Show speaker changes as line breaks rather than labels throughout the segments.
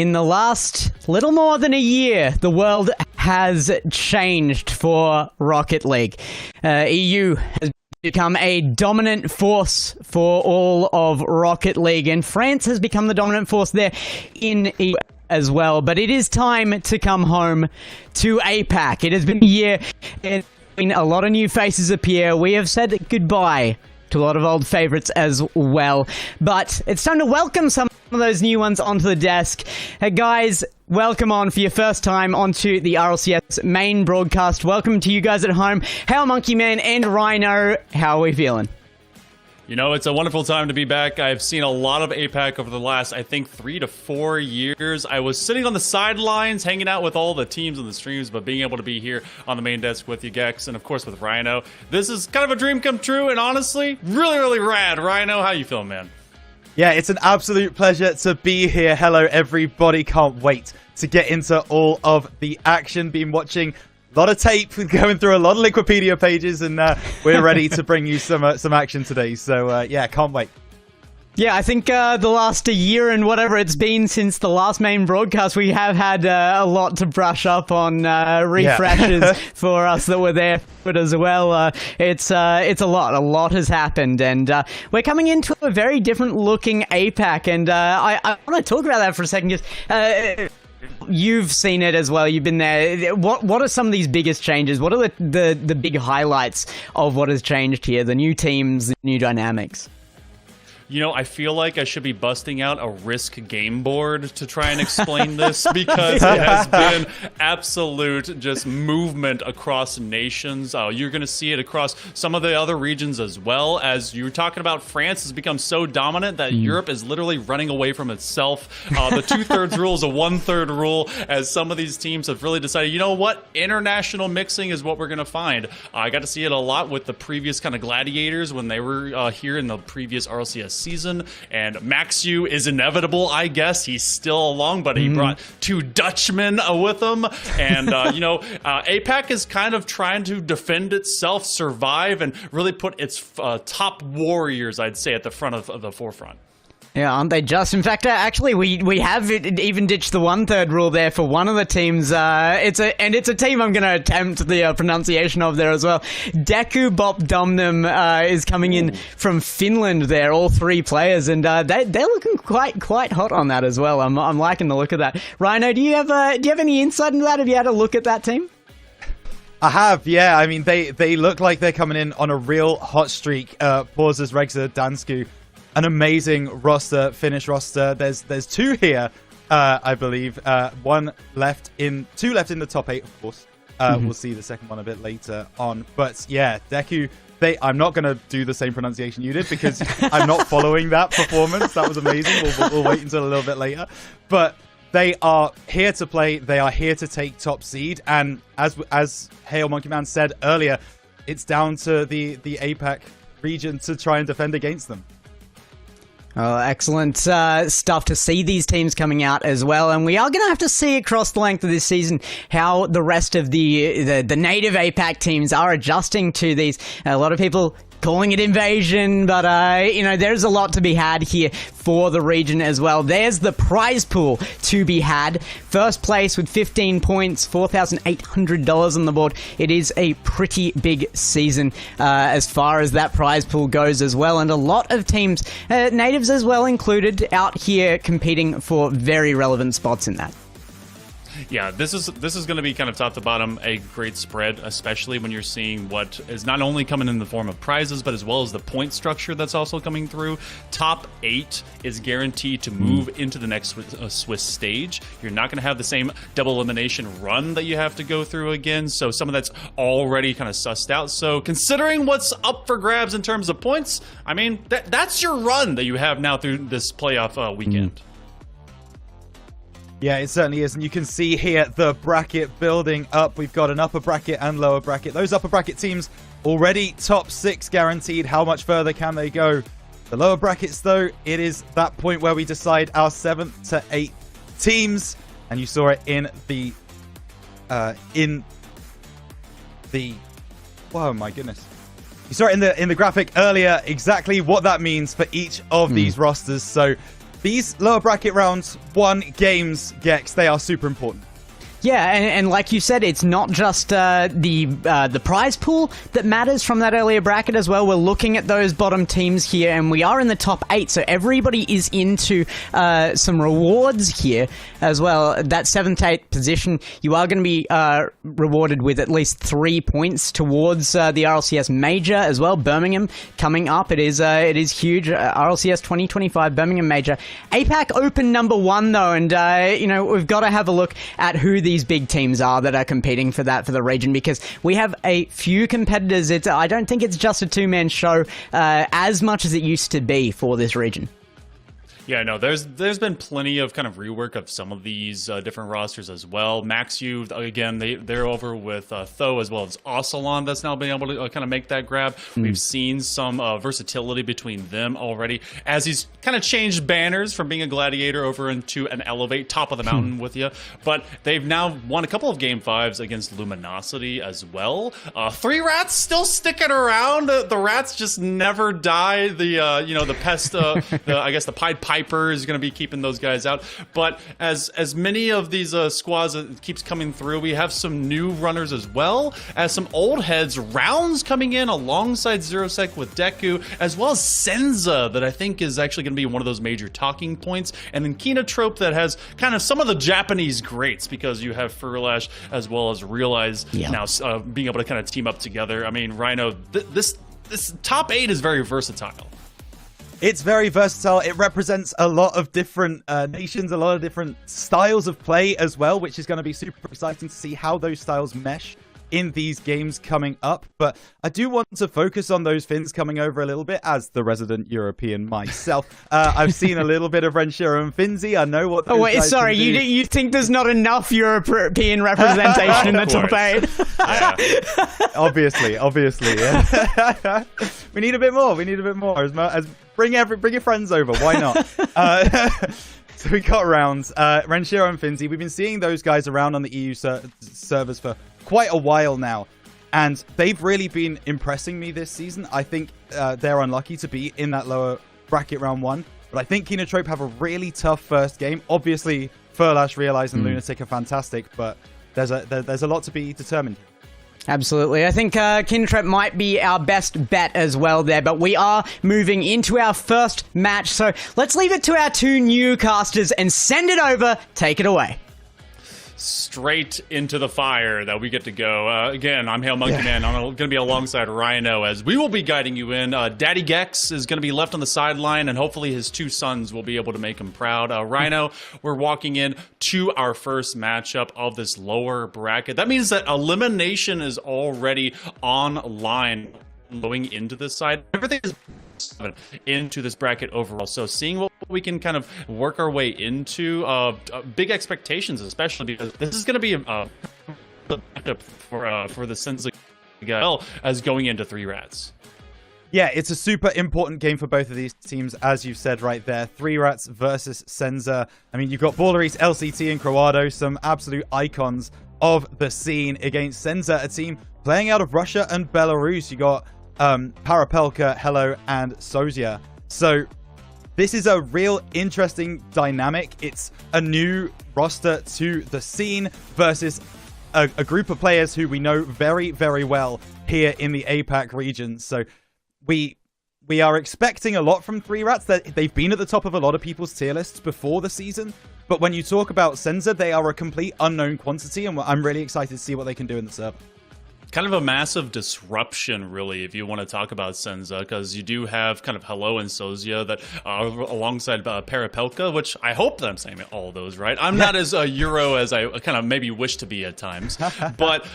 In the last little more than a year, the world has changed for Rocket League. EU has become a dominant force for all of Rocket League, and France has become the dominant force there in EU as well. But it is time to come home to APAC. It has been a year, and a lot of new faces appear. We have said goodbye to a lot of old favorites as well. But it's time to welcome some of those new ones onto the desk. Guys, welcome on for your first time onto the RLCS main broadcast. Welcome to you guys at home. How Monkey Man and Rhino, how are we feeling?
You know, it's a wonderful time to be back. I've seen a lot of APAC over the last, I think, 3 to 4 years. I was sitting on the sidelines, hanging out with all the teams and the streams, but being able to be here on the main desk with you, Gex, and of course with Rhino. This is kind of a dream come true, and honestly, really, really rad. Rhino, how you feeling, man?
Yeah, it's an absolute pleasure to be here. Hello, everybody. Can't wait to get into all of the action. Been watching a lot of tape, going through a lot of Wikipedia pages, and we're ready to bring you some action today. So, yeah, can't wait.
Yeah, I think the last year and whatever it's been since the last main broadcast, we have had a lot to brush up on refreshes for us that were there but as well. It's a lot. A lot has happened, and we're coming into a very different looking APAC, and I want to talk about that for a second, because you've seen it as well. You've been there. What are some of these biggest changes? What are the big highlights of what has changed here? The new teams, the new dynamics.
You know, I feel like I should be busting out a Risk game board to try and explain this, because it has been absolute just movement across nations. You're going to see it across some of the other regions as well. As you were talking about, France has become so dominant that Europe is literally running away from itself. The 2/3 rule is a 1/3 rule, as some of these teams have really decided, you know what, international mixing is what we're going to find. I got to see it a lot with the previous kind of gladiators when they were here in the previous RLCS season, and Maxu is inevitable, I guess. He's still along, but he brought 2 Dutchmen with him, and you know, APAC is kind of trying to defend itself, survive, and really put its top warriors, I'd say, at the front of the forefront.
Yeah, aren't they just? In fact, actually, we have even ditched the 1/3 rule there for one of the teams. It's a team I'm going to attempt the pronunciation of there as well. DEKUBOPDUMNEM is coming in from Finland there, all 3 players, and they're looking quite hot on that as well. I'm liking the look of that. Rhino, do you have any insight into that? Have you had a look at that team?
I have, yeah. I mean, they look like they're coming in on a real hot streak. Pauses, Regza, Dansku. An amazing roster, Finnish roster. There's 2 here, I believe. 2 left in the top 8, of course. We'll see the second one a bit later on. But yeah, Deku, I'm not going to do the same pronunciation you did, because I'm not following that performance. That was amazing. We'll wait until a little bit later. But they are here to play. They are here to take top seed. And as Hail Monkey Man said earlier, it's down to the APAC region to try and defend against them.
Oh, excellent stuff to see these teams coming out as well, and we are going to have to see across the length of this season how the rest of the native APAC teams are adjusting to these. A lot of people calling it invasion, but you know, there's a lot to be had here for the region as well. There's the prize pool to be had. First place with 15 points, $4,800 on the board. It is a pretty big season as far as that prize pool goes as well, and a lot of teams, natives as well included, out here competing for very relevant spots in that.
Yeah, this is going to be kind of top to bottom a great spread, especially when you're seeing what is not only coming in the form of prizes, but as well as the point structure that's also coming through. Top 8 is guaranteed to move into the next Swiss stage. You're not going to have the same double elimination run that you have to go through again, so some of that's already kind of sussed out. So considering what's up for grabs in terms of points, I mean, that's your run that you have now through this playoff weekend.
Yeah, it certainly is, and you can see here the bracket building up. We've got an upper bracket and lower bracket. Those upper bracket teams already top 6 guaranteed. How much further can they go? The lower brackets, though, it is that point where we decide our 7th to 8th teams, and you saw it in the oh my goodness. You saw it in the graphic earlier exactly what that means for each of these rosters. So these lower bracket rounds 1 games, Gex, they are super important.
Yeah, and like you said, it's not just the prize pool that matters from that earlier bracket as well. We're looking at those bottom teams here, and we are in the top 8, so everybody is into some rewards here as well. That 7th, 8th position, you are going to be rewarded with at least 3 points towards the RLCS Major as well. Birmingham coming up. It is huge. RLCS 2025 Birmingham Major. APAC Open number 1 though, and we've got to have a look at who these big teams are that are competing for the region, because we have a few competitors. I don't think it's just a 2-man show as much as it used to be for this region.
Yeah, no, there's been plenty of kind of rework of some of these different rosters as well. MaxU, again, they're over with Tho as well as Ocelon that's now been able to kind of make that grab. We've seen some versatility between them already as he's kind of changed banners from being a gladiator over into an elevate, top of the mountain with you. But they've now won a couple of Game 5s against Luminosity as well. 3 Rats still sticking around. The Rats just never die. The pest, I guess the Pied Piper is going to be keeping those guys out. But as many of these squads keeps coming through, we have some new runners as well as some old heads. Rounds coming in alongside ZeroSec with Deku, as well as SENZA that I think is actually going to be one of those major talking points. And then KINOTROPE that has kind of some of the Japanese greats, because you have Furlash as well as Realize now being able to kind of team up together. I mean, Rhino, this top 8 is very versatile.
It's very versatile. It represents a lot of different nations, a lot of different styles of play as well, which is going to be super exciting to see how those styles mesh in these games coming up. But I do want to focus on those Finns coming over a little bit as the resident European myself. I've seen a little bit of Renshiro and Finzi. I know what those guys
sorry,
can do.
you think there's not enough European representation in the top 8?
Obviously, yeah. We need a bit more. Bring your friends over. Why not? So we got rounds. Renshiro and Finzi. We've been seeing those guys around on the EU servers for quite a while now, and they've really been impressing me this season. I think they're unlucky to be in that lower bracket round 1, but I think KINOTROPE have a really tough first game. Obviously, Furlash, Realize, and Lunatic are fantastic, but there's a lot to be determined.
Absolutely. I think KINOTROPE might be our best bet as well there, but we are moving into our first match, so let's leave it to our 2 newcasters and send it over. Take it away.
Straight into the fire that we get to go. Again, I'm Hail Monkey Man. I'm going to be alongside Rhino as we will be guiding you in. Daddy Gex is going to be left on the sideline, and hopefully his 2 sons will be able to make him proud. Rhino, we're walking in to our first matchup of this lower bracket. That means that elimination is already online going into this side. Everything is into this bracket overall, so seeing what we can kind of work our way into, big expectations, especially because this is going to be a for the SENZA as going into 3 Rats.
Yeah, it's a super important game for both of these teams, as you've said right there. 3 Rats versus SENZA. I mean, you've got Balleries, LCT, and Croado, some absolute icons of the scene, against SENZA, a team playing out of Russia and Belarus. You got Parapelka, Hello, and Sozia. So this is a real interesting dynamic. It's a new roster to the scene versus a group of players who we know very, very well here in the APAC region. So we are expecting a lot from 3 Rats. They've been at the top of a lot of people's tier lists before the season. But when you talk about SENZA, they are a complete unknown quantity, and I'm really excited to see what they can do in the server.
Kind of a massive disruption, really, if you want to talk about SENZA, because you do have kind of Hello and Sozia that are alongside Parapelka, which I hope that I'm saying all of those right. I'm not as Euro as I kind of maybe wish to be at times, but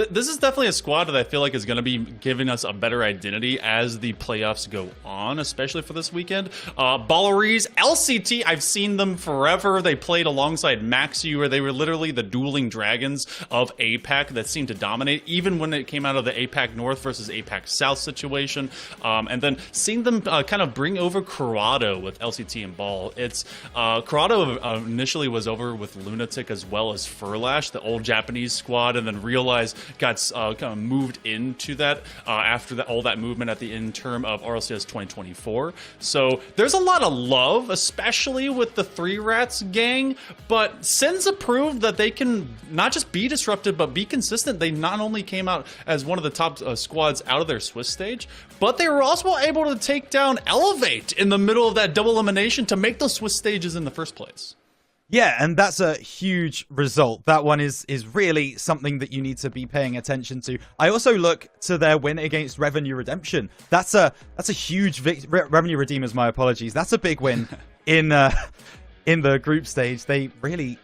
this is definitely a squad that I feel like is going to be giving us a better identity as the playoffs go on, especially for this weekend. Balleries, LCT, I've seen them forever. They played alongside MaxU, where they were literally the dueling dragons of APAC that seemed to dominate, even even when it came out of the APAC North versus APAC South situation, and then seeing them kind of bring over Corrado with LCT and Ball. It's Corrado initially was over with Lunatic as well as Furlash, the old Japanese squad, and then realized got kind of moved into that after all that movement at the end term of RLCS 2024. So there's a lot of love, especially with the 3Rats gang, but SENZA proved that they can not just be disruptive, but be consistent. They not only came out as one of the top squads out of their Swiss stage, but they were also able to take down Elevate in the middle of that double elimination to make those Swiss stages in the first place.
Yeah, and that's a huge result. That one is really something that you need to be paying attention to. I also look to their win against Revenue Redemption. That's a huge Revenue Redeemers. My apologies. That's a big win in the group stage. They really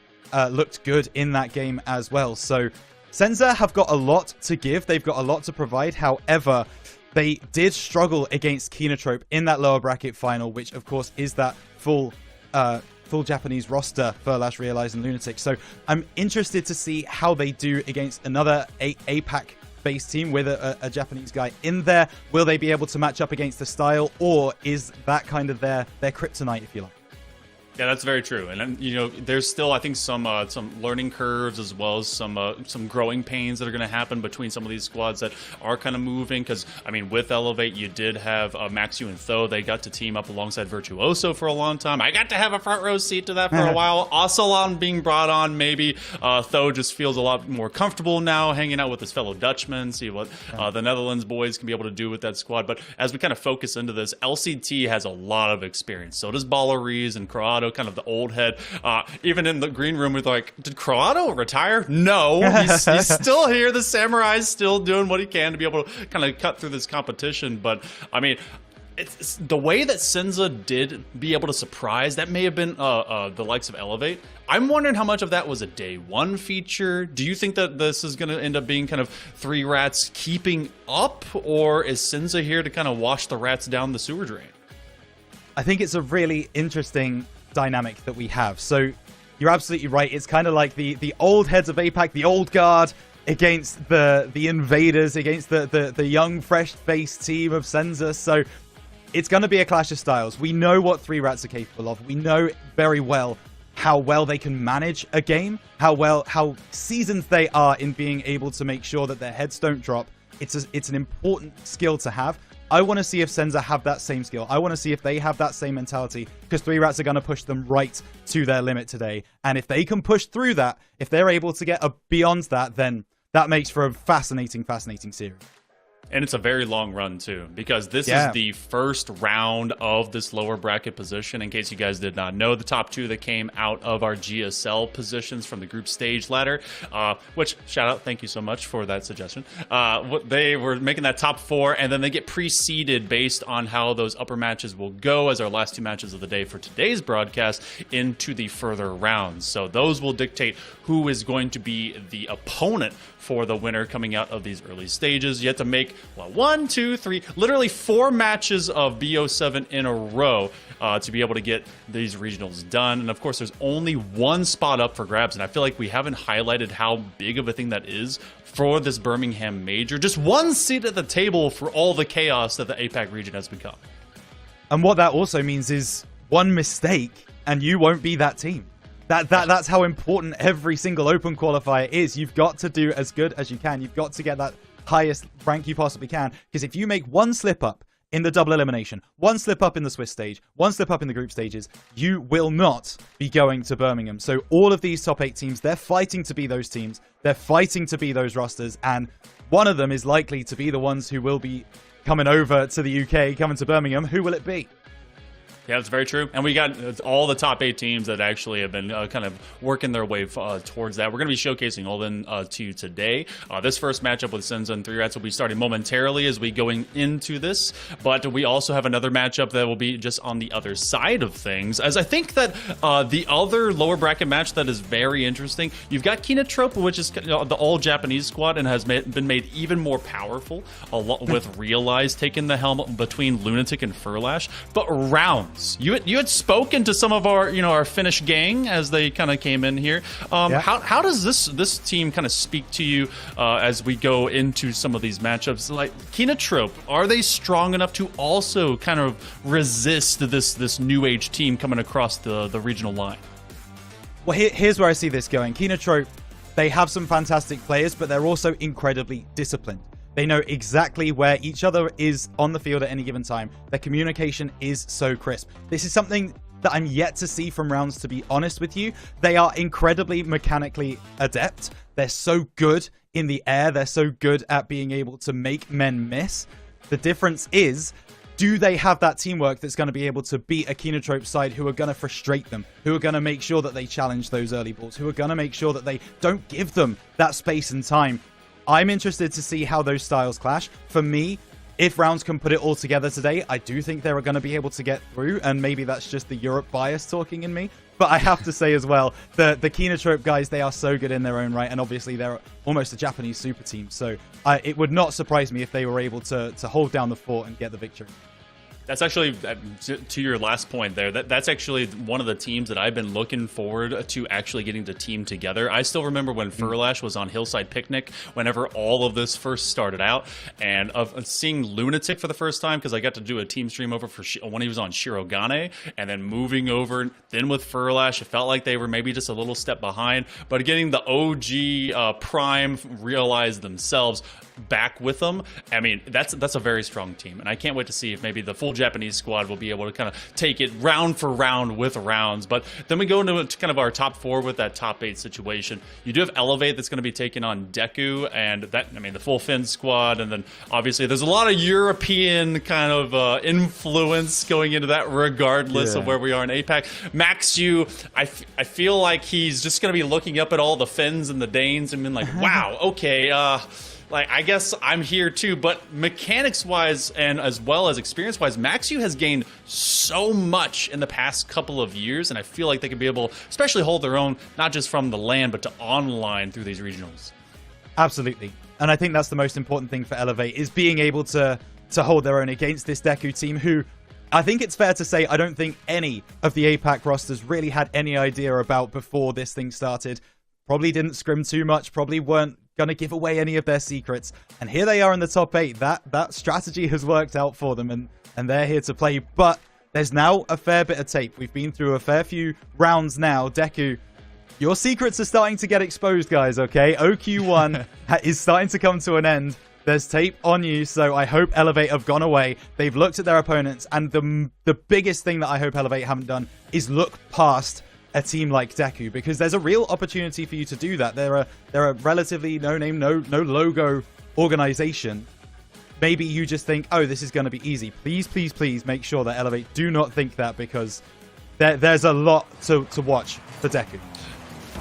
looked good in that game as well. So SENZA have got a lot to give. They've got a lot to provide. However, they did struggle against KINOTROPE in that lower bracket final, which of course is that full Japanese roster, Furlash, Realize, and Lunatic. So I'm interested to see how they do against another APAC-based team with a Japanese guy in there. Will they be able to match up against the style, or is that kind of their kryptonite, if you like?
Yeah, that's very true. And you know, there's still, I think, some learning curves as well as some growing pains that are going to happen between some of these squads that are kind of moving. Because I mean, with Elevate, you did have Maxu and Tho. They got to team up alongside Virtuoso for a long time. I got to have a front row seat to that for a while. Ocelon being brought on, maybe Tho just feels a lot more comfortable now hanging out with his fellow Dutchmen. See what the Netherlands boys can be able to do with that squad. But as we kind of focus into this, LCT has a lot of experience. So does Balleries and Corrado, kind of the old head. Even in the green room, we're like, did Corrado retire? No, he's still here. The Samurai's still doing what he can to be able to kind of cut through this competition. But I mean, it's the way that SENZA did be able to surprise. That may have been the likes of Elevate. I'm wondering how much of that was a day one feature. Do you think that this is going to end up being kind of 3Rats keeping up, or is SENZA here to kind of wash the rats down the sewer drain?
I think it's a really interesting dynamic that we have. So you're absolutely right. It's kind of like the old heads of APAC, the old guard, against the invaders, against the young, fresh-faced team of SENZA. So it's going to be a clash of styles. We know what 3Rats are capable of. We know very well how well they can manage a game, how seasoned they are in being able to make sure that their heads don't drop. It's an important skill to have. I want to see if SENZA have that same skill. I want to see if they have that same mentality, because 3Rats are going to push them right to their limit today. And if they can push through that, if they're able to get beyond that, then that makes for a fascinating series.
And it's a very long run, too, because this is the first round of this lower bracket position. In case you guys did not know, the top two that came out of our GSL positions from the group stage ladder, which, shout out, thank you so much for that suggestion. They were making that top four, and then they get pre-seeded based on how those upper matches will go as our last two matches of the day for today's broadcast into the further rounds. So those will dictate who is going to be the opponent for the winner coming out of these early stages. You have to make, well, 1, 2, 3, literally 4 matches of BO7 in a row to be able to get these regionals done. And of course, there's only one spot up for grabs, and I feel like we haven't highlighted how big of a thing that is for this Birmingham Major. Just one seat at the table for all the chaos that the APAC region has become.
And what that also means is one mistake and you won't be that team. That's how important every single open qualifier is. You've got to do as good as you can. You've got to get that highest rank you possibly can. Because if you make one slip up in the double elimination, one slip up in the Swiss stage, one slip up in the group stages, you will not be going to Birmingham. So all of these top 8 teams, they're fighting to be those teams. They're fighting to be those rosters. And one of them is likely to be the ones who will be coming over to the UK, coming to Birmingham. Who will it be?
Yeah, that's very true. And we got all the top 8 teams that actually have been kind of working their way towards that. We're going to be showcasing all of them to you today. This first matchup with SENZA and 3Rats will be starting momentarily as we going into this. But we also have another matchup that will be just on the other side of things. As I think that the other lower bracket match that is very interesting, you've got KINOTROPE, which is the all-Japanese squad and has been made even more powerful with Realize taking the helm between Lunatic and Furlash. But Round You had spoken to some of our our Finnish gang as they kind of came in here. How does this team kind of speak to you as we go into some of these matchups? Like KINOTROPE, are they strong enough to also kind of resist this new age team coming across the regional line?
Well, here's where I see this going. KINOTROPE, they have some fantastic players, but they're also incredibly disciplined. They know exactly where each other is on the field at any given time. Their communication is so crisp. This is something that I'm yet to see from rounds, to be honest with you. They are incredibly mechanically adept. They're so good in the air. They're so good at being able to make men miss. The difference is, do they have that teamwork that's going to be able to beat a KINOTROPE side who are going to frustrate them, who are going to make sure that they challenge those early balls, who are going to make sure that they don't give them that space and time? I'm interested to see how those styles clash. For me, if rounds can put it all together today, I do think they're going to be able to get through, and maybe that's just the Europe bias talking in me. But I have to say as well, the KINOTROPE guys, they are so good in their own right, and obviously they're almost a Japanese super team. So it would not surprise me if they were able to hold down the fort and get the victory.
That's actually, to your last point there, that's actually one of the teams that I've been looking forward to actually getting the team together. I still remember when Furlash was on Hillside Picnic, whenever all of this first started out, and of seeing Lunatic for the first time, because I got to do a team stream over for when he was on Shirogane, and then moving over, then with Furlash, it felt like they were maybe just a little step behind, but getting the OG Prime realize themselves back with them, I mean, that's a very strong team, and I can't wait to see if maybe the full Japanese squad will be able to kind of take it round for round with rounds. But then we go into kind of our top 4 with that top 8 situation. You do have Elevate that's going to be taking on Deku, and that, I mean, the full Finn squad, and then obviously there's a lot of European kind of influence going into that regardless of where we are in APAC. Maxu, I feel like he's just going to be looking up at all the Finns and the Danes and being like, wow, okay, like, I guess I'm here too, but mechanics-wise and as well as experience-wise, Maxu has gained so much in the past couple of years, and I feel like they could be able, especially hold their own, not just from the LAN, but to online through these regionals. Absolutely.
And I think that's the most important thing for Elevate, is being able to hold their own against this Deku team, who, I think it's fair to say, I don't think any of the APAC rosters really had any idea about before this thing started. Probably didn't scrim too much, probably weren't going to give away any of their secrets. And here they are in the top 8. That strategy has worked out for them, and they're here to play. But there's now a fair bit of tape. We've been through a fair few rounds now. Deku, your secrets are starting to get exposed, guys, okay? OQ1 is starting to come to an end. There's tape on you, so I hope Elevate have gone away. They've looked at their opponents, and the biggest thing that I hope Elevate haven't done is look past a team like Deku, because there's a real opportunity for you to do that. They're a relatively no-name, no-logo organization. Maybe you just think, oh, this is going to be easy. Please, please, please make sure that Elevate do not think that, because there's a lot to watch for Deku.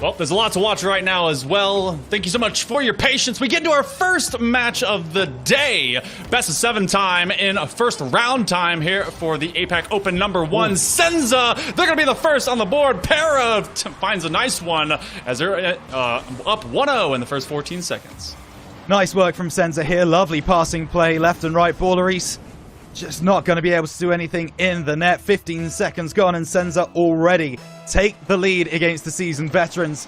Well, there's a lot to watch right now as well. Thank you so much for your patience. We get into our first match of the day. Best of 7 time in a first round time here for the APAC Open #1. SENZA, they're going to be the first on the board. Para finds a nice one as they're up 1-0 in the first 14 seconds.
Nice work from SENZA here. Lovely passing play, left and right. Balleries just not going to be able to do anything in the net. 15 seconds gone, and SENZA already take the lead against the seasoned veterans.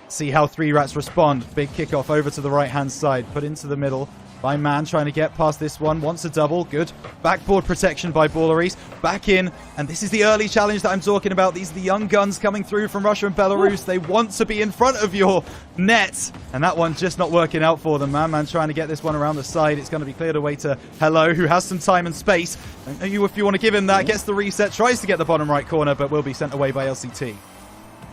See how 3 Rats respond. Big kickoff over to the right-hand side. Put into the middle by Man, trying to get past this one. Wants a double. Good. Backboard protection by Balleries. Back in. And this is the early challenge that I'm talking about. These are the young guns coming through from Russia and Belarus. They want to be in front of your net. And that one just not working out for them. Man trying to get this one around the side. It's going to be cleared away to Hello, who has some time and space. Don't know you if you want to give him that. Gets the reset. Tries to get the bottom right corner, but will be sent away by LCT.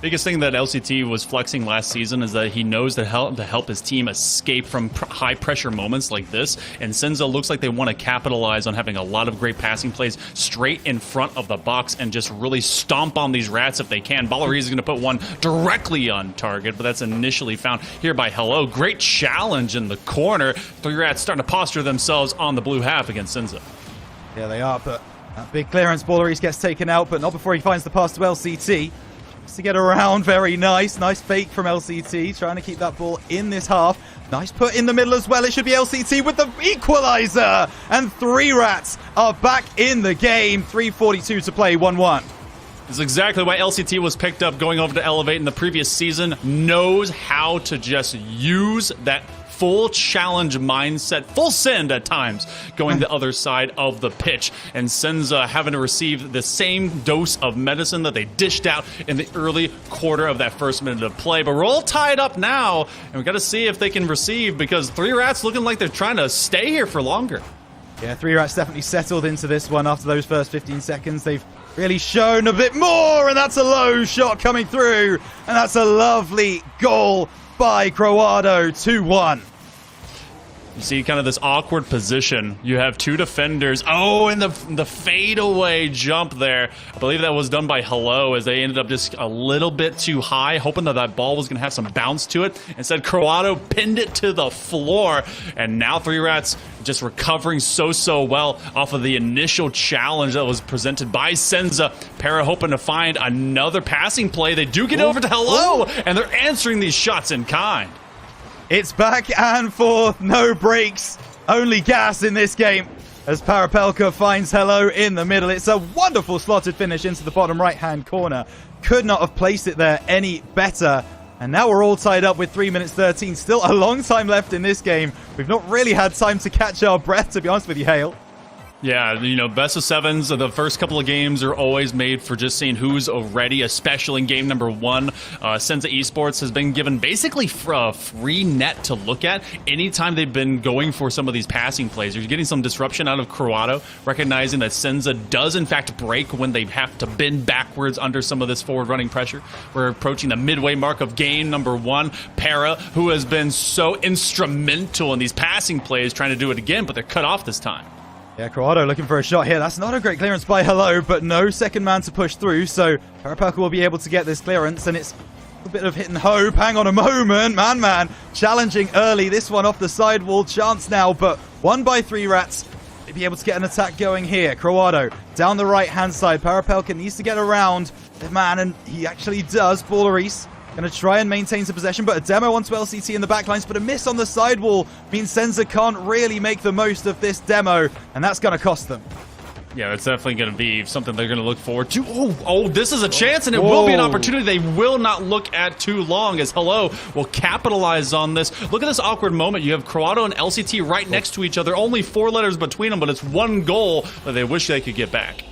Biggest thing that LCT was flexing last season is that he knows to help his team escape from high pressure moments like this, and SENZA looks like they want to capitalize on having a lot of great passing plays straight in front of the box and just really stomp on these Rats if they can. Balleries is going to put one directly on target, but that's initially found here by Hello. Great challenge in the corner. 3 Rats starting to posture themselves on the blue half against SENZA.
Yeah, they are, but that big clearance, Balleries gets taken out, but not before he finds the pass to LCT. To get around, very nice. Nice fake from LCT, trying to keep that ball in this half. Nice put in the middle as well. It should be LCT with the equalizer. And 3Rats are back in the game. 3:42 to play, 1-1.
This is exactly why LCT was picked up going over to Elevate in the previous season. Knows how to just use that full challenge mindset, full send at times, going the other side of the pitch. And SENZA having to receive the same dose of medicine that they dished out in the early quarter of that first minute of play. But we're all tied up now, and we've got to see if they can receive, because 3Rats looking like they're trying to stay here for longer.
Yeah, 3Rats definitely settled into this one after those first 15 seconds. They've really shown a bit more, and that's a low shot coming through. And that's a lovely goal by Croado, 2-1.
You see kind of this awkward position. You have two defenders. Oh, and the fadeaway jump there. I believe that was done by Hello, as they ended up just a little bit too high, hoping that that ball was going to have some bounce to it. Instead, Croado pinned it to the floor. And now 3Rats just recovering so well off of the initial challenge that was presented by SENZA. Para hoping to find another passing play. They do get over to Hello, and they're answering these shots in kind.
It's back and forth, no breaks, only gas in this game as Parapelka finds Hello in the middle. It's a wonderful slotted finish into the bottom right-hand corner. Could not have placed it there any better. And now we're all tied up with 3 minutes 13. Still a long time left in this game. We've not really had time to catch our breath, to be honest with you, Hale.
Yeah, you know, best of sevens, the first couple of games are always made for just seeing who's ready, especially in game number 1. SENZA Esports has been given basically a free net to look at anytime they've been going for some of these passing plays. You're getting some disruption out of Croado, recognizing that SENZA does in fact break when they have to bend backwards under some of this forward running pressure. We're approaching the midway mark of game number 1. Para, who has been so instrumental in these passing plays, trying to do it again, but they're cut off this time.
Yeah, Croado looking for a shot here. That's not a great clearance by Hello, but no second man to push through, so Parapelka will be able to get this clearance, and it's a bit of hit and hope. Hang on a moment. Man, challenging early. This one off the sidewall. Chance now, but won by 3Rats. They'll be able to get an attack going here. Croado down the right-hand side. Parapelka needs to get around the man, and he actually does. Ballaris going to try and maintain some possession, but a demo onto LCT in the backlines, but a miss on the sidewall means SENZA can't really make the most of this demo, and that's going to cost them.
Yeah, it's definitely going to be something they're going to look forward to. Oh, this is a chance, and it will be an opportunity they will not look at too long, as Hello will capitalize on this. Look at this awkward moment. You have Croado and LCT right next to each other, only 4 letters between them, but it's one goal that they wish they could get back.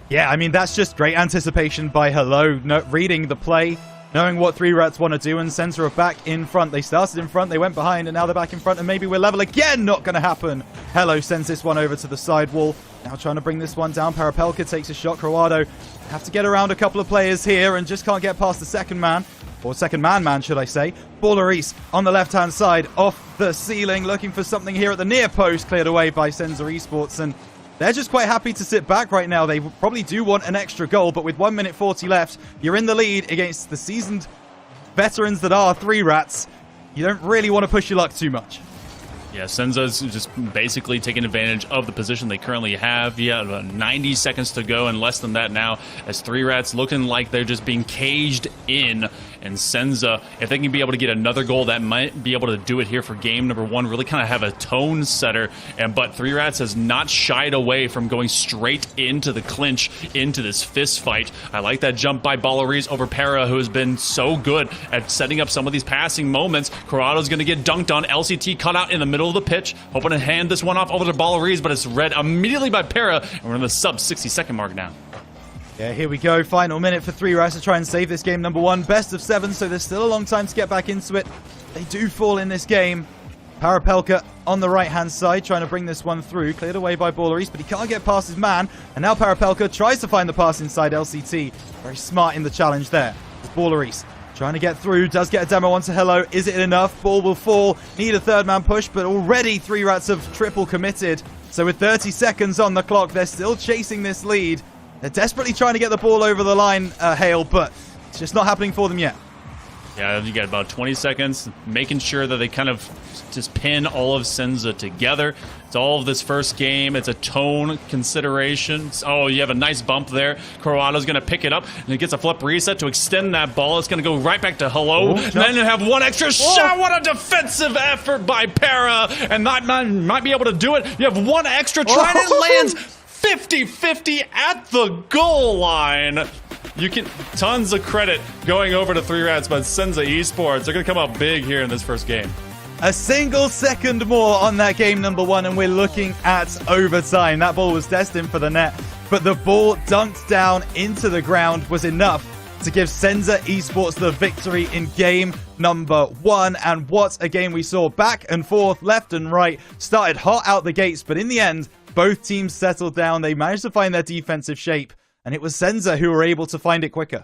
Yeah, I mean, that's just great anticipation by Hello, reading the play, knowing what 3Rats want to do, and SENZA are back in front. They started in front, they went behind, and now they're back in front, and maybe we're level again. Not going to happen. Hello sends this one over to the sidewall. Now trying to bring this one down. Parapelka takes a shot. Croado have to get around a couple of players here and just can't get past the second man. Or second man, should I say. Ballaris on the left-hand side, off the ceiling, looking for something here at the near post, cleared away by SENZA Esports, and they're just quite happy to sit back right now. They probably do want an extra goal, but with 1 minute 40 left, you're in the lead against the seasoned veterans that are 3Rats. You don't really want to push your luck too much.
Yeah, SENZA's just basically taking advantage of the position they currently have. Yeah, about 90 seconds to go, and less than that now, as 3Rats looking like they're just being caged in. And SENZA, if they can be able to get another goal, that might be able to do it here for game number 1. Really kind of have a tone setter. But 3Rats has not shied away from going straight into the clinch, into this fist fight. I like that jump by Ballaris over Para, who has been so good at setting up some of these passing moments. Croado's going to get dunked on. LCT cut out in the middle of the pitch, hoping to hand this one off over to Ballaris, but it's read immediately by Para, and we're in the sub 60-second mark now.
Yeah, here we go. Final minute for 3Rats to try and save this game number 1. Best of 7, so there's still a long time to get back into it. They do fall in this game. Parapelka on the right-hand side, trying to bring this one through. Cleared away by Ballaris, but he can't get past his man. And now Parapelka tries to find the pass inside LCT. Very smart in the challenge there. Ballaris trying to get through, does get a demo onto Hello. Is it enough? Ball will fall. Need a third man push, but already 3Rats have triple committed. So with 30 seconds on the clock, they're still chasing this lead. They're desperately trying to get the ball over the line, Hale, but it's just not happening for them yet.
Yeah, you got about 20 seconds, making sure that they kind of just pin all of SENZA together. It's all of this first game. It's a tone consideration. Oh, you have a nice bump there. Corrado's going to pick it up, and it gets a flip reset to extend that ball. It's going to go right back to Hello, and then have one extra shot. What a defensive effort by Para, and that man might be able to do it. You have one extra try, and it lands 50-50 at the goal line. You can tons of credit going over to 3Rats, but SENZA Esports, they're going to come out big here in this first game.
A single second more on that game number 1, and we're looking at overtime. That ball was destined for the net, but the ball dunked down into the ground was enough to give SENZA Esports the victory in game number 1. And what a game we saw. Back and forth, left and right. Started hot out the gates, but in the end, both teams settled down. They managed to find their defensive shape, and it was SENZA who were able to find it quicker.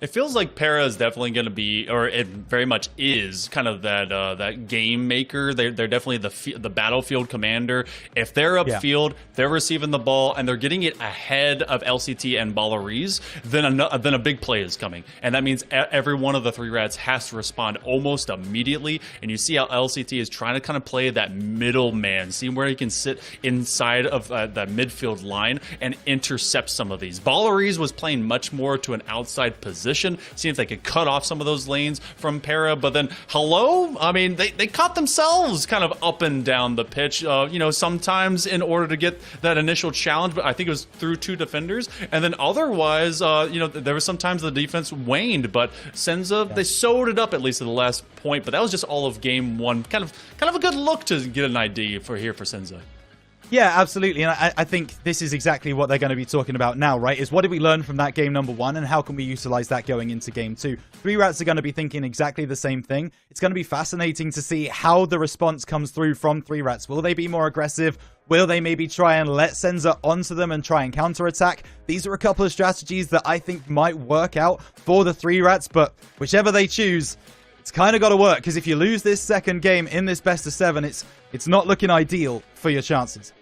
It feels like Para is definitely going to be, or it very much is, kind of that game maker. They're definitely the battlefield commander. If they're upfield, they're receiving the ball, and they're getting it ahead of LCT and Balleries, then a big play is coming. And that means every one of the 3Rats has to respond almost immediately. And you see how LCT is trying to kind of play that middleman, see where he can sit inside of that midfield line and intercept some of these. Balleries was playing much more to an outside position, seeing if they could cut off some of those lanes from Para, but then Hello, I mean, they caught themselves kind of up and down the pitch, sometimes in order to get that initial challenge, but I think it was through 2 defenders, and then otherwise, there was sometimes the defense waned, but SENZA, they sewed it up at least at the last point, but that was just all of game 1. Kind of a good look to get an idea for SENZA.
Yeah, absolutely. And I think this is exactly what they're going to be talking about now, right? Is what did we learn from that game number 1, and how can we utilize that going into game 2? 3Rats are going to be thinking exactly the same thing. It's going to be fascinating to see how the response comes through from 3Rats. Will they be more aggressive? Will they maybe try and let SENZA onto them and try and counterattack? These are a couple of strategies that I think might work out for the 3Rats, but whichever they choose, it's kind of got to work, because if you lose this second game in this best of 7, it's not looking ideal for your chances.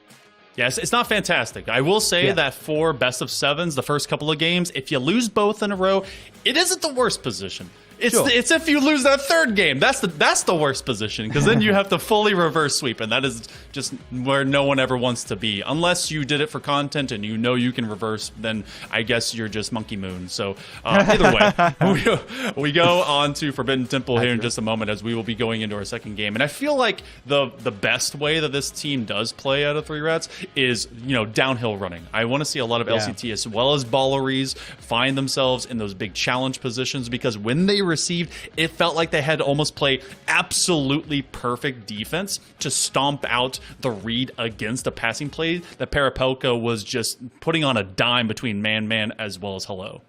Yes, it's not fantastic. I will say that for best of 7s, the first couple of games, if you lose both in a row, it isn't the worst position. It's if you lose that third game. That's the worst position, because then you have to fully reverse sweep, and that is just where no one ever wants to be. Unless you did it for content and you know you can reverse, then I guess you're just Monkey Moon. So either way, we go on to Forbidden Temple here in just a moment, as we will be going into our second game. And I feel like the best way that this team does play out of 3Rats is downhill running. I want to see a lot of LCT as well as Balleries find themselves in those big challenge positions, because when they received, it felt like they had to almost play absolutely perfect defense to stomp out the read against a passing play that Parapelka was just putting on a dime between man as well as Hello.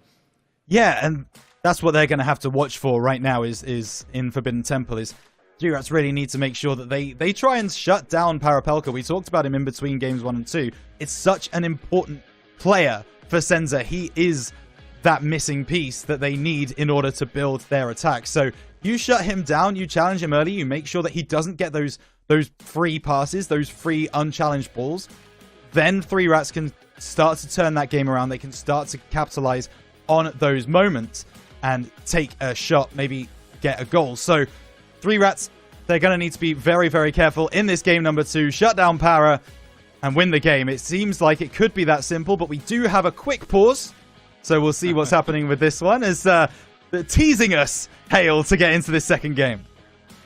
Yeah, and that's what they're going to have to watch for right now is in Forbidden Temple. Is 3Rats really need to make sure that they try and shut down Parapelka. We talked about him in between games 1 and 2. It's such an important player for SENZA. He is that missing piece that they need in order to build their attack. So you shut him down, you challenge him early, you make sure that he doesn't get those free passes, those free unchallenged balls. Then 3Rats can start to turn that game around. They can start to capitalize on those moments and take a shot, maybe get a goal. So 3Rats, they're going to need to be very, very careful in this game number 2. Shut down Para and win the game. It seems like it could be that simple, but we do have a quick pause. So we'll see what's happening with this one, as they're teasing us, Hale, to get into this second game.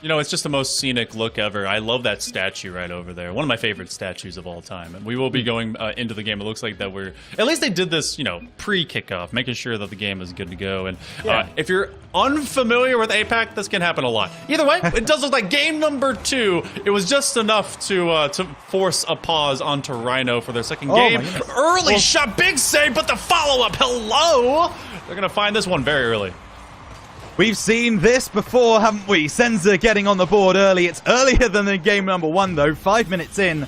It's just the most scenic look ever. I love that statue right over there. One of my favorite statues of all time. And we will be going into the game. It looks like that at least they did this, pre-kickoff, making sure that the game is good to go. And if you're unfamiliar with APAC, this can happen a lot. Either way, it does look like game number 2. It was just enough to force a pause onto Rhino for their second game. Early shot, big save, but the follow-up, Hello! They're going to find this one very early.
We've seen this before, haven't we? SENZA getting on the board early. It's earlier than in game number 1, though. 5 minutes in,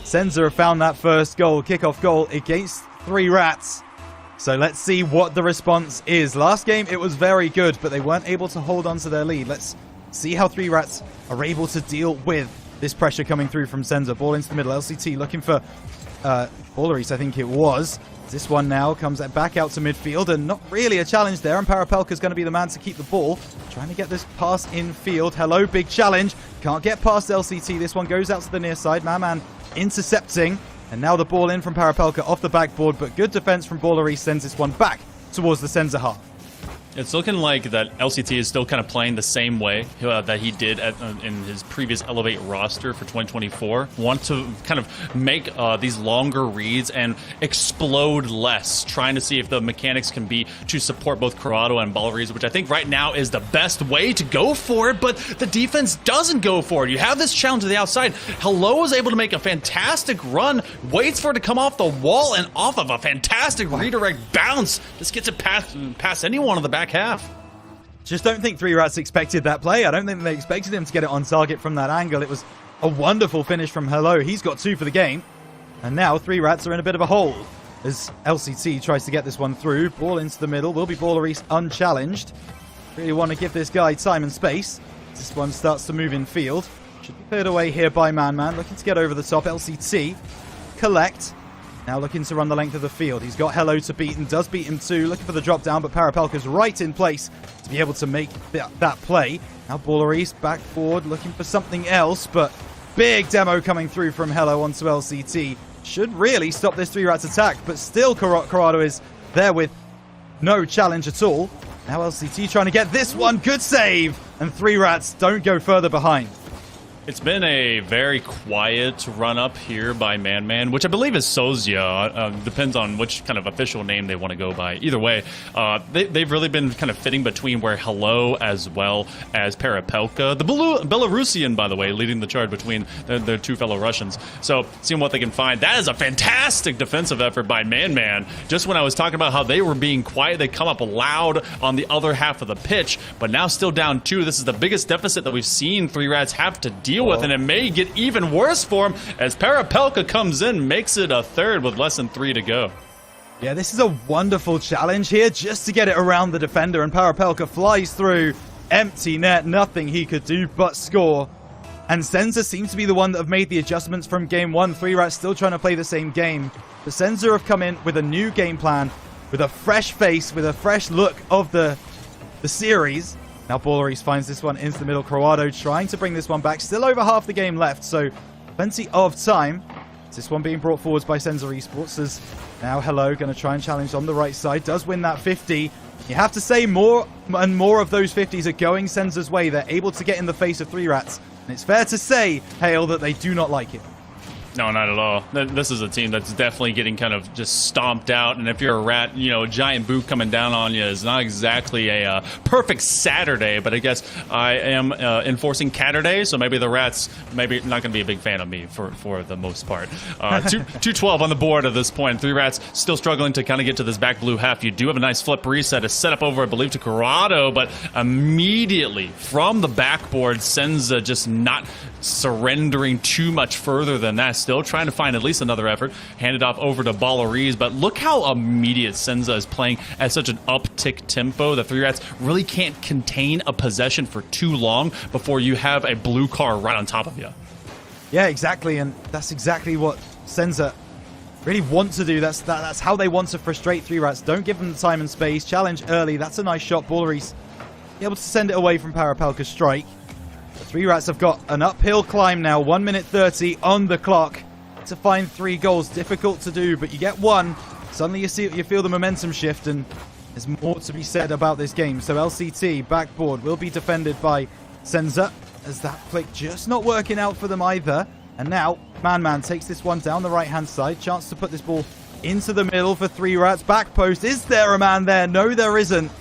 SENZA have found that first goal, kickoff goal against 3Rats. So let's see what the response is. Last game, it was very good, but they weren't able to hold on to their lead. Let's see how 3Rats are able to deal with this pressure coming through from SENZA. Ball into the middle. LCT looking for Balleries, I think it was. This one now comes back out to midfield, and not really a challenge there, and Parapelka's going to be the man to keep the ball. Trying to get this pass in field. Hello, big challenge. Can't get past LCT. This one goes out to the near side. Man intercepting. And now the ball in from Parapelka off the backboard, but good defense from Ballery sends this one back towards the Senza half.
It's looking like that LCT is still kind of playing the same way that he did in his previous Elevate roster for 2024. Want to kind of make these longer reads and explode less, trying to see if the mechanics can be to support both Corrado and Balleries, which I think right now is the best way to go for it, but the defense doesn't go for it. You have this challenge to the outside. Hello is able to make a fantastic run, waits for it to come off the wall, and off of a fantastic redirect bounce, just gets it past anyone on the back half.
Just don't think 3Rats expected that play. I don't think they expected him to get it on target from that angle. It was a wonderful finish from Hello. He's got 2 for the game. And now 3Rats are in a bit of a hole as LCT tries to get this one through. Ball into the middle. Will be Balleries unchallenged. Really want to give this guy time and space. This one starts to move in field. Should be cleared away here by Man. Looking to get over the top. LCT collect. Now looking to run the length of the field. He's got Hello to beat and does beat him too. Looking for the drop down, but Parapelka's right in place to be able to make that play. Now Balleries back forward looking for something else, but big demo coming through from Hello onto LCT. Should really stop this 3Rats attack, but still Corrado is there with no challenge at all. Now LCT trying to get this one. Good save! And 3Rats don't go further behind.
It's been a very quiet run-up here by Man, which I believe is Sozia. Depends on which kind of official name they want to go by. Either way, they've really been kind of fitting between where Hello as well as Parapelka. The Belarusian, by the way, leading the charge between their 2 fellow Russians. So, seeing what they can find. That is a fantastic defensive effort by Man. Just when I was talking about how they were being quiet, they come up loud on the other half of the pitch. But now still down 2. This is the biggest deficit that we've seen 3Rats have to deal with, and it may get even worse for him as Parapelka comes in, makes it a third with less than 3 to go.
Yeah, this is a wonderful challenge here just to get it around the defender, and Parapelka flies through. Empty net, nothing he could do but score. And Senza seems to be the one that have made the adjustments from game 1. 3Rats still trying to play the same game. The Senza have come in with a new game plan, with a fresh face, with a fresh look of the series. Now Balleries finds this one into the middle. Corrado trying to bring this one back. Still over half the game left, so plenty of time. This one being brought forwards by SENZA ESPORTS as now Hello going to try and challenge on the right side. Does win that 50. You have to say more and more of those 50s are going SENZA's way. They're able to get in the face of 3Rats. And it's fair to say, Hale, that they do not like it.
No, not at all. This is a team that's definitely getting kind of just stomped out. And if you're a rat, you know, a giant boot coming down on you is not exactly a perfect Saturday. But I guess I am enforcing Catterday, so maybe the Rats maybe not going to be a big fan of me for the most part. 2-12 on the board at this point. 3Rats still struggling to kind of get to this back blue half. You do have a nice flip reset. A set up over, I believe, to Corrado, but immediately from the backboard, Senza just not surrendering too much further than that. Still trying to find at least another effort. Handed off over to Balleries, but look how immediate Senza is playing at such an uptick tempo that 3Rats really can't contain a possession for too long before you have a blue car right on top of you.
Yeah, exactly, and that's exactly what Senza really want to do. That's how they want to frustrate 3Rats. Don't give them the time and space. Challenge early. That's a nice shot. Balleries able to send it away from Parapelka's strike. The 3Rats have got an uphill climb now. 1 minute 30 on the clock to find 3 goals. Difficult to do, but you get one. Suddenly you feel the momentum shift, and there's more to be said about this game. So LCT backboard will be defended by Senza, as that flick just not working out for them either. And now Man takes this one down the right-hand side. Chance to put this ball into the middle for 3Rats. Back post. Is there a man there? No, there isn't.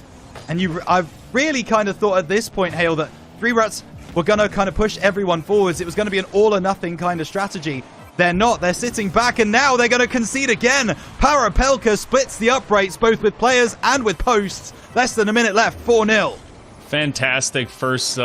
And I've really kind of thought at this point, Hale, that 3Rats were going to kind of push everyone forwards. It was going to be an all-or-nothing kind of strategy. They're not. They're sitting back, and now they're going to concede again. Parapelka splits the uprights, both with players and with posts. Less than a minute left. 4-0.
Fantastic first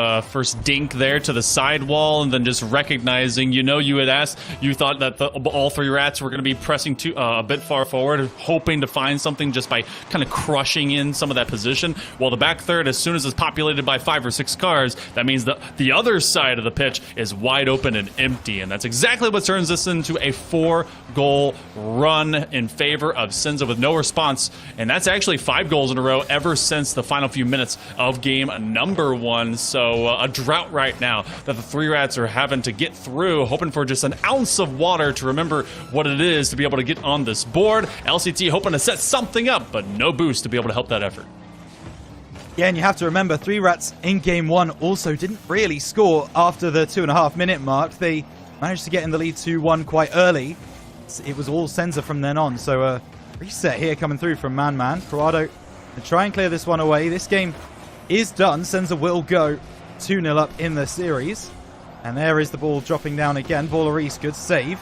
dink there to the sidewall, and then just recognizing, you had asked, you thought that all 3 rats were going to be pressing a bit far forward, hoping to find something just by kind of crushing in some of that position. Well, the back third, as soon as it's populated by 5 or 6 cars, that means that the other side of the pitch is wide open and empty, and that's exactly what turns this into a 4-goal run in favor of SENZA with no response, and that's actually 5 goals in a row ever since the final few minutes of game number 1. So a drought right now that the 3 rats are having to get through, hoping for just an ounce of water to remember what it is to be able to get on this board. LCT hoping to set something up, but no boost to be able to help that effort.
Yeah, and you have to remember, 3 rats in game 1 also didn't really score after the 2.5-minute mark. They managed to get in the lead 2-1 quite early. It was all SENZA from then on, so a reset here coming through from Man. Corrado to try and clear this one away. This game is done. SENZA will go 2-0 up in the series. And there is the ball dropping down again. Baller good save.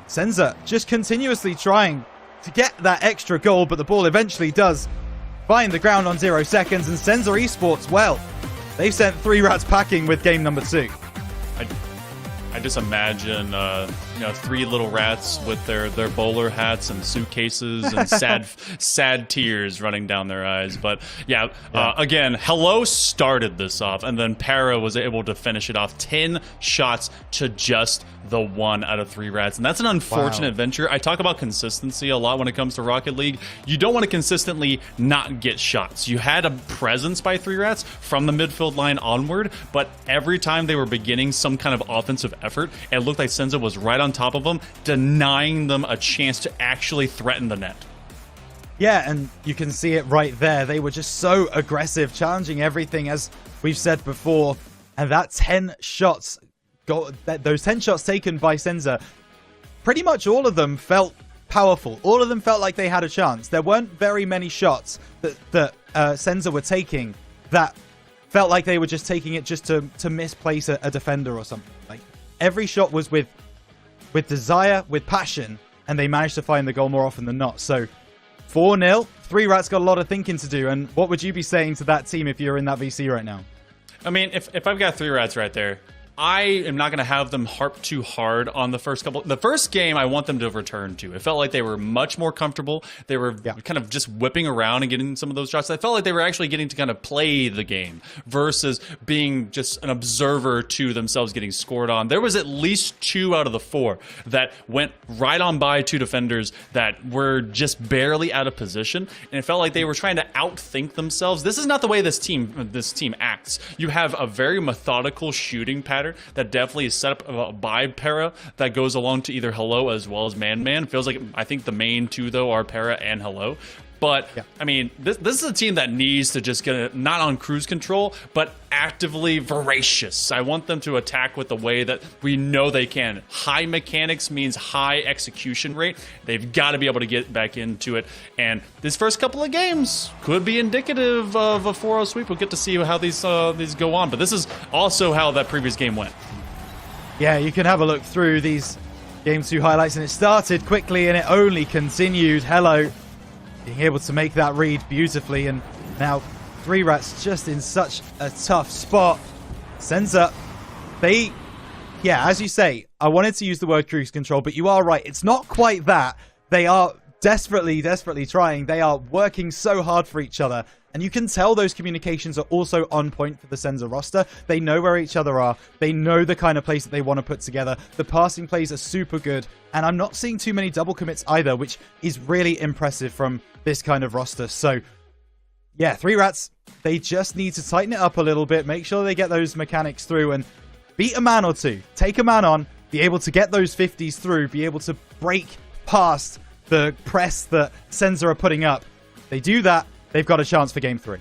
SENZA just continuously trying to get that extra goal, but the ball eventually does find the ground on 0 seconds. And SENZA Esports, well, they've sent 3 rats packing with game number 2.
I just imagine, 3 little rats with their bowler hats and suitcases and sad tears running down their eyes. But yeah. Again, Hello started this off, and then Para was able to finish it off. 10 shots to just the 1 out of 3 rats, and that's an unfortunate venture. I talk about consistency a lot when it comes to Rocket League. You don't want to consistently not get shots. You had a presence by 3 rats from the midfield line onward, but every time they were beginning some kind of offensive effort, it looked like SENZA was right on top of them, denying them a chance to actually threaten the net.
Yeah, and you can see it right there. They were just so aggressive, challenging everything, as we've said before. And that 10 shots, those 10 shots taken by SENZA, pretty much all of them felt powerful. All of them felt like they had a chance. There weren't very many shots that SENZA were taking that felt like they were just taking it just to misplace a defender or something. Like, every shot was with desire, with passion, and they managed to find the goal more often than not. So 4-0, 3 rats got a lot of thinking to do. And what would you be saying to that team if you're in that VC right now?
I mean, if I've got 3 rats right there, I am not going to have them harp too hard on the first couple. The first game, I want them to return to. It felt like they were much more comfortable. They were kind of just whipping around and getting some of those shots. I felt like they were actually getting to kind of play the game versus being just an observer to themselves getting scored on. There was at least 2 out of the 4 that went right on by 2 defenders that were just barely out of position, and it felt like they were trying to outthink themselves. This is not the way this team acts. You have a very methodical shooting pattern that definitely is set up by Para that goes along to either Hello as well as Man. Feels like, I think the main 2 though are Para and Hello. But I mean, this is a team that needs to just get not on cruise control, but actively voracious. I want them to attack with the way that we know they can. High mechanics means high execution rate. They've got to be able to get back into it. And these first couple of games could be indicative of a 4-0 sweep. We'll get to see how these go on. But this is also how that previous game went.
Yeah, you can have a look through these Game 2 highlights, and it started quickly and it only continued. Hello being able to make that read beautifully, and now 3 rats just in such a tough spot. SENZA, as you say, I wanted to use the word cruise control, but you are right, it's not quite that. They are desperately trying. They are working so hard for each other, and you can tell those communications are also on point for the SENZA roster. They know where each other are. They know the kind of plays that they want to put together. The passing plays are super good, and I'm not seeing too many double commits either, which is really impressive from this kind of roster. So yeah, 3 rats, they just need to tighten it up a little bit, make sure they get those mechanics through and beat a man or 2, take a man on, be able to get those 50s through, be able to break past the press that SENZA are putting up. They do that, they've got a chance for game 3.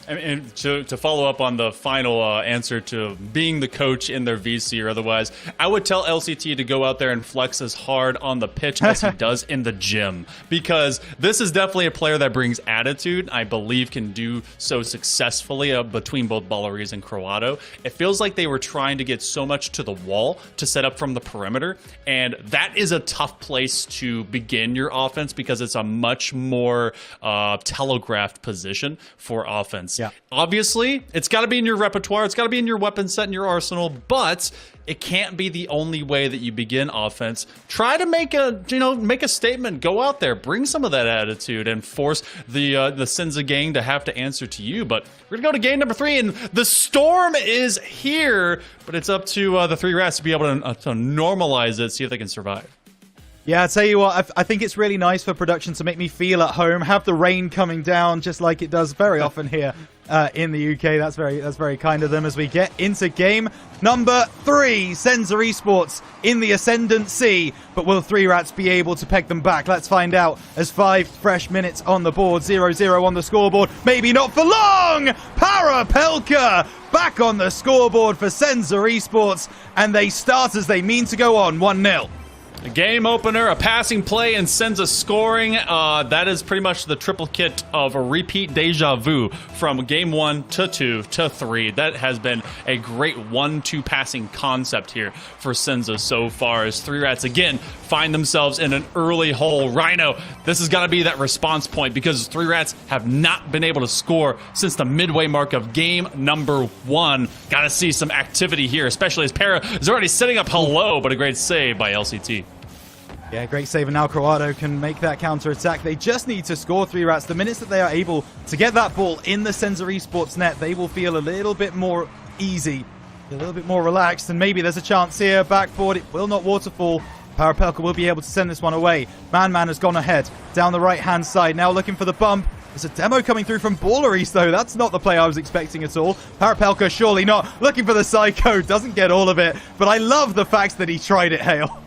And to follow up on the final answer to being the coach in their VC or otherwise, I would tell LCT to go out there and flex as hard on the pitch as he does in the gym. Because this is definitely a player that brings attitude. I believe can do so successfully between both Ballaries and Croato. It feels like they were trying to get so much to the wall to set up from the perimeter. And that is a tough place to begin your offense because it's a much more telegraphed position for offense. offense.
Yeah.
Obviously, it's got to be in your repertoire. It's got to be in your weapon set and your arsenal, but it can't be the only way that you begin offense. Try to make a statement. Go out there, bring some of that attitude, and force the SENZA gang to have to answer to you. But we're gonna go to game number 3, and the storm is here. But it's up to the 3 rats to be able to normalize it, see if they can survive.
Yeah, I'll tell you what, I think it's really nice for production to make me feel at home, have the rain coming down just like it does very often here in the UK. That's very kind of them as we get into game number 3. SENZA Esports in the ascendancy, but will 3 rats be able to peg them back? Let's find out as 5 fresh minutes on the board, 0-0 on the scoreboard. Maybe not for long! Parapelka back on the scoreboard for SENZA Esports, and they start as they mean to go on, 1-0.
A game opener, a passing play, and SENZA scoring. That is pretty much the triple kit of a repeat deja vu from game 1 to 2 to 3. That has been a great 1-2 passing concept here for SENZA so far, as 3 rats again find themselves in an early hole. Rhino, this has got to be that response point, because 3 rats have not been able to score since the midway mark of game number 1. Got to see some activity here, especially as Para is already setting up hello, but a great save by LCT.
Yeah, great save, and now Croado can make that counter-attack. They just need to score 3 rats. The minutes that they are able to get that ball in the SENZA Esports net, they will feel a little bit more easy, a little bit more relaxed, and maybe there's a chance here. Backboard, it will not waterfall. Parapelka will be able to send this one away. Man has gone ahead down the right-hand side, now looking for the bump. There's a demo coming through from Balleries, though. That's not the play I was expecting at all. Parapelka, surely not. Looking for the Psycho, doesn't get all of it, but I love the fact that he tried it, Hale.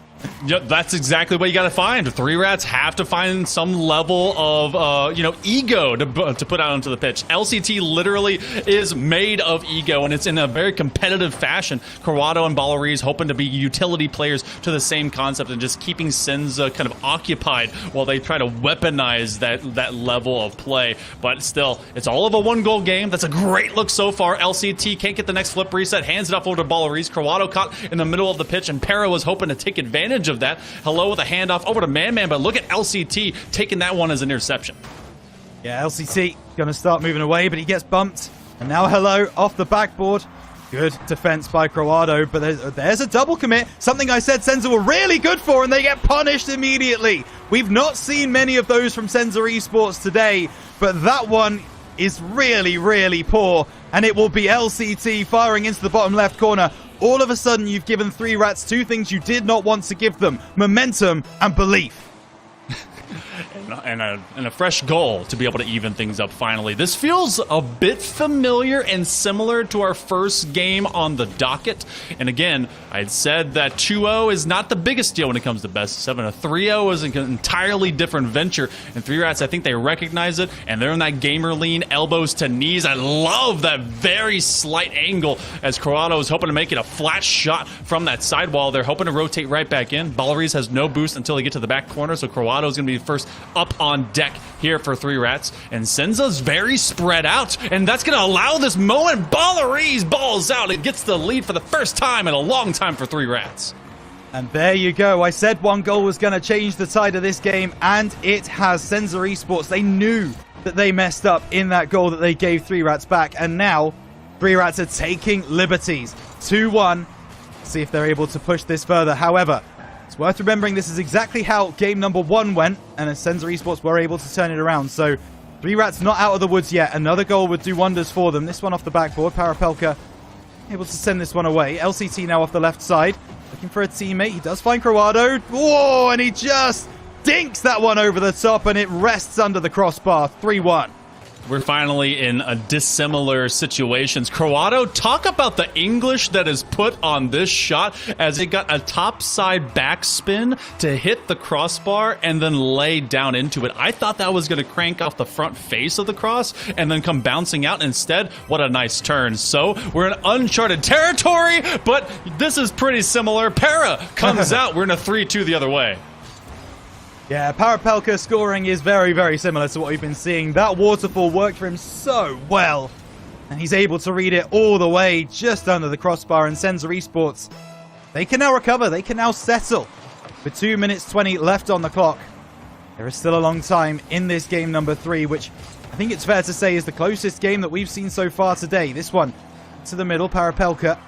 Yep, that's exactly what you got to find. 3 rats have to find some level of, ego to put out onto the pitch. LCT literally is made of ego, and it's in a very competitive fashion. Corrado and Balleries hoping to be utility players to the same concept and just keeping SENZA kind of occupied while they try to weaponize that level of play. But still, it's all of a 1-goal game. That's a great look so far. LCT can't get the next flip reset, hands it off over to Balleries. Corrado caught in the middle of the pitch, and Para was hoping to take advantage of that. Hello with a handoff over to Man, but look at LCT taking that one as an interception.
Yeah, LCT going to start moving away, but he gets bumped. And now Hello off the backboard. Good defense by Croado, but there's a double commit. Something I said SENZA were really good for, and they get punished immediately. We've not seen many of those from SENZA Esports today, but that one is really, really poor. And it will be LCT firing into the bottom left corner. All of a sudden, you've given 3 rats 2 things you did not want to give them: momentum and belief.
And a fresh goal to be able to even things up finally. This feels a bit familiar and similar to our first game on the docket. And again, I had said that 2-0 is not the biggest deal when it comes to best of 7. A 3-0 is an entirely different venture. And 3 rats, I think they recognize it, and they're in that gamer lean, elbows to knees. I love that very slight angle as Corrado is hoping to make it a flat shot from that sidewall. They're hoping to rotate right back in. Balleries has no boost until they get to the back corner, so Corrado is going to be first up on deck here for 3 rats. And SENZA's very spread out, and that's going to allow this moment. Balleries balls out and gets the lead for the first time in a long time for 3 rats.
And there you go. I said 1 goal was going to change the tide of this game, and it has. SENZA Esports, they knew that they messed up in that goal that they gave 3 rats back, and now 3 rats are taking liberties. 2-1. See if they're able to push this further. However, it's worth remembering this is exactly how game number 1 went, and SENZA Esports were able to turn it around. So 3 rats not out of the woods yet. Another goal would do wonders for them. This one off the backboard. Parapelka able to send this one away. LCT now off the left side, looking for a teammate. He does find Croado. Whoa, and he just dinks that one over the top, and it rests under the crossbar. 3-1.
We're finally in a dissimilar situations. Croado, talk about the English that is put on this shot, as it got a topside backspin to hit the crossbar and then lay down into it. I thought that was going to crank off the front face of the cross and then come bouncing out. Instead, what a nice turn. So we're in uncharted territory, but this is pretty similar. Para comes out. We're in a 3-2 the other way.
Yeah, Parapelka scoring is very, very similar to what we've been seeing. That waterfall worked for him so well. And he's able to read it all the way just under the crossbar. And SENZA Esports, they can now recover. They can now settle. With 2 minutes 20 left on the clock. There is still a long time in this game number 3, which I think it's fair to say is the closest game that we've seen so far today. This one to the middle, Parapelka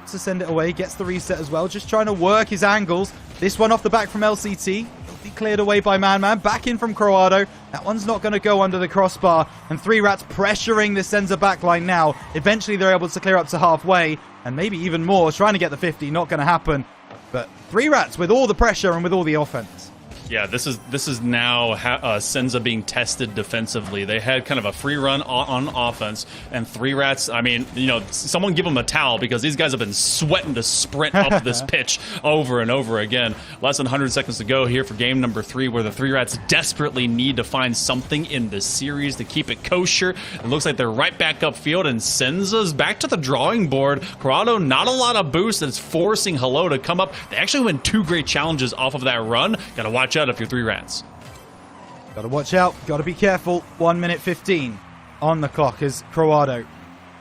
to send it away, gets the reset as well, just trying to work his angles. This one off the back from LCT, will be cleared away by Man. Back in from Croado. That one's not going to go under the crossbar, and 3Rats pressuring the SENZA backline now. Eventually they're able to clear up to halfway, and maybe even more, trying to get the 50, not going to happen. But 3Rats with all the pressure and with all the offense.
Yeah, this is now SENZA being tested defensively. They had kind of a free run on offense, and 3Rats, I mean, you know, someone give them a towel because these guys have been sweating to sprint up this pitch over and over again. Less than 100 seconds to go here for game number 3, where the 3Rats desperately need to find something in this series to keep it kosher. It looks like they're right back upfield, and SENZA's back to the drawing board. Corrado, not a lot of boost, and it's forcing Hello to come up. They actually win 2 great challenges off of that run. Gotta watch out if you're 3Rats.
Gotta watch out, gotta be careful. 1 minute 15 on the clock as Croado.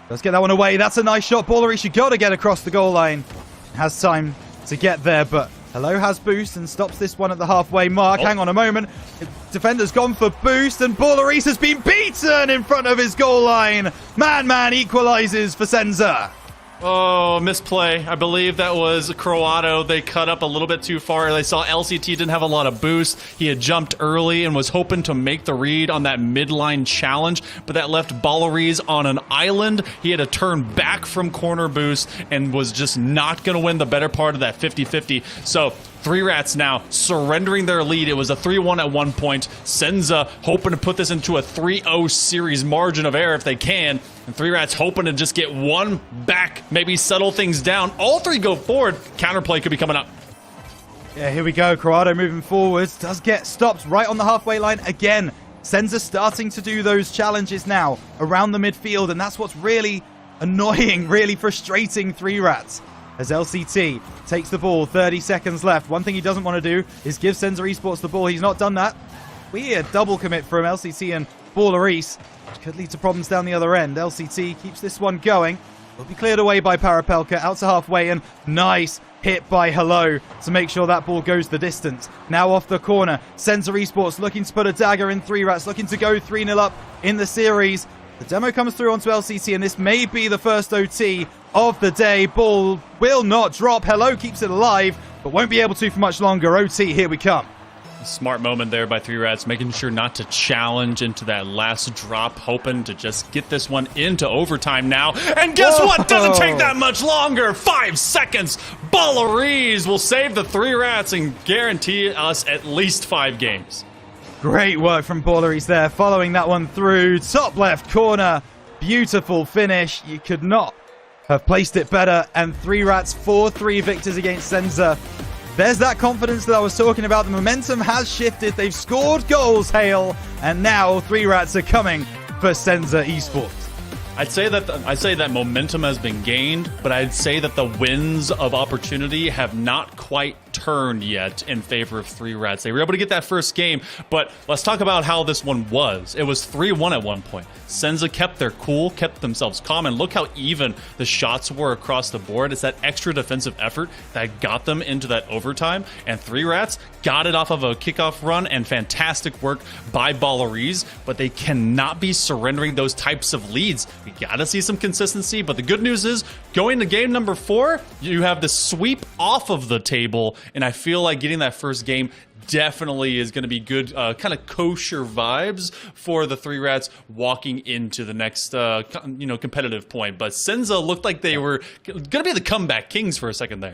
Let's get that one away. That's a nice shot. Ballery should gotta get across the goal line. Has time to get there, but Hello has boost and stops this one at the halfway mark. Hang on a moment. Defender's gone for boost, and Ballery has been beaten in front of his goal line. Man equalizes for SENZA.
Oh, misplay. I believe that was Croado. They cut up a little bit too far. They saw LCT didn't have a lot of boost. He had jumped early and was hoping to make the read on that midline challenge, but that left Balleries on an island. He had to turn back from corner boost and was just not going to win the better part of that 50-50. So 3Rats now surrendering their lead. It was a 3-1 at one point. SENZA hoping to put this into a 3-0 series margin of error if they can. And 3Rats hoping to just get one back, maybe settle things down. All 3 go forward. Counterplay could be coming up.
Yeah, here we go. Corrado moving forwards. Does get stopped right on the halfway line again. SENZA starting to do those challenges now around the midfield, and that's what's really annoying, really frustrating 3Rats. As LCT takes the ball, 30 seconds left. One thing he doesn't want to do is give SENZA Esports the ball. He's not done that. Weird double commit from LCT and Balleries, which could lead to problems down the other end. LCT keeps this one going. Will be cleared away by Parapelka out to halfway, and nice hit by Hello to make sure that ball goes the distance. Now off the corner, SENZA Esports looking to put a dagger in 3Rats, looking to go 3-0 up in the series. The demo comes through onto LCT, and this may be the first OT of the day. Ball will not drop. Hello keeps it alive, but won't be able to for much longer. OT, here we come.
Smart moment there by 3Rats, making sure not to challenge into that last drop, hoping to just get this one into overtime now. And guess what? Doesn't take that much longer. 5 seconds. Balleries will save the 3Rats and guarantee us at least 5 games.
Great work from Balleries there, following that one through. Top left corner. Beautiful finish. You could not have placed it better. And 3Rats 4-3 victors against SENZA. There's that confidence that I was talking about. The momentum has shifted. They've scored goals, Hale. And now 3Rats are coming for SENZA Esports.
I'd say that momentum has been gained, but I'd say that the winds of opportunity have not quite turned yet in favor of 3Rats. They were able to get that first game, but let's talk about how this one was. It was 3-1 at one point. SENZA kept their cool, kept themselves calm, and look how even the shots were across the board. It's that extra defensive effort that got them into that overtime, and 3Rats got it off of a kickoff run and fantastic work by Balleries, but they cannot be surrendering those types of leads. We gotta see some consistency, but the good news is, going to game number 4, you have the sweep off of the table, and I feel like getting that first game definitely is going to be good, kind of kosher vibes for the 3Rats walking into the next, competitive point. But SENZA looked like they were going to be the comeback kings for a second there.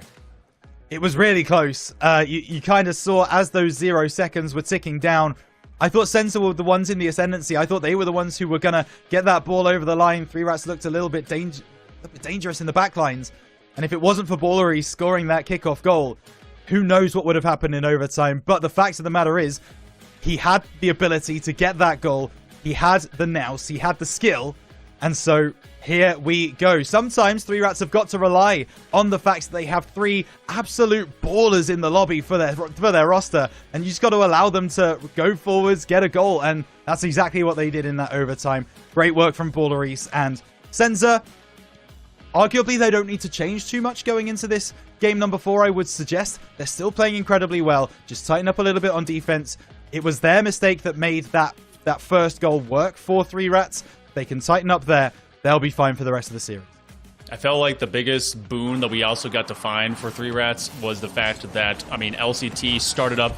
It was really close. You kind of saw as those 0 seconds were ticking down. I thought SENZA were the ones in the ascendancy. I thought they were the ones who were going to get that ball over the line. 3Rats looked a little bit dangerous in the back lines. And if it wasn't for Ballery scoring that kickoff goal, who knows what would have happened in overtime. But the fact of the matter is, he had the ability to get that goal. He had the nous. He had the skill. And so here we go. Sometimes 3Rats have got to rely on the fact that they have 3 absolute ballers in the lobby for their roster. And you just got to allow them to go forwards, get a goal. And that's exactly what they did in that overtime. Great work from Balleries and SENZA. Arguably, they don't need to change too much going into this game number 4, I would suggest. They're still playing incredibly well. Just tighten up a little bit on defense. It was their mistake that made that that first goal work for 3Rats. They can tighten up there. They'll be fine for the rest of the series.
I felt like the biggest boon that we also got to find for 3Rats was the fact that, I mean, LCT started up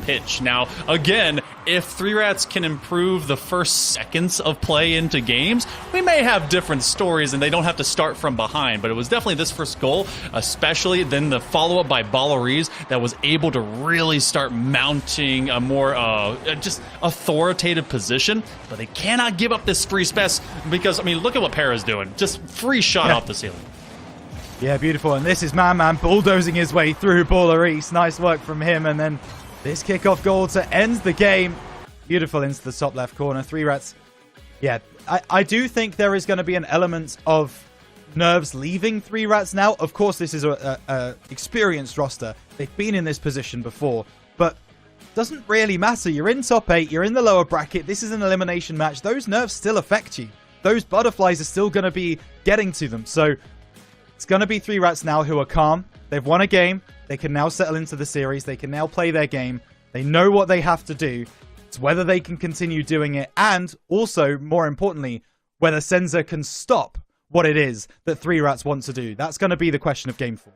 pitch. Now, again, if 3Rats can improve the first seconds of play into games, we may have different stories and they don't have to start from behind. But it was definitely this first goal, especially then the follow-up by Balleries that was able to really start mounting a more just authoritative position. But they cannot give up this free space because, I mean, look at what Para's doing. Just free shot off the ceiling.
Yeah, beautiful. And this is Man bulldozing his way through Balleries. Nice work from him. And then this kickoff goal to end the game. Beautiful into the top left corner. 3Rats. Yeah, I do think there is going to be an element of nerves leaving 3Rats now. Of course, this is a experienced roster. They've been in this position before. But doesn't really matter. You're in top 8. You're in the lower bracket. This is an elimination match. Those nerves still affect you. Those butterflies are still going to be getting to them. So it's going to be 3Rats now who are calm. They've won a game. They can now settle into the series. They can now play their game. They know what they have to do. It's whether they can continue doing it, and also, more importantly, whether SENZA can stop what it is that 3Rats want to do. That's going to be the question of Game 4.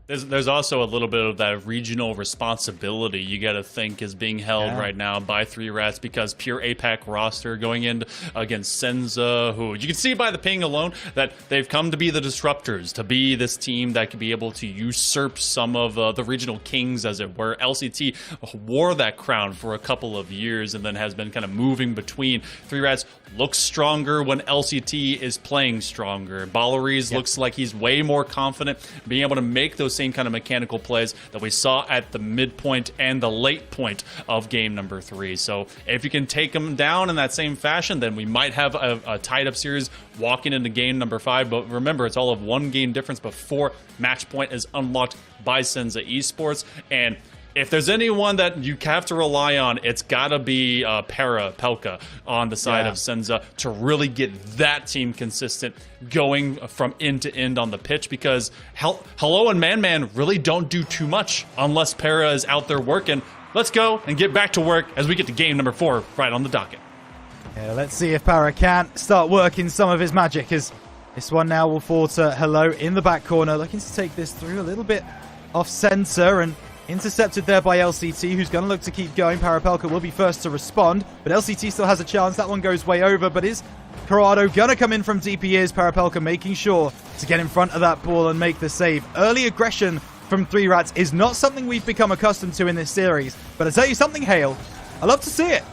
There's also a little bit of that regional responsibility you got to think is being held right now by 3Rats, because pure APAC roster going in against SENZA, who you can see by the ping alone that they've come to be the disruptors, to be this team that could be able to usurp some of the regional kings, as it were. LCT wore that crown for a couple of years and then has been kind of moving between. 3Rats looks stronger when LCT is playing stronger. Balleries looks like he's way more confident, being able to make those same kind of mechanical plays that we saw at the midpoint and the late point of game number 3. So if you can take them down in that same fashion, then we might have a tied-up series walking into game number 5. But remember, it's all of 1 game difference before match point is unlocked by SENZA Esports. And if there's anyone that you have to rely on, it's got to be Pelka on the side of SENZA to really get that team consistent, going from end to end on the pitch, because Hello and Man really don't do too much unless Para is out there working. Let's go and get back to work as we get to game number 4 right on the docket.
Yeah, let's see if Para can start working some of his magic, as this one now will fall to Hello in the back corner, looking to take this through a little bit off center, and intercepted there by LCT, who's going to look to keep going. Parapelka will be first to respond, but LCT still has a chance. That one goes way over, but is Corrado going to come in from deep? He is. Parapelka making sure to get in front of that ball and make the save. Early aggression from 3Rats is not something we've become accustomed to in this series, but I tell you something, Hale, I love to see it.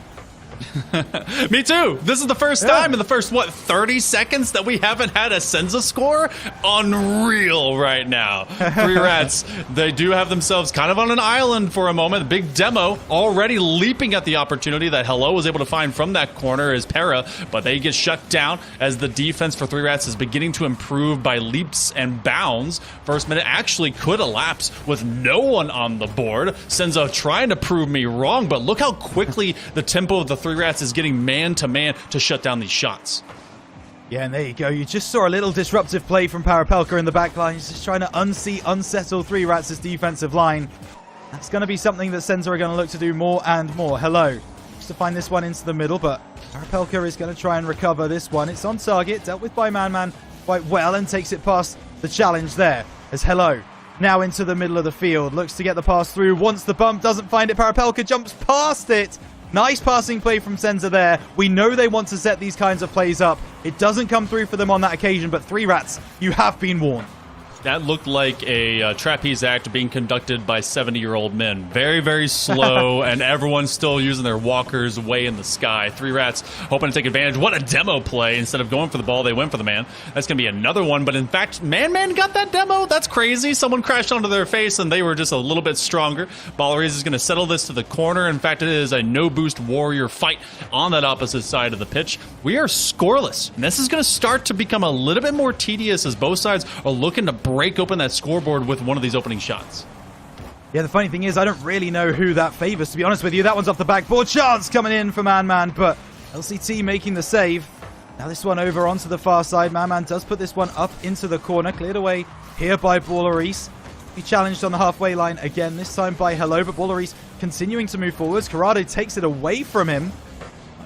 Me too. This is the first time in the first, 30 seconds that we haven't had a SENZA score? Unreal right now. 3Rats, they do have themselves kind of on an island for a moment. Big demo already leaping at the opportunity that Hello was able to find from that corner as Para, but they get shut down as the defense for 3Rats is beginning to improve by leaps and bounds. First minute actually could elapse with no one on the board. SENZA trying to prove me wrong, but look how quickly the tempo of the 3Rats is getting man-to-man to shut down these shots.
Yeah, and there you go. You just saw a little disruptive play from Parapelka in the back line. He's just trying to unsettle 3Rats' defensive line. That's going to be something that SENZA are going to look to do more and more. Hello. Just to find this one into the middle, but Parapelka is going to try and recover this one. It's on target, dealt with by Man quite well, and takes it past the challenge there as Hello. Now into the middle of the field. Looks to get the pass through. Wants the bump. Doesn't find it. Parapelka jumps past it. Nice passing play from SENZA there. We know they want to set these kinds of plays up. It doesn't come through for them on that occasion, but 3Rats, you have been warned.
That looked like a trapeze act being conducted by 70-year-old men. Very, very slow, and everyone's still using their walkers way in the sky. 3Rats hoping to take advantage. What a demo play. Instead of going for the ball, they went for the man. That's going to be another one, but in fact, Man got that demo? That's crazy. Someone crashed onto their face, and they were just a little bit stronger. Balleries is going to settle this to the corner. In fact, it is a no-boost warrior fight on that opposite side of the pitch. We are scoreless, and this is going to start to become a little bit more tedious as both sides are looking to break open that scoreboard with one of these opening shots.
Yeah, the funny thing is, I don't really know who that favors, to be honest with you. That one's off the backboard. Chance coming in for Man, but LCT making the save. Now this one over onto the far side. Man does put this one up into the corner. Cleared away here by Balleries. He challenged on the halfway line again, this time by Hello, but Balleries continuing to move forwards. Corrado takes it away from him.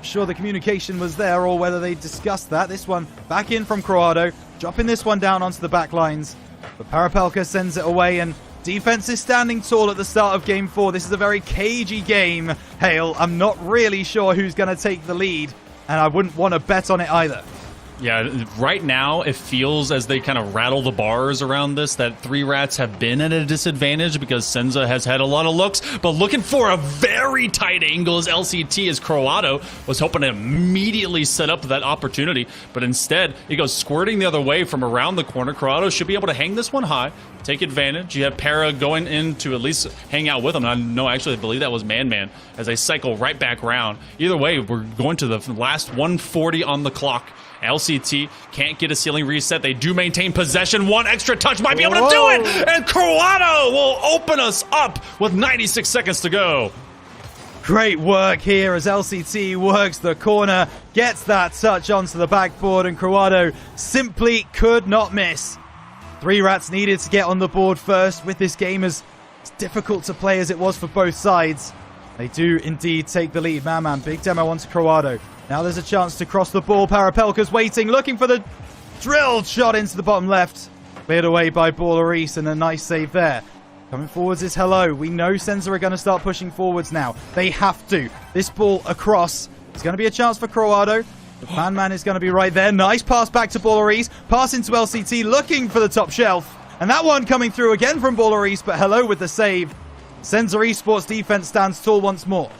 Sure the communication was there or whether they discussed that. This one back in from Croado, dropping this one down onto the back lines. But Parapelka sends it away, and defense is standing tall at the start of Game 4. This is a very cagey game, Hale. I'm not really sure who's going to take the lead, and I wouldn't want to bet on it either.
Yeah, right now it feels as they kind of rattle the bars around this that 3 Rats have been at a disadvantage because SENZA has had a lot of looks, but looking for a very tight angle as LCT, as Croado was hoping to immediately set up that opportunity, but instead it goes squirting the other way from around the corner. Croado should be able to hang this one high, take advantage. You have Para going in to at least hang out with him. No, actually, I believe that was Man as they cycle right back round. Either way, we're going to the last 140 on the clock. LCT can't get a ceiling reset. They do maintain possession. One extra touch might be able to do it, and Croado will open us up with 96 seconds to go.
Great work here as LCT works the corner, gets that touch onto the backboard, and Croado simply could not miss. 3 Rats needed to get on the board first with this game as difficult to play as it was for both sides. They do indeed take the lead. Man, big demo onto Croado. Now there's a chance to cross the ball. Parapelka's waiting, looking for the drilled shot into the bottom left. Cleared away by Baller and a nice save there. Coming forwards is Hello. We know SENZA are going to start pushing forwards now. They have to. This ball across. It's going to be a chance for Croado. The Man is going to be right there. Nice pass back to Baller. Pass into LCT, looking for the top shelf. And that one coming through again from Baller, but Hello with the save. SENZA Esports defense stands tall once more.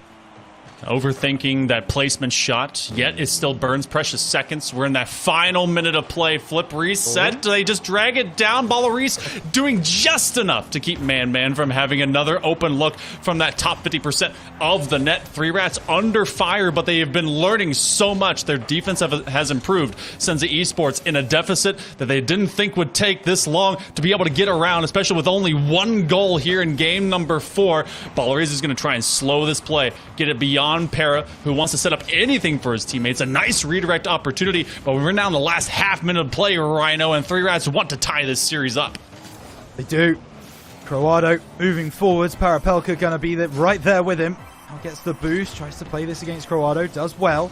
Overthinking that placement shot, yet it still burns precious seconds. We're in that final minute of play. Flip reset. They just drag it down. Ballaris doing just enough to keep Man from having another open look from that top 50% of the net. 3 Rats under fire, but they have been learning so much. Their defense has improved. SENZA Esports in a deficit that they didn't think would take this long to be able to get around, especially with only 1 goal here in game number 4. Ballaris is going to try and slow this play, get it beyond Para, who wants to set up anything for his teammates. A nice redirect opportunity, but we're now in the last half minute of play, Rhino, and 3 Rats want to tie this series up.
They do. Croado moving forwards. Parapelka going to be right there with him. Now gets the boost, tries to play this against Croado, does well.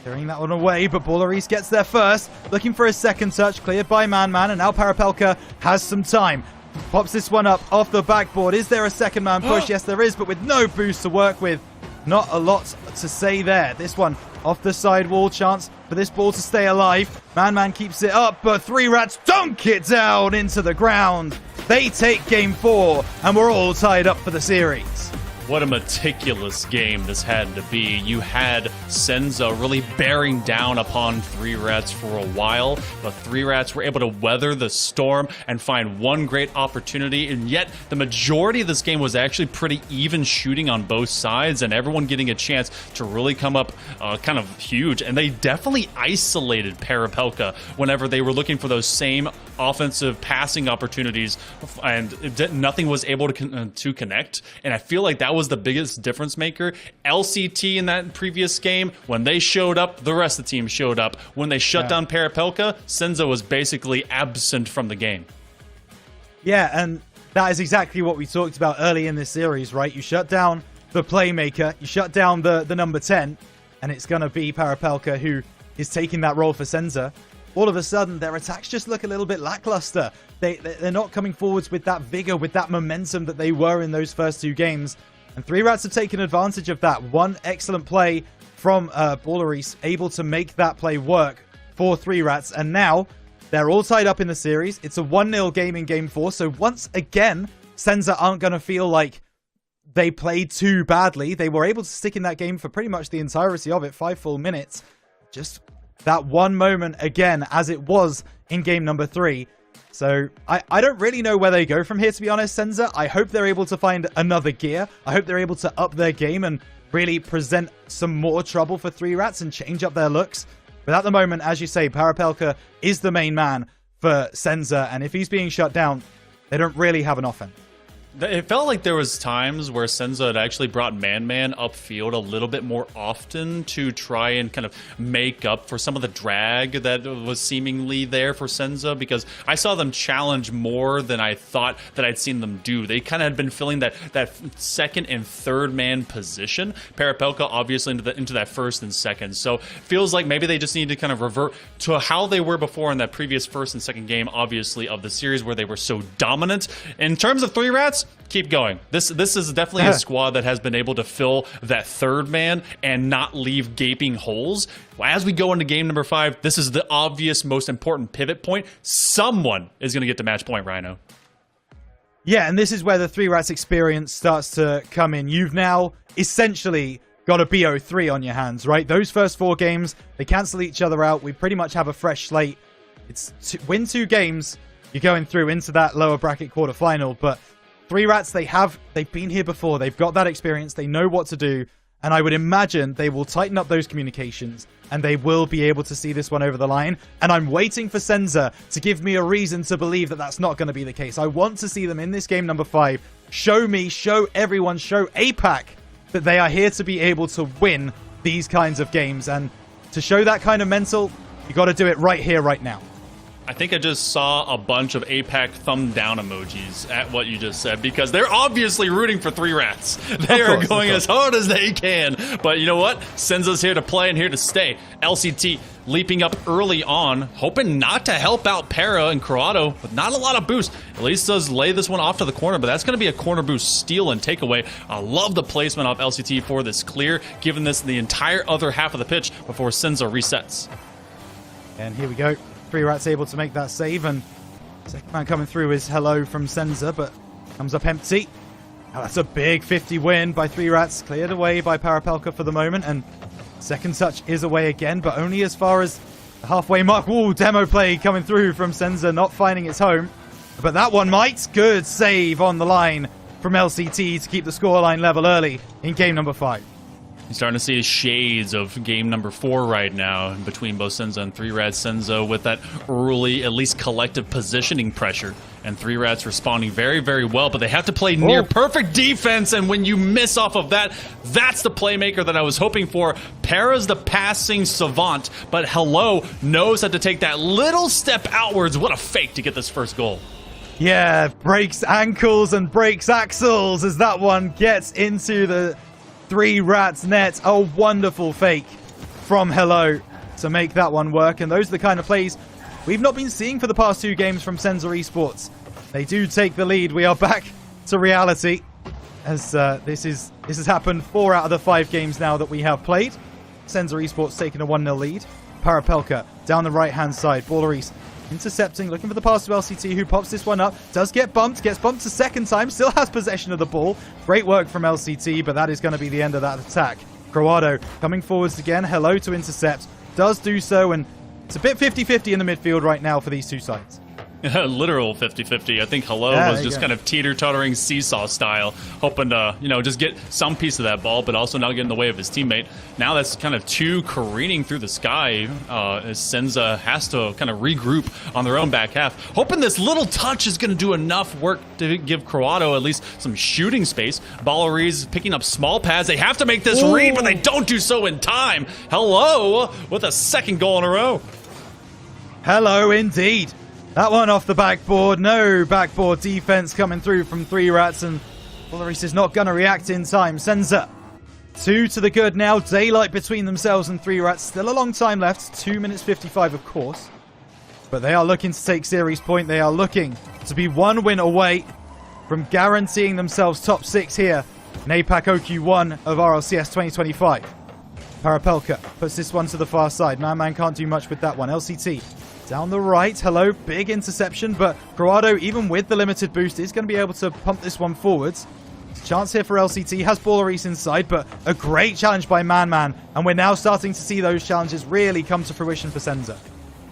Clearing that one away, but Baller gets there first. Looking for his second touch, cleared by Man, and now Parapelka has some time. Pops this one up off the backboard. Is there a second man push? Yes, there is, but with no boost to work with. Not a lot to say there. This one off the sidewall. Chance for this ball to stay alive. Man keeps it up, but 3 Rats dunk it down into the ground. They take game 4, and we're all tied up for the series.
What a meticulous game this had to be. You had SENZA really bearing down upon 3 Rats for a while, but 3 Rats were able to weather the storm and find one great opportunity, and yet the majority of this game was actually pretty even shooting on both sides, and everyone getting a chance to really come up kind of huge, and they definitely isolated Parapelka whenever they were looking for those same offensive passing opportunities, and nothing was able to connect, and I feel like that was the biggest difference maker. LCT in that previous game, when they showed up, the rest of the team showed up. When they shut down Parapelka, SENZA was basically absent from the game.
Yeah, and that is exactly what we talked about early in this series, right? You shut down the playmaker, you shut down the number 10, and it's going to be Parapelka who is taking that role for SENZA. All of a sudden, their attacks just look a little bit lackluster. They're not coming forwards with that vigor, with that momentum that they were in those first 2 games. And 3 Rats have taken advantage of that. One excellent play from Baller, able to make that play work for 3 Rats. And now they're all tied up in the series. It's a 1-0 game in game 4. So once again, SENZA aren't going to feel like they played too badly. They were able to stick in that game for pretty much the entirety of it, 5 full minutes. Just that one moment again, as it was in game number 3. So I don't really know where they go from here, to be honest, SENZA. I hope they're able to find another gear. I hope they're able to up their game and really present some more trouble for 3 Rats and change up their looks. But at the moment, as you say, Parapelka is the main man for SENZA, and if he's being shut down, they don't really have an offense.
It felt like there was times where SENZA had actually brought Man-Man upfield a little bit more often to try and kind of make up for some of the drag that was seemingly there for SENZA, because I saw them challenge more than I thought that I'd seen them do. They kind of had been filling that second and third man position. Parapelka obviously into that first and second. So feels like maybe they just need to kind of revert to how they were before in that previous first and second game, obviously, of the series where they were so dominant. In terms of 3Rats, keep going. This is definitely a squad that has been able to fill that third man and not leave gaping holes. As we go into game number 5, this is the obvious most important pivot point. Someone is going to get the match point, Rhino.
Yeah, and this is where the 3Rats experience starts to come in. You've now essentially got a BO3 on your hands, right? Those first 4 games, they cancel each other out. We pretty much have a fresh slate. It's win 2 games, you're going through into that lower bracket quarterfinal, but 3Rats, they've been here before. They've got that experience. They know what to do. And I would imagine they will tighten up those communications and they will be able to see this one over the line. And I'm waiting for SENZA to give me a reason to believe that that's not going to be the case. I want to see them in this game number 5. Show me, show everyone, show APAC that they are here to be able to win these kinds of games. And to show that kind of mental, you got to do it right here, right now.
I think I just saw a bunch of APAC thumb down emojis at what you just said, because they're obviously rooting for 3Rats. They are going as hard as they can. But you know what? SENZA's here to play and here to stay. LCT leaping up early on, hoping not to help out Para and Corrado, with not a lot of boost. At least does lay this one off to the corner, but that's going to be a corner boost steal and takeaway. I love the placement of LCT for this clear, giving this the entire other half of the pitch before SENZA resets.
And here we go. 3Rats able to make that save, and second man coming through is hello from SENZA, but comes up empty. Now that's a big 50 win by 3Rats, cleared away by Parapelka for the moment, and second touch is away again, but only as far as the halfway mark. Ooh, demo play coming through from SENZA, not finding its home, but that one might. Good save on the line from LCT to keep the scoreline level early in game number 5.
You're starting to see shades of game number 4 right now between both SENZA and 3Rats. SENZA with that early, at least collective positioning pressure, and 3Rats responding very, very well, but they have to play near perfect defense, and when you miss off of that, that's the playmaker that I was hoping for. Para's the passing savant, but Hello knows how to take that little step outwards. What a fake to get this first goal.
Yeah, breaks ankles and breaks axles as that one gets into the 3Rats net. A wonderful fake from Hello to make that one work, and those are the kind of plays we've not been seeing for the past 2 games from SENZA Esports. They do take the lead. We are back to reality, as this has happened 4 out of the 5 games now that we have played. SENZA Esports taking a 1-0 lead. Parapelka down the right-hand side. Ballaris intercepting, looking for the pass to LCT, who pops this one up. Does get bumped, gets bumped a second time, still has possession of the ball. Great work from LCT, but that is going to be the end of that attack. Corrado coming forwards again. Hello to intercept. Does do so, and it's a bit 50-50 in the midfield right now for these 2 sides.
Literal 50-50. I think Hello was just kind of teeter-tottering seesaw style, hoping to, just get some piece of that ball, but also not get in the way of his teammate. Now that's kind of 2 careening through the sky, as SENZA has to kind of regroup on their own back half. Hoping this little touch is going to do enough work to give Corrado at least some shooting space. Ballaris picking up small pads. They have to make this read, but they don't do so in time. Hello with a second goal in a row.
Hello indeed. That one off the backboard. No backboard defense coming through from 3Rats, and Ballaris is not going to react in time. SENZA 2 to the good now. Daylight between themselves and 3Rats. Still a long time left. 2 minutes 55, of course. But they are looking to take series point. They are looking to be 1 win away from guaranteeing themselves top 6 here in APAC OQ1 of RLCS 2025. Parapelka puts this one to the far side. Man can't do much with that one. LCT down the right. Hello, big interception, but Corrado, even with the limited boost, is going to be able to pump this one forwards. Chance here for LCT. Has Ballaris inside, but a great challenge by Man, and we're now starting to see those challenges really come to fruition for SENZA.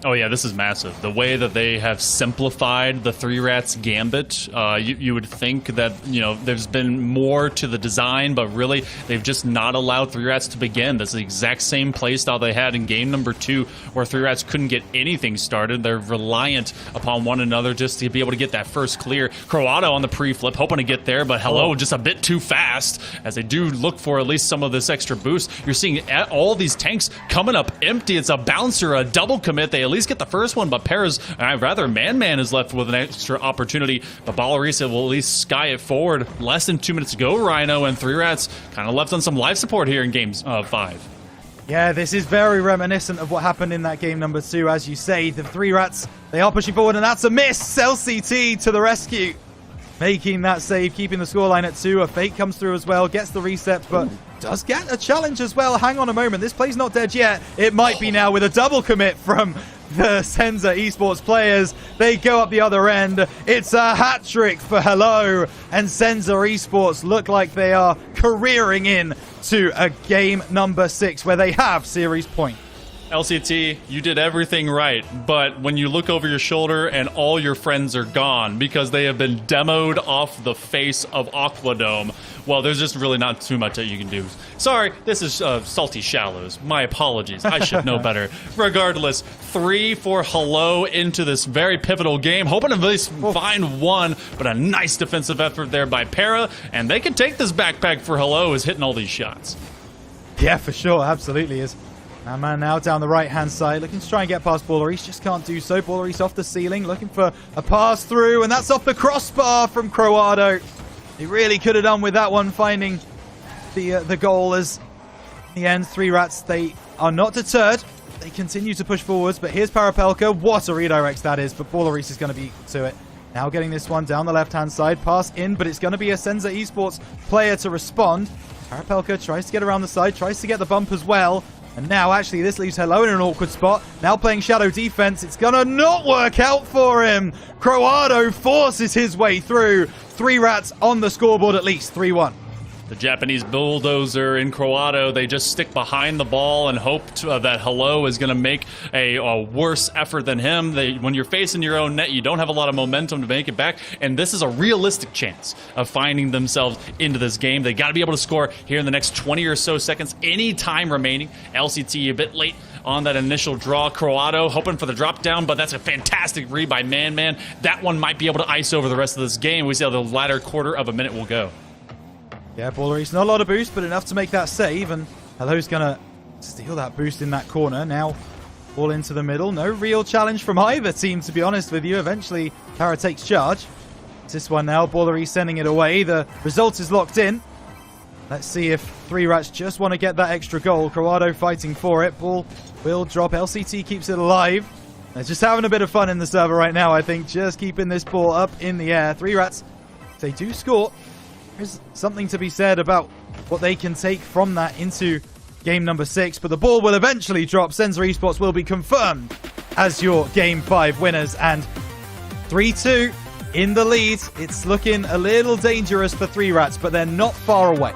Oh yeah, this is massive. The way that they have simplified the Three Rats gambit, you would think that, you know, there's been more to the design, but really they've just not allowed Three Rats to begin. That's the exact same playstyle they had in game number 2, where Three Rats couldn't get anything started. They're reliant upon one another just to be able to get that first clear. Croato on the pre-flip, hoping to get there, but Hello just a bit too fast, as they do look for at least some of this extra boost. You're seeing all these tanks coming up empty. It's a bouncer, a double commit. They at least get the first one, but Para's rather Man is left with an extra opportunity, but Ballerisa will at least sky it forward. Less than 2 minutes to go, Rhino and Three Rats kind of left on some life support here in games 5.
Yeah, this is very reminiscent of what happened in that game number 2. As you say, the Three Rats, they are pushing forward, and that's a miss. LCT to the rescue, making that save, keeping the scoreline at 2. A fake comes through as well, gets the reset, but does get a challenge as well. Hang on a moment, this play's not dead yet. It might be now with a double commit from the SENZA Esports players. They go up the other end. It's a hat trick for Hello, and SENZA Esports look like they are careering in to a game number 6 where they have series point.
LCT, you did everything right, but when you look over your shoulder and all your friends are gone because they have been demoed off the face of Aquadome, well, there's just really not too much that you can do. Sorry, this is Salty Shallows. My apologies. I should know better. Regardless, 3 for Hello into this very pivotal game, hoping to at least find one, but a nice defensive effort there by Para, and they can take this backpack for Hello is hitting all these shots.
Yeah, for sure. Absolutely is. Man now down the right-hand side, looking to try and get past Ballerisa, just can't do so. Ballerisa off the ceiling, looking for a pass through, and that's off the crossbar from Croato. He really could have done with that one, finding the goal. As in the end, Three Rats, they are not deterred. They continue to push forwards, but here's Parapelka. What a redirect that is, but Ballerisa is going to be equal to it. Now getting this one down the left-hand side, pass in, but it's going to be a SENZA Esports player to respond. Parapelka tries to get around the side, tries to get the bump as well. And now, actually, this leaves Hello in an awkward spot. Now playing shadow defense. It's going to not work out for him. Croato forces his way through. Three Rats on the scoreboard, at least 3-1.
The Japanese bulldozer in Croato, they just stick behind the ball and hope that Hello is going to make a worse effort than him. When you're facing your own net, you don't have a lot of momentum to make it back, and this is a realistic chance of finding themselves into this game. They got to be able to score here in the next 20 or so seconds, any time remaining. LCT a bit late on that initial draw. Croato hoping for the drop down, but that's a fantastic read by Man. That one might be able to ice over the rest of this game. We see how the latter quarter of a minute will go.
Yeah, Ballerisa, not a lot of boost, but enough to make that save, and Hello's gonna steal that boost in that corner. Now, ball into the middle. No real challenge from either team, to be honest with you. Eventually, Para takes charge. It's this one now, Ballerisa sending it away. The result is locked in. Let's see if Three Rats just want to get that extra goal. Croato fighting for it. Ball will drop. LCT keeps it alive. They're just having a bit of fun in the server right now, I think. Just keeping this ball up in the air. Three Rats, if they do score, there's something to be said about what they can take from that into game number 6. But the ball will eventually drop. SENZA Esports will be confirmed as your game 5 winners. And 3-2 in the lead. It's looking a little dangerous for Three Rats, but they're not far away.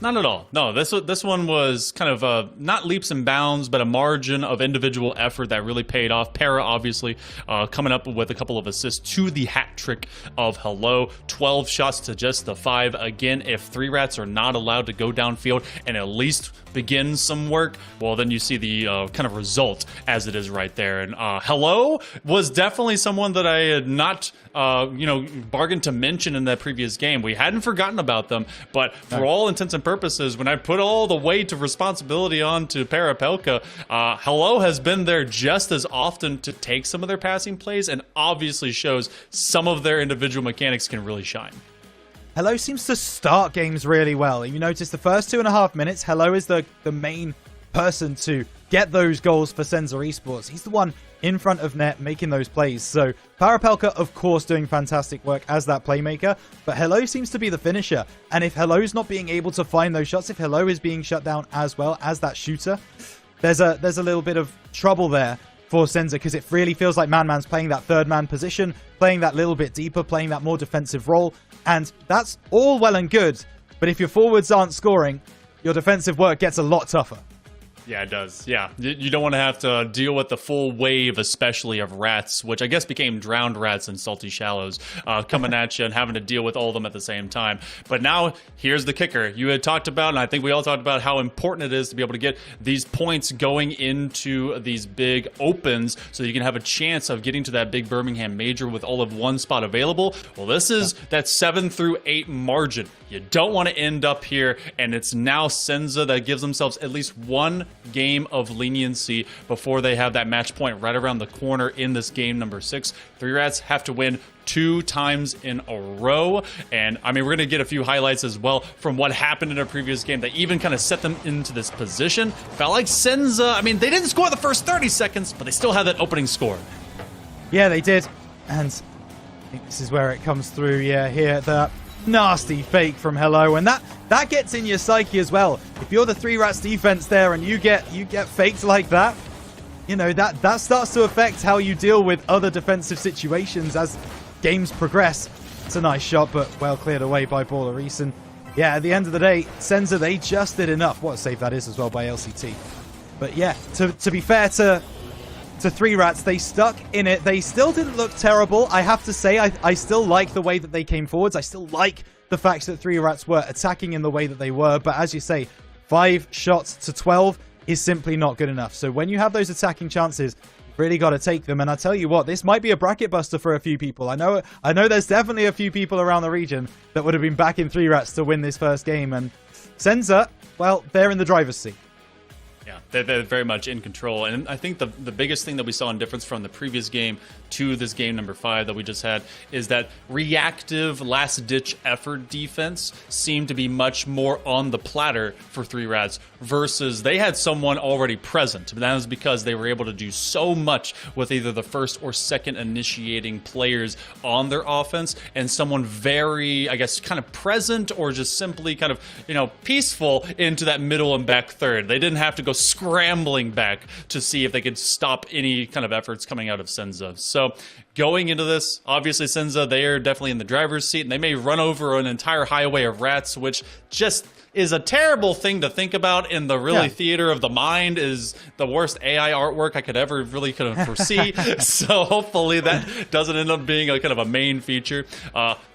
Not at all. No, this one was kind of not leaps and bounds, but a margin of individual effort that really paid off. Para, obviously, coming up with a couple of assists to the hat trick of Hello. 12 shots to just the 5. Again, if Three Rats are not allowed to go downfield and at least begin some work, well, then you see the kind of result as it is right there. And Hello was definitely someone that I had not, bargained to mention in that previous game. We hadn't forgotten about them, but for all intents and purposes, when I put all the weight of responsibility on to Parapelka, Hello has been there just as often to take some of their passing plays and obviously shows some of their individual mechanics can really shine.
Hello seems to start games really well. You notice the first 2.5 minutes, Hello is the main person to get those goals for SENZA Esports. He's the one in front of net making those plays. So Parapelka, of course, doing fantastic work as that playmaker, but Hello seems to be the finisher. And if Hello's not being able to find those shots, if Hello is being shut down as well as that shooter, there's a little bit of trouble there for SENZA, because it really feels like Man's playing that third man position, playing that little bit deeper, playing that more defensive role, and that's all well and good, but if your forwards aren't scoring, your defensive work gets a lot tougher.
Yeah, it does. Yeah, you don't want to have to deal with the full wave, especially of rats, which I guess became drowned rats in salty shallows, coming at you and having to deal with all of them at the same time. But now, here's the kicker. You had talked about, and I think we all talked about how important it is to be able to get these points going into these big opens so you can have a chance of getting to that big Birmingham Major with all of one spot available. Well, this is that 7 through 8 margin. You don't want to end up here, and it's now SENZA that gives themselves at least one game of leniency before they have that match point right around the corner in this game number 6. 3 Rats have to win 2 times in a row, and I mean, we're going to get a few highlights as well from what happened in a previous game that even kind of set them into this position. Felt like SENZA, I mean, they didn't score the first 30 seconds, but they still had that opening score.
Yeah, they did, and I think this is where it comes through. Yeah, here, the nasty fake from Hello, and that gets in your psyche as well. If you're the 3 Rats defense there and you get faked like that, you know, that starts to affect how you deal with other defensive situations as games progress. It's a nice shot, but well cleared away by Baller Eason. Yeah, at the end of the day, SENZA, they just did enough. What a save that is as well by LCT. But yeah, to be fair to 3 Rats, they stuck in it. They still didn't look terrible. I have to say, I still like the way that they came forwards. I still like the fact that 3 Rats were attacking in the way that they were. But as you say, 5 shots to 12 is simply not good enough. So when you have those attacking chances, you've really got to take them. And I tell you what, this might be a bracket buster for a few people. I know there's definitely a few people around the region that would have been backing 3 Rats to win this first game. And SENZA, well, they're in the driver's seat.
Yeah, they're very much in control. And I think the biggest thing that we saw in difference from the previous game to this game number 5 that we just had is that reactive last-ditch effort defense seemed to be much more on the platter for 3 Rats versus they had someone already present. But that was because they were able to do so much with either the first or second initiating players on their offense and someone very, I guess, kind of present or just simply kind of, you know, peaceful into that middle and back third. They didn't have to go scrambling back to see if they could stop any kind of efforts coming out of SENZA. So going into this, obviously SENZA, they are definitely in the driver's seat, and they may run over an entire highway of rats, which just is a terrible thing to think about in the really theater of the mind. Is the worst AI artwork I could ever really kind of foresee. So hopefully that doesn't end up being a kind of a main feature.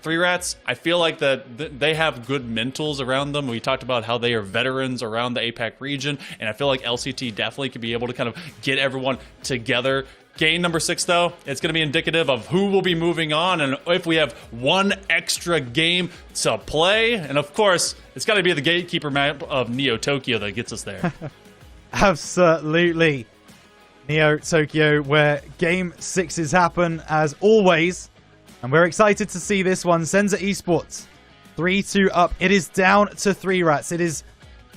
3 Rats, I feel like that they have good mentals around them. We talked about how they are veterans around the APAC region, and I feel like LCT definitely could be able to kind of get everyone together. Game number 6, though, it's going to be indicative of who will be moving on and if we have one extra game to play. And, of course, it's got to be the gatekeeper map of Neo Tokyo that gets us there.
Absolutely. Neo Tokyo, where game 6s happen, as always. And we're excited to see this one. SENZA Esports, 3-2 up. It is down to 3 Rats. It is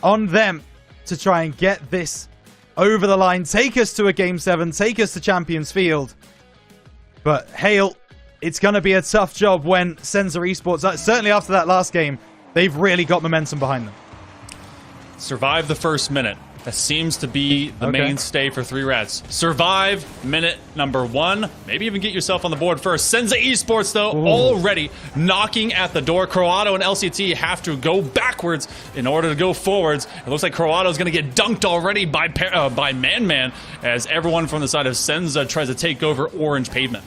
on them to try and get this over the line, take us to a Game 7, take us to Champions Field. But Hale, it's going to be a tough job when SENZA Esports, certainly after that last game, they've really got momentum behind them.
Survive the first minute. That seems to be the mainstay for 3 Rats. Survive minute number 1. Maybe even get yourself on the board first. SENZA Esports, though, already knocking at the door. Croato and LCT have to go backwards in order to go forwards. It looks like Croato's going to get dunked already by Man as everyone from the side of SENZA tries to take over orange pavement.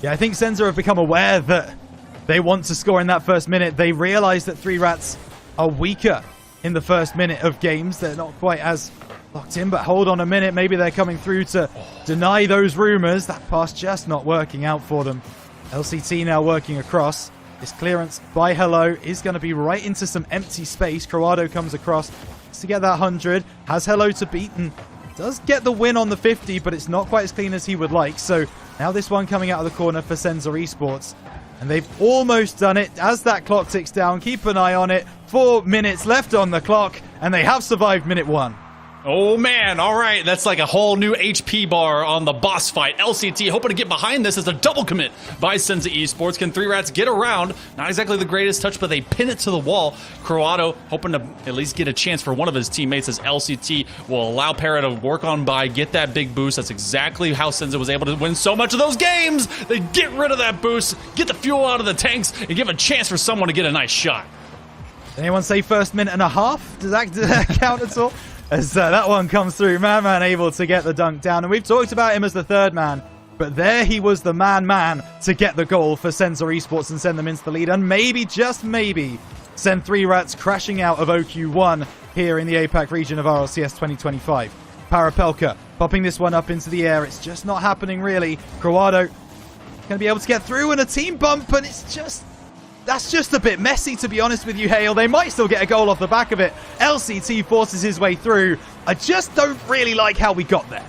Yeah, I think SENZA have become aware that they want to score in that first minute. They realize that 3 Rats are weaker in the first minute of games. They're not quite as locked in, but hold on a minute. Maybe they're coming through to deny those rumors. That pass just not working out for them. LCT now working across. This clearance by Hello is going to be right into some empty space. Croato comes across to get that 100. Has Hello to beat and does get the win on the 50, but it's not quite as clean as he would like. So now this one coming out of the corner for SENZA Esports. And they've almost done it as that clock ticks down. Keep an eye on it. 4 minutes left on the clock, and they have survived minute 1.
Oh, man. All right. That's like a whole new HP bar on the boss fight. LCT hoping to get behind this as a double commit by SENZA Esports. Can 3 Rats get around? Not exactly the greatest touch, but they pin it to the wall. Croato hoping to at least get a chance for one of his teammates as LCT will allow Para to work on by, get that big boost. That's exactly how SENZA was able to win so much of those games. They get rid of that boost, get the fuel out of the tanks, and give a chance for someone to get a nice shot.
Anyone say first minute and a half? Does that count at all? as that one comes through. Man able to get the dunk down. And we've talked about him as the third man. But there he was, the man to get the goal for SENZA Esports and send them into the lead. And maybe, just maybe, send 3 Rats crashing out of OQ1 here in the APAC region of RLCS 2025. Parapelka popping this one up into the air. It's just not happening, really. Croado going to be able to get through, and a team bump, and it's just... That's just a bit messy, to be honest with you, Hale. They might still get a goal off the back of it. LCT forces his way through. I just don't really like how we got there.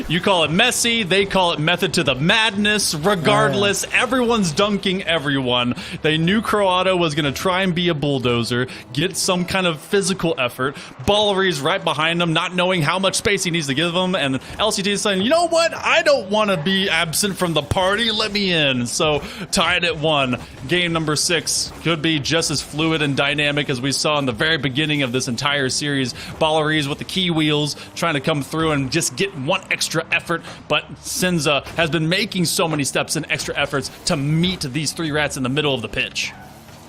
You call it messy, they call it method to the madness. Regardless, everyone's dunking everyone. They knew Croado was going to try and be a bulldozer, get some kind of physical effort. Ballery's right behind him, not knowing how much space he needs to give them. And LCT is saying, you know what? I don't want to be absent from the party. Let me in. So tied at 1. Game number 6 could be just as fluid and dynamic as we saw in the very beginning of this entire series. Ballery's with the key wheels trying to come through and just get one extra effort, but SENZA has been making so many steps and extra efforts to meet these 3 Rats in the middle of the pitch.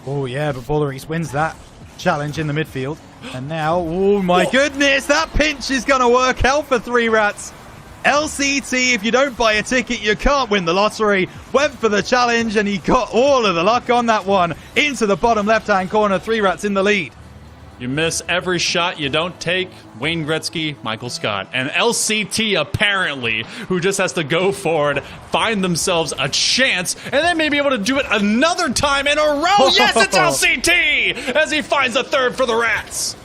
Oh yeah, but Ballery's wins that challenge in the midfield. And now, oh my goodness, that pinch is going to work out for 3 Rats. LCT, if you don't buy a ticket, you can't win the lottery. Went for the challenge, and he got all of the luck on that one. Into the bottom left-hand corner, 3 Rats in the lead.
You miss every shot you don't take. Wayne Gretzky, Michael Scott. And LCT, apparently, who just has to go forward, find themselves a chance, and then may be able to do it another time in a row. Yes, it's LCT! As he finds the third for the Rats.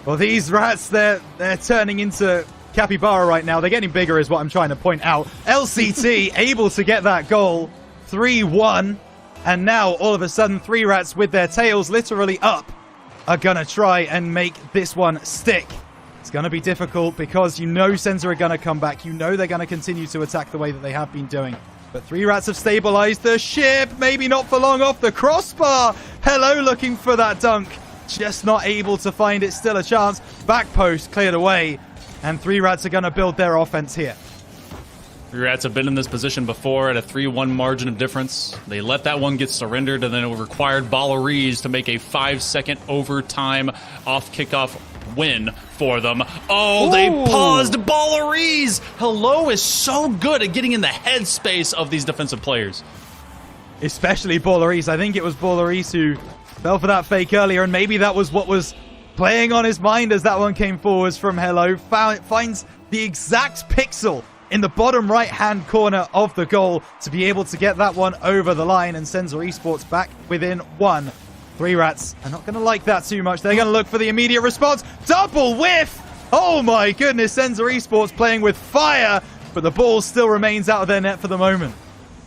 Well, these Rats, they're turning into capybara right now. They're getting bigger is what I'm trying to point out. LCT able to get that goal. 3-1. And now, all of a sudden, 3 Rats with their tails literally up are going to try and make this one stick. It's going to be difficult because you know SENZA are going to come back. You know they're going to continue to attack the way that they have been doing. But 3 Rats have stabilized the ship. Maybe not for long off the crossbar. Hello looking for that dunk. Just not able to find it. Still a chance. Back post cleared away. And 3 Rats are going to build their offense here.
3 Rats have been in this position before at a 3-1 margin of difference. They let that one get surrendered, and then it required Ballery's to make a 5-second overtime off kickoff win for them. Oh, they paused Ballery's. Hello is so good at getting in the headspace of these defensive players.
Especially Ballery's. I think it was Ballery's who fell for that fake earlier, and maybe that was what was playing on his mind as that one came forwards from Hello. Finds the exact pixel in the bottom right-hand corner of the goal to be able to get that one over the line, and SENZA Esports back within 1. 3 Rats are not going to like that too much. They're going to look for the immediate response. Double whiff! Oh my goodness, SENZA Esports playing with fire, but the ball still remains out of their net for the moment.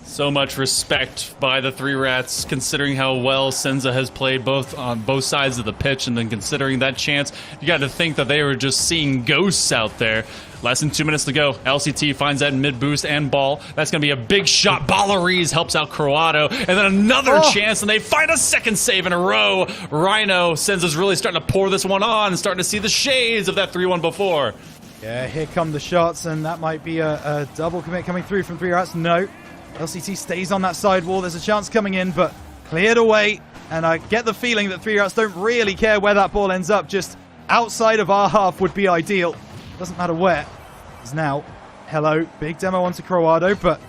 So much respect by the 3 Rats, considering how well SENZA has played on both sides of the pitch, and then considering that chance, you got to think that they were just seeing ghosts out there. Less than 2 minutes to go. LCT finds that mid-boost and ball. That's going to be a big shot. Ballery's helps out Croado. And then another chance, and they find a second save in a row. Rhino, SENZA's really starting to pour this one on, and starting to see the shades of that 3-1 before.
Yeah, here come the shots, and that might be a double commit coming through from 3 Rats. No. LCT stays on that side wall. There's a chance coming in, but cleared away. And I get the feeling that 3 Rats don't really care where that ball ends up. Just outside of our half would be ideal. Doesn't matter where. It's now Hello. Big demo onto Croado, but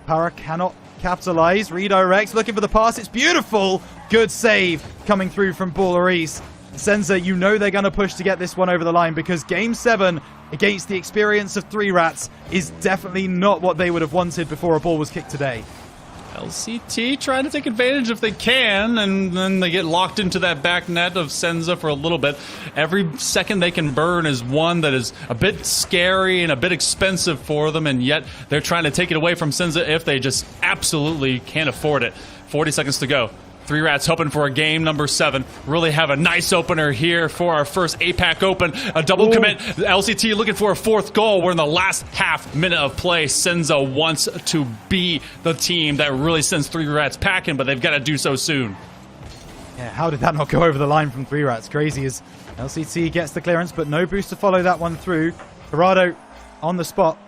Para cannot capitalize. Redirects, looking for the pass. It's beautiful. Good save coming through from Ballery's. SENZA, you know they're going to push to get this one over the line, because Game 7 against the experience of 3 Rats is definitely not what they would have wanted before a ball was kicked today.
LCT trying to take advantage if they can, and then they get locked into that back net of SENZA for a little bit. Every second they can burn is one that is a bit scary and a bit expensive for them, and yet they're trying to take it away from SENZA if they just absolutely can't afford it. 40 seconds to go. 3 Rats hoping for a game number 7. Really have a nice opener here for our first APAC Open. A double commit. LCT looking for a 4th goal. We're in the last half minute of play. SENZA wants to be the team that really sends 3 Rats packing, but they've got to do so soon.
Yeah, how did that not go over the line from 3 Rats? Crazy as LCT gets the clearance, but no boost to follow that one through. Corrado on the spot.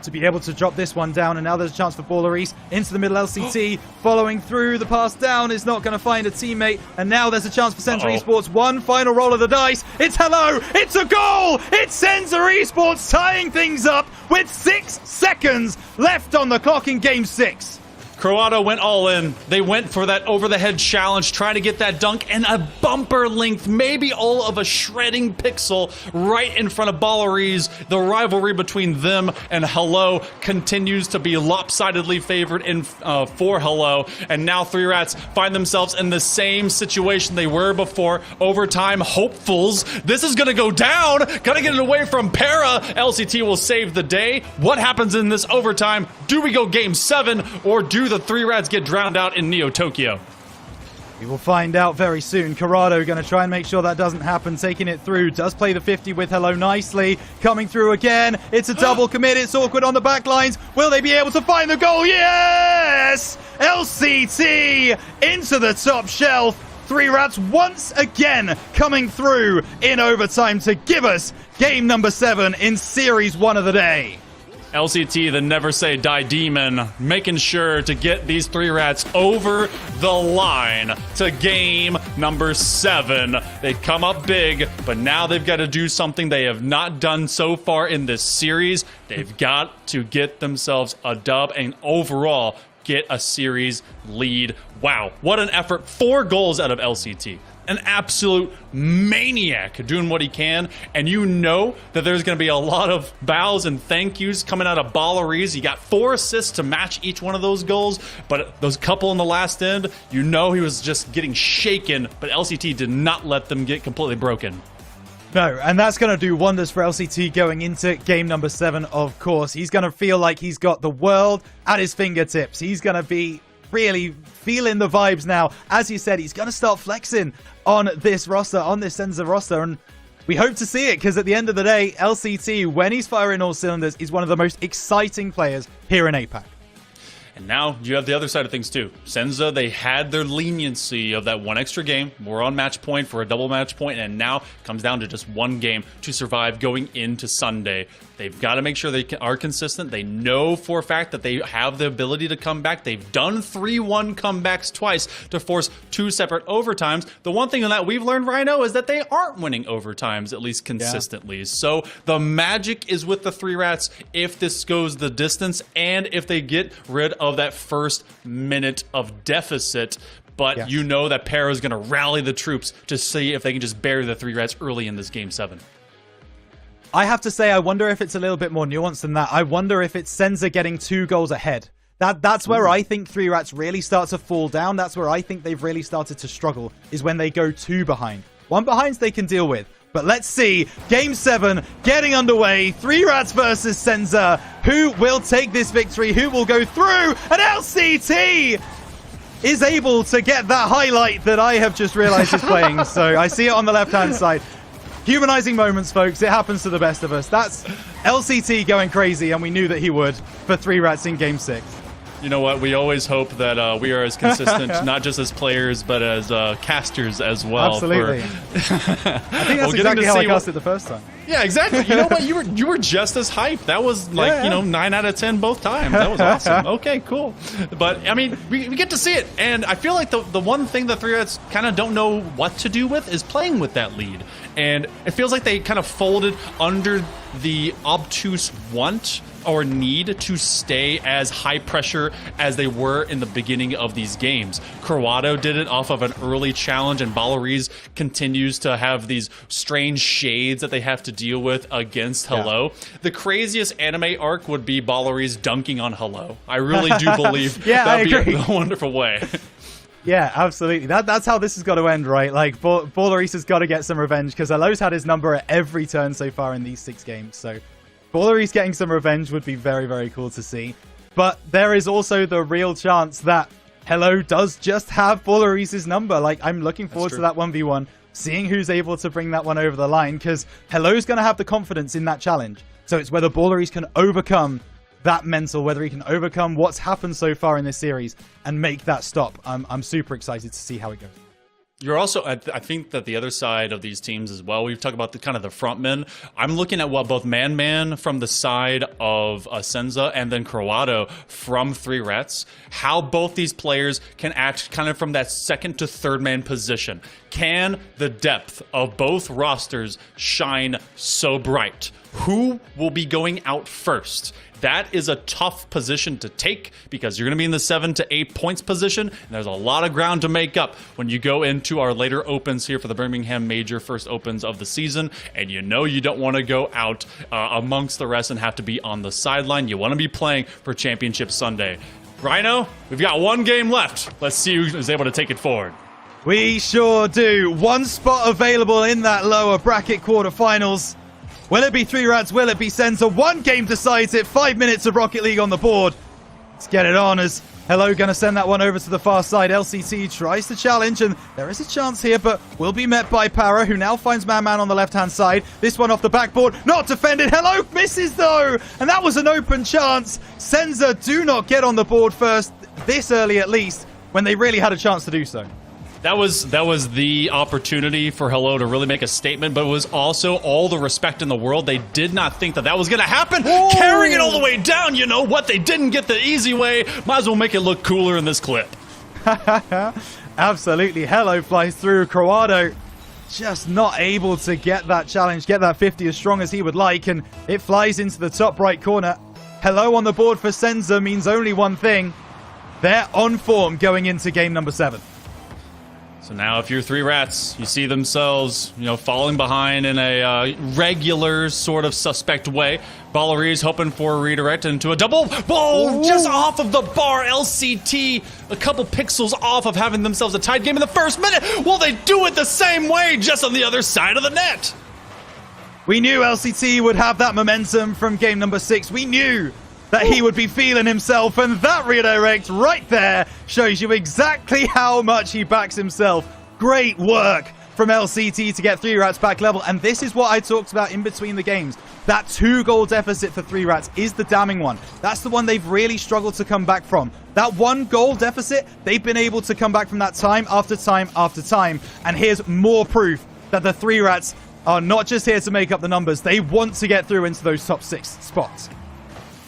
to be able to drop this one down. And now there's a chance for Baller into the middle. LCT following through. The pass down is not going to find a teammate. And now there's a chance for SENZA ESPORTS. One final roll of the dice. It's hello. It's a goal. It's SENZA ESPORTS tying things up with 6 seconds left on the clock in Game 6.
Croato went all in. They went for that over-the-head challenge, trying to get that dunk, and a bumper length, maybe all of a shredding pixel right in front of Balleries. The rivalry between them and Hello continues to be lopsidedly favored for Hello, and now 3Rats find themselves in the same situation they were before. Overtime hopefuls. This is going to go down. Gotta get it away from Para. LCT will save the day. What happens in this overtime? Do we go Game 7, or do the 3Rats get drowned out in Neo Tokyo?
We will find out very soon. Corrado going to try and make sure that doesn't happen. Taking it through. Does play the 50 with Hello nicely. Coming through again. It's a double commit. It's awkward on the back lines. Will they be able to find the goal? Yes! LCT into the top shelf. 3Rats once again coming through in overtime to give us game number 7 in Series 1 of the day.
LCT, the Never Say Die Demon, making sure to get these 3Rats over the line to game number 7. They come up big, but now they've got to do something they have not done so far in this series. They've got to get themselves a dub and overall get a series lead. Wow, what an effort. 4 goals out of LCT. An absolute maniac doing what he can, and you know that there's going to be a lot of bows and thank yous coming out of Balleries. He got 4 assists to match each one of those goals, but those couple in the last end, you know he was just getting shaken, but LCT did not let them get completely broken.
No, and that's going to do wonders for LCT going into game number 7, of course. He's going to feel like he's got the world at his fingertips. He's going to be really feeling the vibes now. As you said, he's going to start flexing on this roster, on this SENZA roster, and we hope to see it, because at the end of the day, LCT, when he's firing all cylinders, is one of the most exciting players here in APAC.
And now you have the other side of things too. SENZA, they had their leniency of that 1 extra game. We're on match point for a double match point, and now it comes down to just 1 game to survive going into Sunday. They've got to make sure they are consistent. They know for a fact that they have the ability to come back. They've done 3-1 comebacks twice to force 2 separate overtimes. The one thing that we've learned, Rhino, is that they aren't winning overtimes, at least consistently. Yeah. So the magic is with the 3Rats if this goes the distance and if they get rid of that first minute of deficit. But you know that Para is going to rally the troops to see if they can just bury the 3Rats early in this Game 7.
I have to say, I wonder if it's a little bit more nuanced than that. I wonder if it's SENZA getting 2 goals ahead. That's where I think 3Rats really start to fall down. That's where I think they've really started to struggle, is when they go 2 behind. 1 behind they can deal with. But let's see, Game 7 getting underway. 3Rats versus SENZA. Who will take this victory? Who will go through? And LCT is able to get that highlight that I have just realized is playing. So I see it on the left-hand side. Humanizing moments, folks. It happens to the best of us. That's LCT going crazy, and we knew that he would for 3Rats in Game 6.
You know what? We always hope that we are as consistent, not just as players, but as casters as well.
Absolutely. I think that's exactly how I cast it the first time.
Yeah, exactly. You know what? You were just as hyped. That was like, you know, 9 out of 10 both times. That was awesome. Okay, cool. But, I mean, we get to see it. And I feel like the one thing the 3Rats kind of don't know what to do with is playing with that lead. And it feels like they kind of folded under the obtuse want or need to stay as high pressure as they were in the beginning of these games. Corrado did it off of an early challenge, and Balleries continues to have these strange shades that they have to deal with against Hello. Yeah. The craziest anime arc would be Balleries dunking on Hello. I really do believe that'd be a wonderful way.
Yeah, absolutely. That's how this has got to end, right? Like, Balleries has got to get some revenge, because Hello's had his number at every turn so far in these 6 games, so Balleries getting some revenge would be very, very cool to see. But there is also the real chance that Hello does just have Balleries' number. Like, I'm looking forward to that 1v1, seeing who's able to bring that one over the line, because Hello's going to have the confidence in that challenge. So it's whether Balleries can overcome that mental, whether he can overcome what's happened so far in this series and make that stop. I'm super excited to see how it goes.
You're also, I think that the other side of these teams as well, we've talked about the kind of the front men. I'm looking at what both Man from the side of SENZA and then Croato from 3 Rats, how both these players can act kind of from that second to third man position. Can the depth of both rosters shine so bright? Who will be going out first? That is a tough position to take because you're going to be in the 7 to 8 points position, and there's a lot of ground to make up when you go into our later opens here for the Birmingham Major first opens of the season, and you know you don't want to go out amongst the rest and have to be on the sideline. You want to be playing for Championship Sunday. Rhino, we've got 1 game left. Let's see who is able to take it forward.
We sure do. 1 spot available in that lower bracket quarterfinals. Will it be 3 Rats? Will it be SENZA? 1 game decides it. 5 minutes of Rocket League on the board. Let's get it on as Hello going to send that one over to the far side. LCT tries to challenge, and there is a chance here, but will be met by Para, who now finds Man on the left-hand side. This one off the backboard. Not defended. Hello misses, though. And that was an open chance. SENZA do not get on the board first, this early at least, when they really had a chance to do so.
That was the opportunity for Hello to really make a statement, but it was also all the respect in the world. They did not think that that was going to happen. Whoa. Carrying it all the way down, you know what? They didn't get the easy way. Might as well make it look cooler in this clip.
Absolutely. Hello flies through. Croato just not able to get that challenge, get that 50 as strong as he would like, and it flies into the top right corner. Hello on the board for SENZA means only one thing. They're on form going into game number 7.
So now if you're 3 Rats, you see themselves, falling behind in a regular sort of suspect way. Balleries hoping for a redirect into a double. Whoa, just off of the bar. LCT a couple pixels off of having themselves a tied game in the first minute. Well, they do it the same way, just on the other side of the net. We
knew LCT would have that momentum from game number 6. We knew that he would be feeling himself, and that redirect right there shows you exactly how much he backs himself. Great work from LCT to get 3 Rats back level, and this is what I talked about in between the games. That 2-goal deficit for 3 Rats is the damning one. That's the one they've really struggled to come back from. That 1-goal deficit, they've been able to come back from that time after time after time, and here's more proof that the 3 Rats are not just here to make up the numbers. They want to get through into those top 6 spots.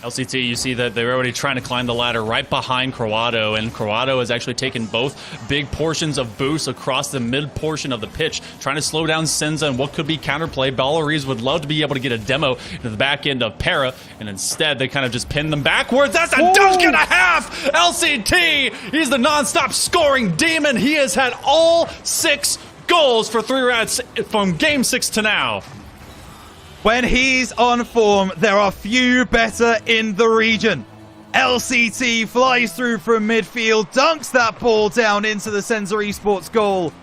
LCT, you see that they're already trying to climb the ladder right behind Croato, and Croato has actually taken both big portions of boost across the mid portion of the pitch, trying to slow down SENZA and what could be counterplay. Balleries would love to be able to get a demo into the back end of Para, and instead they kind of just pin them backwards. That's a dunk and a half! LCT, he's the non-stop scoring demon. He has had all 6 goals for 3 Rats from game 6 to now.
When he's on form, there are few better in the region. LCT flies through from midfield, dunks that ball down into the SENZA Esports goal.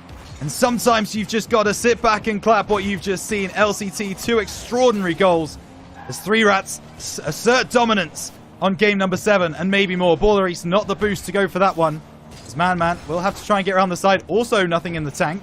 And sometimes you've just got to sit back and clap what you've just seen. LCT, 2 extraordinary goals as 3 Rats assert dominance on game number 7 and maybe more. Balleries not the boost to go for that one. As Man will have to try and get around the side. Also nothing in the tank.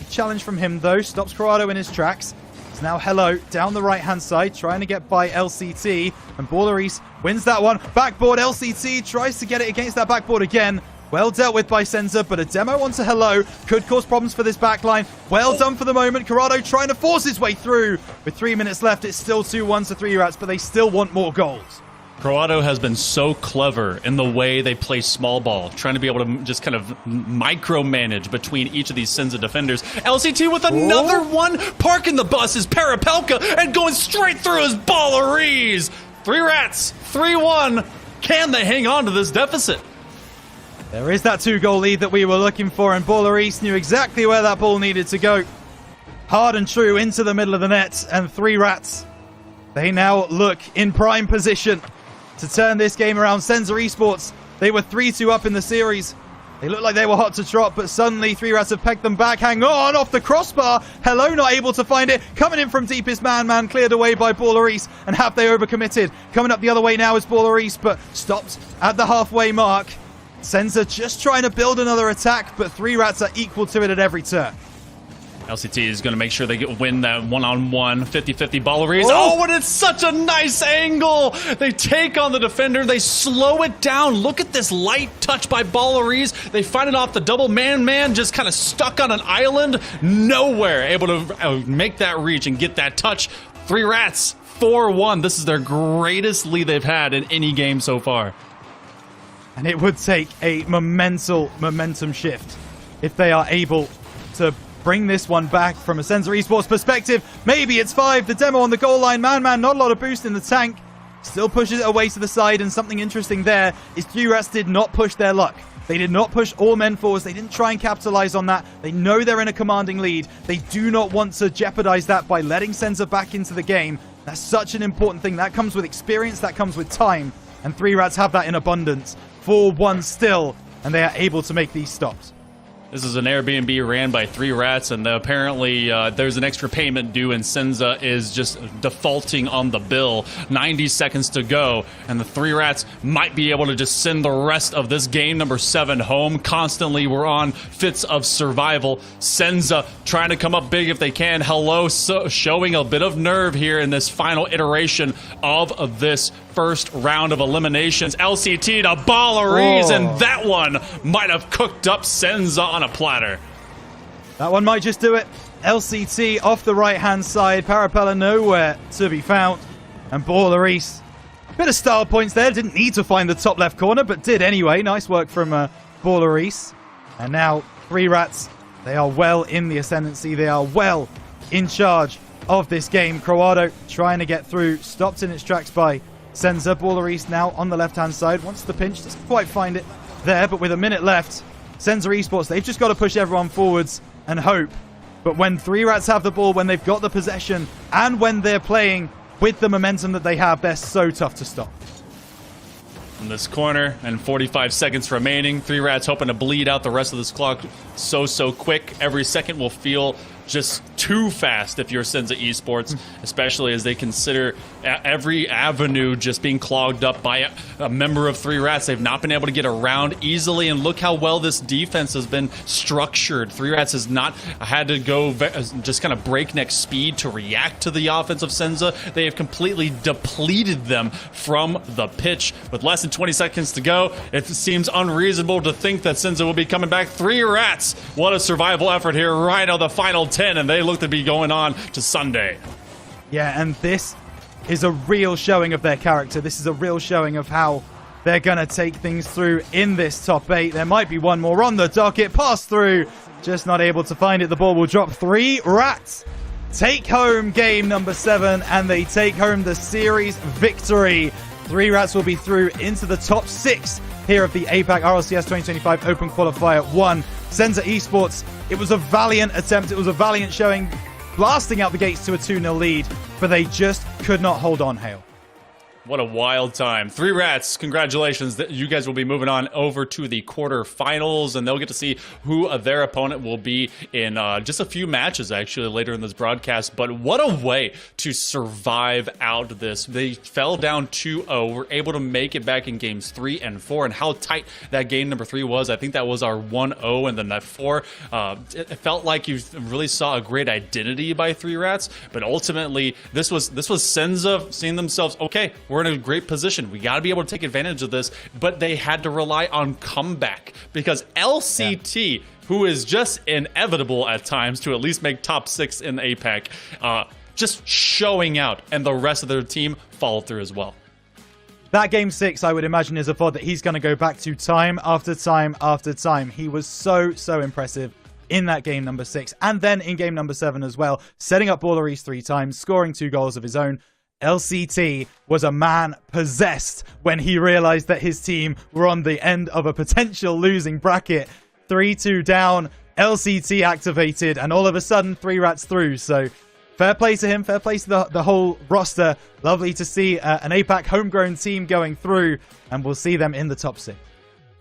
Challenge from him though, stops Croato in his tracks. Now Hello down the right-hand side, trying to get by LCT, and Balleries wins that one. Backboard, LCT tries to get it against that backboard again. Well dealt with by SENZA, but a demo onto Hello could cause problems for this backline. Well done for the moment. Corrado trying to force his way through. With 3 minutes left, it's still 2-1 to 3 Rats, but they still want more goals.
Croato has been so clever in the way they play small ball, trying to be able to just kind of micromanage between each of these SENZA defenders. LCT with another one, parking the bus is Parapelka and going straight through his Balleries. 3 Rats, 3-1. Can they hang on to this deficit?
There is that 2-goal lead that we were looking for, and Balleries knew exactly where that ball needed to go. Hard and true into the middle of the net, and 3 Rats, they now look in prime position to turn this game around. SENZA Esports, they were 3-2 up in the series. They looked like they were hot to trot, but suddenly 3 Rats have pegged them back. Hang on, off the crossbar. Hello not able to find it. Coming in from deepest Man cleared away by Balleries, and have they overcommitted? Coming up the other way now is Balleries, but stopped at the halfway mark. SENZA just trying to build another attack, but 3 Rats are equal to it at every turn.
LCT is going to make sure they win that one-on-one 50-50 Ballerese. Oh, and it's such a nice angle! They take on the defender. They slow it down. Look at this light touch by Ballerese. They find it off the double man-man, just kind of stuck on an island. Nowhere able to make that reach and get that touch. 3 Rats, 4-1. This is their greatest lead they've had in any game so far.
And it would take a momentum shift if they are able to bring this one back from a SENZA Esports perspective. Maybe it's 5. The demo on the goal line. Man, not a lot of boost in the tank. Still pushes it away to the side. And something interesting there is 3Rats did not push their luck. They did not push all men forwards. They didn't try and capitalize on that. They know they're in a commanding lead. They do not want to jeopardize that by letting SENZA back into the game. That's such an important thing. That comes with experience. That comes with time. And 3Rats have that in abundance. 4-1 still. And they are able to make these stops.
This is an Airbnb ran by 3Rats, and apparently there's an extra payment due, and SENZA is just defaulting on the bill. 90 seconds to go, and the 3Rats might be able to just send the rest of this game number 7 home. Constantly, we're on fits of survival. SENZA trying to come up big if they can. Hello, showing a bit of nerve here in this final iteration of this first round of eliminations. LCT to Ballerese, and that one might have cooked up SENZA on a platter.
That one might just do it. LCT off the right-hand side. Parapella nowhere to be found. And Ballerese, bit of style points there. Didn't need to find the top left corner, but did anyway. Nice work from Ballerese. And now 3Rats, they are well in the ascendancy. They are well in charge of this game. Croado trying to get through. Stopped in its tracks by SENZA. Ballerese now on the left-hand side. Wants the pinch. Doesn't quite find it there, but with a minute left, SENZA Esports, they've just got to push everyone forwards and hope. But when 3Rats have the ball, when they've got the possession, and when they're playing with the momentum that they have, they're so tough to stop.
In this corner, and 45 seconds remaining. 3Rats hoping to bleed out the rest of this clock so quick. Every second will feel just too fast if you're SENZA Esports, especially as they consider every avenue just being clogged up by a member of 3Rats. They've not been able to get around easily, and look how well this defense has been structured. 3Rats has not had to go just kind of breakneck speed to react to the offense of SENZA. They have completely depleted them from the pitch. With less than 20 seconds to go, it seems unreasonable to think that SENZA will be coming back. 3Rats, what a survival effort here right on the final 10, and they look to be going on to Sunday.
Yeah, and this is a real showing of their character. This is a real showing of how they're going to take things through in this top 8. There might be one more on the docket. Pass through. Just not able to find it. The ball will drop. 3Rats take home game number 7, and they take home the series victory. 3Rats will be through into the top 6 here of the APAC RLCS 2025 Open Qualifier 1. SENZA Esports, it was a valiant attempt. It was a valiant showing, blasting out the gates to a 2-0 lead, but they just could not hold on, Hale.
What a wild time. 3Rats, congratulations. You guys will be moving on over to the quarterfinals, and they'll get to see who their opponent will be in just a few matches, actually, later in this broadcast. But what a way to survive out this. They fell down 2-0, were able to make it back in games 3 and 4, and how tight that game number 3 was. I think that was our 1-0, and then that 4. It felt like you really saw a great identity by 3Rats, but ultimately, this was SENZA seeing themselves, okay, we're in a great position. We got to be able to take advantage of this, but they had to rely on comeback because LCT, who is just inevitable at times to at least make top 6 in APAC, just showing out, and the rest of their team followed through as well.
That game 6, I would imagine, is a VOD that he's going to go back to time after time after time. He was so impressive in that game number 6, and then in game number 7 as well, setting up Ballerese 3 times, scoring 2 goals of his own. LCT was a man possessed when he realized that his team were on the end of a potential losing bracket. 3-2 down, LCT activated, and all of a sudden 3Rats through. So fair play to him, fair play to the whole roster. Lovely to see an APAC homegrown team going through, and we'll see them in the top 6.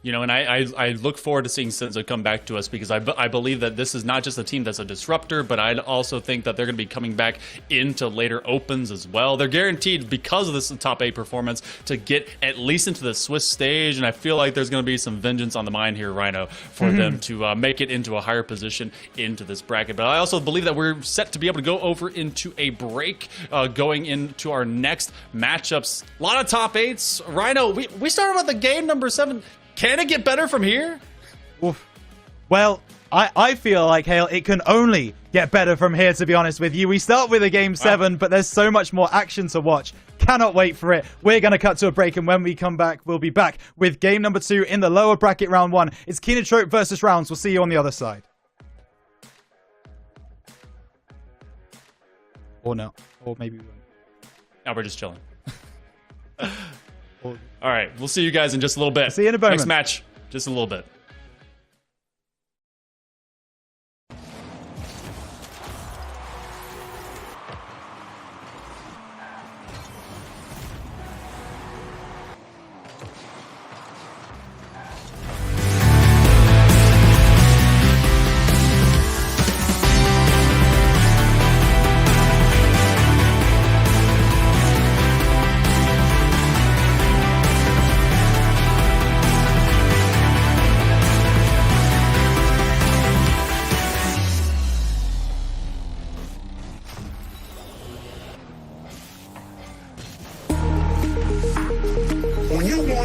You know, and I look forward to seeing SENZA come back to us, because I believe that this is not just a team that's a disruptor, but I also think that they're going to be coming back into later opens as well. They're guaranteed, because of this top 8 performance, to get at least into the Swiss stage, and I feel like there's going to be some vengeance on the mind here, Rhino, for them to make it into a higher position into this bracket. But I also believe that we're set to be able to go over into a break, going into our next matchups. A lot of top 8s. Rhino, we started with the game number 7. Can it get better from here?
Oof. Well, I feel like, Hale, it can only get better from here, to be honest with you. We start with a game 7, but there's so much more action to watch. Cannot wait for it. We're going to cut to a break, and when we come back, we'll be back with game number 2 in the lower bracket, round 1. It's KINOTROPE versus Rounds. We'll see you on the other side. Or no. Or maybe we won't.
Now we're just chilling. All right, we'll see you guys in just a little bit.
See you in a moment.
Next match, just a little bit.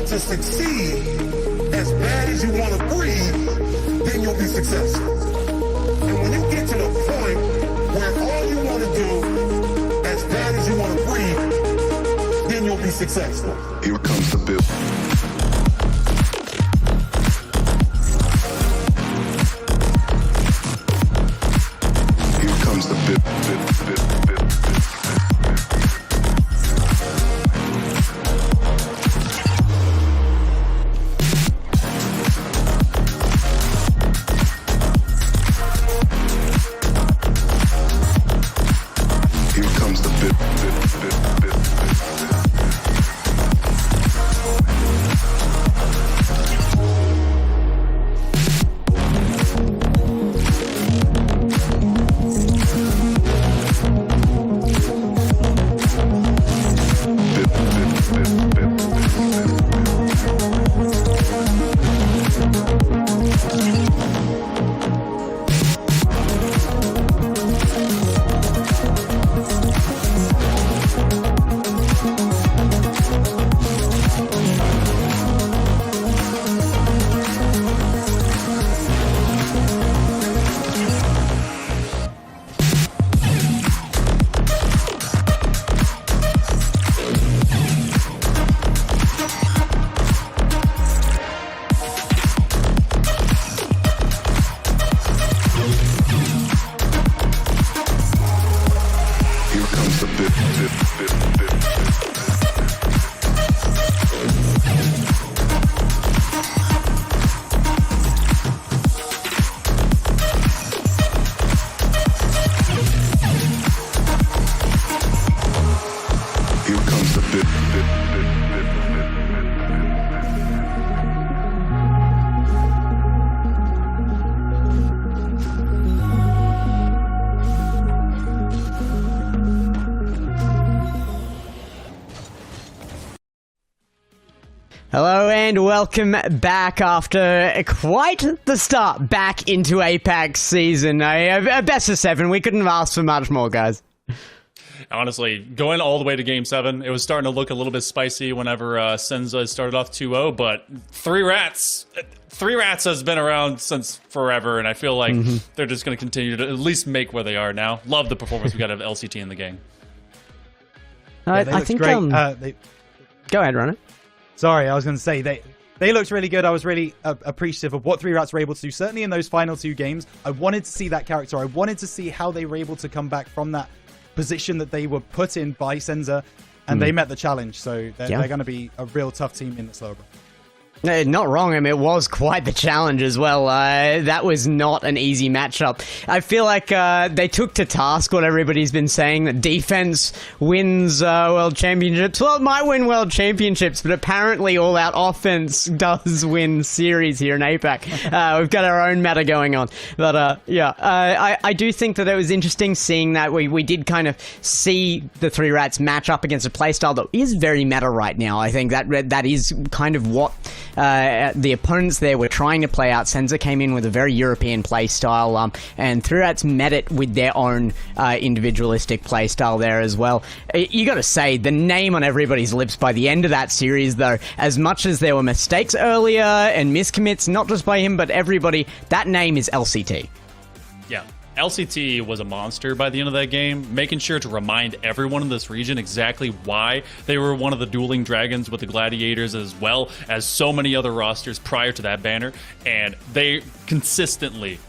To succeed as bad as you want to breathe, then you'll be successful. And when you get to the point where all you want to do as bad as you want to breathe, then you'll be successful.
Here comes the bill. Here comes the bit.
Hello and welcome back after quite the start back into APAC season. A best of 7. We couldn't have asked for much more, guys.
Honestly, going all the way to Game 7, it was starting to look a little bit spicy whenever SENZA started off 2-0, but 3 Rats has been around since forever, and I feel like they're just going to continue to at least make where they are now. Love the performance we got of LCT in the game.
I think
great.
Go ahead, Ronnie.
Sorry, I was going to say, they looked really good. I was really appreciative of what 3 Rats were able to do. Certainly in those final 2 games, I wanted to see that character. I wanted to see how they were able to come back from that position that they were put in by SENZA, and they met the challenge. So they're going to be a real tough team in this lower bracket.
Not wrong. I mean, it was quite the challenge as well. That was not an easy matchup. I feel like they took to task what everybody's been saying, that defense wins world championships. Well, it might win world championships, but apparently all-out offense does win series here in APAC. We've got our own meta going on. But yeah, I do think that it was interesting seeing that we did kind of see the Three Rats match up against a playstyle that is very meta right now. I think that is kind of what the opponents there were trying to play out. SENZA came in with a very European playstyle, and Three Rats met it with their own individualistic playstyle there as well. You got to say, the name on everybody's lips by the end of that series, though, as much as there were mistakes earlier and miscommits, not just by him but everybody, that name is LCT.
Yeah. LCT was a monster by the end of that game, making sure to remind everyone in this region exactly why they were one of the dueling dragons with the gladiators, as well as so many other rosters prior to that banner, and they consistently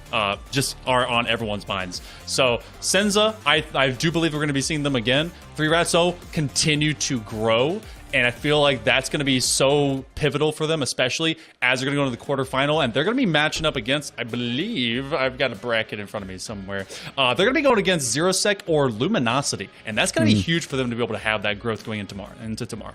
just are on everyone's minds. So SENZA, I do believe we're going to be seeing them again. Three Rats though continue to grow, and I feel like that's going to be so pivotal for them, especially as they're going to go to the quarterfinal, and they're going to be matching up against, I believe, I've got a bracket in front of me somewhere. They're going to be going against ZeroSec or Luminosity, and that's going to be huge for them to be able to have that growth going into tomorrow.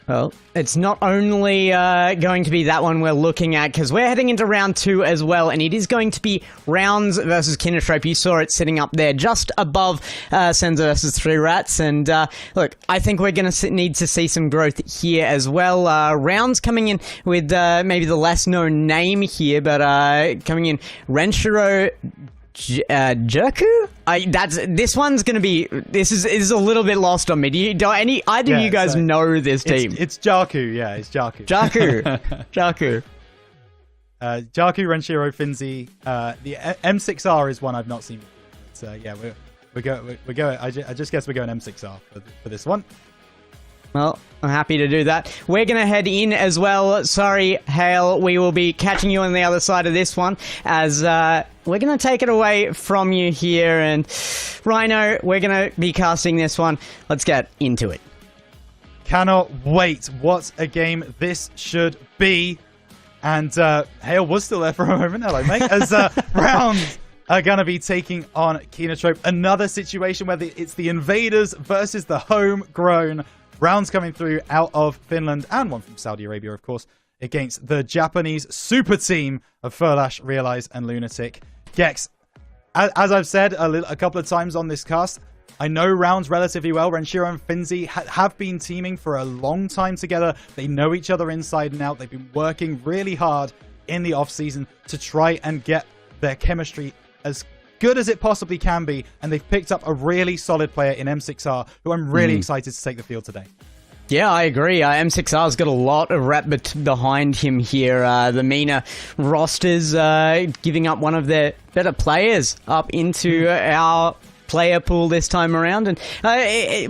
Well, it's not only going to be that one we're looking at, because we're heading into round 2 as well, and it is going to be Rounds versus KINOTROPE. You saw it sitting up there just above SENZA versus Three Rats, and look, I think we're going to need to see some growth here as well. Rounds coming in with maybe the less known name here, but coming in Renshiro Jerku? This one's gonna be. This is a little bit lost on me. Do either of you guys know this team?
It's Jarku. Yeah, it's Jarku.
Jarku. Jarku,
Renshiro, Finzi. The M6R is one I've not seen. So yeah, we're going. I just guess we're going M6R for this one.
Well, I'm happy to do that. We're going to head in as well. Sorry, Hale, we will be catching you on the other side of this one, as we're going to take it away from you here. And Rhino, we're going to be casting this one. Let's get into it.
Cannot wait. What a game this should be. And Hale was still there for a moment. Hello, mate. As Rounds are going to be taking on KINOTROPE. Another situation where it's the invaders versus the homegrown. Rounds coming through out of Finland and one from Saudi Arabia, of course, against the Japanese super team of Furlash, Realize, and Lunatic. Gex, as I've said a couple of times on this cast, I know Rounds relatively well. Renshiro and Finzi have been teaming for a long time together. They know each other inside and out. They've been working really hard in the off-season to try and get their chemistry as good as it possibly can be, and they've picked up a really solid player in M6R, who I'm really excited to take the field today.
Yeah, I agree. M6R's got a lot of rep behind him here. The MENA rosters giving up one of their better players up into our player pool this time around, and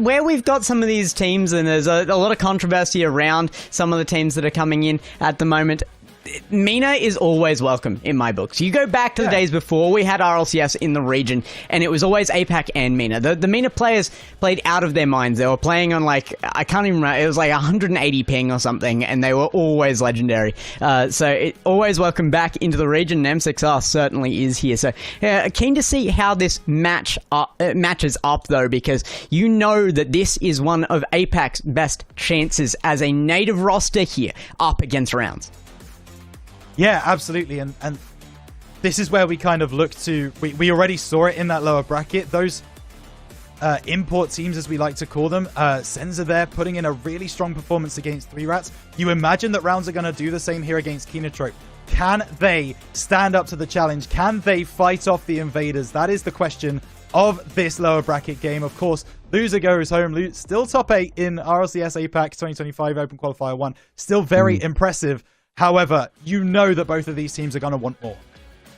where we've got some of these teams, and there's a lot of controversy around some of the teams that are coming in at the moment. MENA is always welcome in my books. You go back to the days before we had RLCS in the region, and it was always APAC and MENA. The MENA players played out of their minds. They were playing on, like, I can't even remember, it was like 180 ping or something, and they were always legendary. So it always welcome back into the region, and M6R certainly is here. So keen to see how this matches up, though, because you know that this is one of APAC's best chances as a native roster here up against Rounds.
Yeah, absolutely, and this is where we kind of look to. We already saw it in that lower bracket. Those import teams, as we like to call them, SENZA there putting in a really strong performance against Three Rats. You imagine that Rounds are going to do the same here against KINOTROPE. Can they stand up to the challenge? Can they fight off the invaders? That is the question of this lower bracket game. Of course, loser goes home. Still top 8 in RLCS APAC 2025 Open Qualifier 1. Still very impressive. However, you know that both of these teams are going to want more.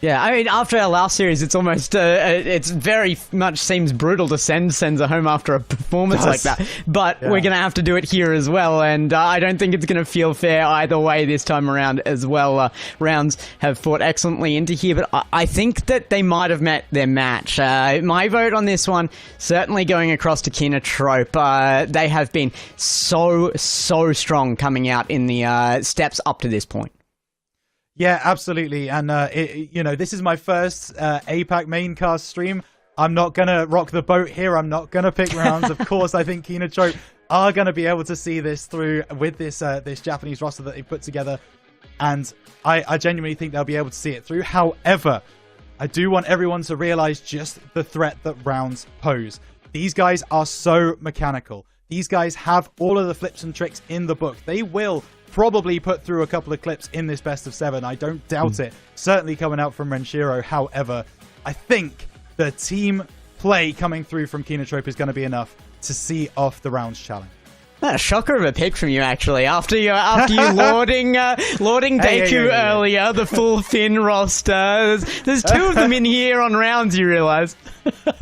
Yeah, I mean, after our last series, it's almost, it's very much seems brutal to send SENZA home after a performance like that. But we're going to have to do it here as well, and I don't think it's going to feel fair either way this time around as well. Rounds have fought excellently into here, but I think that they might have met their match. My vote on this one, certainly going across to KINOTROPE. They have been so strong coming out in the steps up to this point.
Yeah, absolutely. And, you know, this is my first APAC maincast stream. I'm not going to rock the boat here. I'm not going to pick rounds. Of course, I think KINOTROPE are going to be able to see this through with this this Japanese roster that they put together. And I genuinely think they'll be able to see it through. However, I do want everyone to realize just the threat that rounds pose. These guys are so mechanical. These guys have all of the flips and tricks in the book. They will probably put through a couple of clips in this best of 7. I don't doubt it. Certainly coming out from Renshiro. However, I think the team play coming through from KINOTROPE is going to be enough to see off the rounds challenge.
A shocker of a pick from you, actually. After you lauding Deku earlier, the full Finn roster. There's 2 of them in here on rounds, you realise.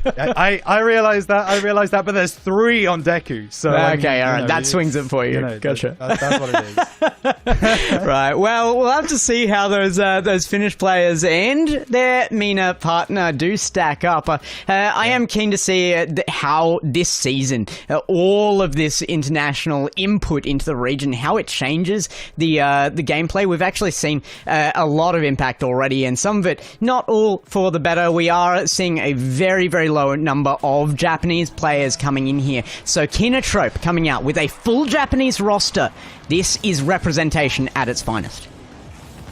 I realise that, but there's 3 on Deku. So
okay, all right, that swings it for you. Gotcha. That's what it is. Right. Well, we'll have to see how those Finnish players and their MENA partner do stack up. I am keen to see how this season, all of this international input into the region, how it changes the gameplay. We've actually seen a lot of impact already, and some of it not all for the better. We are seeing a very low number of Japanese players coming in here. So KINOTROPE coming out with a full Japanese roster. This is representation at its finest.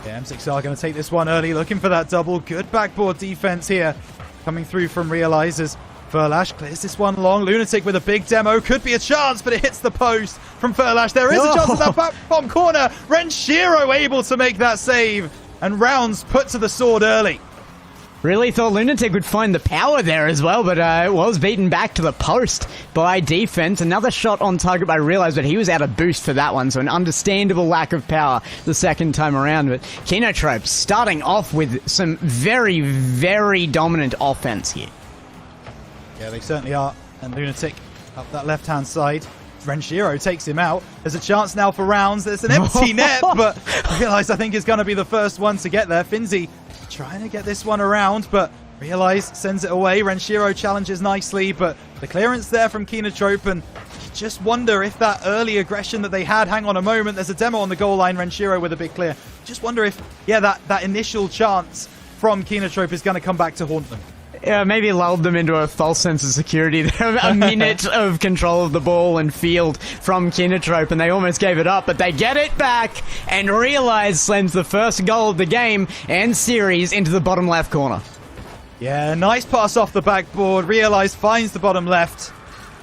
Yeah, M6 are going to take this one early, looking for that double. Good backboard defense here, coming through from Realizers. Furlash clears this one long. Lunatic with a big demo. Could be a chance, but it hits the post from Furlash. There is a chance at that back bottom corner. Renshiro able to make that save. And rounds put to the sword early.
Really thought Lunatic would find the power there as well, but it was beaten back to the post by defense. Another shot on target by Realize, but he was out of boost for that one, so an understandable lack of power the second time around. But KINOTROPE starting off with some very dominant offense here.
Yeah, they certainly are. And Lunatic up that left-hand side. Renshiro takes him out. There's a chance now for rounds. There's an empty net, but Realize I think is going to be the first one to get there. Finzi trying to get this one around, but Realize sends it away. Renshiro challenges nicely, but the clearance there from KINOTROPE, and you just wonder if that early aggression that they had, hang on a moment, there's a demo on the goal line, Renshiro with a big clear. Just wonder if, yeah, that initial chance from KINOTROPE is going to come back to haunt them.
Yeah, maybe lulled them into a false sense of security there. A minute of control of the ball and field from KINOTROPE, and they almost gave it up, but they get it back, and Realize slams the first goal of the game and series into the bottom left corner.
Yeah, nice pass off the backboard. Realize finds the bottom left,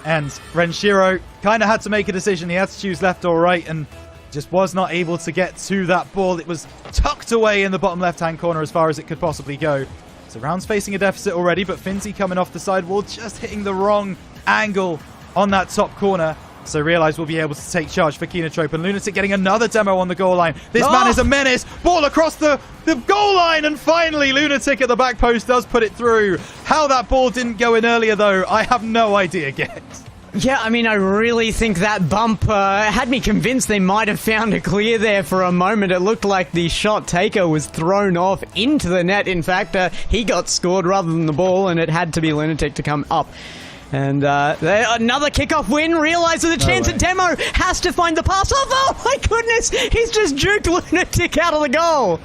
and Renshiro kind of had to make a decision. He had to choose left or right, and just was not able to get to that ball. It was tucked away in the bottom left-hand corner as far as it could possibly go. So rounds facing a deficit already, but Finzi coming off the sidewall, just hitting the wrong angle on that top corner. So Realize will be able to take charge for KINOTROPE, and Lunatic getting another demo on the goal line. This man is a menace. Ball across the goal line, and finally Lunatic at the back post does put it through. How that ball didn't go in earlier, though, I have no idea yet.
Yeah, I mean, I really think that bump had me convinced they might have found a clear there for a moment. It looked like the shot taker was thrown off into the net. In fact, he got scored rather than the ball, and it had to be Lunatic to come up. And another kickoff win. Realizes a chance at demo. Has to find the pass. Oh my goodness! He's just juked Lunatic out of the goal.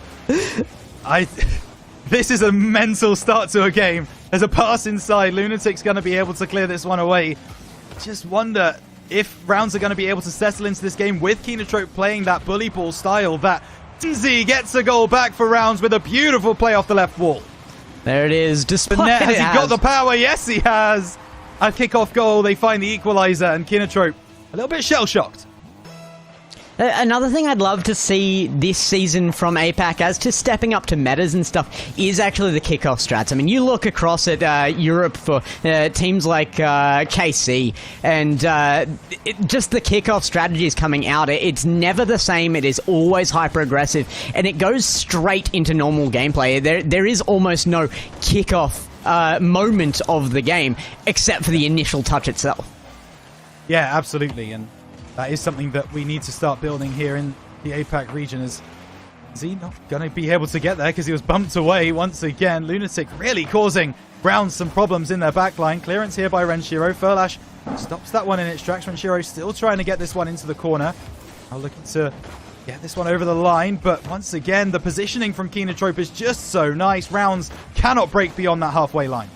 This is a mental start to a game. There's a pass inside. Lunatic's going to be able to clear this one away. Just wonder if rounds are going to be able to settle into this game with KINOTROPE playing that bully ball style. That Finzi gets a goal back for rounds with a beautiful play off the left wall.
There it is. Despite
the net, has he got the power? Yes, he has. A kickoff goal. They find the equalizer, and KINOTROPE a little bit shell-shocked.
Another thing I'd love to see this season from APAC, as to stepping up to metas and stuff, is actually the kickoff strats. I mean, you look across at Europe for teams like KC, and just the kickoff strategies coming out. It's never the same. It is always hyper-aggressive, and it goes straight into normal gameplay. There is almost no kickoff moment of the game, except for the initial touch itself.
Yeah, absolutely, and that is something that we need to start building here in the APAC region. Is he not going to be able to get there because he was bumped away once again? Lunatic really causing Browns some problems in their backline. Clearance here by Renshiro. Furlash stops that one in its tracks. Renshiro still trying to get this one into the corner. Now looking to get this one over the line, but once again, the positioning from KINOTROPE is just so nice. Rounds cannot break beyond that halfway line.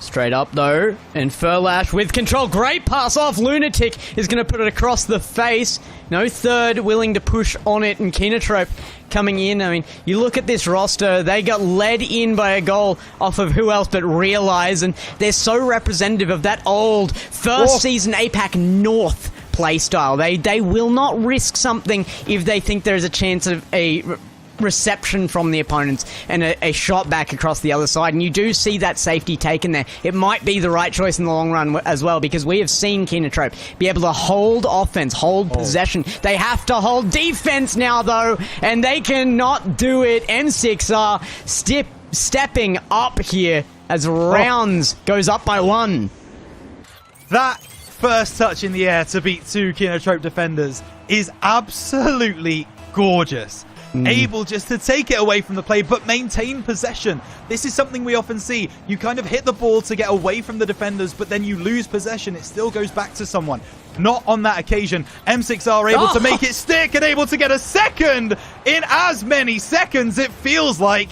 Straight up, though, and Furlash with control. Great pass off. Lunatic is going to put it across the face. No third willing to push on it, and KINOTROPE coming in. I mean, you look at this roster, they got led in by a goal off of who else but Realize, and they're so representative of that old first season APAC North playstyle. They will not risk something if they think there's a chance of a reception from the opponents and a shot back across the other side, and you do see that safety taken there. It might be the right choice in the long run as well, because we have seen KINOTROPE be able to hold offense, hold possession. They have to hold defense now, though, and they cannot do it. M6 are stepping up here as Rounds goes up by 1.
That first touch in the air to beat 2 KINOTROPE defenders is absolutely gorgeous. Able just to take it away from the play, but maintain possession. This is something we often see. You kind of hit the ball to get away from the defenders, but then you lose possession. It still goes back to someone. Not on that occasion. M6 are able to make it stick and able to get a second in as many seconds, it feels like.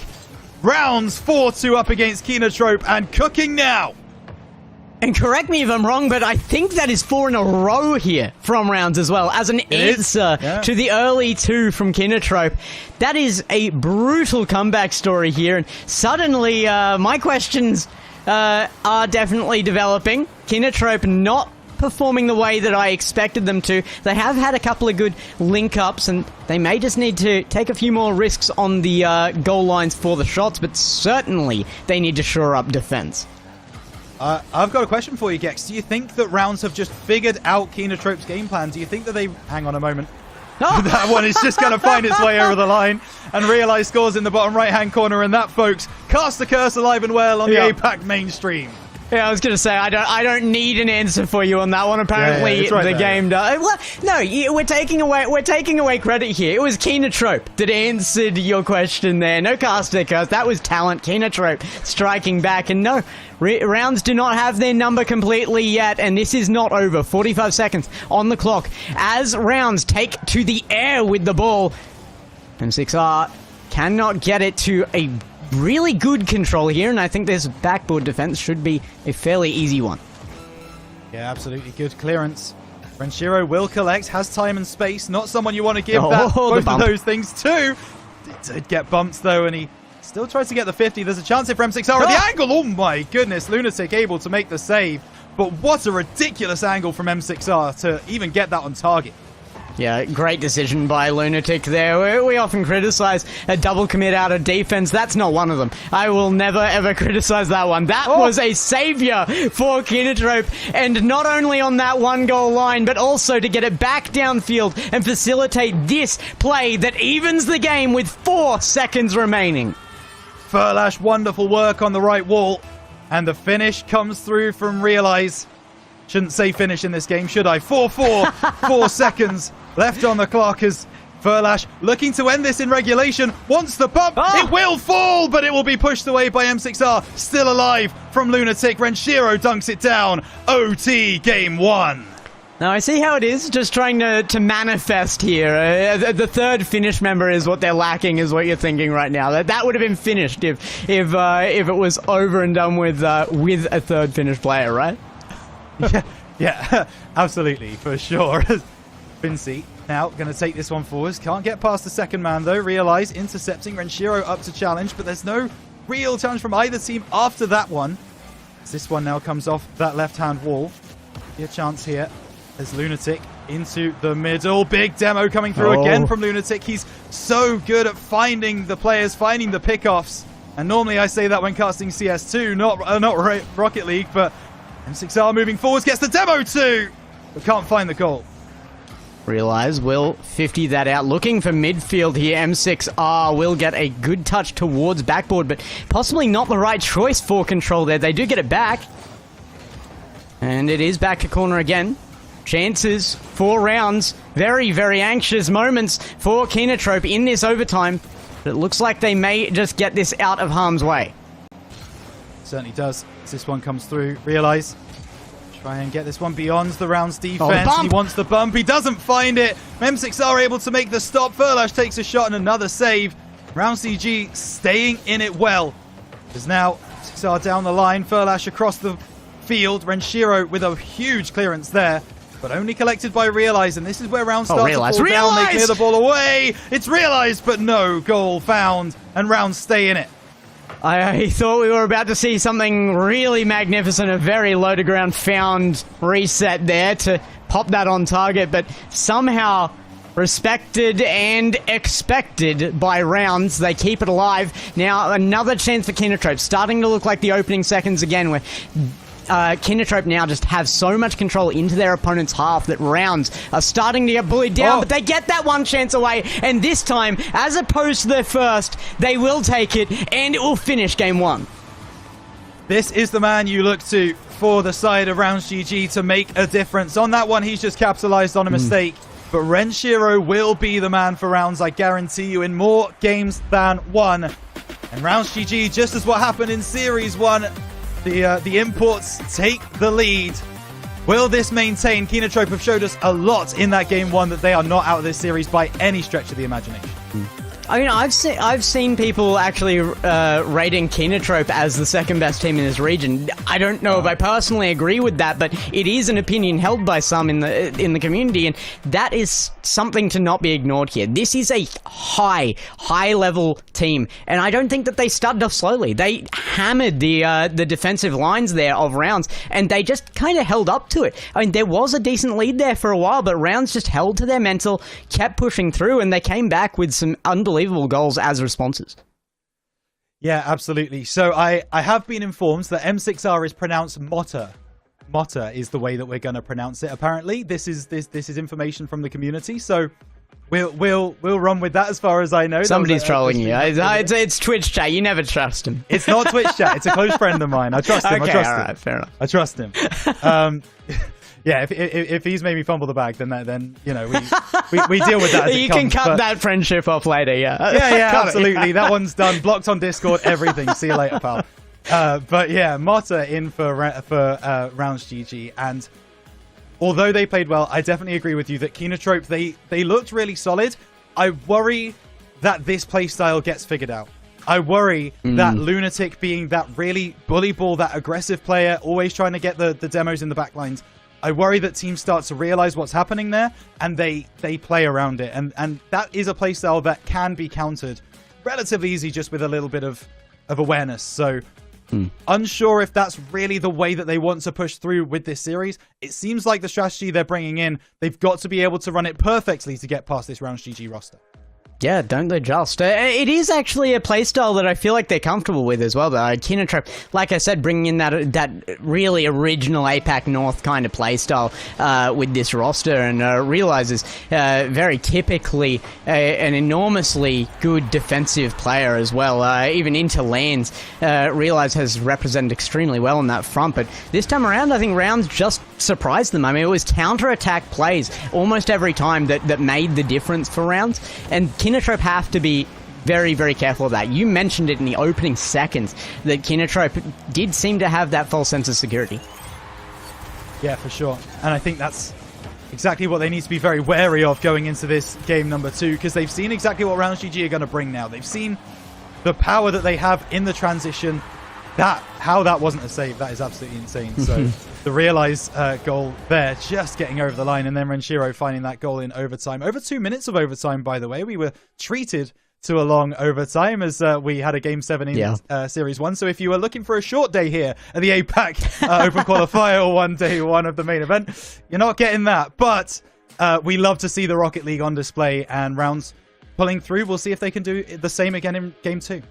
Rounds 4-2 up against KINOTROPE and cooking now.
And correct me if I'm wrong, but I think that is 4 in a row here from Rounds as well, as an answer to the early 2 from KINOTROPE. That is a brutal comeback story here, and suddenly my questions are definitely developing. KINOTROPE not performing the way that I expected them to. They have had a couple of good link-ups, and they may just need to take a few more risks on the goal lines for the shots, but certainly they need to shore up defense.
I've got a question for you, Gex. Do you think that Rounds have just figured out KINOTROPE's game plan? Do you think that they... Hang on a moment. That one is just going to find its way over the line, and Realize scores in the bottom right-hand corner, and that, folks, cast the curse alive and well on the APAC mainstream.
Yeah, I was going to say, I don't need an answer for you on that one. Apparently, the game does. Well, no, we're taking away credit here. It was KINOTROPE that answered your question there. No caster curse. That was talent. KINOTROPE striking back, and no, Rounds do not have their number completely yet, and this is not over. 45 seconds on the clock as Rounds take to the air with the ball. M6R cannot get it to a really good control here, and I think this backboard defense should be a fairly easy one.
Yeah, absolutely good clearance. Renshiro will collect, has time and space. Not someone you want to give that both of those things to. Did get bumped though, and he still tries to get the 50. There's a chance here for M6R at the angle. Oh my goodness, Lunatic able to make the save. But what a ridiculous angle from M6R to even get that on target.
Yeah, great decision by Lunatic there. We often criticize a double commit out of defense. That's not one of them. I will never, ever criticize that one. That was a savior for KINOTROPE, and not only on that one goal line, but also to get it back downfield and facilitate this play that evens the game with 4 seconds remaining.
Furlash, wonderful work on the right wall, and the finish comes through from Realize. Shouldn't say finish in this game, should I? 4-4, 4 seconds left on the clock as Furlash looking to end this in regulation. Wants the bump. It will fall, but it will be pushed away by M6R. Still alive from Lunatic. Renshiro dunks it down. OT game 1.
Now, I see how it is, just trying to manifest here. The third finish member is what they're lacking, is what you're thinking right now. That would have been finished if it was over and done with a third finish player, right?
Yeah, absolutely, for sure. Vinci now going to take this one forwards. Can't get past the second man, though. Realize intercepting. Renshiro up to challenge, but there's no real challenge from either team after that one. As this one now comes off that left-hand wall. Be a chance here as Lunatic into the middle. Big demo coming through again from Lunatic. He's so good at finding the players, finding the pickoffs. And normally I say that when casting CS2, not Rocket League, but M6R moving forwards gets the demo too, but can't find the goal.
Realize will 50 that out, looking for midfield here. M6R will get a good touch towards backboard, but possibly not the right choice for control there. They do get it back, and it is back to corner again. Chances for rounds. Very, very anxious moments for KINOTROPE in this overtime. But it looks like they may just get this out of harm's way.
Certainly does. As this one comes through, Realize. Try and get this one beyond the round's defense. He wants the bump. He doesn't find it. M6 are able to make the stop. Furlash takes a shot and another save. Round CG staying in it well. There's now M6 down the line. Furlash across the field. Renshiro with a huge clearance there, but only collected by Realize, and this is where round starts to fall down. They clear the ball away. It's Realize, but no goal found, and rounds stay in it.
I thought we were about to see something really magnificent, a very low to ground found reset there to pop that on target, but somehow respected and expected by rounds. They keep it alive. Now another chance for KINOTROPE, starting to look like the opening seconds again, where KINOTROPE now just have so much control into their opponent's half that rounds are starting to get bullied down, but they get that one chance away, and this time, as opposed to their first, they will take it, and it will finish game one.
This is the man you look to for the side of Rounds GG to make a difference. On that one, he's just capitalized on a mistake, but Renshiro will be the man for Rounds, I guarantee you, in more games than one. And Rounds GG, just as what happened in Series 1, the imports take the lead. Will this maintain? KINOTROPE have showed us a lot in that game one that they are not out of this series by any stretch of the imagination.
I mean, I've seen people actually rating KINOTROPE as the second best team in this region. I don't know if I personally agree with that, but it is an opinion held by some in the community, and that is something to not be ignored here. This is a high level team, and I don't think that they started off slowly. They hammered the defensive lines there of rounds, and they just kind of held up to it. I mean, there was a decent lead there for a while, but rounds just held to their mental, kept pushing through, and they came back with some unbelievable goals as responses.
Yeah, absolutely. So I have been informed that M6R is pronounced Motta. Motta is the way that we're going to pronounce it. Apparently, this is information from the community. So we'll run with that as far as I know.
Somebody's trolling you. It's Twitch chat. You never trust him.
It's not Twitch chat. It's a close friend of mine. I trust him.
Okay,
I trust
all
him.
right, fair enough.
I trust him. Yeah, if he's made me fumble the bag, then you know we deal with that as
you
it comes.
can cut that friendship off later, yeah.
Yeah, absolutely. That one's done. Blocked on Discord, everything. See you later, pal. But yeah, Motta in for Rounds GG, and although they played well, I definitely agree with you that KINOTROPE, they looked really solid. I worry that this playstyle gets figured out. I worry that Lunatic, being that really bully ball, that aggressive player, always trying to get the demos in the backlines, I worry that teams start to realize what's happening there, and they play around it. And that is a playstyle that can be countered relatively easy just with a little bit of awareness. So unsure if that's really the way that they want to push through with this series. It seems like the strategy they're bringing in, they've got to be able to run it perfectly to get past this Rounds GG roster.
Yeah, don't they just? It is actually a playstyle that I feel like they're comfortable with as well, though. KINOTROPE, like I said, bringing in that really original APAC North kind of playstyle with this roster, and realizes very typically an enormously good defensive player as well. Even into lanes, Realize has represented extremely well on that front, but this time around, I think Rounds just surprised them. I mean, it was counter-attack plays almost every time that made the difference for Rounds, and KINOTROPE have to be very, very careful of that. You mentioned it in the opening seconds that KINOTROPE did seem to have that false sense of security.
Yeah, for sure. And I think that's exactly what they need to be very wary of going into this game number 2, because they've seen exactly what Rounds GG are going to bring now. They've seen the power that they have in the transition. How that wasn't a save, that is absolutely insane. So the Realize goal there, just getting over the line, and then Renshiro finding that goal in overtime. Over 2 minutes of overtime, by the way. We were treated to a long overtime as we had a Game 7 in Series 1. So if you were looking for a short day here at the APAC Open Qualifier, or 1 day 1 of the main event, you're not getting that. But We love to see the Rocket League on display, and Rounds pulling through. We'll see if they can do the same again in Game 2.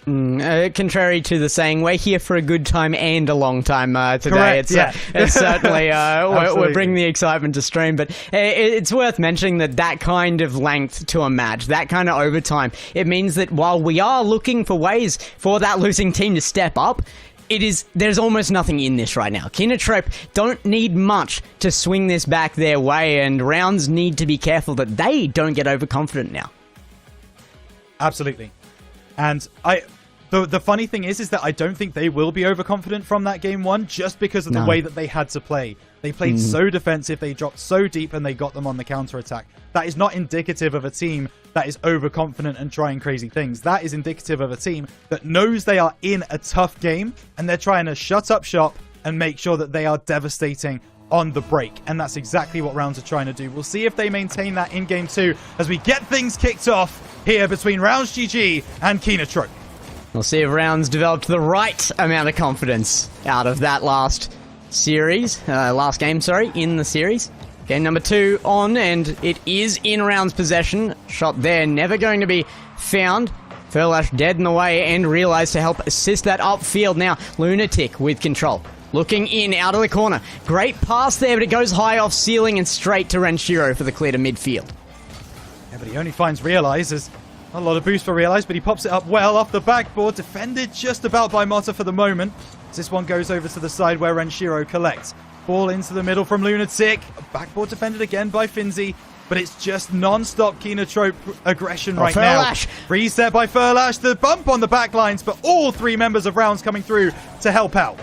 Contrary to the saying, we're here for a good time and a long time today.
Correct,
It's certainly we're bringing the excitement to stream, but it's worth mentioning that kind of length to a match, that kind of overtime, it means that while we are looking for ways for that losing team to step up, there's almost nothing in this right now. KINOTROPE don't need much to swing this back their way, and Rounds need to be careful that they don't get overconfident now.
Absolutely. And the funny thing is that I don't think they will be overconfident from that Game 1 just because of the way that they had to play. They played so defensive, they dropped so deep, and they got them on the counter-attack. That is not indicative of a team that is overconfident and trying crazy things. That is indicative of a team that knows they are in a tough game, and they're trying to shut up shop and make sure that they are devastating on the break. And that's exactly what Rounds are trying to do. We'll see if they maintain that in Game 2 as we get things kicked off here between Rounds GG and KINOTROPE.
We'll see if Rounds developed the right amount of confidence out of that last game, in the series. Game number 2 on, and it is in Rounds' possession. Shot there, never going to be found. Furlash dead in the way, and realized to help assist that upfield now. Lunatic with control. Looking in, out of the corner. Great pass there, but it goes high off ceiling and straight to Renshiro for the clear to midfield.
Yeah, but he only finds Realize. There's not a lot of boost for Realize, but he pops it up well off the backboard. Defended just about by Motta for the moment. This one goes over to the side where Renshiro collects. Ball into the middle from Lunatic. Backboard defended again by Finzi. But it's just non-stop KINOTROPE aggression right now. Freeze there by Furlash. The bump on the backlines, but all 3 members of Rounds coming through to help out.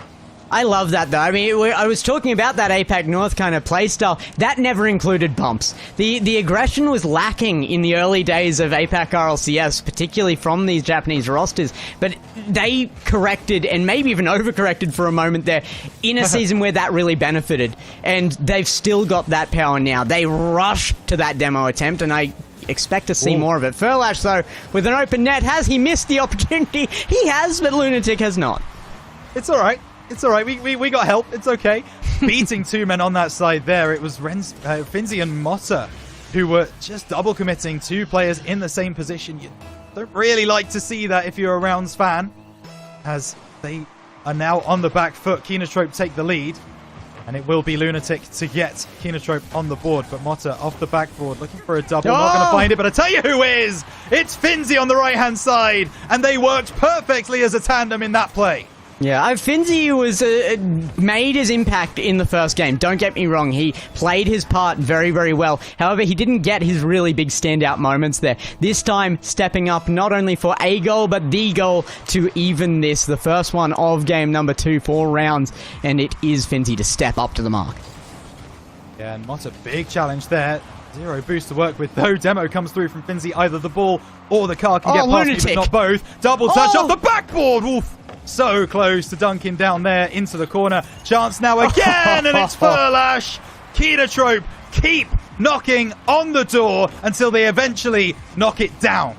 I love that, though. I mean, I was talking about that APAC North kind of playstyle. That never included bumps. The aggression was lacking in the early days of APAC RLCS, particularly from these Japanese rosters. But they corrected, and maybe even overcorrected for a moment there, in a season where that really benefited. And they've still got that power now. They rush to that demo attempt, and I expect to see more of it. Furlash, though, with an open net, has he missed the opportunity? He has, but Lunatic has not.
It's all right. It's all right. We got help. It's okay. Beating 2 men on that side there. It was Finzi and Motta who were just double committing 2 players in the same position. You don't really like to see that if you're a Rounds fan, as they are now on the back foot. KINOTROPE take the lead, and it will be Lunatic to get KINOTROPE on the board. But Motta off the backboard, looking for a double. Not going to find it, but I tell you who is! It's Finzi on the right-hand side, and they worked perfectly as a tandem in that play.
Yeah, Finzi was made his impact in the first game. Don't get me wrong, he played his part very, very well. However, he didn't get his really big standout moments there. This time, stepping up not only for a goal, but the goal to even this. The first one of game number 2 for Rounds, and it is Finzi to step up to the mark.
Yeah, and Motta, big challenge there. 0 boost to work with, though. Demo comes through from Finzi. Either the ball or the car can get past me, but not both. Double touch off the backboard. Oof. So close to dunking down there into the corner. Chance now again, and it's Furlash. KINOTROPE keep knocking on the door until they eventually knock it down.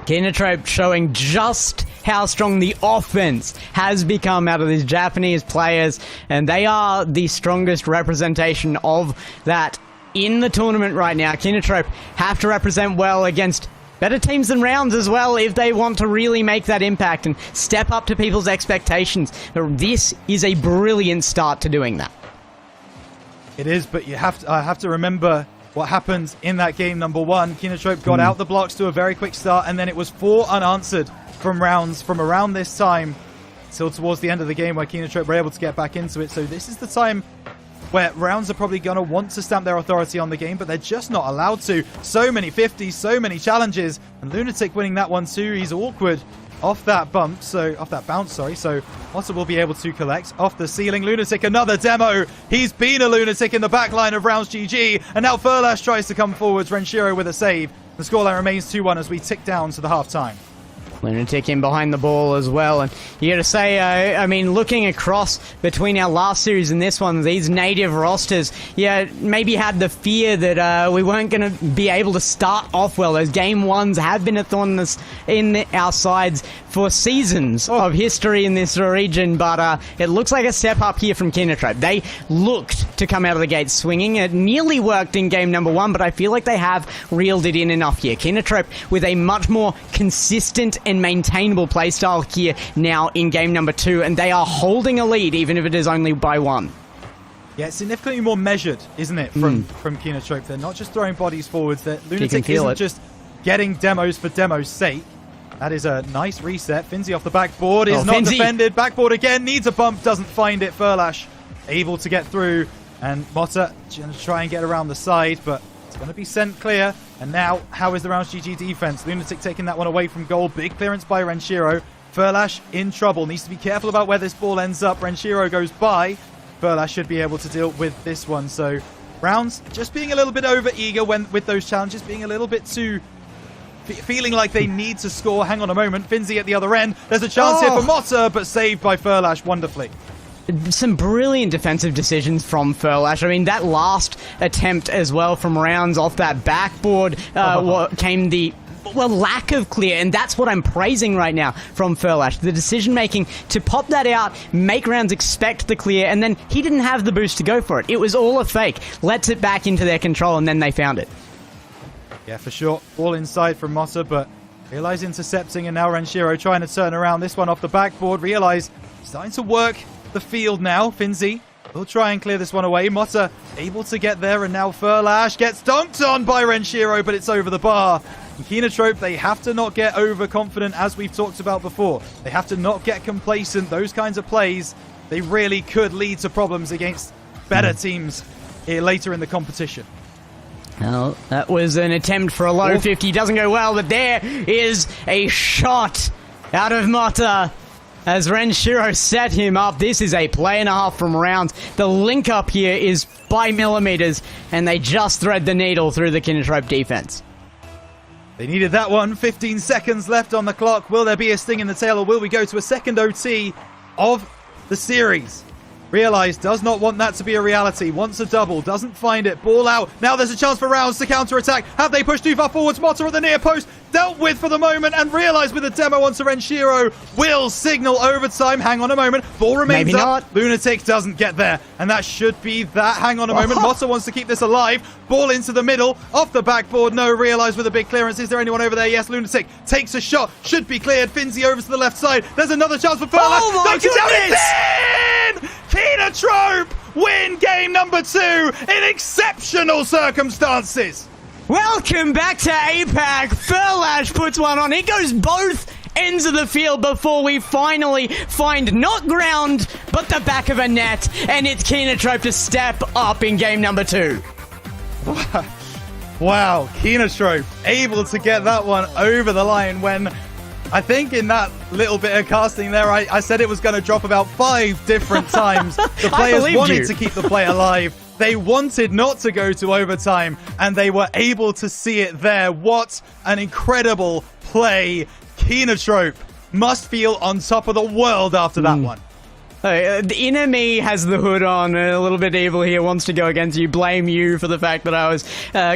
KINOTROPE showing just how strong the offense has become out of these Japanese players, and they are the strongest representation of that in the tournament right now. KINOTROPE have to represent well against better teams than Rounds as well if they want to really make that impact and step up to people's expectations. This is a brilliant start to doing that.
It is, but you have to remember what happened in that game number 1. KINOTROPE got out the blocks to a very quick start, and then it was 4 unanswered from Rounds from around this time till towards the end of the game where KINOTROPE were able to get back into it. So this is the time where Rounds are probably going to want to stamp their authority on the game, but they're just not allowed to. So many 50s, so many challenges, and Lunatic winning that one too. He's awkward off that bounce, so Motta will be able to collect off the ceiling. Lunatic, another demo. He's been a Lunatic in the back line of Rounds GG, and now Furlash tries to come forwards. Renshiro with a save. The scoreline remains 2-1 as we tick down to the half-time.
Lunatic in behind the ball as well, and you gotta say, I mean, looking across between our last series and this one, these native rosters, maybe had the fear that we weren't gonna be able to start off well. Those game 1s have been a thorn in our sides for seasons of history in this region, but it looks like a step up here from KINOTROPE. They looked to come out of the gate swinging. It nearly worked in game number 1, but I feel like they have reeled it in enough here. KINOTROPE with a much more consistent and maintainable playstyle here now in game number 2, and they are holding a lead, even if it is only by 1.
Yeah, it's significantly more measured, isn't it, from KINOTROPE? They're not just throwing bodies forwards. Lunatic isn't just getting demos for demo's sake. That is a nice reset. Finzi off the backboard is not defended. Backboard again, needs a bump, doesn't find it. Furlash able to get through, and Motta going to try and get around the side, but it's going to be sent clear. And now, how is the Rounds GG defense? Lunatic taking that one away from goal. Big clearance by Renshiro. Furlash in trouble. Needs to be careful about where this ball ends up. Renshiro goes by. Furlash should be able to deal with this one. So Rounds just being a little bit over eager with those challenges, being a little bit too feeling like they need to score. Hang on a moment. Finzi at the other end. There's a chance here for Motta, but saved by Furlash wonderfully.
Some brilliant defensive decisions from Furlash. I mean, that last attempt as well from Rounds off that backboard came the lack of clear, and that's what I'm praising right now from Furlash. The decision-making to pop that out, make Rounds expect the clear, and then he didn't have the boost to go for it. It was all a fake. Lets it back into their control, and then they found it.
Yeah, for sure. All inside from Motta, but realize intercepting, and now Renshiro trying to turn around this one off the backboard. Realize starting to work the field now. Finzi will try and clear this one away. Motta able to get there, and now Furlash gets dunked on by Renshiro, but it's over the bar. In KINOTROPE, they have to not get overconfident, as we've talked about before. They have to not get complacent. Those kinds of plays, they really could lead to problems against better teams later in the competition.
Well, that was an attempt for a low 50. Doesn't go well, but there is a shot out of Motta as Renshiro set him up. This is a play and a half from Rounds. The link up here is by millimeters, and they just thread the needle through the KINOTROPE defense.
They needed that one. 15 seconds left on the clock. Will there be a sting in the tail, or will we go to a second OT of the series? Realize does not want that to be a reality. Wants a double. Doesn't find it. Ball out. Now there's a chance for Rounds to counter-attack. Have they pushed too far forwards? Motta at the near post. Dealt with for the moment, and Realize with a demo onto Renshiro will signal overtime. Hang on a moment. Ball remains
Maybe
up.
not.
Lunatic doesn't get there, and that should be that. Hang on a moment. Motta wants to keep this alive. Ball into the middle. Off the backboard. No. Realize with a big clearance. Is there anyone over there? Yes. Lunatic takes a shot. Should be cleared. Finzi over to the left side. There's another chance for Furlash.
Oh my
goodness! KINOTROPE win game number 2 in exceptional circumstances.
Welcome back to APAC. Furlash puts one on. It goes both ends of the field before we finally find not ground, but the back of a net. And it's KINOTROPE to step up in game number 2.
Wow, KINOTROPE able to get that one over the line when I think in that little bit of casting there, I said it was going to drop about 5 different times. The players wanted to keep the play alive. They wanted not to go to overtime, and they were able to see it there. What an incredible play. KINOTROPE must feel on top of the world after that one.
The inner me has the hood on, a little bit evil here, wants to go against you, blame you for the fact that I was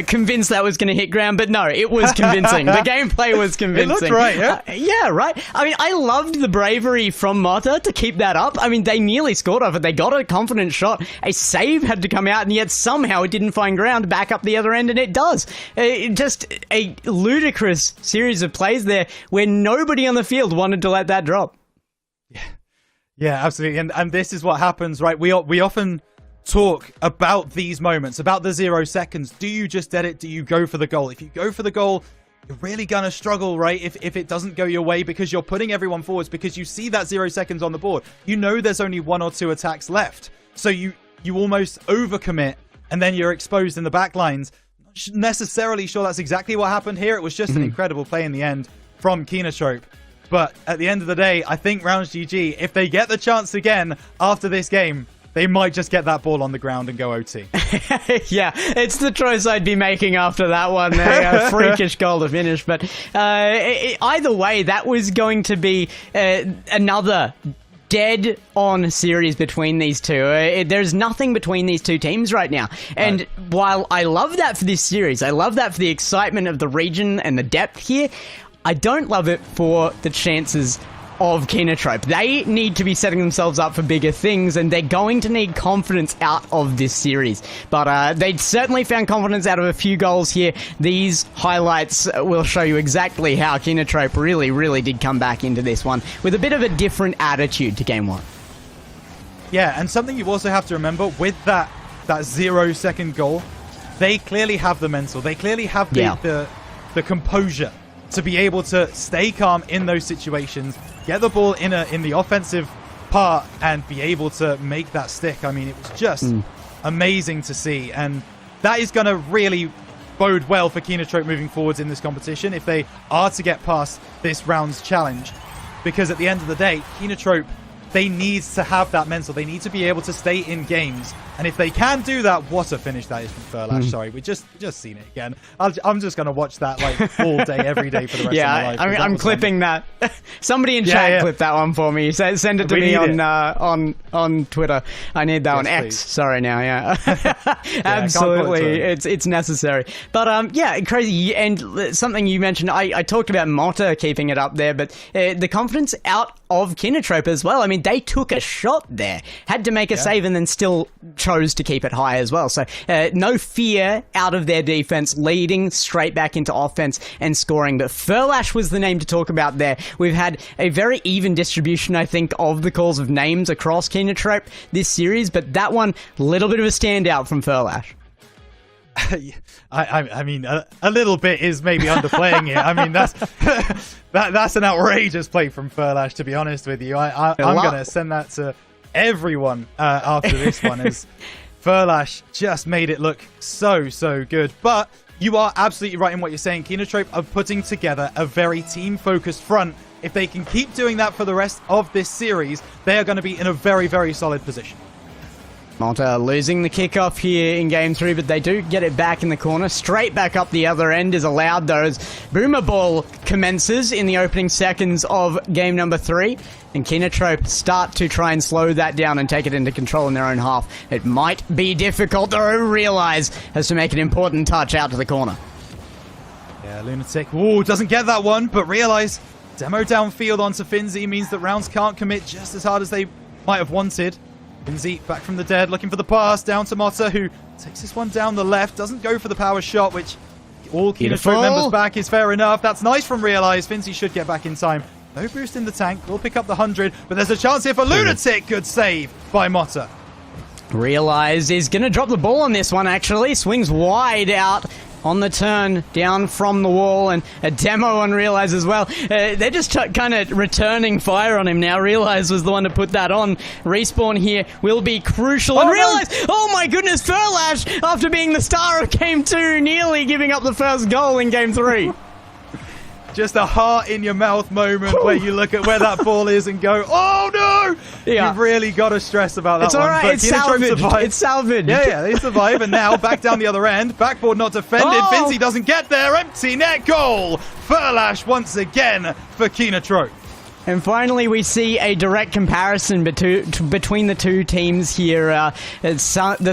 convinced that was going to hit ground, but no, it was convincing. The gameplay was convincing.
It looked right, yeah?
Yeah, right. I mean, I loved the bravery from Motta to keep that up. I mean, they nearly scored off it. They got a confident shot. A save had to come out, and yet somehow it didn't find ground back up the other end, and it does. Just a ludicrous series of plays there where nobody on the field wanted to let that drop.
Yeah, absolutely. And this is what happens, right? We often talk about these moments, about the 0 seconds. Do you just dead it? Do you go for the goal? If you go for the goal, you're really going to struggle, right? If it doesn't go your way, because you're putting everyone forwards, because you see that 0 seconds on the board. You know there's only 1 or 2 attacks left. So you almost overcommit, and then you're exposed in the back lines. Not necessarily sure that's exactly what happened here. It was just an incredible play in the end from KINOTROPE. But at the end of the day, I think Rounds GG, if they get the chance again after this game, they might just get that ball on the ground and go OT.
Yeah, it's the choice I'd be making after that one. A freakish goal to finish. But either way, that was going to be another dead-on series between these two. There's nothing between these two teams right now. And while I love that for this series, I love that for the excitement of the region and the depth here, I don't love it for the chances of KINOTROPE. They need to be setting themselves up for bigger things, and they're going to need confidence out of this series. But they certainly found confidence out of a few goals here. These highlights will show you exactly how KINOTROPE really, really did come back into this one with a bit of a different attitude to game one.
Yeah, and something you also have to remember with that 0-second goal, they clearly have the mental. They clearly have the composure to be able to stay calm in those situations, get the ball in the offensive part, and be able to make that stick. I mean, it was just amazing to see, and that is going to really bode well for KINOTROPE moving forwards in this competition if they are to get past this round's challenge, because at the end of the day, KINOTROPE, they need to have that mental. They need to be able to stay in games. And if they can do that, what a finish that is from Furlash. Sorry, we just seen it again. I'm just going to watch that like all day, every day for the rest of my life.
I'm clipping that. Somebody in chat clip that one for me. Send it to me on Twitter. I need that one. X.
Please.
Sorry now, absolutely. It's necessary. But crazy. And something you mentioned, I talked about Motta keeping it up there, but the confidence out of KINOTROPE as well. I mean, they took a shot there, had to make a save, and then still chose to keep it high as well. So no fear out of their defense, leading straight back into offense and scoring. But Furlash was the name to talk about there. We've had a very even distribution, I think, of the calls of names across KINOTROPE this series, but that one, a little bit of a standout from Furlash.
I mean, a little bit is maybe underplaying it. I mean, that's an outrageous play from Furlash, to be honest with you. I'm going to send that to everyone after this one, as Furlash just made it look so good. But you are absolutely right in what you're saying. KINOTROPE are putting together a very team-focused front. If they can keep doing that for the rest of this series, they are going to be in a very, very solid position.
Motta losing the kickoff here in game 3, but they do get it back in the corner. Straight back up the other end is allowed, though, as Boomer Ball commences in the opening seconds of game number 3. And KINOTROPE start to try and slow that down and take it into control in their own half. It might be difficult, though. Realize has to make an important touch out to the corner.
Yeah, Lunatic. Ooh, doesn't get that one, but Realize demo downfield onto Finzi means that Rounds can't commit just as hard as they might have wanted. Finzi back from the dead, looking for the pass down to Motta, who takes this one down the left, doesn't go for the power shot, which all KINOTROPE members back is fair enough. That's nice from Realize. Finzi should get back in time. No boost in the tank. We'll pick up the 100, but there's a chance here for Lunatic. Good save by Motta.
Realize is going to drop the ball on this one, actually. Swings wide out on the turn, down from the wall, and a demo on Realize as well. They're just kind of returning fire on him now. Realize was the one to put that on. Respawn here will be crucial. And Realize, oh my goodness, Furlash, after being the star of game 2, nearly giving up the first goal in game 3.
Just a heart in your mouth moment where you look at where that ball is and go, oh no! Yeah. You've really got to stress about that
it's
one.
All right. It's salvage. It's salvage.
Yeah, they survive, and now back down the other end. Backboard not defended. Finzi doesn't get there. Empty net goal. Furlash once again for KINOTROPE.
And finally, we see a direct comparison between the two teams here. The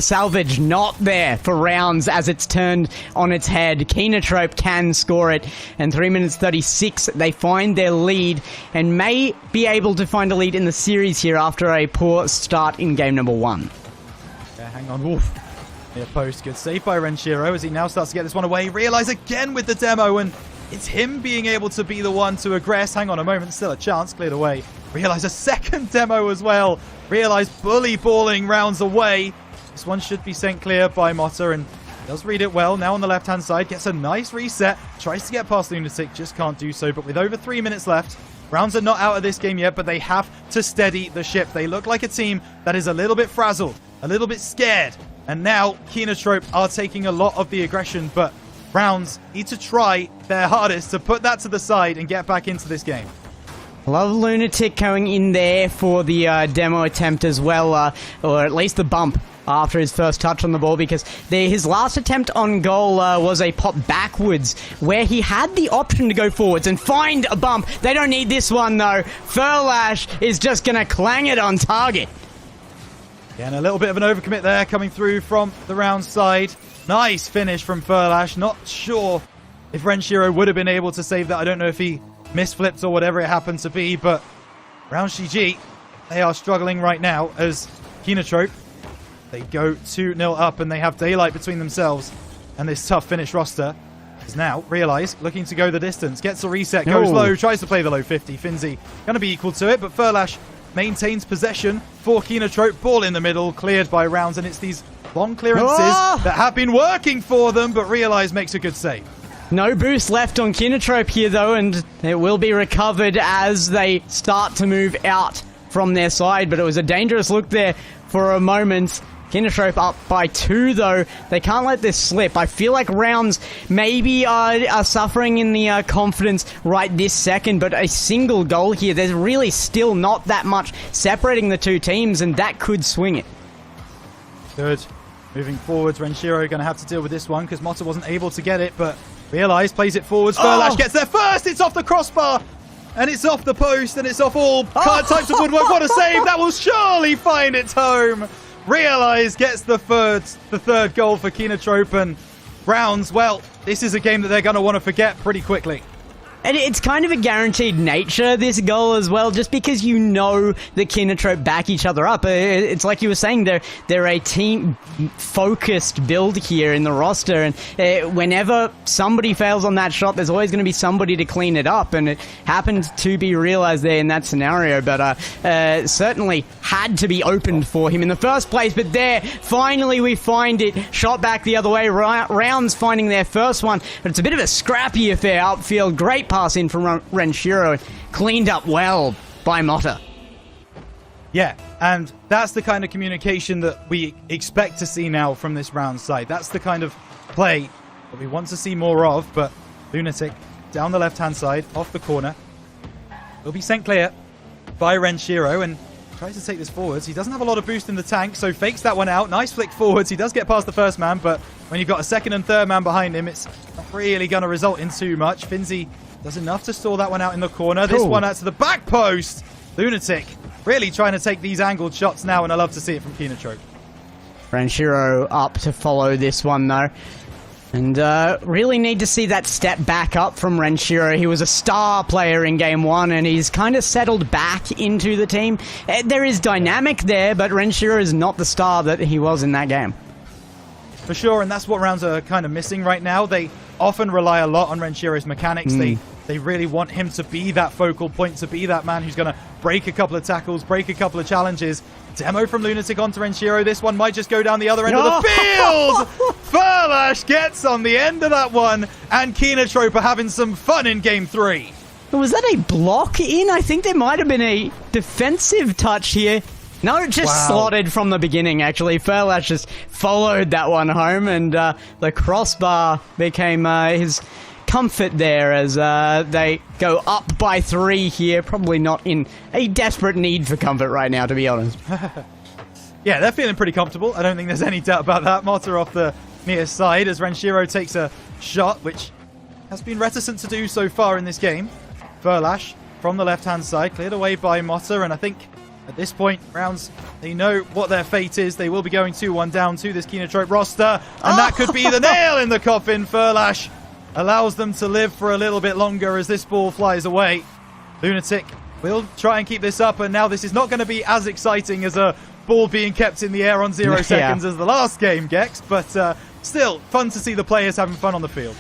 salvage not there for Rounds as it's turned on its head. KINOTROPE can score it. And 3 minutes 36, they find their lead and may be able to find a lead in the series here after a poor start in game number 1.
Yeah, hang on. Wolf. Near post. Good save by Renshiro as he now starts to get this one away. Realize again with the demo, and it's him being able to be the one to aggress. Hang on a moment, still a chance, cleared away. Realize a second demo as well. Realize bully balling Rounds away. This one should be sent clear by Motta, and does read it well. Now on the left-hand side, gets a nice reset. Tries to get past Lunatic, just can't do so. But with over 3 minutes left, Rounds are not out of this game yet, but they have to steady the ship. They look like a team that is a little bit frazzled, a little bit scared. And now KINOTROPE are taking a lot of the aggression, but Rounds need to try their hardest to put that to the side and get back into this game.
Love Lunatic going in there for the demo attempt as well, or at least the bump after his first touch on the ball, because his last attempt on goal was a pop backwards where he had the option to go forwards and find a bump. They don't need this one though. Furlash is just going to clang it on target.
Yeah, and a little bit of an overcommit there coming through from the Rounds side. Nice finish from Furlash. Not sure if Renshiro would have been able to save that. I don't know if he misflipped or whatever it happened to be, but round GG, they are struggling right now as KINOTROPE, they go 2-0 up and they have daylight between themselves and this tough Finnish roster is now, realize, looking to go the distance. Gets a reset, goes low, tries to play the low 50. Finzi going to be equal to it, but Furlash maintains possession for KINOTROPE. Ball in the middle, cleared by Rounds, and it's these long clearances that have been working for them, but realize makes a good save.
No boost left on KINOTROPE here, though, and it will be recovered as they start to move out from their side, but it was a dangerous look there for a moment. KINOTROPE up by 2, though. They can't let this slip. I feel like Rounds maybe are suffering in the confidence right this second, but a single goal here, there's really still not that much separating the two teams, and that could swing it.
Good. Moving forwards, Renshiro going to have to deal with this one because Motta wasn't able to get it, but realize plays it forwards. Furlash gets there first. It's off the crossbar, and it's off the post, and it's off all types of woodwork. What a save! That will surely find its home. Realize gets the third goal for KINOTROPE, and Rounds, well, this is a game that they're going to want to forget pretty quickly.
And it's kind of a guaranteed nature, this goal as well, just because you know that KINOTROPE back each other up. It's like you were saying, they're a team-focused build here in the roster, and whenever somebody fails on that shot, there's always going to be somebody to clean it up, and it happened to be realized there in that scenario, but certainly had to be opened for him in the first place. But there, finally we find it, shot back the other way, Rounds finding their first one, but it's a bit of a scrappy affair upfield. Great pass in from Renshiro, cleaned up well by Motta.
Yeah, and that's the kind of communication that we expect to see now from this Round side. That's the kind of play that we want to see more of, but Lunatic down the left-hand side, off the corner, will be sent clear by Renshiro and tries to take this forwards. He doesn't have a lot of boost in the tank, so fakes that one out. Nice flick forwards. He does get past the first man, but when you've got a second and third man behind him, it's not really going to result in too much. Finzi does enough to stall that one out in the corner. This one out to the back post. Lunatic really trying to take these angled shots now, and I love to see it from KINOTROPE.
Renshiro up to follow this one, though. And really need to see that step back up from Renshiro. He was a star player in Game 1, and he's kind of settled back into the team. There is dynamic there, but Renshiro is not the star that he was in that game.
For sure, and that's what Rounds are kind of missing right now. They often rely a lot on Renshiro's mechanics. They really want him to be that focal point, to be that man who's going to break a couple of tackles, break a couple of challenges. Demo from Lunatic onto Renshiro. This one might just go down the other end of the field. Furlash gets on the end of that one, and KINOTROPE are having some fun in Game 3.
Was that a block in? I think there might have been a defensive touch here. No, it just slotted from the beginning, actually. Furlash just followed that one home, and the crossbar became his comfort there as they go up by 3 here. Probably not in a desperate need for comfort right now, to be honest.
Yeah, they're feeling pretty comfortable. I don't think there's any doubt about that. Motta off the near side as Renshiro takes a shot, which has been reticent to do so far in this game. Furlash from the left-hand side, cleared away by Motta, and I think at this point, Rounds, they know what their fate is. They will be going 2-1 down to this KINOTROPE roster, and that could be the nail in the coffin. Furlash allows them to live for a little bit longer as this ball flies away. Lunatic will try and keep this up, and now this is not going to be as exciting as a ball being kept in the air on 0 seconds as the last game, Gex, but still fun to see the players having fun on the field.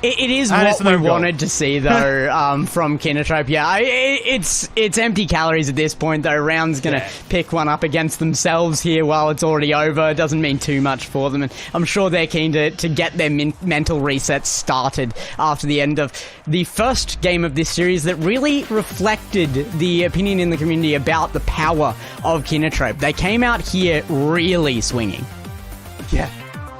It is what we wanted to see, though, from KINOTROPE. Yeah, it's empty calories at this point, though. Round's going to pick one up against themselves here while it's already over. It doesn't mean too much for them, and I'm sure they're keen to get their mental resets started after the end of the first game of this series that really reflected the opinion in the community about the power of KINOTROPE. They came out here really swinging.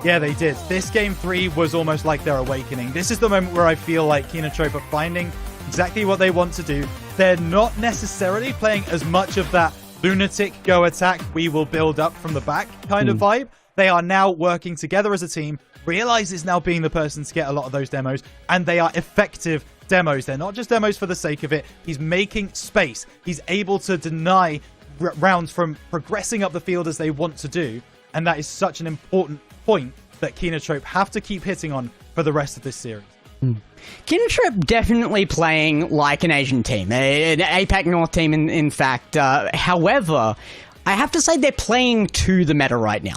Yeah, they did. This Game 3 was almost like their awakening. This is the moment where I feel like KINOTROPE are finding exactly what they want to do. They're not necessarily playing as much of that Lunatic go attack, we will build up from the back kind of vibe. They are now working together as a team. Realize is now being the person to get a lot of those demos, and they are effective demos. They're not just demos for the sake of it. He's making space. He's able to deny Rounds from progressing up the field as they want to do, and that is such an important point that KINOTROPE have to keep hitting on for the rest of this series.
KINOTROPE definitely playing like an Asian team, an APAC North team in fact. However, I have to say they're playing to the meta right now.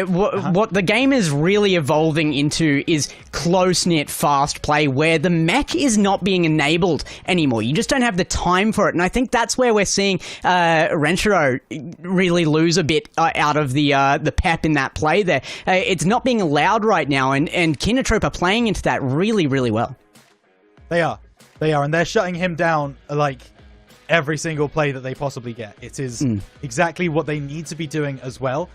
What the game is really evolving into is close-knit, fast play where the mech is not being enabled anymore. You just don't have the time for it. And I think that's where we're seeing Renshiro really lose a bit out of the pep in that play there. It's not being allowed right now, and KINOTROPE are playing into that really, really well.
They are, and they're shutting him down like every single play that they possibly get. It is exactly what they need to be doing as well,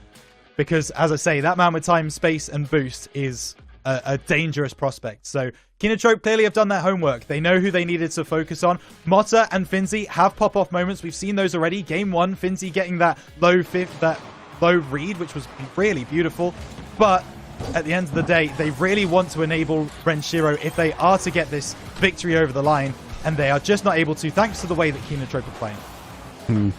because as I say, that man with time, space, and boost is a dangerous prospect. So KINOTROPE clearly have done their homework. They know who they needed to focus on. Motta and Finzi have pop-off moments. We've seen those already. Game 1, Finzi getting that low read, which was really beautiful. But at the end of the day, they really want to enable Renshiro if they are to get this victory over the line. And they are just not able to, thanks to the way that KINOTROPE are playing.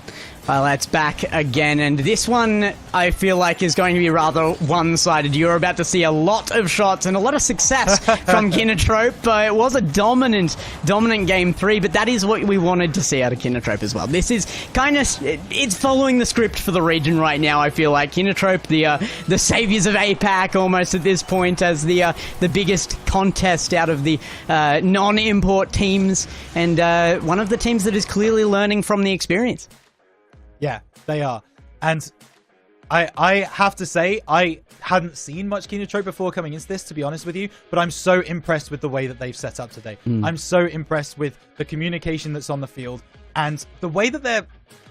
Well, that's back again, and this one I feel like is going to be rather one-sided. You're about to see a lot of shots and a lot of success from KINOTROPE. It was a dominant Game 3, but that is what we wanted to see out of KINOTROPE as well. This is kind of, it's following the script for the region right now, I feel like. KINOTROPE, the saviors of APAC almost at this point, as the biggest contest out of the non-import teams, and one of the teams that is clearly learning from the experience.
Yeah, they are. And I have to say, I hadn't seen much KINOTROPE before coming into this, to be honest with you, but I'm so impressed with the way that they've set up today. I'm so impressed with the communication that's on the field and the way that they're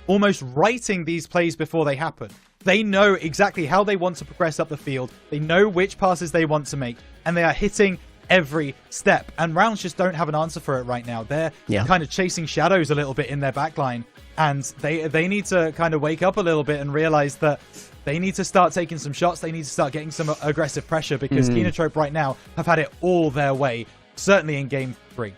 almost writing these plays before they happen. They know exactly how they want to progress up the field. They know which passes they want to make, and they are hitting every step. And Rounds just don't have an answer for it right now. They're kind of chasing shadows a little bit in their backline. And they need to kind of wake up a little bit and realize that they need to start taking some shots. They need to start getting some aggressive pressure, because KINOTROPE right now have had it all their way, certainly in Game 3.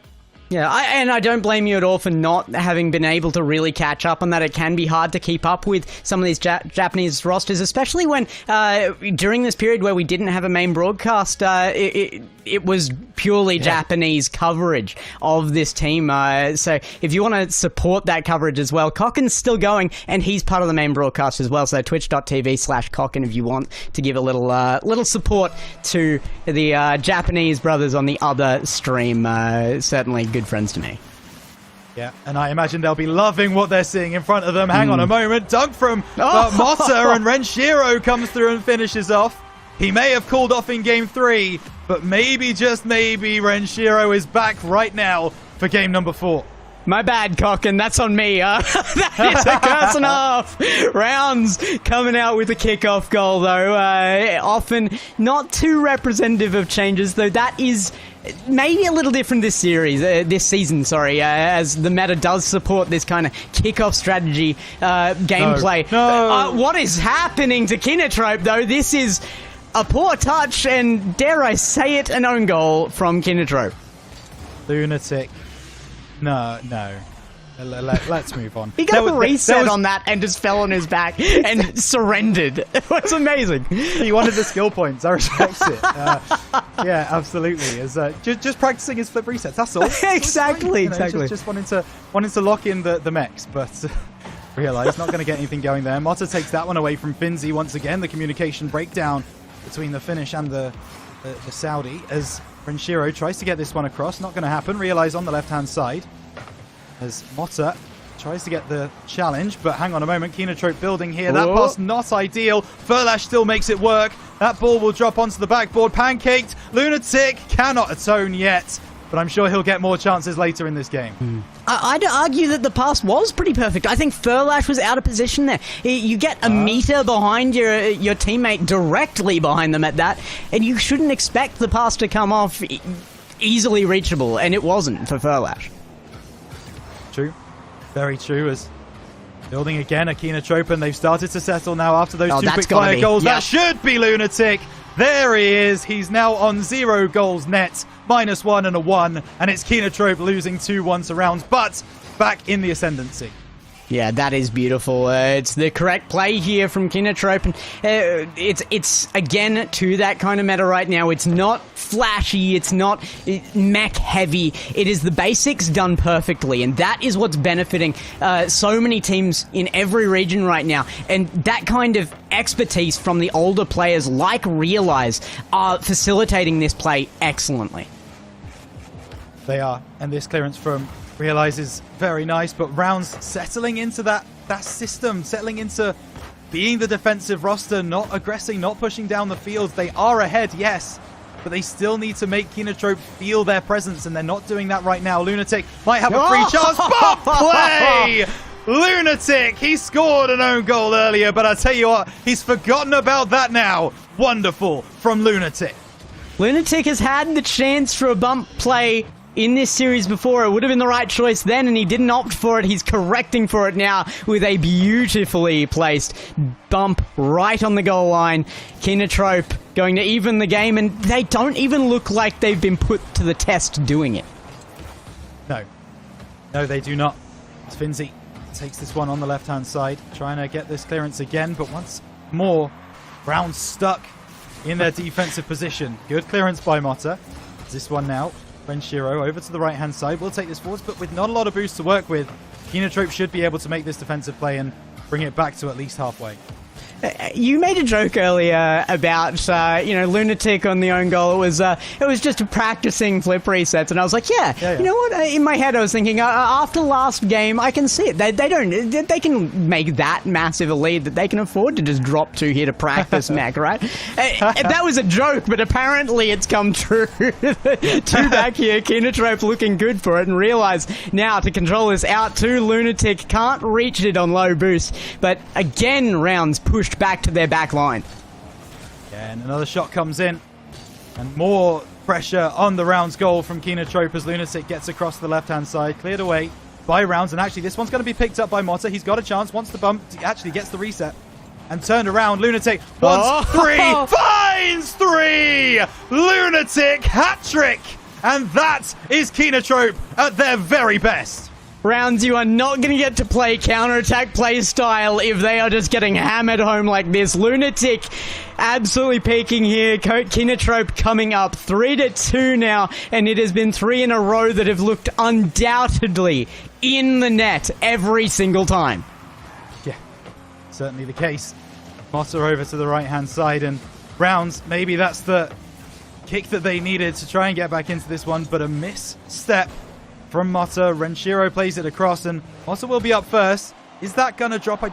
Yeah, I don't blame you at all for not having been able to really catch up on that. It can be hard to keep up with some of these Japanese rosters, especially when during this period where we didn't have a main broadcast, it was purely Japanese coverage of this team. So if you want to support that coverage as well, Cocken's still going, and he's part of the main broadcast as well. So twitch.tv/Cocken if you want to give a little support to the Japanese brothers on the other stream. Certainly good friends to me.
Yeah, and I imagine they'll be loving what they're seeing in front of them. Hang on a moment. Dunk from Motta, and Renshiro comes through and finishes off. He may have called off in Game 3, but maybe, just maybe, Renshiro is back right now for game number 4.
My bad, Cocken. That's on me. That is a curse and a half. Rounds coming out with a kickoff goal, though. Often not too representative of changes, though that is maybe a little different this season, as the meta does support this kind of kickoff strategy gameplay.
No.
What is happening to KINOTROPE, though? This is a poor touch, and dare I say it, an own goal from KINOTROPE.
Lunatic. No. Let's move on.
He got a reset on that and just fell on his back and surrendered. It was amazing.
He wanted the skill points. I respect it. Yeah, absolutely. As just practicing his flip resets. That's all.
Exactly.
Just wanting to lock in the mechs, but realised not going to get anything going there. Motta takes that one away from Finzi once again. The communication breakdown between the Finnish and the Saudi as Renshiro tries to get this one across. Not going to happen. Realize on the left-hand side as Motta tries to get the challenge, but hang on a moment. KINOTROPE building here. That pass not ideal. Furlash still makes it work. That ball will drop onto the backboard. Pancaked. Lunatic cannot atone yet, but I'm sure he'll get more chances later in this game.
I'd argue that the pass was pretty perfect. I think Furlash was out of position there. You get a meter behind your teammate, directly behind them at that, and you shouldn't expect the pass to come off easily reachable, and it wasn't for Furlash.
True. Very true. As building again a KINOTROPE, and they've started to settle now after those two quick fire goals. Yep. That should be Lunatic. There he is. He's now on 0 goals net, -1 and a 1, and it's KINOTROPE losing 2-1 to Rounds, but back in the ascendancy.
Yeah, that is beautiful. It's the correct play here from KINOTROPE, and it's again to that kind of meta right now. It's not flashy, it's not mech heavy. It is the basics done perfectly, and that is what's benefiting so many teams in every region right now. And that kind of expertise from the older players like Realize are facilitating this play excellently.
They are, and this clearance from Realize is very nice, but Rounds settling into that system, settling into being the defensive roster, not aggressing, not pushing down the field. They are ahead, yes, but they still need to make KINOTROPE feel their presence, and they're not doing that right now. Lunatic might have a free chance, but play! Lunatic, he scored an own goal earlier, but I tell you what, he's forgotten about that now. Wonderful from Lunatic.
Lunatic has had the chance for a bump play in this series before. It would have been the right choice then, and he didn't opt for it. He's correcting for it now with a beautifully placed bump right on the goal line. KINOTROPE going to even the game, and they don't even look like they've been put to the test doing it.
No, they do not. SENZA takes this one on the left-hand side, trying to get this clearance again, but once more, Brown stuck in their defensive position. Good clearance by Motta. This one now. Renshiro over to the right-hand side. We'll take this forwards, but with not a lot of boost to work with, KINOTROPE should be able to make this defensive play and bring it back to at least halfway.
You made a joke earlier about, Lunatic on the own goal. It was just practicing flip resets, and I was like, yeah. You know what? In my head, I was thinking, after last game, I can see it. They can make that massive a lead that they can afford to just drop 2 here to practice mech, right? That was a joke, but apparently it's come true. 2 back here, KINOTROPE looking good for it, and Realize now to control this out to Lunatic. Can't reach it on low boost, but again, Rounds pushed back to their back line.
Yeah, and another shot comes in, and more pressure on the Rounds goal from KINOTROPE as Lunatic gets across the left-hand side, cleared away by Rounds, and actually this one's going to be picked up by Motta. He's got a chance, wants the bump, actually gets the reset, and turned around. Lunatic wants 3, finds 3! Lunatic hat-trick! And that is KINOTROPE at their very best.
Rounds, you are not going to get to play counter-attack play style if they are just getting hammered home like this. Lunatic absolutely peaking here. KINOTROPE coming up 3-2 now, and it has been 3 in a row that have looked undoubtedly in the net every single time.
Yeah, certainly the case. Motta over to the right-hand side, and Rounds, maybe that's the kick that they needed to try and get back into this one, but a misstep from Motta. Renshiro plays it across, and Motta will be up first. Is that going to drop?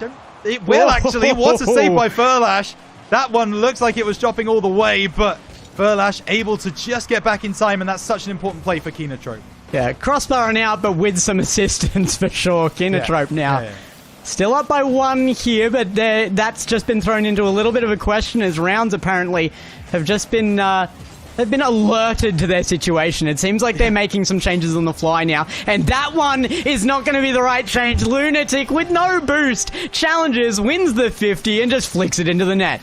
It will actually. What a save by Furlash. That one looks like it was dropping all the way, but Furlash able to just get back in time, and that's such an important play for KINOTROPE.
Yeah, crossbar and out, but with some assistance for sure. KINOTROPE now. Still up by 1 here, but that's just been thrown into a little bit of a question as Rounds apparently have just been... They've been alerted to their situation. It seems like they're making some changes on the fly now. And that one is not going to be the right change. Lunatic, with no boost, challenges, wins the 50, and just flicks it into the net.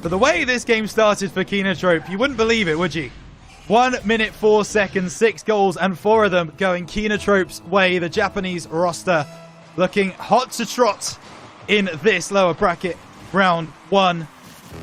But the way this game started for KINOTROPE, you wouldn't believe it, would you? 1 minute, 4 seconds, 6 goals, and 4 of them going KINOTROPE's way. The Japanese roster looking hot to trot in this lower bracket. Round 1.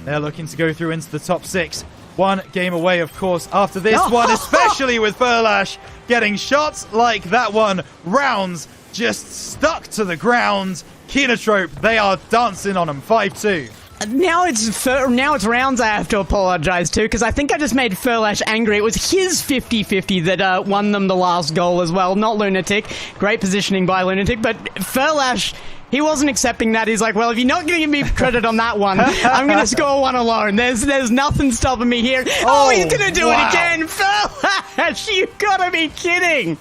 They're looking to go through into the top 6. 1 game away, of course, after this one, especially with Furlash getting shots like that one. Rounds just stuck to the ground. KINOTROPE, they are dancing on them. 5-2.
Now it's Rounds I have to apologize to, because I think I just made Furlash angry. It was his 50-50 that won them the last goal as well, not Lunatic. Great positioning by Lunatic, but Furlash... He wasn't accepting that. He's like, well, if you're not going to give me credit on that one, I'm going to score 1 alone. There's nothing stopping me here. Oh, he's going to do it again. Furlash, you've got to be kidding.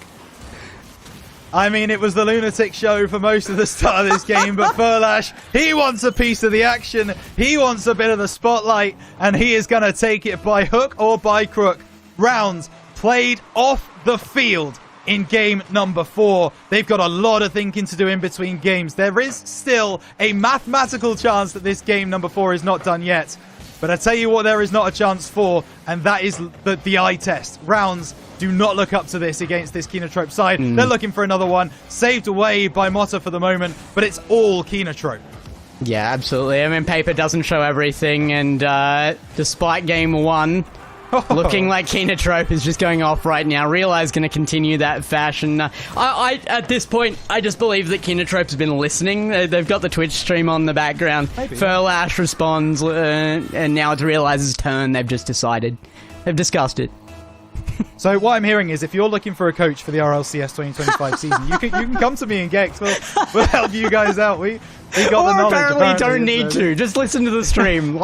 I mean, it was the Lunatic show for most of the start of this game, but Furlash, he wants a piece of the action. He wants a bit of the spotlight, and he is going to take it by hook or by crook. Rounds played off the field in game number 4. They've got a lot of thinking to do in between games. There is still a mathematical chance that this game number 4 is not done yet. But I tell you what there is not a chance for, and that is the eye test. Rounds do not look up to this against this KINOTROPE side. They're looking for another one. Saved away by Motta for the moment, but it's all KINOTROPE.
Yeah, absolutely. I mean, paper doesn't show everything, and despite game 1, looking like KINOTROPE is just going off right now. Realize going to continue that fashion. I at this point, I just believe that KINOTROPE's been listening. They've got the Twitch stream on the background. Furlash responds, and now it's Realize's turn. They've just decided. They've discussed it.
So what I'm hearing is if you're looking for a coach for the RLCS 2025 season, you can come to me and Gex. We'll help you guys out. We got the knowledge.
Apparently don't need to. Just listen to the stream.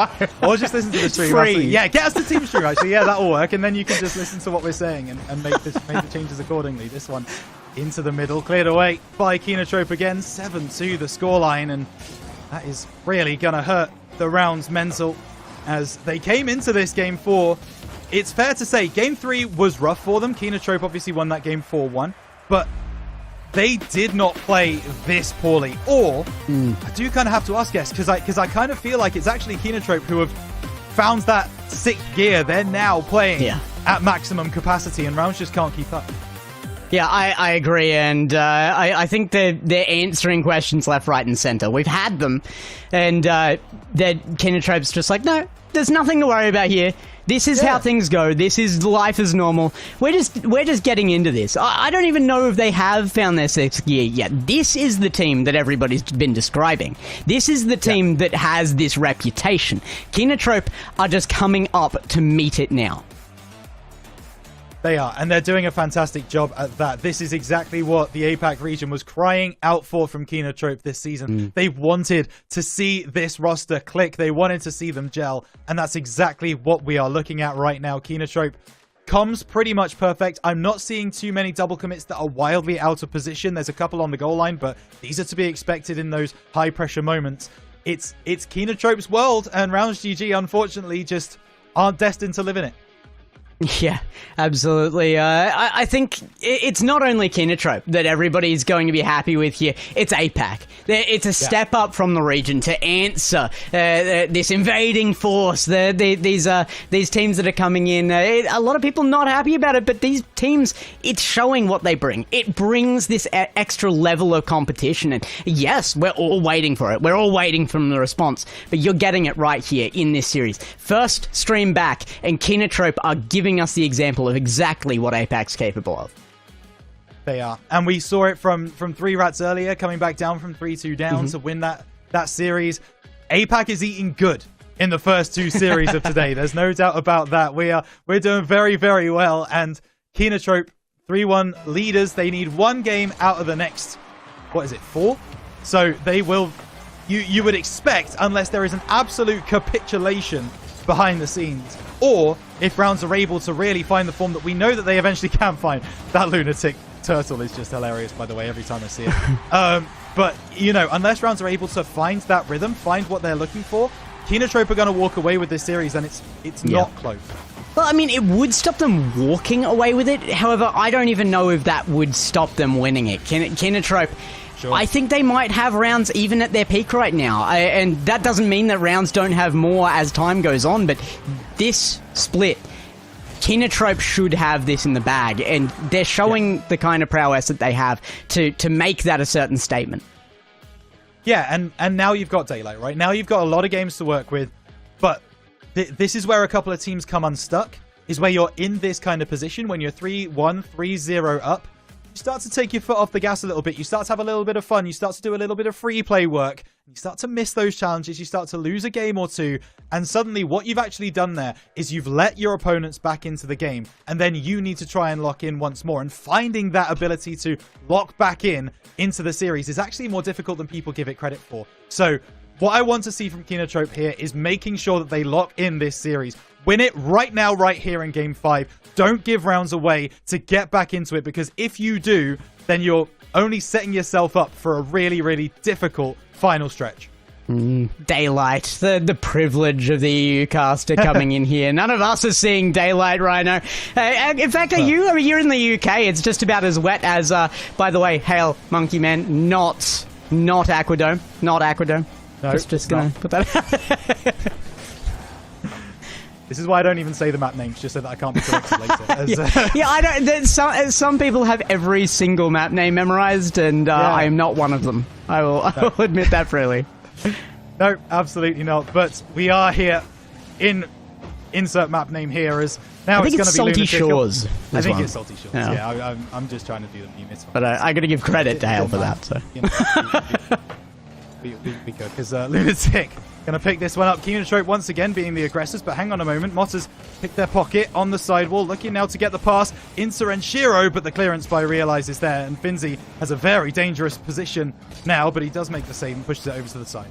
Or just listen to the stream.
Free.
Yeah, get us the team stream, actually. Yeah, that'll work. And then you can just listen to what we're saying and make the changes accordingly. This one into the middle. Cleared away by KINOTROPE again. 7-2 the scoreline. And that is really going to hurt the Rounds mental as they came into this game 4. It's fair to say game 3 was rough for them. KINOTROPE obviously won that game 4-1. But they did not play this poorly. Or, I do kind of have to ask, because I kind of feel like it's actually KINOTROPE who have found that 6th gear. They're now playing at maximum capacity, and Rounds just can't keep up.
Yeah, I agree, and I think they're answering questions left, right, and center. We've had them, and KINOTROPE's just like, no, there's nothing to worry about here. This is how things go. This is life as normal. We're just getting into this. I don't even know if they have found their 6th gear yet. This is the team that everybody's been describing. This is the team that has this reputation. KINOTROPE are just coming up to meet it now.
They are, and they're doing a fantastic job at that. This is exactly what the APAC region was crying out for from KINOTROPE this season. They wanted to see this roster click. They wanted to see them gel, and that's exactly what we are looking at right now. KINOTROPE comes pretty much perfect. I'm not seeing too many double commits that are wildly out of position. There's a couple on the goal line, but these are to be expected in those high-pressure moments. It's KINOTROPE's world, and Rounds GG, unfortunately, just aren't destined to live in it.
Yeah, absolutely. I think it's not only KINOTROPE that everybody's going to be happy with here. It's APAC. It's a step up from the region to answer this invading force. These teams that are coming in. A lot of people not happy about it, but these teams, it's showing what they bring. It brings this extra level of competition. And yes, we're all waiting for it. We're all waiting for the response. But you're getting it right here in this series. First stream back, and KINOTROPE are giving us the example of exactly what APAC's capable of.
They are. And we saw it from 3 Rats earlier, coming back down from 3-2 down to win that series. APAC is eating good in the first 2 series of today. There's no doubt about that. We're doing very, very well. And KINOTROPE 3-1 leaders. They need 1 game out of the next, 4? So they will, you would expect, unless there is an absolute capitulation behind the scenes, or if Rounds are able to really find the form that we know that they eventually can find. That lunatic turtle is just hilarious, by the way, every time I see it. But, unless Rounds are able to find that rhythm, find what they're looking for, KINOTROPE are going to walk away with this series, and it's not close.
Well, I mean, it would stop them walking away with it. However, I don't even know if that would stop them winning it. KINOTROPE, sure. I think they might have Rounds even at their peak right now. And that doesn't mean that Rounds don't have more as time goes on, but this split, KINOTROPE should have this in the bag, and they're showing the kind of prowess that they have to make that a certain statement.
Yeah, and now you've got Daylight, right? Now you've got a lot of games to work with, but this is where a couple of teams come unstuck, is where you're in this kind of position when you're 3-1, 3-0 up. You start to take your foot off the gas a little bit. You start to have a little bit of fun. You start to do a little bit of free play work. You start to miss those challenges. You start to lose a game or 2. And suddenly what you've actually done there is you've let your opponents back into the game. And then you need to try and lock in once more. And finding that ability to lock back into the series is actually more difficult than people give it credit for. So what I want to see from KINOTROPE here is making sure that they lock in this series. Win it right now, right here in Game 5. Don't give Rounds away to get back into it, because if you do, then you're only setting yourself up for a really, really difficult final stretch.
Daylight, the privilege of the EU caster coming in here. None of us are seeing Daylight right now. In fact, are you? I mean, you're in the UK. It's just about as wet as, by the way, hail, Monkey Man, not Aquadome. Not Aquadome.
No,
just gonna put that
This is why I don't even say the map names, just so that I can't be corrected later.
Yeah, I don't. Some people have every single map name memorized, and I am not one of them. I will admit that freely.
No, absolutely not. But we are here in insert map name here as now
I think
it's
it's
going to be
Salty
Lunatic.
Shores.
I think
one.
it's Salty Shores.
Yeah.
Yeah, I'm just trying to do the meme. It's fine.
But I got to give credit to Hale for that. So.
You know, we go because Lunatic going to pick this one up. KINOTROPE once again being the aggressors, but hang on a moment. Motters pick their pocket on the sidewall, looking now to get the pass into Renshiro, but the clearance by Realize is there, and Finzi has a very dangerous position now, but he does make the save and pushes it over to the side.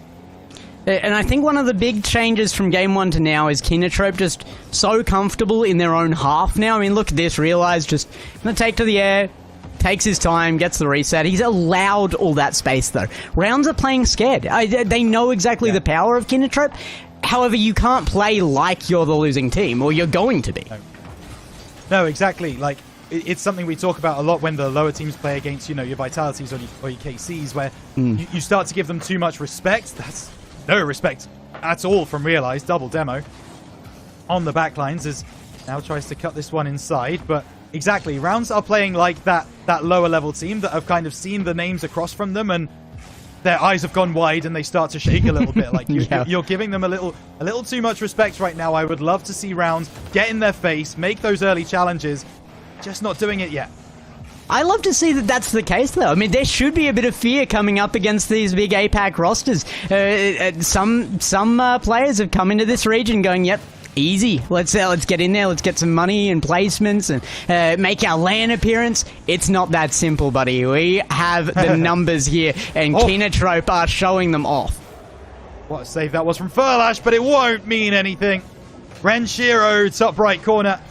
And I think one of the big changes from game 1 to now is KINOTROPE just so comfortable in their own half now. I mean, look at this. Realize just going to take to the air, takes his time, gets the reset. He's allowed all that space, though. Rounds are playing scared. They know exactly the power of KINOTROPE. However, you can't play like you're the losing team, or you're going to be.
No, exactly. Like, it's something we talk about a lot when the lower teams play against, you know, your Vitalities or your KCs, where you start to give them too much respect. That's no respect at all from Realize. Double demo on the backlines as now tries to cut this one inside, but exactly, Rounds are playing like that lower level team that have kind of seen the names across from them and their eyes have gone wide and they start to shake a little bit. Like you're giving them a little too much respect right now. I would love to see Rounds get in their face, make those early challenges, just not doing it yet.
I love to see that that's the case, though. I mean, there should be a bit of fear coming up against these big APAC rosters. Some players have come into this region going, yep, easy. Let's get in there. Let's get some money and placements and make our LAN appearance. It's not that simple, buddy. We have the numbers here, and KINOTROPE are showing them off.
What a save that was from Furlash, but it won't mean anything. Renshiro, top right corner,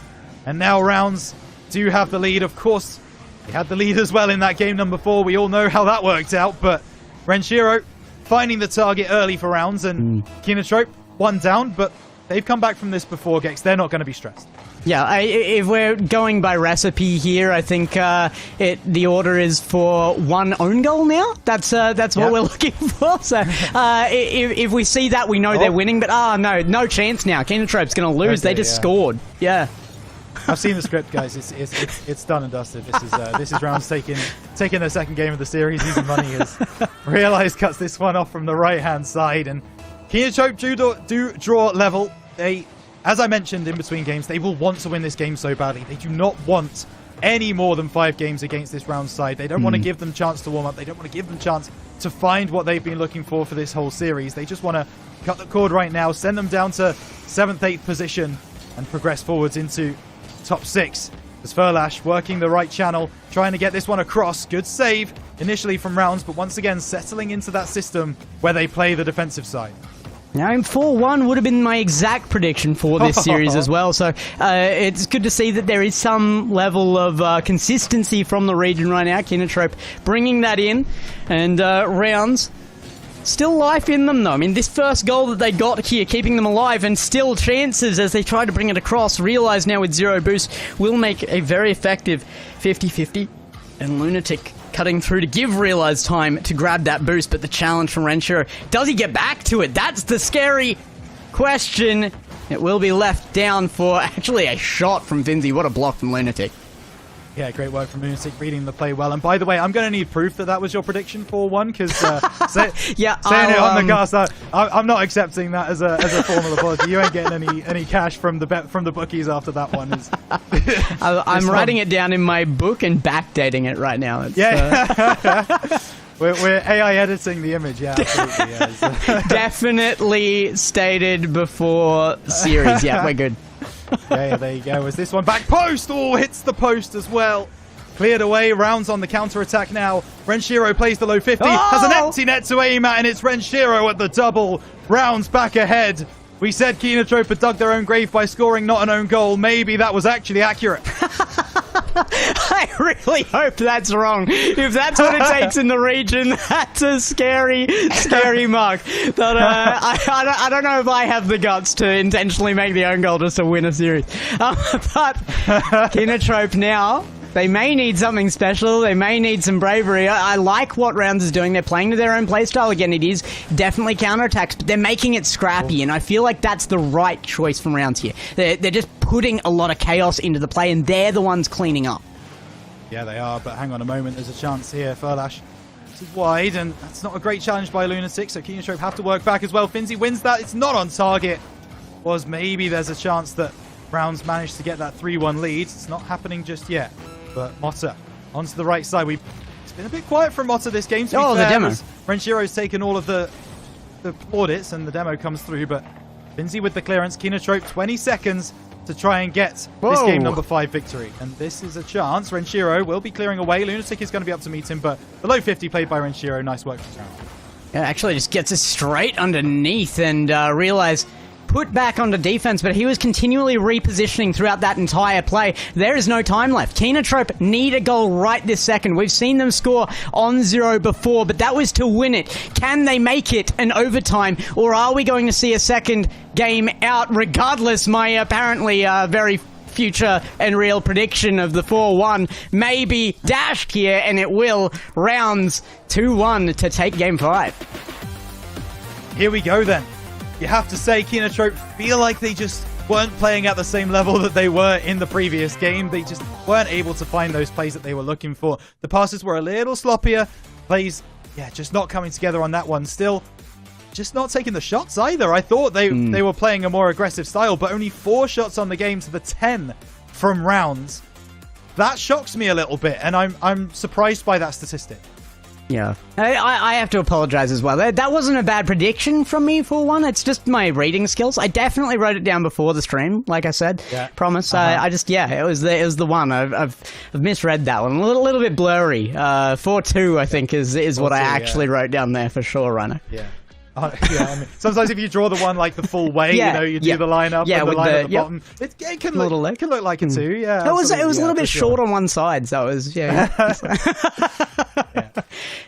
and now Rounds do have the lead. Of course, they had the lead as well in that game number 4. We all know how that worked out, but Renshiro finding the target early for Rounds, and KINOTROPE one down, but they've come back from this before, Gex. They're not going to be stressed.
Yeah, if we're going by recipe here, I think the order is for one own goal now. That's what we're looking for. So if we see that, we know they're winning. But no chance now. KINOTROPE's going to lose.
Okay,
they just scored. Yeah.
I've seen the script, guys. It's done and dusted. This is Rounds taking their second game of the series. Easy money as Realize cuts this one off from the right hand side, and KINOTROPE do draw level. They, as I mentioned in between games, they will want to win this game so badly. They do not want any more than 5 games against this Rounds side. They don't want to give them a chance to warm up. They don't want to give them a chance to find what they've been looking for this whole series. They just want to cut the cord right now, send them down to 7th, 8th position, and progress forwards into top 6. As Furlash working the right channel, trying to get this one across. Good save initially from Rounds, but once again settling into that system where they play the defensive side.
Now, in 4-1 would have been my exact prediction for this series as well. So it's good to see that there is some level of consistency from the region right now. KINOTROPE bringing that in, and Rounds still life in them, though. I mean, this first goal that they got here, keeping them alive, and still chances as they try to bring it across. Realize now with 0 boost will make a very effective 50-50, and Lunatic cutting through to give Realize time to grab that boost, but the challenge from Renshiro, does he get back to it? That's the scary question. It will be left down for actually a shot from Finzi. What a block from Lunatic.
Yeah, great work from Lunatic, reading the play well. And by the way, I'm going to need proof that was your prediction 4-1, because saying it on the cast, I'm not accepting that as a formal apology. You ain't getting any cash from the bookies after that one.
I'm writing it down in my book and backdating it right now.
We're AI editing the image, yeah, absolutely. Yeah.
Definitely stated before series. Yeah, we're good.
Yeah, there you go. Is this one back post? Oh, hits the post as well. Cleared away. Rounds on the counter attack now. Renshiro plays the low 50. Has an empty net to aim at, and it's Renshiro at the double. Rounds back ahead. We said KINOTROPE had dug their own grave by scoring not an own goal. Maybe that was actually accurate.
I really hope that's wrong. If that's what it takes in the region, that's a scary, scary mark. But I don't know if I have the guts to intentionally make the own goal just to win a series. But KINOTROPE now They may need something special. They may need some bravery. I like what Rounds is doing. They're playing to their own playstyle. Again, it is definitely counterattacks, but they're making it scrappy, and I feel like that's the right choice from Rounds here. They're just putting a lot of chaos into the play, and they're the ones cleaning up.
Yeah, they are, but hang on a moment. There's a chance here. Furlash. This is wide, and that's not a great challenge by Lunatic, so KINOTROPE have to work back as well. Finzi wins that. It's not on target. Was maybe there's a chance that Rounds managed to get that 3-1 lead. It's not happening just yet. But Motta onto the right side. It's been a bit quiet from Motta this game.
The demo.
Renshiro's taken all of the audits and the demo comes through, but Finzi with the clearance. KINOTROPE 20 seconds to try and get this game number 5 victory. And this is a chance. Renshiro will be clearing away. Lunatic is going to be up to meet him, but below 50 played by Renshiro. Nice work from Round.
Yeah, actually just gets us straight underneath and realize put back onto defense, but he was continually repositioning throughout that entire play. There is no time left. KINOTROPE need a goal right this second. We've seen them score on 0 before, but that was to win it. Can they make it an overtime, or are we going to see a second game out regardless? My apparently very future and real prediction of the 4-1 may be dashed here, and it will. Rounds 2-1 to take game 5.
Here we go then. You have to say KINOTROPE feel like they just weren't playing at the same level that they were in the previous game. They just weren't able to find those plays that they were looking for. The passes were a little sloppier. Plays, yeah, just not coming together on that one. Still, just not taking the shots either. I thought they were playing a more aggressive style, but only 4 shots on the game to the 10 from Rounds. That shocks me a little bit, and I'm surprised by that statistic.
Yeah, I have to apologize as well. That wasn't a bad prediction from me for one. It's just my reading skills. I definitely wrote it down before the stream, like I said. Yeah. Promise. I just, it was the one. I've misread that one. A little bit blurry. 4-2, I think, is what I actually wrote down there for sure, Rhino. Yeah.
Yeah, I mean, sometimes if you draw the one like the full way, you do the lineup and the line at the bottom. It can look like it too. Yeah,
it was a little bit short on one side, so it was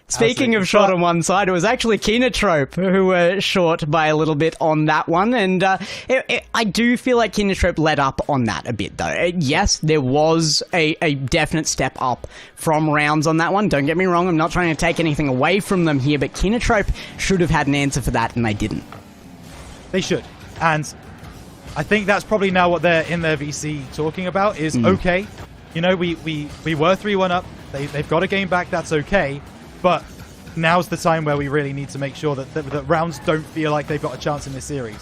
Speaking of short on one side, it was actually KINOTROPE who were short by a little bit on that one, and I do feel like KINOTROPE let up on that a bit, though. Yes, there was a definite step up from Rounds on that one. Don't get me wrong, I'm not trying to take anything away from them here, but KINOTROPE should have had an answer for that, and they didn't.
They should, and I think that's probably now what they're in their VC talking about is, okay, you know, we were 3-1 up, they've got a game back, that's okay, but now's the time where we really need to make sure that Rounds don't feel like they've got a chance in this series.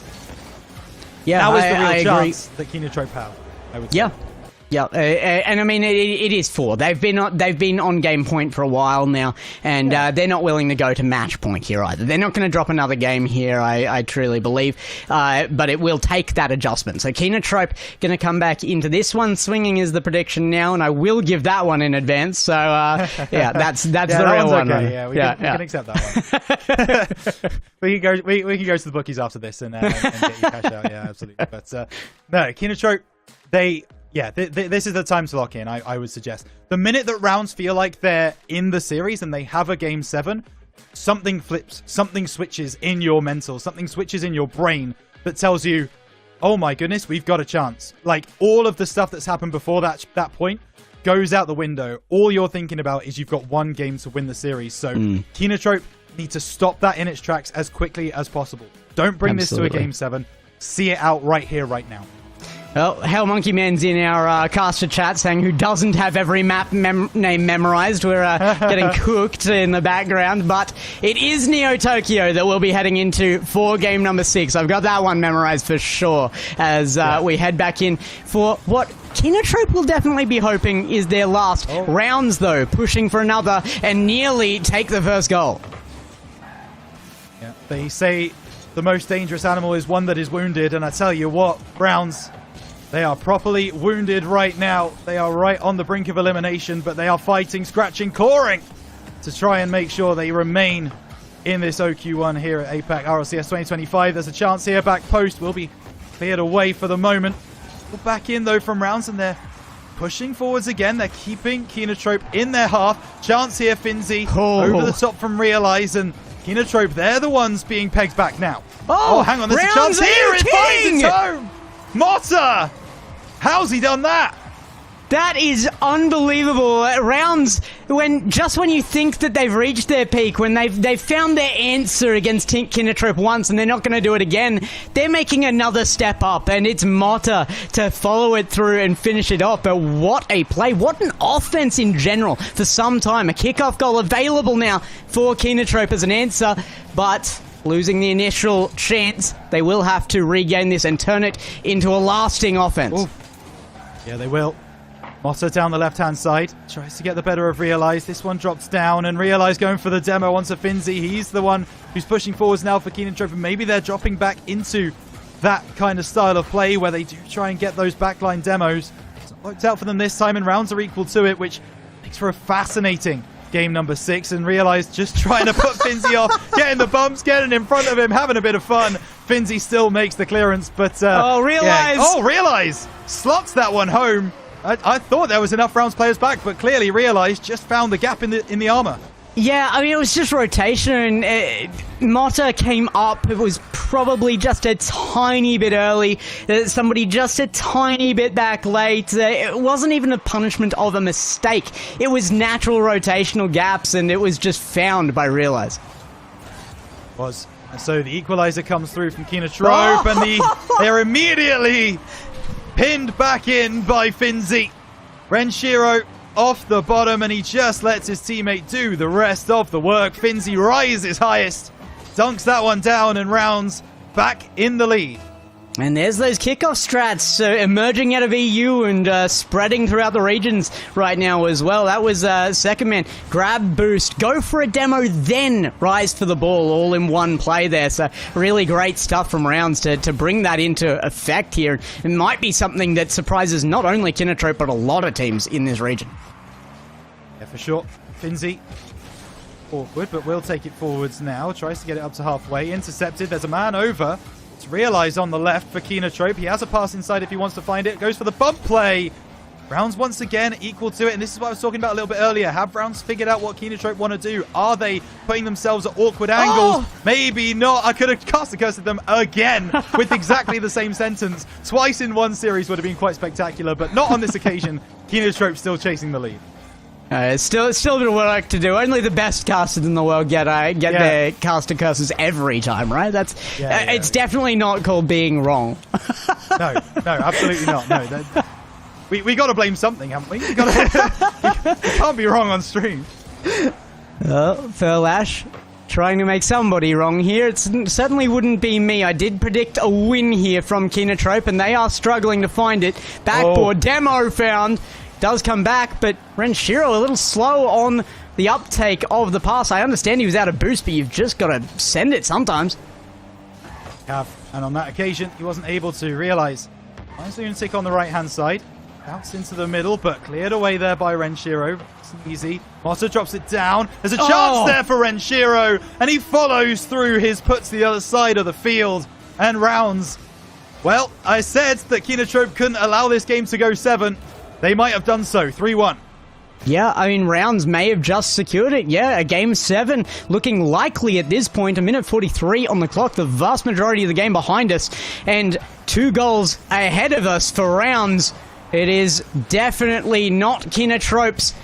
Yeah,
now is the real chance that KINOTROPE have, I would say.
Yeah, and I mean it is 4. They've been on game point for a while now, and they're not willing to go to match point here either. They're not going to drop another game here, I truly believe, but it will take that adjustment. So KINOTROPE going to come back into this one. Swinging is the prediction now, and I will give that one in advance. So yeah, that's the real one.
Okay. Yeah, we can accept that one. we can go to the bookies after this and get your cash out. Yeah, absolutely. But no, KINOTROPE, this is the time to lock in, I would suggest. The minute that Rounds feel like they're in the series and they have a Game 7, something flips, something switches in your mental, something switches in your brain that tells you, oh my goodness, we've got a chance. Like, all of the stuff that's happened before that point goes out the window. All you're thinking about is you've got one game to win the series. So KINOTROPE need to stop that in its tracks as quickly as possible. Don't bring this to a Game 7. See it out right here, right now.
Well, Hell Monkey Man's in our caster chat saying who doesn't have every map name memorized. We're getting cooked in the background, but it is Neo Tokyo that we'll be heading into for game number 6. I've got that one memorized for sure as we head back in for what KINOTROPE will definitely be hoping is their last Rounds, though, pushing for another and nearly take the first goal. Yeah,
they say the most dangerous animal is one that is wounded, and I tell you what, Rounds, they are properly wounded right now. They are right on the brink of elimination, but they are fighting, scratching, clawing to try and make sure they remain in this OQ1 here at APAC RLCS 2025. There's a chance here. Back post will be cleared away for the moment. We're back in, though, from Rounds, and they're pushing forwards again. They're keeping KINOTROPE in their half. Chance here, Finzi, over the top from Realize, and KINOTROPE, they're the ones being pegged back now. Oh, hang on, there's a chance here. It finds its home. Motta! How's he done that?
That is unbelievable. Rounds when you think that they've reached their peak, when they've found their answer against KINOTROPE once and they're not going to do it again, they're making another step up, and it's Mota to follow it through and finish it off. But what a play, what an offense in general for some time. A kickoff goal available now for KINOTROPE as an answer, but losing the initial chance, they will have to regain this and turn it into a lasting offense.
Ooh. Yeah, they will. Mota down the left-hand side, tries to get the better of Realize. This one drops down, and Realize going for the demo onto Finzi. He's the one who's pushing forwards now for KINOTROPE, and maybe they're dropping back into that kind of style of play where they do try and get those backline demos. It's not worked out for them this time, and rounds are equal to it, which makes for a fascinating game number 6. And Realize just trying to put Finzi off, getting the bumps, getting in front of him, having a bit of fun. Finzi still makes the clearance, but
Realize!
Yeah. Oh, Realize slots that one home. I thought there was enough rounds players back, but clearly Realize just found the gap in the armor.
Yeah, I mean, it was just rotation. Mota came up. It was probably just a tiny bit early. Somebody just a tiny bit back late. It wasn't even a punishment of a mistake. It was natural rotational gaps, and it was just found by Realize.
Was. And so the equalizer comes through from KINOTROPE, and they're immediately pinned back in by Finzi. Renshiro off the bottom, and he just lets his teammate do the rest of the work. Finzi rises highest, dunks that one down, and rounds back in the lead.
And there's those kickoff strats emerging out of EU and spreading throughout the regions right now as well. That was second man. Grab, boost, go for a demo, then rise for the ball all in one play there. So really great stuff from rounds to bring that into effect here. It might be something that surprises not only KINOTROPE but a lot of teams in this region.
Yeah, for sure. Finzi, awkward, but will take it forwards now. Tries to get it up to halfway. Intercepted. There's a man over. It's Realize on the left for KINOTROPE. He has a pass inside if he wants to find it. Goes for the bump play. Rounds once again equal to it, and this is what I was talking about a little bit earlier. Have rounds figured out what KINOTROPE want to do? Are they putting themselves at awkward angles? Maybe not. I could have cast a curse at them again with exactly the same sentence. Twice in one series would have been quite spectacular, but not on this occasion. KINOTROPE still chasing the lead.
It's still a bit of work to do. Only the best casters in the world get their caster curses every time, right? That's it's definitely not called being wrong.
No, absolutely not. No, we got to blame something, haven't we? We can't be wrong on stream.
Furlash trying to make somebody wrong here. It certainly wouldn't be me. I did predict a win here from KINOTROPE, and they are struggling to find it. Backboard demo found. Does come back, but Renshiro a little slow on the uptake of the pass. I understand he was out of boost, but you've just got to send it sometimes.
And on that occasion, he wasn't able to. Realize. Nice lunatic on the right-hand side. Bounced into the middle, but cleared away there by Renshiro. It's easy. Mota drops it down. There's a chance there for Renshiro, and he follows through his put to the other side of the field. And rounds. Well, I said that KINOTROPE couldn't allow this game to go 7. They might have done so. 3-1.
Yeah, I mean, rounds may have just secured it. Yeah, a game 7 looking likely at this point. A minute 43 on the clock. The vast majority of the game behind us. And 2 goals ahead of us for rounds. It is definitely not KINOTROPE's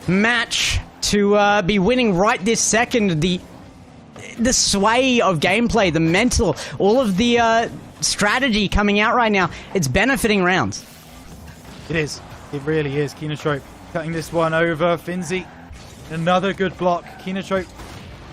match to be winning right this second. The sway of gameplay, the mental, all of the strategy coming out right now, it's benefiting rounds.
It is. It really is. KINOTROPE cutting this one over. Finzi, another good block. KINOTROPE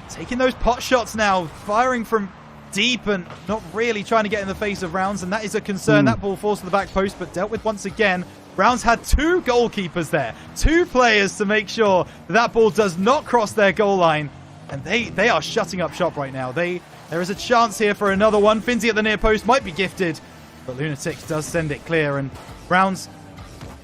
taking those pot shots now, firing from deep and not really trying to get in the face of rounds, and that is a concern. That ball falls to the back post, but dealt with once again. Rounds had 2 goalkeepers there, 2 players to make sure that ball does not cross their goal line, and they are shutting up shop right now. There is a chance here for another one. Finzi at the near post might be gifted, but Lunatic does send it clear, and rounds,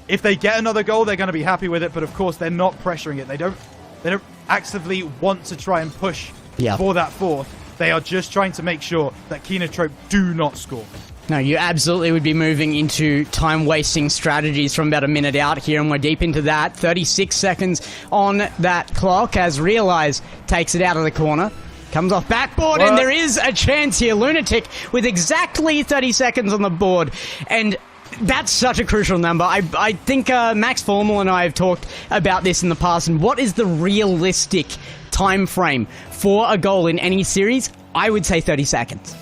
if they get another goal, they're going to be happy with it, but of course they're not pressuring it. They don't actively want to try and push for that 4th. They are just trying to make sure that KINOTROPE do not score.
No, you absolutely would be moving into time-wasting strategies from about a minute out here, and we're deep into that. 36 seconds on that clock as Realize takes it out of the corner. Comes off backboard, and there is a chance here. Lunatic with exactly 30 seconds on the board. And That's such a crucial number. I think Max Formal and I have talked about this in the past, and what is the realistic time frame for a goal in any series? I would say 30 seconds.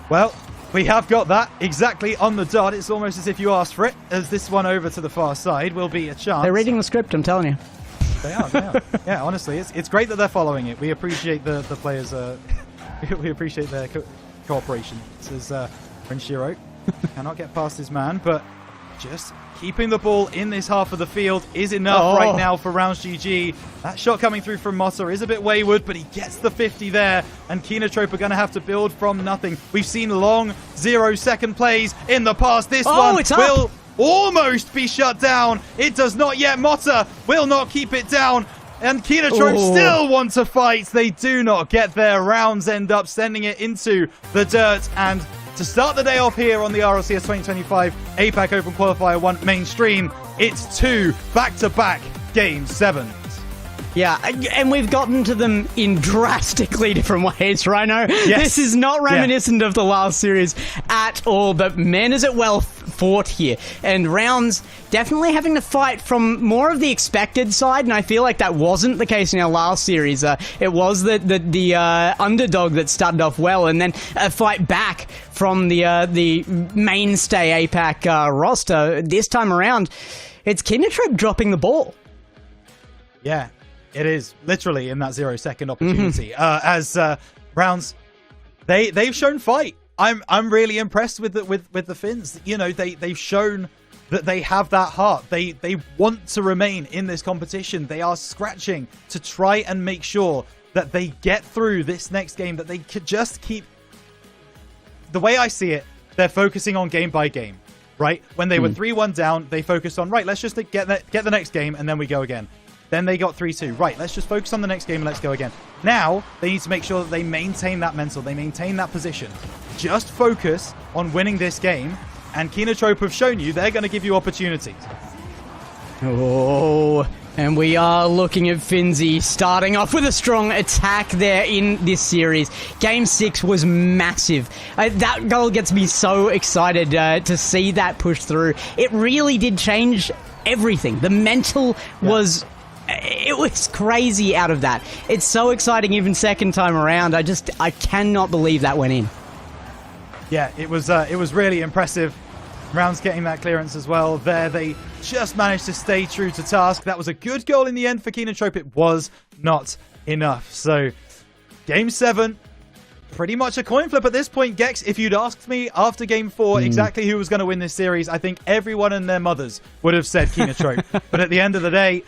Well, we have got that exactly on the dot. It's almost as if you asked for it, as this one over to the far side will be a chance.
They're reading the script, I'm telling you.
They are. Yeah, honestly, it's great that they're following it. We appreciate the players. We appreciate their cooperation. This is Renshiro. Cannot get past his man, but just keeping the ball in this half of the field is enough right now for Rounds GG. That shot coming through from Motta is a bit wayward, but he gets the 50 there, and KINOTROPE are going to have to build from nothing. We've seen long 0-second plays in the past. This one will almost be shut down. It does not yet. Motta will not keep it down. And KINOTROPE still want to fight. They do not get there. Rounds end up sending it into the dirt. And to start the day off here on the RLCS 2025 APAC Open Qualifier 1 mainstream, it's 2 back-to-back Game 7s.
Yeah, and we've gotten to them in drastically different ways, Rhino.
Yes.
This is not reminiscent of the last series at all, but man, is it well fought here. And Rounds definitely having to fight from more of the expected side, and I feel like that wasn't the case in our last series. It was the underdog that started off well, and then a fight back from the mainstay APAC roster. This time around, it's KINOTROPE dropping the ball.
Yeah. It is literally in that 0-second opportunity. As Rounds, they've shown fight. I'm really impressed with the Finns. You know, they've shown that they have that heart. They want to remain in this competition. They are scratching to try and make sure that they get through this next game. That they could just keep. The way I see it, they're focusing on game by game. Right? When they were 3-1 down, they focused on let's just get the next game and then we go again. Then they got 3-2. Right, let's just focus on the next game and let's go again. Now, they need to make sure that they maintain that mental, they maintain that position. Just focus on winning this game, and KINOTROPE have shown you they're going to give you opportunities.
Oh, and we are looking at Finzi starting off with a strong attack there in this series. Game 6 was massive. That goal gets me so excited to see that push through. It really did change everything. The mental was... It was crazy out of that. It's so exciting even second time around. I cannot believe that went in.
Yeah, it was really impressive. Rounds getting that clearance as well there. They just managed to stay true to task. That was a good goal in the end for KINOTROPE. It was not enough. So, Game 7, pretty much a coin flip at this point. Gex, if you'd asked me after Game 4 exactly who was going to win this series, I think everyone and their mothers would have said KINOTROPE. But at the end of the day,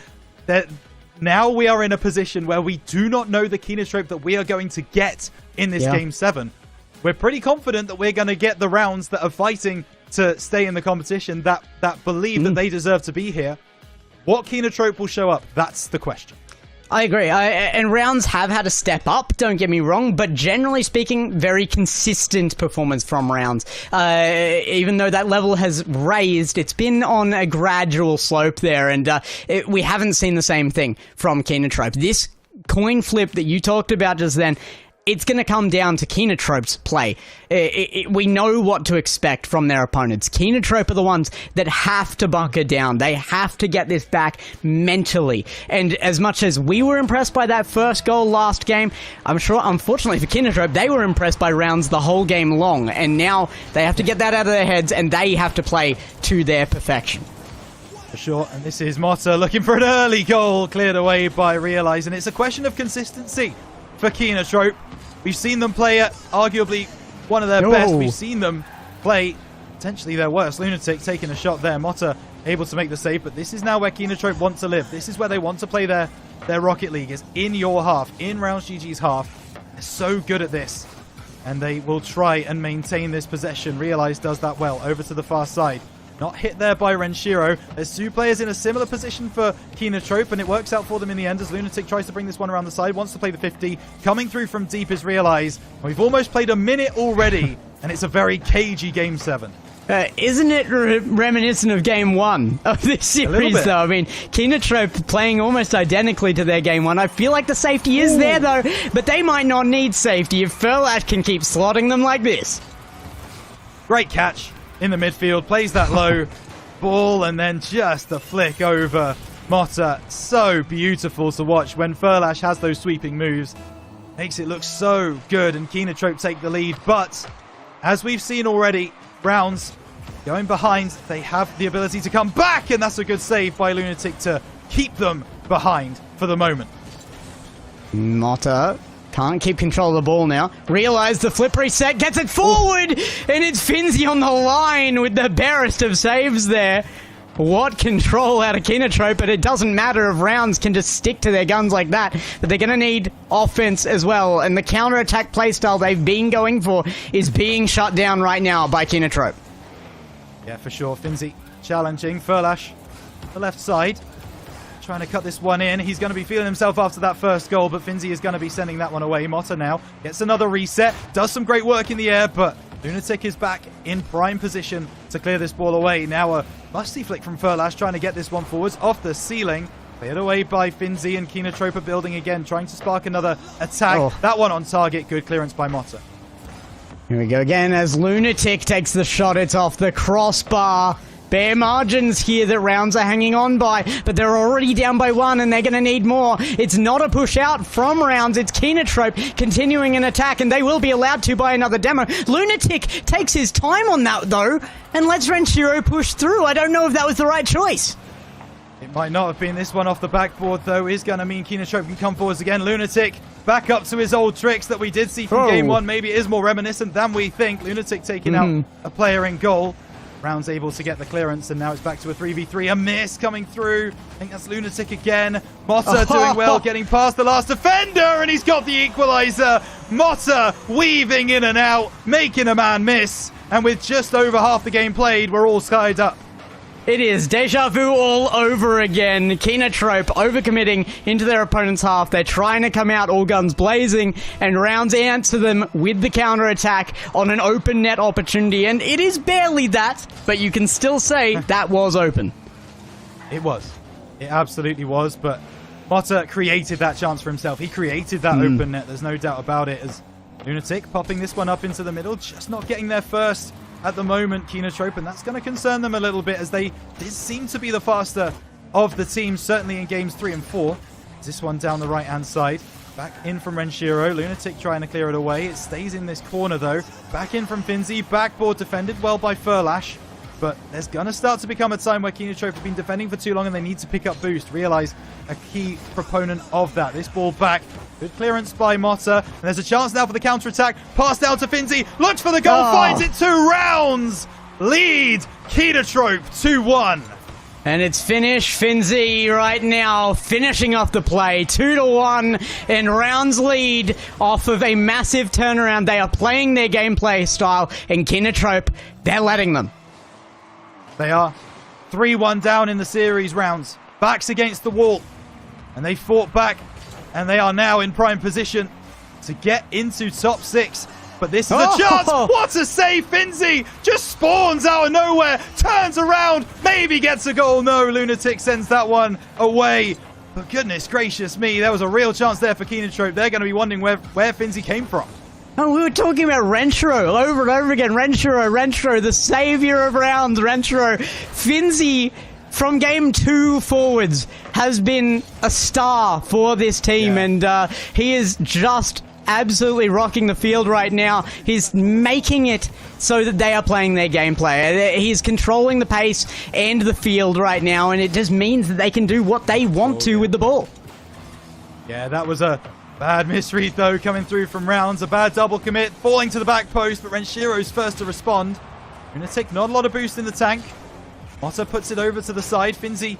now we are in a position where we do not know the KINOTROPE that we are going to get in this Game 7. We're pretty confident that we're going to get the Rounds that are fighting to stay in the competition, that believe that they deserve to be here. What KINOTROPE will show up? That's the question.
I agree. And Rounds have had a step up, don't get me wrong, but generally speaking, very consistent performance from Rounds. Even though that level has raised, it's been on a gradual slope there, and we haven't seen the same thing from KINOTROPE. This coin flip that you talked about just then, it's going to come down to KINOTROPE's play. We know what to expect from their opponents. KINOTROPE are the ones that have to bunker down. They have to get this back mentally. And as much as we were impressed by that first goal last game, I'm sure, unfortunately for KINOTROPE, they were impressed by Rounds the whole game long. And now they have to get that out of their heads, and they have to play to their perfection.
For sure, and this is Motta looking for an early goal, cleared away by Realize, and it's a question of consistency for KINOTROPE. We've seen them play at arguably one of their best. We've seen them play potentially their worst. Lunatic taking a shot there. Motta able to make the save, but this is now where KINOTROPE want to live. This is where they want to play their Rocket League, is in your half, in Rounds GG's half. They're so good at this, and they will try and maintain this possession. Realize does that well. Over to the far side. Not hit there by Renshiro. There's two players in a similar position for KINOTROPE, and it works out for them in the end as Lunatic tries to bring this one around the side, wants to play the 50. Coming through from deep is Realize. We've almost played a minute already, and it's a very cagey Game 7.
Isn't it reminiscent of Game 1 of this series, though? I mean, KINOTROPE playing almost identically to their Game 1. I feel like the safety is there, though, but they might not need safety if Furlat can keep slotting them like this.
Great catch. in the midfield, plays that low ball, and then just the flick over Motta. So beautiful to watch when Furlash has those sweeping moves. Makes it look so good, and KINOTROPE take the lead. But as we've seen already, Rounds going behind, they have the ability to come back, and that's a good save by Lunatic to keep them behind for the moment.
Motta can't keep control of the ball now. Realize the flip reset, gets it forward, and it's Finzi on the line with the barest of saves there. What control out of KINOTROPE, but it doesn't matter if Rounds can just stick to their guns like that. But they're going to need offense as well, and the counter-attack playstyle they've been going for is being shut down right now by KINOTROPE.
Yeah, for sure. Finzi challenging Furlash, the left side. Trying to cut this one in. He's going to be feeling himself after that first goal, but Finzi is going to be sending that one away. Motta now gets another reset. Does some great work in the air, but Lunatic is back in prime position to clear this ball away. Now a musty flick from Furlash trying to get this one forwards off the ceiling. Cleared away by Finzi, and KINOTROPE are building again, trying to spark another attack.
Oh.
That one on target. Good clearance by Motta.
Here we go again as Lunatic takes the shot. It's off the crossbar. Bare margins here that Rounds are hanging on by, but they're already down by one, and they're going to need more. It's not a push out from Rounds. It's KINOTROPE continuing an attack, and they will be allowed to by another demo. Lunatic takes his time on that, though, and lets Renshiro push through. I don't know if that was the right choice.
It might not have been. This one off the backboard, though, is going to mean KINOTROPE can come forwards again. Lunatic back up to his old tricks that we did see from game one. Maybe it is more reminiscent than we think. Lunatic taking out a player in goal. Rounds able to get the clearance, and now it's back to a 3v3. A miss coming through. I think that's Lunatic again. Motta doing well, getting past the last defender, and he's got the equalizer. Motta weaving in and out, making a man miss. And with just over half the game played, we're all skied up.
It is deja vu all over again. KINOTROPE overcommitting into their opponent's half. They're trying to come out all guns blazing, and Rounds answer them with the counter-attack on an open net opportunity. And it is barely that, but you can still say that was open.
It was. It absolutely was, but Motta created that chance for himself. He created that open net, there's no doubt about it, as Lunatic popping this one up into the middle, just not getting there first at the moment, KINOTROPE, and that's going to concern them a little bit, as they did seem to be the faster of the teams, certainly in games 3 and 4. This one down the right-hand side. Back in from Renshiro. Lunatic trying to clear it away. It stays in this corner, though. Back in from Finzi. Backboard defended well by Furlash. But there's going to start to become a time where KINOTROPE have been defending for too long, and they need to pick up boost. Realize a key proponent of that. This ball back. Good clearance by Motta. And there's a chance now for the counter-attack. Pass down to Finzi. Looks for the goal. Finds it. 2 Rounds. Lead KINOTROPE 2-1.
And it's finished. Finzi right now finishing off the play. 2-1, and Rounds lead off of a massive turnaround. They are playing their gameplay style, and KINOTROPE, they're letting them.
They are 3-1 down in the series. Rounds. Backs against the wall. And they fought back, and they are now in prime position to get into top 6. But this is a chance. What a save. Finzi just spawns out of nowhere, turns around, maybe gets a goal. No, Lunatic sends that one away. But goodness gracious me, there was a real chance there for KINOTROPE. They're going to be wondering where Finzi came from.
Oh, we were talking about Renshiro over and over again. Renshiro, the savior of Rounds. Renshiro. Finzi, from game 2 forwards, has been a star for this team, and he is just absolutely rocking the field right now. He's making it so that they are playing their gameplay. He's controlling the pace and the field right now, and it just means that they can do what they want to with the ball.
Yeah, that was a bad misread, though, coming through from Rounds. A bad double commit, falling to the back post, but Renshiro's first to respond. Lunatic, not a lot of boost in the tank. Motta puts it over to the side. Finzi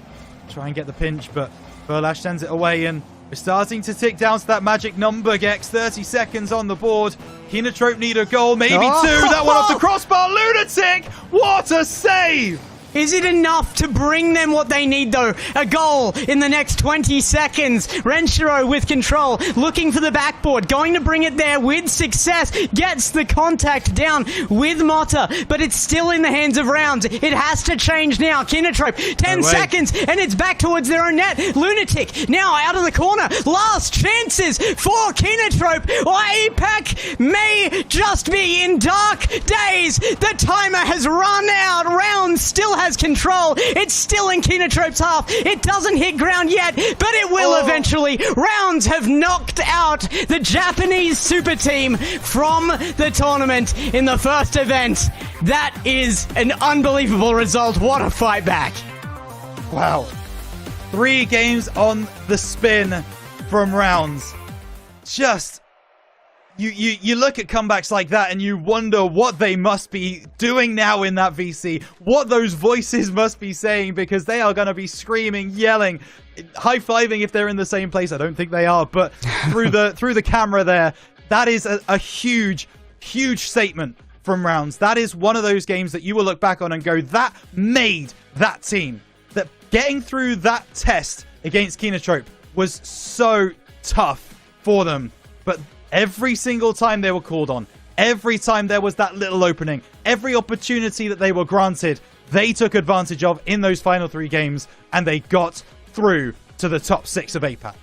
try and get the pinch, but Furlash sends it away, and we're starting to tick down to that magic number, Gex. 30 seconds on the board. KINOTROPE need a goal, maybe 2. That one off the crossbar. Lunatic! What a save
Is it enough to bring them what they need, though? A goal in the next 20 seconds. Renshiro with control, looking for the backboard, going to bring it there with success. Gets the contact down with Motta, but it's still in the hands of Rounds. It has to change now. KINOTROPE, 10 seconds, and it's back towards their own net. Lunatic now out of the corner. Last chances for KINOTROPE. APAC may just be in dark days. The timer has run out. Rounds still has control. It's still in KINOTROPE's half. It doesn't hit ground yet, but it will eventually. Rounds have knocked out the Japanese super team from the tournament in the first event. That is an unbelievable result. What a fight back.
Wow. 3 games on the spin from Rounds. Just You look at comebacks like that and you wonder what they must be doing now in that VC, what those voices must be saying, because they are going to be screaming, yelling, high-fiving if they're in the same place. I don't think they are, but through the camera there, that is a huge, huge statement from Rounds. That is one of those games that you will look back on and go, that made that team. That getting through that test against KINOTROPE was so tough for them, but every single time they were called on, every time there was that little opening, every opportunity that they were granted, they took advantage of in those final 3 games, and they got through to the top 6 of APAC.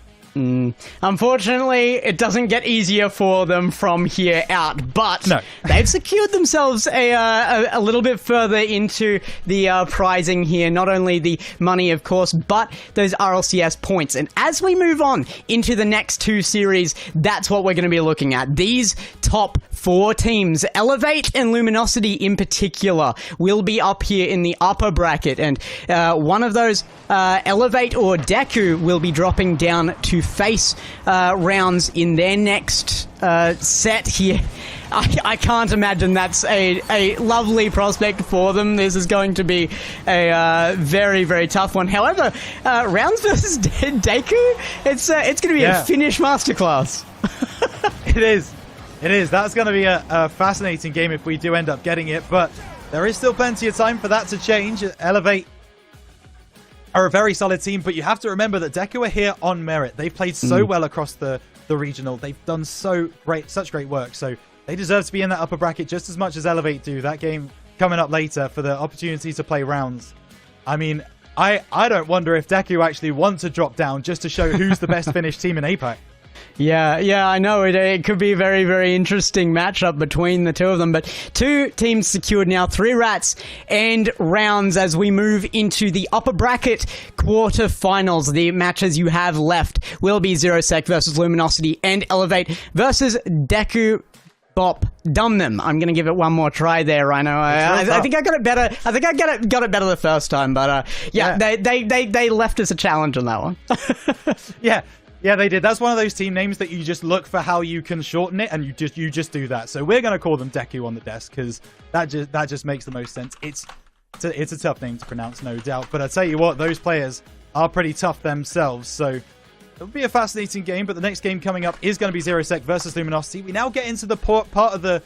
Unfortunately, it doesn't get easier for them from here out, but they've secured themselves a little bit further into the prizing here. Not only the money, of course, but those RLCS points. And as we move on into the next 2 series, that's what we're going to be looking at. These top 4 teams, Elevate and Luminosity in particular, will be up here in the upper bracket. And one of those, Elevate or Deku, will be dropping down to face Rounds in their next set here. I can't imagine that's a lovely prospect for them. This is going to be a very, very tough one. However, Rounds versus Deku, it's going to be a Finnish masterclass.
It is. It is. That's going to be a fascinating game if we do end up getting it, but there is still plenty of time for that to change. Elevate are a very solid team, but you have to remember that Deku are here on merit. They've played so well across the regional. They've done such great work, so they deserve to be in that upper bracket just as much as Elevate do. That game coming up later for the opportunity to play Rounds. I mean, I don't wonder if Deku actually want to drop down just to show who's the best Finnish team in APAC.
Yeah, I know. It could be a very, very interesting matchup between the 2 of them. But 2 teams secured now, 3 Rats and Rounds as we move into the upper bracket quarterfinals. The matches you have left will be Zerosec versus Luminosity and Elevate versus DEKUBOPDUMNEM. I'm going to give it one more try there, Rhino. I think I got it better. I think I got it better the first time, but they left us a challenge on that one.
Yeah, they did. That's one of those team names that you just look for how you can shorten it, and you just do that. So we're going to call them Deku on the desk because that just makes the most sense. It's a tough name to pronounce, no doubt. But I tell you what, those players are pretty tough themselves. So it'll be a fascinating game. But the next game coming up is going to be Zerosec versus Luminosity. We now get into the part of the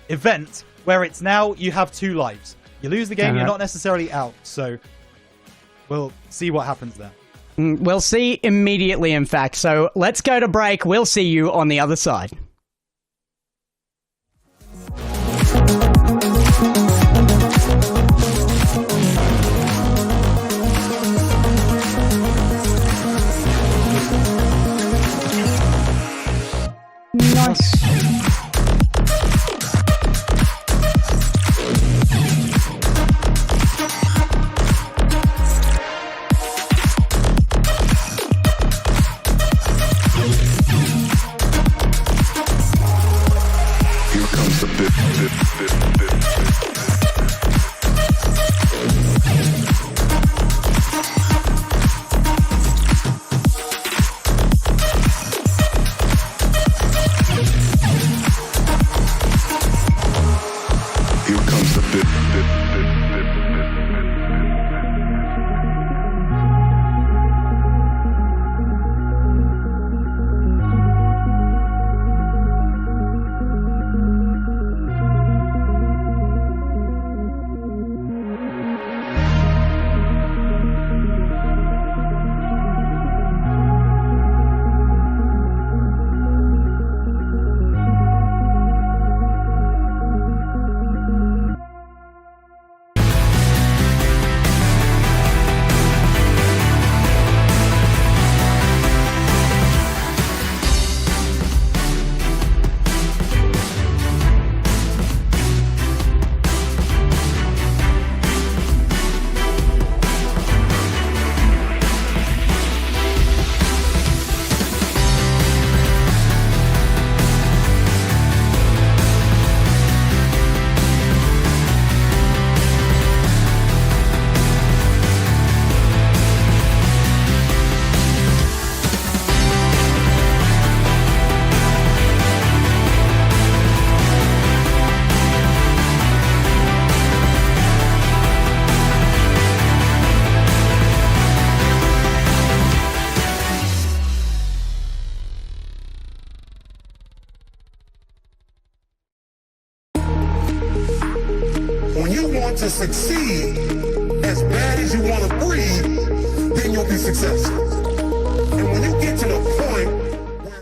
event where it's now you have 2 lives. You lose the game, you're not necessarily out. So we'll see what happens there.
We'll see immediately, in fact. So let's go to break. We'll see you on the other side. Nice.
when you want to succeed as bad as you want to breathe, then you'll be successful. And when you get to the point where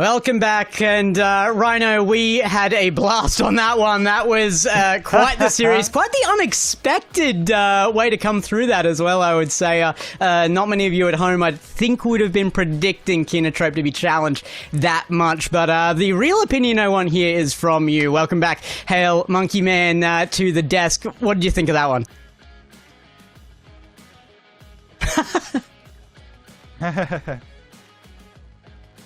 Welcome back, and Rhino, we had a blast on that one. That was quite the series, quite the unexpected way to come through that as well, I would say. Not many of you at home, I think, would have been predicting KINOTROPE to be challenged that much, but the real opinion I want here is from you. Welcome back, Hail Monkey Man, to the desk. What did you think of that one?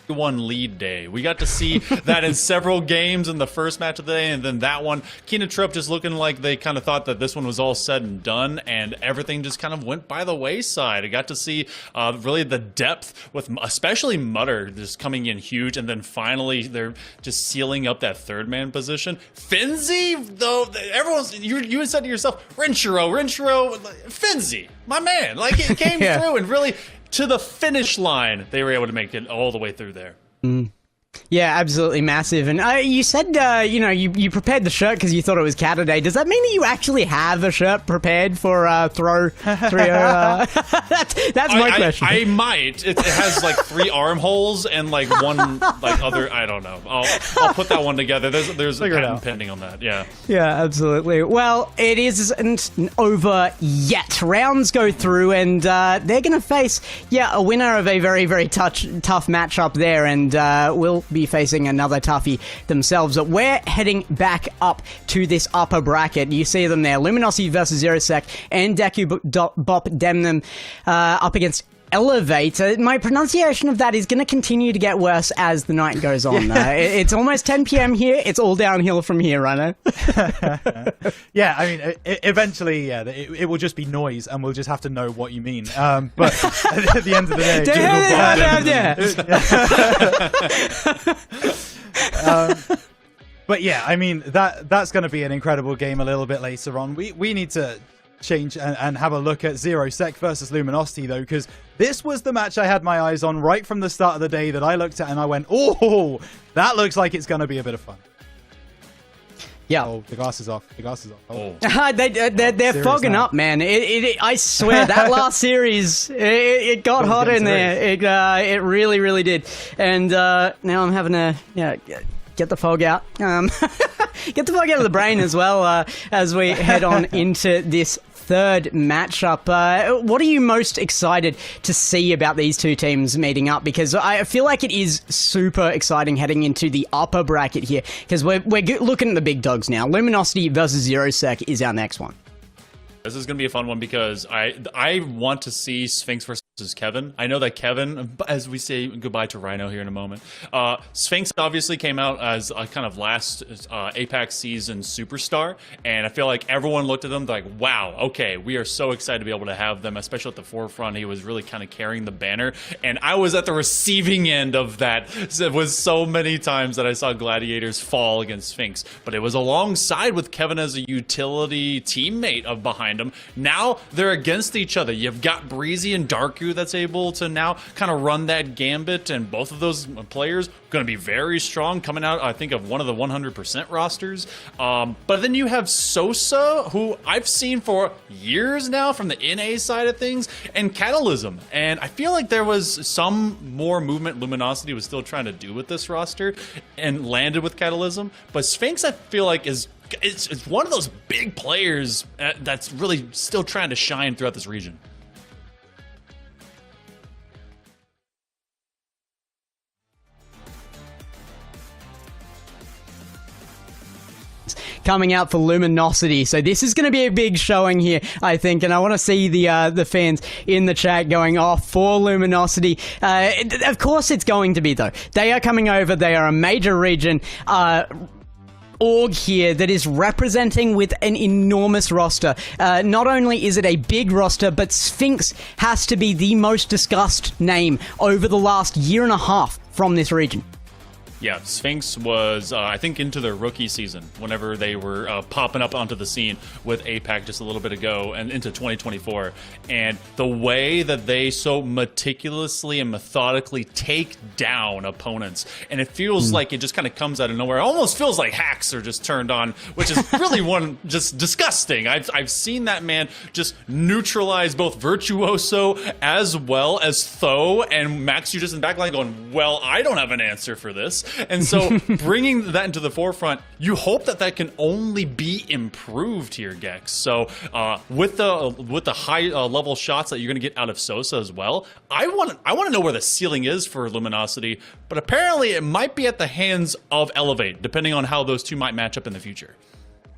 One lead day. We got to see that in several games in the first match of the day, and then that one, KINOTROPE just looking like they kind of thought that this one was all said and done, and everything just kind of went by the wayside. I got to see really the depth with especially Mutter just coming in huge, and then finally they're just sealing up that third man position. Finzi, though, everyone's you had said to yourself, Renshiro, Finzi, my man, like it came through and really. To the finish line, they were able to make it all the way through there.
Yeah, absolutely massive. And you said, you prepared the shirt because you thought it was Saturday. Does that mean that you actually have a shirt prepared for Throw 3-0? That's my question.
I might. It has like 3 armholes and like one like other. I don't know. I'll put that one together. There's a patent pending on that. Yeah.
Yeah, absolutely. Well, it isn't over yet. Rounds go through, and they're going to face a winner of a very, very tough matchup there, and we'll be facing another toughie themselves. But we're heading back up to this upper bracket. You see them there. Luminosity versus Zero Sec and DEKUBOPDUMNEM up against Elevate. My pronunciation of that is going to continue to get worse as the night goes on. It's almost 10 p.m. here. It's all downhill from here, Rhino.
Yeah, I mean, eventually, it will just be noise, and we'll just have to know what you mean. But at the end of the day, but yeah, I mean, that's going to be an incredible game a little bit later on. We need to change and have a look at Zero Sec versus Luminosity, though, because this was the match I had my eyes on right from the start of the day that I looked at and I went, oh, that looks like it's going to be a bit of fun.
Yeah.
Oh, the glass is off. The glass is off. Oh.
They're fogging up, man. I swear, that last series, it got hot in there. It really, really did. And now I'm having to get the fog out. Get the fog out of the brain as well as we head on into this third matchup. What are you most excited to see about these two teams meeting up? Because I feel like it is super exciting heading into the upper bracket here, because we're looking at the big dogs now. Luminosity versus Zero Sec is our next one.
This is going to be a fun one because I want to see Sphinx versus Kevin. I know that Kevin, as we say goodbye to Rhino here in a moment, Sphinx obviously came out as a kind of last APAC season superstar, and I feel like everyone looked at them like, wow, okay, we are so excited to be able to have them, especially at the forefront. He was really kind of carrying the banner, and I was at the receiving end of that. It was so many times that I saw Gladiators fall against Sphinx, but it was alongside with Kevin as a utility teammate of behind him. Now they're against each other. You've got Breezy and Darku that's able to now kind of run that gambit, and both of those players going to be very strong coming out, I think, of one of the 100% rosters. But then you have Sosa, who I've seen for years now from the NA side of things, and Catalysm. And I feel like there was some more movement Luminosity was still trying to do with this roster and landed with Catalysm. But Sphinx, I feel like, it's one of those big players that's really still trying to shine throughout this region.
Coming out for Luminosity. So this is going to be a big showing here, I think, and I want to see the fans in the chat going off for Luminosity. Of course it's going to be, though. They are coming over. They are a major region org here that is representing with an enormous roster. Not only is it a big roster, but Sphinx has to be the most discussed name over the last year and a half from this region.
Yeah, Sphinx was, I think, into their rookie season, whenever they were popping up onto the scene with APAC just a little bit ago and into 2024. And the way that they so meticulously and methodically take down opponents, and it feels like it just kind of comes out of nowhere. It almost feels like hacks are just turned on, which is really just disgusting. I've seen that man just neutralize both Virtuoso as well as Tho, and Max, you just in the backline going, well, I don't have an answer for this. And so bringing that into the forefront, you hope that that can only be improved here, Gex. So with the high level shots that you're going to get out of Sosa as well, I want to know where the ceiling is for Luminosity, but apparently it might be at the hands of Elevate, depending on how those two might match up in the future.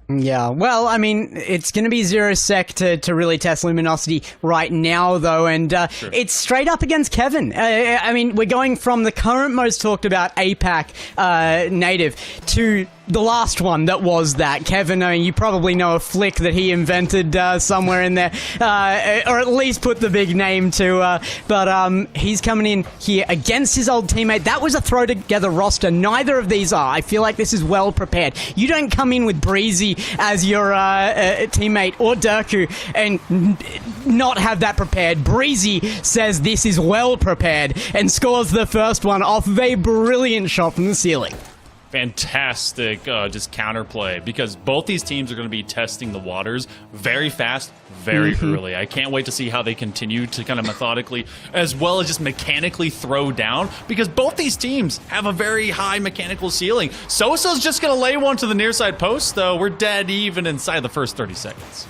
Yeah, well, I mean, it's going to be 0sec to really test Luminosity right now, though, and
Sure.
It's straight up against Kevin. I mean, we're going from the current most talked about APAC native to the last one that was that. Kevin, I mean, you probably know a flick that he invented somewhere in there, or at least put the big name to, but he's coming in here against his old teammate. That was a throw-together roster. Neither of these are. I feel like this is well prepared. You don't come in with Breezy as your teammate or Deku and not have that prepared. Breezy says this is well prepared and scores the first one off of a brilliant shot from the ceiling.
Fantastic just counterplay, because both these teams are going to be testing the waters very fast, very early. I can't wait to see how they continue to kind of methodically as well as just mechanically throw down, because both these teams have a very high mechanical ceiling. Sosa's just going to lay one to the near side post, though. We're dead even inside the first 30 seconds.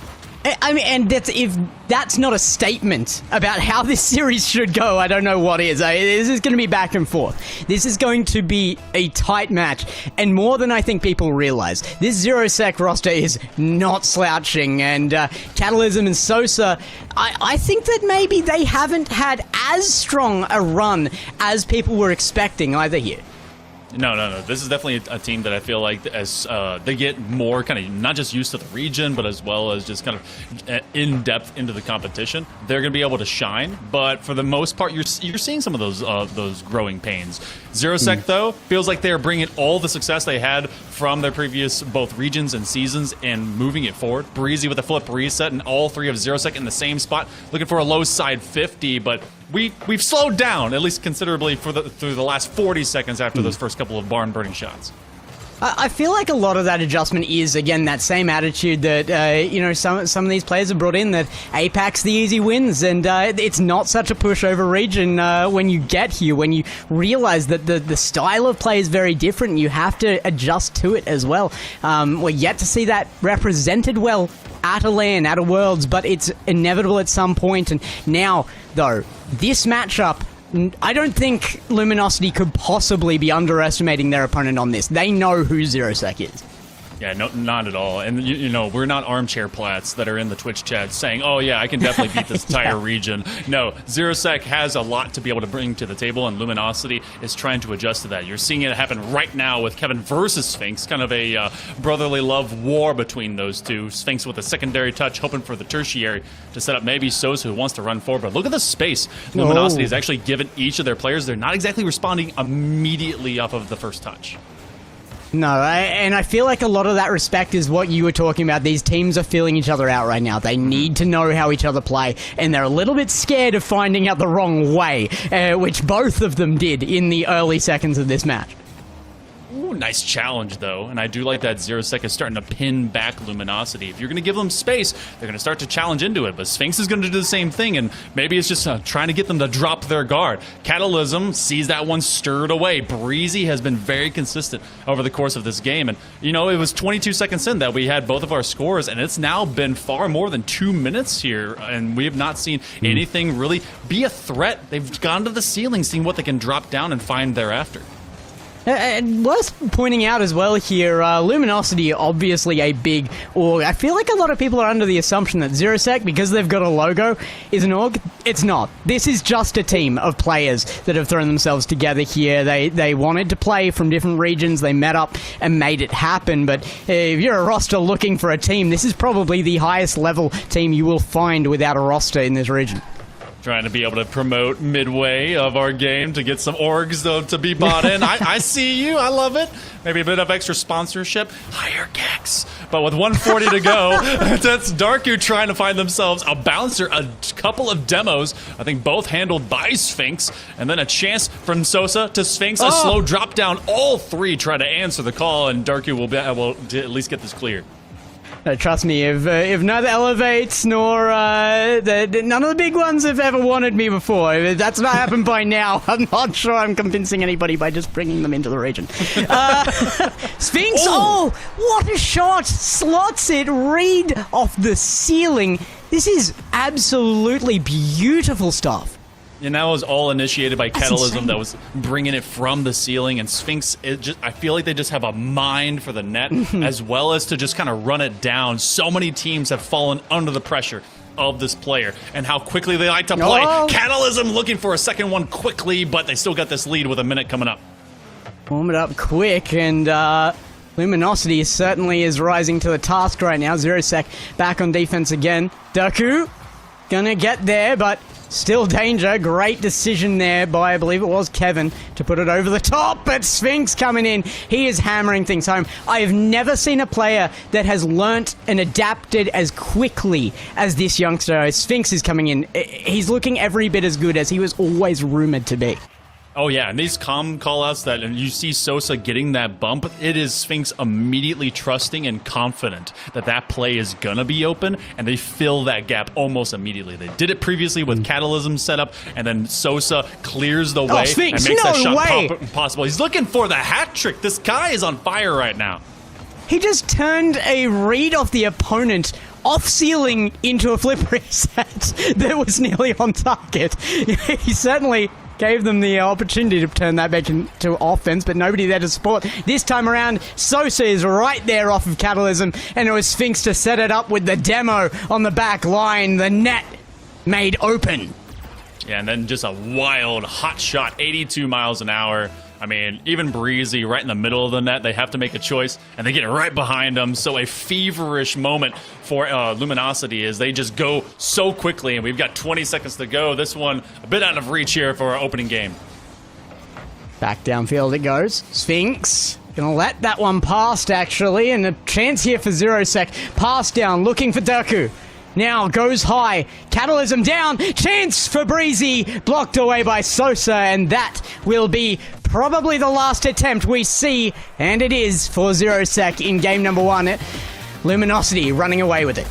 I mean, and if that's not a statement about how this series should go, I don't know what is. This is going to be back and forth. This is going to be a tight match, and more than I think people realize. This 0sec roster is not slouching, and Catalysm and Sosa, I think that maybe they haven't had as strong a run as people were expecting either here.
No. This is definitely a team that I feel like as they get more kind of not just used to the region, but as well as just kind of in depth into the competition, they're going to be able to shine. But for the most part, you're seeing some of those growing pains. 0sec though feels like they're bringing all the success they had from their previous both regions and seasons and moving it forward. Breezy with a flip reset, and all three of 0sec in the same spot, looking for a low side 50, but we've slowed down at least considerably through the last 40 seconds after those first couple of barn burning shots.
I feel like a lot of that adjustment is, again, that same attitude that, some of these players have brought in, that APAC's the easy wins, and it's not such a pushover region when you get here, when you realize that the style of play is very different. You have to adjust to it as well. We're yet to see that represented well at a LAN, at a Worlds, but it's inevitable at some point. And now, though, this matchup, I don't think Luminosity could possibly be underestimating their opponent on this. They know who 0sec is.
Yeah, no, not at all. And, we're not armchair plats that are in the Twitch chat saying, oh, yeah, I can definitely beat this entire region. No, 0sec has a lot to be able to bring to the table, and Luminosity is trying to adjust to that. You're seeing it happen right now with Kevin versus Sphinx, kind of a brotherly love war between those two. Sphinx with a secondary touch, hoping for the tertiary to set up maybe Sosa, who wants to run forward. But look at the space Luminosity has actually given each of their players. They're not exactly responding immediately off of the first touch.
No, and I feel like a lot of that respect is what you were talking about. These teams are feeling each other out right now. They need to know how each other play, and they're a little bit scared of finding out the wrong way, which both of them did in the early seconds of this match.
Ooh, nice challenge, though, and I do like that 0sec is starting to pin back Luminosity. If you're going to give them space, they're going to start to challenge into it, but Sphinx is going to do the same thing, and maybe it's just trying to get them to drop their guard. Catalysm sees that one stirred away. Breezy has been very consistent over the course of this game, and, it was 22 seconds in that we had both of our scores, and it's now been far more than 2 minutes here, and we have not seen anything really be a threat. They've gone to the ceiling, seeing what they can drop down and find thereafter.
And worth pointing out as well here, Luminosity, obviously a big org. I feel like a lot of people are under the assumption that 0sec, because they've got a logo, is an org. It's not. This is just a team of players that have thrown themselves together here. They wanted to play from different regions. They met up and made it happen. But if you're a roster looking for a team, this is probably the highest level team you will find without a roster in this region.
Trying to be able to promote midway of our game to get some orgs though to be bought in. I see you. I love it. Maybe a bit of extra sponsorship. Higher Gex. But with 140 to go, that's Darku trying to find themselves a bouncer, a couple of demos. I think both handled by Sphinx. And then a chance from Sosa to Sphinx. A slow drop down. All three try to answer the call, and Darku will at least get this clear.
Trust me, if neither Elevates nor none of the big ones have ever wanted me before, if that's not happened by now, I'm not sure I'm convincing anybody by just bringing them into the region. Sphinx, oh, what a shot! Slots it, read off the ceiling. This is absolutely beautiful stuff.
And that was all initiated by Catalysm
insane.
that was bringing it from the ceiling. And Sphinx, I feel like they just have a mind for the net, as well as to just kind of run it down. So many teams have fallen under the pressure of this player and how quickly they like to play. Catalysm looking for a second one quickly, but they still got this lead with a minute coming up.
Warm it up quick, and Luminosity certainly is rising to the task right now. 0sec back on defense again. Deku gonna get there, but still danger. Great decision there by, I believe it was Kevin, to put it over the top, but Sphinx coming in. He is hammering things home. I have never seen a player that has learnt and adapted as quickly as this youngster. Sphinx is coming in. He's looking every bit as good as he was always rumored to be.
Oh yeah, and these calm callouts that and you see Sosa getting that bump, it is Sphinx immediately trusting and confident that that play is gonna be open, and they fill that gap almost immediately. They did it previously with Catalysm setup, and then Sosa clears the way
Sphinx,
and makes that shot
way.
possible. He's looking for the hat trick. This guy is on fire right now.
He just turned a read off the opponent off ceiling into a flip reset that was nearly on target. He certainly gave them the opportunity to turn that back into offense, but nobody there to support. This time around, Sosa is right there off of Catalysm, and it was Sphinx to set it up with the demo on the back line. The net made open.
Yeah, and then just a wild, hot shot, 82 miles an hour. I mean, even Breezy right in the middle of the net, they have to make a choice, and they get right behind them. So a feverish moment for Luminosity as they just go so quickly, and we've got 20 seconds to go. This one a bit out of reach here for our opening game.
Back downfield it goes. Sphinx gonna let that one past, actually, and a chance here for 0sec. Pass down, looking for Deku. Now goes high. Catalysm down. Chance for Breezy. Blocked away by Sosa, and that will be probably the last attempt we see, and it is for 0sec in game number 1. Luminosity running away with it.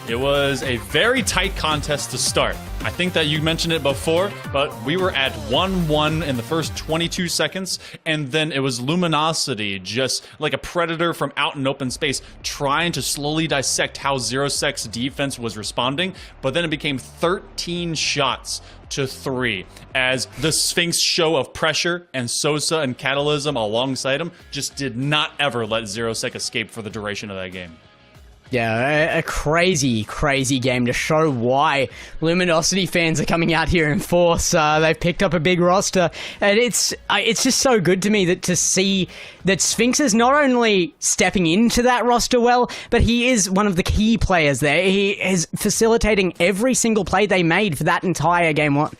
It was a very tight contest to start. I think that you mentioned it before, but we were at 1-1 in the first 22 seconds, and then it was Luminosity, just like a predator from out in open space, trying to slowly dissect how 0sec's defense was responding, but then it became 13 shots to 3 as the Sphinx show of pressure and Sosa and Catalysm alongside him just did not ever let 0sec escape for the duration of that game.
Yeah, a crazy, crazy game to show why Luminosity fans are coming out here in force. They've picked up a big roster, and it's just so good to me that to see that Sphinx is not only stepping into that roster well, but he is one of the key players there. He is facilitating every single play they made for that entire game 1.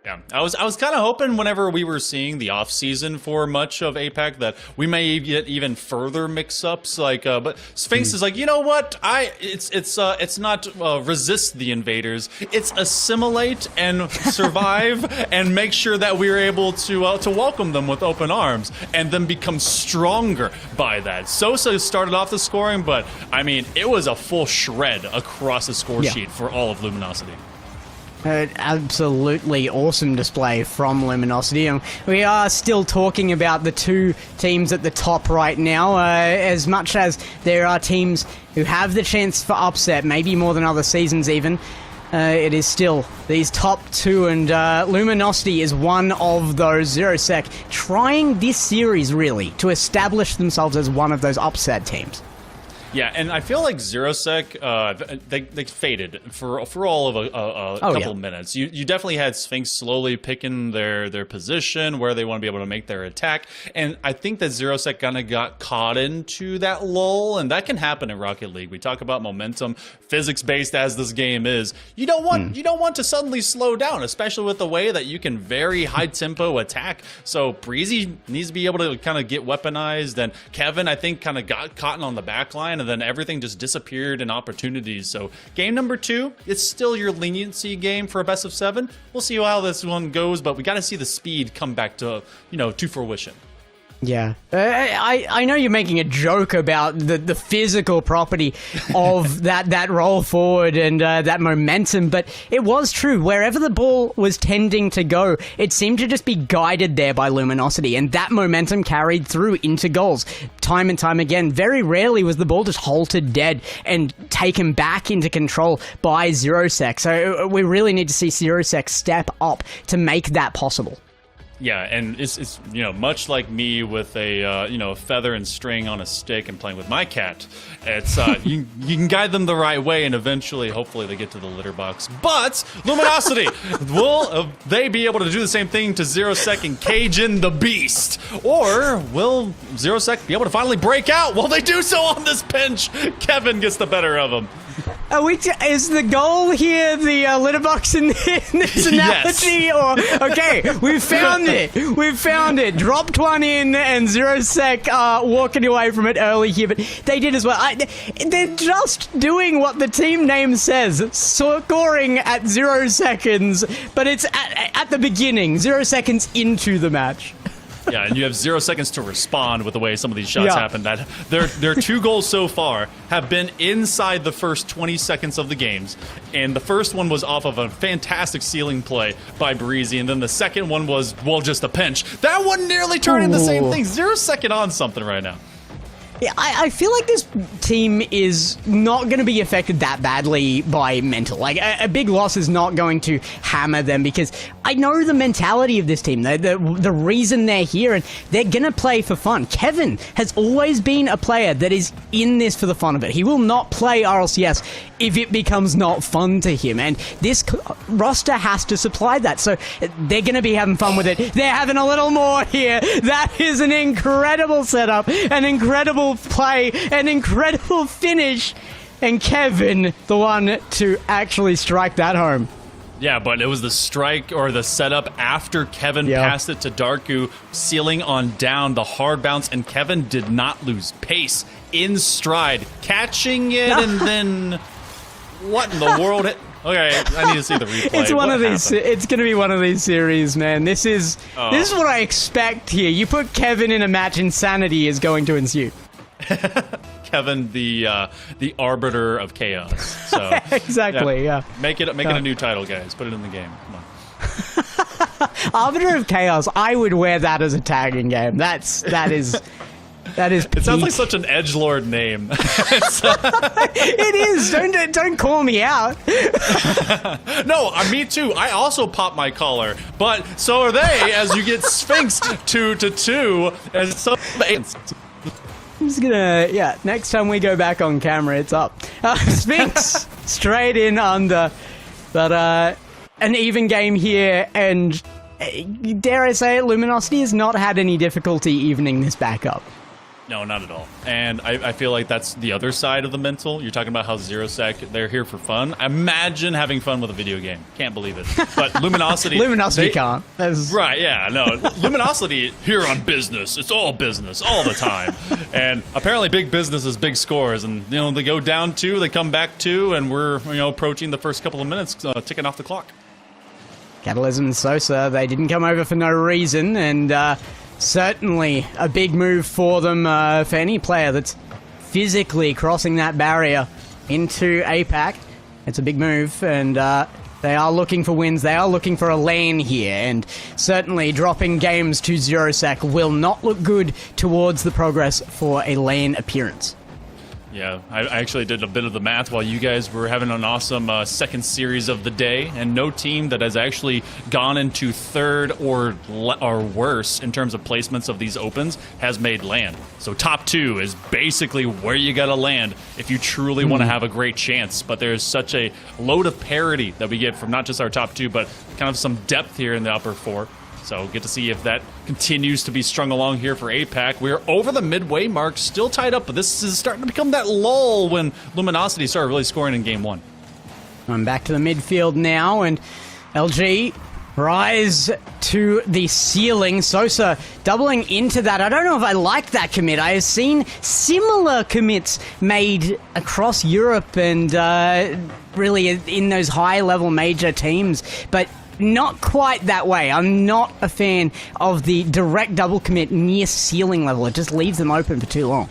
Yeah, I was kind of hoping whenever we were seeing the off season for much of APAC that we may get even further mix-ups. Like, but Sphinx is like, you know what? It's not resist the invaders. It's assimilate and survive and make sure that we're able to welcome them with open arms and then become stronger by that. Sosa started off the scoring, but I mean, it was a full shred across the score sheet for all of Luminosity.
Absolutely awesome display from Luminosity, and we are still talking about the two teams at the top right now. As much as there are teams who have the chance for upset, maybe more than other seasons even, it is still these top two, and Luminosity is one of those. 0sec trying this series really to establish themselves as one of those upset teams.
Yeah, and I feel like Zero-Sec, they faded for all of a couple minutes. You definitely had Sphinx slowly picking their position, where they want to be able to make their attack, and I think that Zero-Sec kind of got caught into that lull, and that can happen in Rocket League. We talk about momentum, physics-based as this game is. You don't want to suddenly slow down, especially with the way that you can very high-tempo attack. So Breezy needs to be able to kind of get weaponized, and Kevin, I think, kind of got caught on the back line, and then everything just disappeared in opportunities. So game number 2, it's still your leniency game for a best of 7. We'll see how this one goes, but we got to see the speed come back to, to fruition.
Yeah, I know you're making a joke about the physical property of that roll forward and that momentum, but it was true. Wherever the ball was tending to go, it seemed to just be guided there by Luminosity, and that momentum carried through into goals time and time again. Very rarely was the ball just halted dead and taken back into control by Zero-Sec. So we really need to see Zero-Sec step up to make that possible.
Yeah, and it's much like me with a feather and string on a stick and playing with my cat. It's you can guide them the right way, and eventually, hopefully, they get to the litter box. But Luminosity, will they be able to do the same thing to Zero-Sec and cage in the beast, or will Zero-Sec be able to finally break out? Will they do so on this pinch? Kevin gets the better of him.
Is the goal here the litter box in this analogy?
Yes.
Or okay, we've found it. We've found it. Dropped one in, and Zero-Sec walking away from it early here, but they did as well. They're just doing what the team name says, scoring at 0 seconds, but it's at the beginning, 0 seconds into the match.
Yeah, and you have 0 seconds to respond with the way some of these shots happen. That their 2 goals so far have been inside the first 20 seconds of the games, and the first one was off of a fantastic ceiling play by Breezy, and then the second one was, well, just a pinch. That one nearly turned into the same thing. 0 second on something right now.
Yeah, I feel like this team is not going to be affected that badly by mental. Like, a big loss is not going to hammer them, because I know the mentality of this team, the reason they're here, and they're going to play for fun. Kevin has always been a player that is in this for the fun of it. He will not play RLCS if it becomes not fun to him, and this roster has to supply that, so they're going to be having fun with it. They're having a little more here. That is an incredible setup, an incredible play, an incredible finish, and Kevin, the one to actually strike that home.
Yeah, but it was the strike or the setup after Kevin passed it to Darku, sealing on down the hard bounce, and Kevin did not lose pace in stride, catching it, and then what in the world? Okay, I need to see the replay.
It's one of these. It's going to be one of these series, man. This is what I expect here. You put Kevin in a match, insanity is going to ensue.
Kevin, the arbiter of chaos. So
exactly. Yeah.
Make it a new title, guys. Put it in the game. Come on.
Arbiter of chaos. I would wear that as a tagging game. That is.
It sounds like such an edgelord name.
It is. Don't call me out.
No, me too. I also pop my collar, but so are they. As you get Sphinx 2-2, and so.
I'm just gonna, next time we go back on camera, it's up. Sphinx, straight in under. But, an even game here, and dare I say it, Luminosity has not had any difficulty evening this back up.
No, not at all. And I feel like that's the other side of the mental. You're talking about how Zero-Sec, they're here for fun. Imagine having fun with a video game. Can't believe it. But Luminosity...
Luminosity can't.
Right, yeah, no. Luminosity here on business. It's all business, all the time. And apparently big business is big scores. And, they go down 2, they come back 2, and we're, approaching the first couple of minutes, ticking off the clock.
Catalysm and Sosa, they didn't come over for no reason, and... certainly a big move for them, for any player that's physically crossing that barrier into APAC. It's a big move, and they are looking for wins. They are looking for a lane here, and certainly dropping games to Zero-Sec will not look good towards the progress for a lane appearance.
Yeah, I actually did a bit of the math while you guys were having an awesome second series of the day, and no team that has actually gone into third or worse in terms of placements of these opens has made land. So top 2 is basically where you gotta land if you truly want to have a great chance. But there's such a load of parity that we get from not just our top 2, but kind of some depth here in the upper 4. So get to see if that continues to be strung along here for APAC. We're over the midway mark, still tied up, but this is starting to become that lull when Luminosity started really scoring in game 1.
I'm back to the midfield now, and LG rise to the ceiling. Sosa doubling into that. I don't know if I like that commit. I have seen similar commits made across Europe and really in those high-level major teams, but not quite that way. I'm not a fan of the direct double commit near ceiling level. It just leaves them open for too long.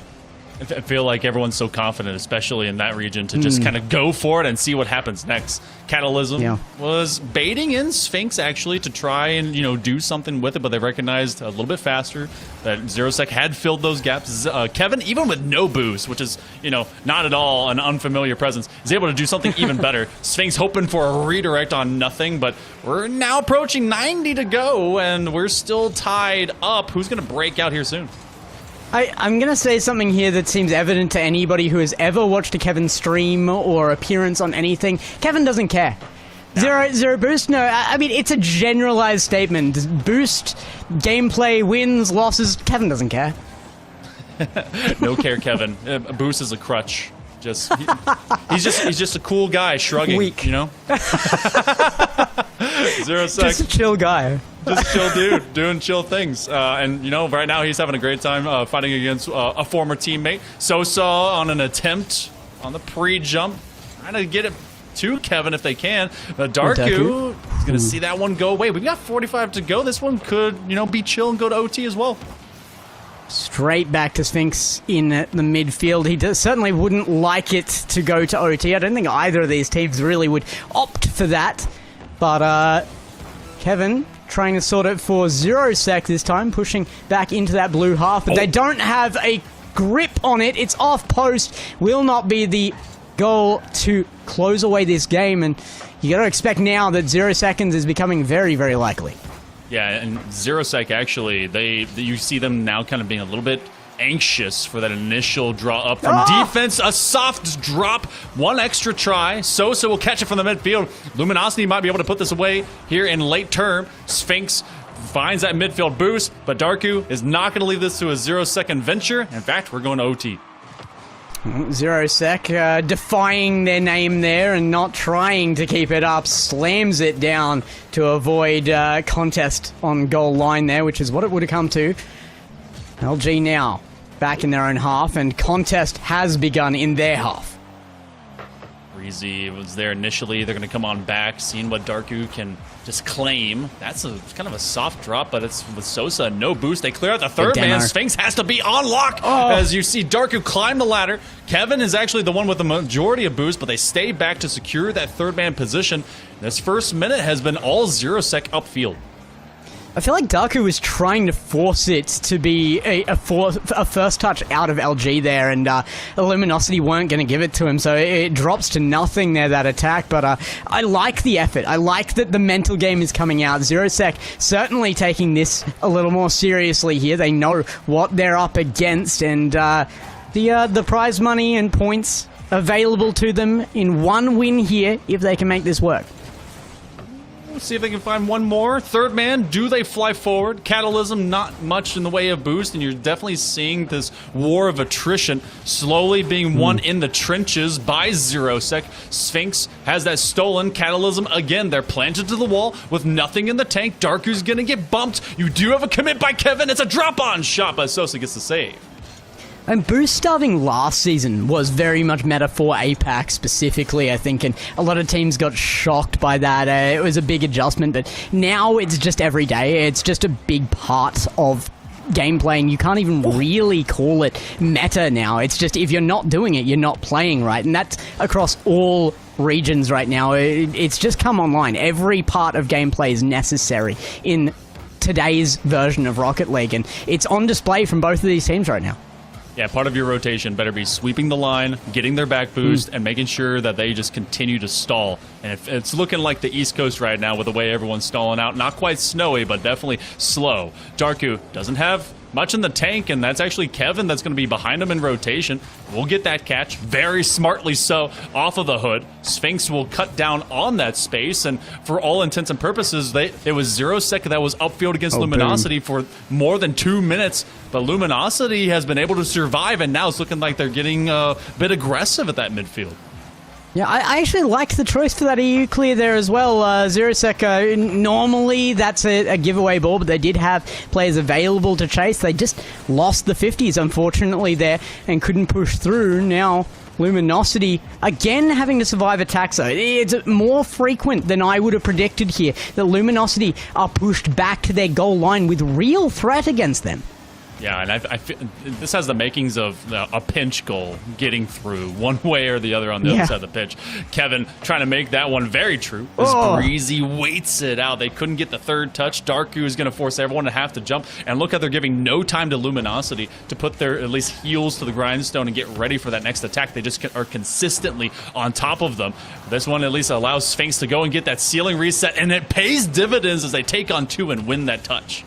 I feel like everyone's so confident, especially in that region, to just kind of go for it and see what happens next. Catalysm was baiting in Sphinx, actually, to try and, do something with it, but they recognized a little bit faster that ZeroSec had filled those gaps. Kevin, even with no boost, which is, not at all an unfamiliar presence, is able to do something even better. Sphinx hoping for a redirect on nothing, but we're now approaching 90 to go, and we're still tied up. Who's going to break out here soon?
I'm going to say something here that seems evident to anybody who has ever watched a Kevin stream or appearance on anything. Kevin doesn't care. Zero boost? No, I mean, it's a generalized statement. Boost, gameplay, wins, losses, Kevin doesn't care.
No care, Kevin. Boost is a crutch. He's just a cool guy shrugging,
Weak.
ZeroSec.
Just a chill guy.
Just a chill dude, doing chill things. And, right now he's having a great time fighting against a former teammate. Sosa on an attempt on the pre-jump. Trying to get it to Kevin if they can. Darku is going to see that one go away. We've got 45 to go. This one could, be chill and go to OT as well.
Straight back to Sphinx in the midfield. He certainly wouldn't like it to go to OT. I don't think either of these teams really would opt for that. But Kevin trying to sort it for ZeroSec this time, pushing back into that blue half. But they don't have a grip on it. It's off post. Will not be the goal to close away this game. And you got to expect now that 0 seconds is becoming very, very likely.
Yeah, and ZeroSec actually, you see them now kind of being a little bit anxious for that initial draw up from defense. A soft drop, one extra try. Sosa will catch it from the midfield. Luminosity might be able to put this away here in late term. Sphinx finds that midfield boost, but Darku is not going to leave this to a 0-second venture. In fact, we're going to OT.
ZeroSec defying their name there and not trying to keep it up, slams it down to avoid contest on goal line there, which is what it would have come to. LG now back in their own half, and contest has begun in their half.
Breezy was there initially. They're going to come on back, seeing what Darku can just claim. That's kind of a soft drop, but it's with Sosa, no boost. They clear out the third man. Sphinx has to be on lock as you see Darku climb the ladder. Kevin is actually the one with the majority of boost, but they stay back to secure that third man position. This first minute has been all ZeroSec upfield.
I feel like Darku was trying to force it to be a first touch out of LG there, and Luminosity weren't going to give it to him, so it drops to nothing there, that attack. But I like the effort. I like that the mental game is coming out. ZeroSec certainly taking this a little more seriously here. They know what they're up against, and the prize money and points available to them in one win here if they can make this work.
See if they can find one more. Third man, do they fly forward? Catalysm, not much in the way of boost, and you're definitely seeing this war of attrition slowly being won in the trenches by ZeroSec. Sphinx has that stolen. Catalysm, again, they're planted to the wall with nothing in the tank. Darku's gonna get bumped. You do have a commit by Kevin. It's a drop-on shot, but Sosa gets the save.
And boost starting last season was very much meta for APAC specifically, I think, and a lot of teams got shocked by that. It was a big adjustment, but now it's just every day. It's just a big part of gameplay, and you can't even really call it meta now. It's just if you're not doing it, you're not playing right, and that's across all regions right now. It's just come online. Every part of gameplay is necessary in today's version of Rocket League, and it's on display from both of these teams right now.
Yeah, part of your rotation better be sweeping the line, getting their back boost, and making sure that they just continue to stall. And if it's looking like the East Coast right now with the way everyone's stalling out. Not quite snowy, but definitely slow. Darku doesn't have much in the tank, and that's actually Kevin that's going to be behind him in rotation. We'll get that catch, very smartly so, off of the hood. Sphinx will cut down on that space, and for all intents and purposes, it was 0sec that was upfield against Luminosity for more than 2 minutes, but Luminosity has been able to survive, and now it's looking like they're getting a bit aggressive at that midfield.
Yeah, I actually liked the choice for that EU clear there as well. 0sec, normally that's a giveaway ball, but they did have players available to chase. They just lost the 50s, unfortunately, there, and couldn't push through. Now, Luminosity, again, having to survive attacks, though. It's more frequent than I would have predicted here, that Luminosity are pushed back to their goal line with real threat against them.
Yeah, and I feel this has the makings of a pinch goal getting through one way or the other on the other side of the pitch. Kevin trying to make that one very true. As Breezy waits it out. They couldn't get the third touch. Darku is going to force everyone to have to jump. And look how they're giving no time to Luminosity to put their at least heels to the grindstone and get ready for that next attack. They just are consistently on top of them. This one at least allows Sphinx to go and get that ceiling reset, and it pays dividends as they take on 2 and win that touch.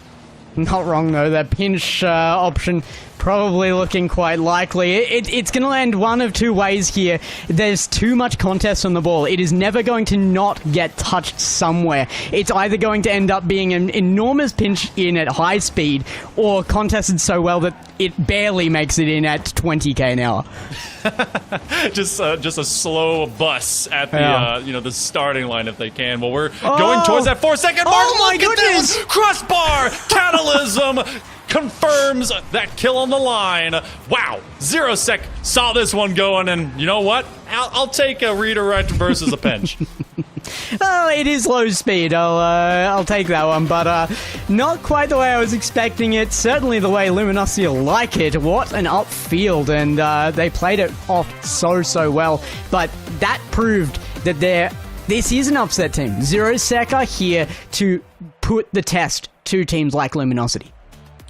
Not wrong, though. That pinch option probably looking quite likely. It's going to land one of two ways here. There's too much contest on the ball. It is never going to not get touched somewhere. It's either going to end up being an enormous pinch in at high speed, or contested so well that it barely makes it in at 20k an hour.
just a slow bus at the the starting line if they can. Well, we're going towards that 4-second mark.
Oh my goodness!
Crossbar catalysm confirms that kill on the line. Wow, 0sec saw this one going, and you know what? I'll take a redirect versus a pinch.
Oh, it is low speed. I'll take that one, but not quite the way I was expecting it. Certainly the way Luminosity like it. What an upfield, and they played it off so well. But that proved that this is an upset team. 0sec are here to put the test to teams like Luminosity.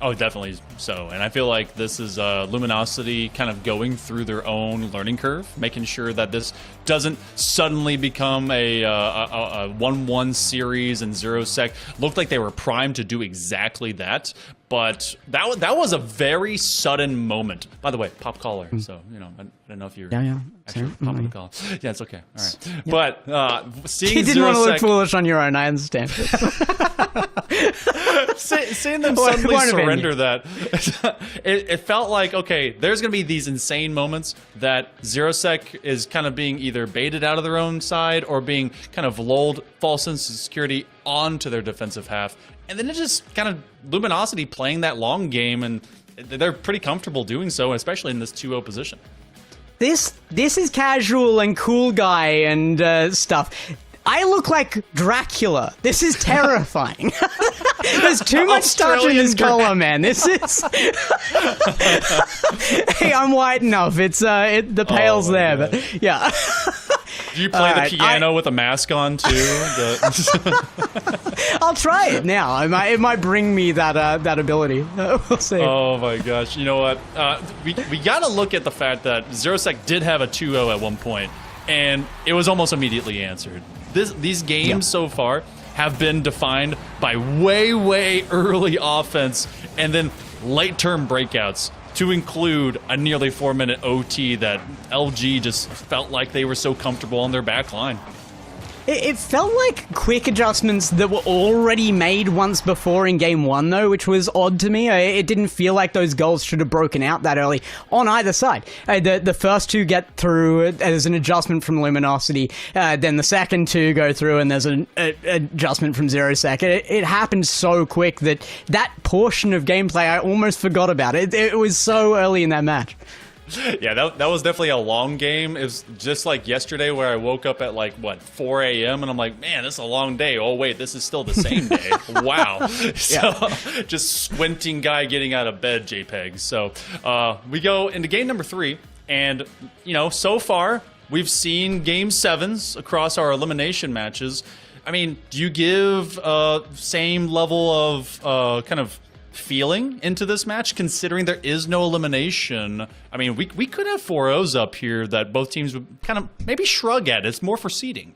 Oh, definitely so. And I feel like this is Luminosity kind of going through their own learning curve, making sure that this doesn't suddenly become a 1-1 series, and 0sec looked like they were primed to do exactly that. But that was a very sudden moment. By the way, pop collar. So, I don't know if you're actually popping the collar. Yeah, it's okay. All right. Yeah. But seeing
you didn't want to look foolish on your own, I understand.
Seeing them suddenly surrender that, it felt like, okay, there's going to be these insane moments that 0sec is kind of being either baited out of their own side or being kind of lulled, false sense of security onto their defensive half. And then it's just kind of Luminosity playing that long game, and they're pretty comfortable doing so, especially in this 2-0 position.
This is casual and cool guy and stuff. I look like Dracula. This is terrifying. There's too much stuff in this color, man. This is... Hey, I'm white enough. It's the pale's there,
God.
But yeah.
Do you play the piano with a mask on too?
I'll try it now. It might bring me that ability. We'll see.
Oh my gosh! You know what? We got to look at the fact that 0sec did have a 2-0 at one point, and it was almost immediately answered. These games so far have been defined by way early offense and then late-term breakouts, to include a nearly 4-minute OT that LG just felt like they were so comfortable on their back line.
It felt like quick adjustments that were already made once before in Game 1, though, which was odd to me. It didn't feel like those goals should have broken out that early on either side. The first two get through, there's an adjustment from Luminosity, then the second two go through, and there's an adjustment from 0sec. It happened so quick that portion of gameplay, I almost forgot about it. It was so early in that match.
Yeah, that was definitely a long game. It was just like yesterday where I woke up at 4 a.m. and I'm like, man, this is a long day. Oh, wait, this is still the same day. Wow. So just squinting guy getting out of bed, JPEG. So we go into game number 3. And, so far we've seen game 7s across our elimination matches. I mean, do you give same level of kind of feeling into this match, considering there is no elimination. I mean, we could have 4-0s up here that both teams would kind of maybe shrug at. It's more for seeding.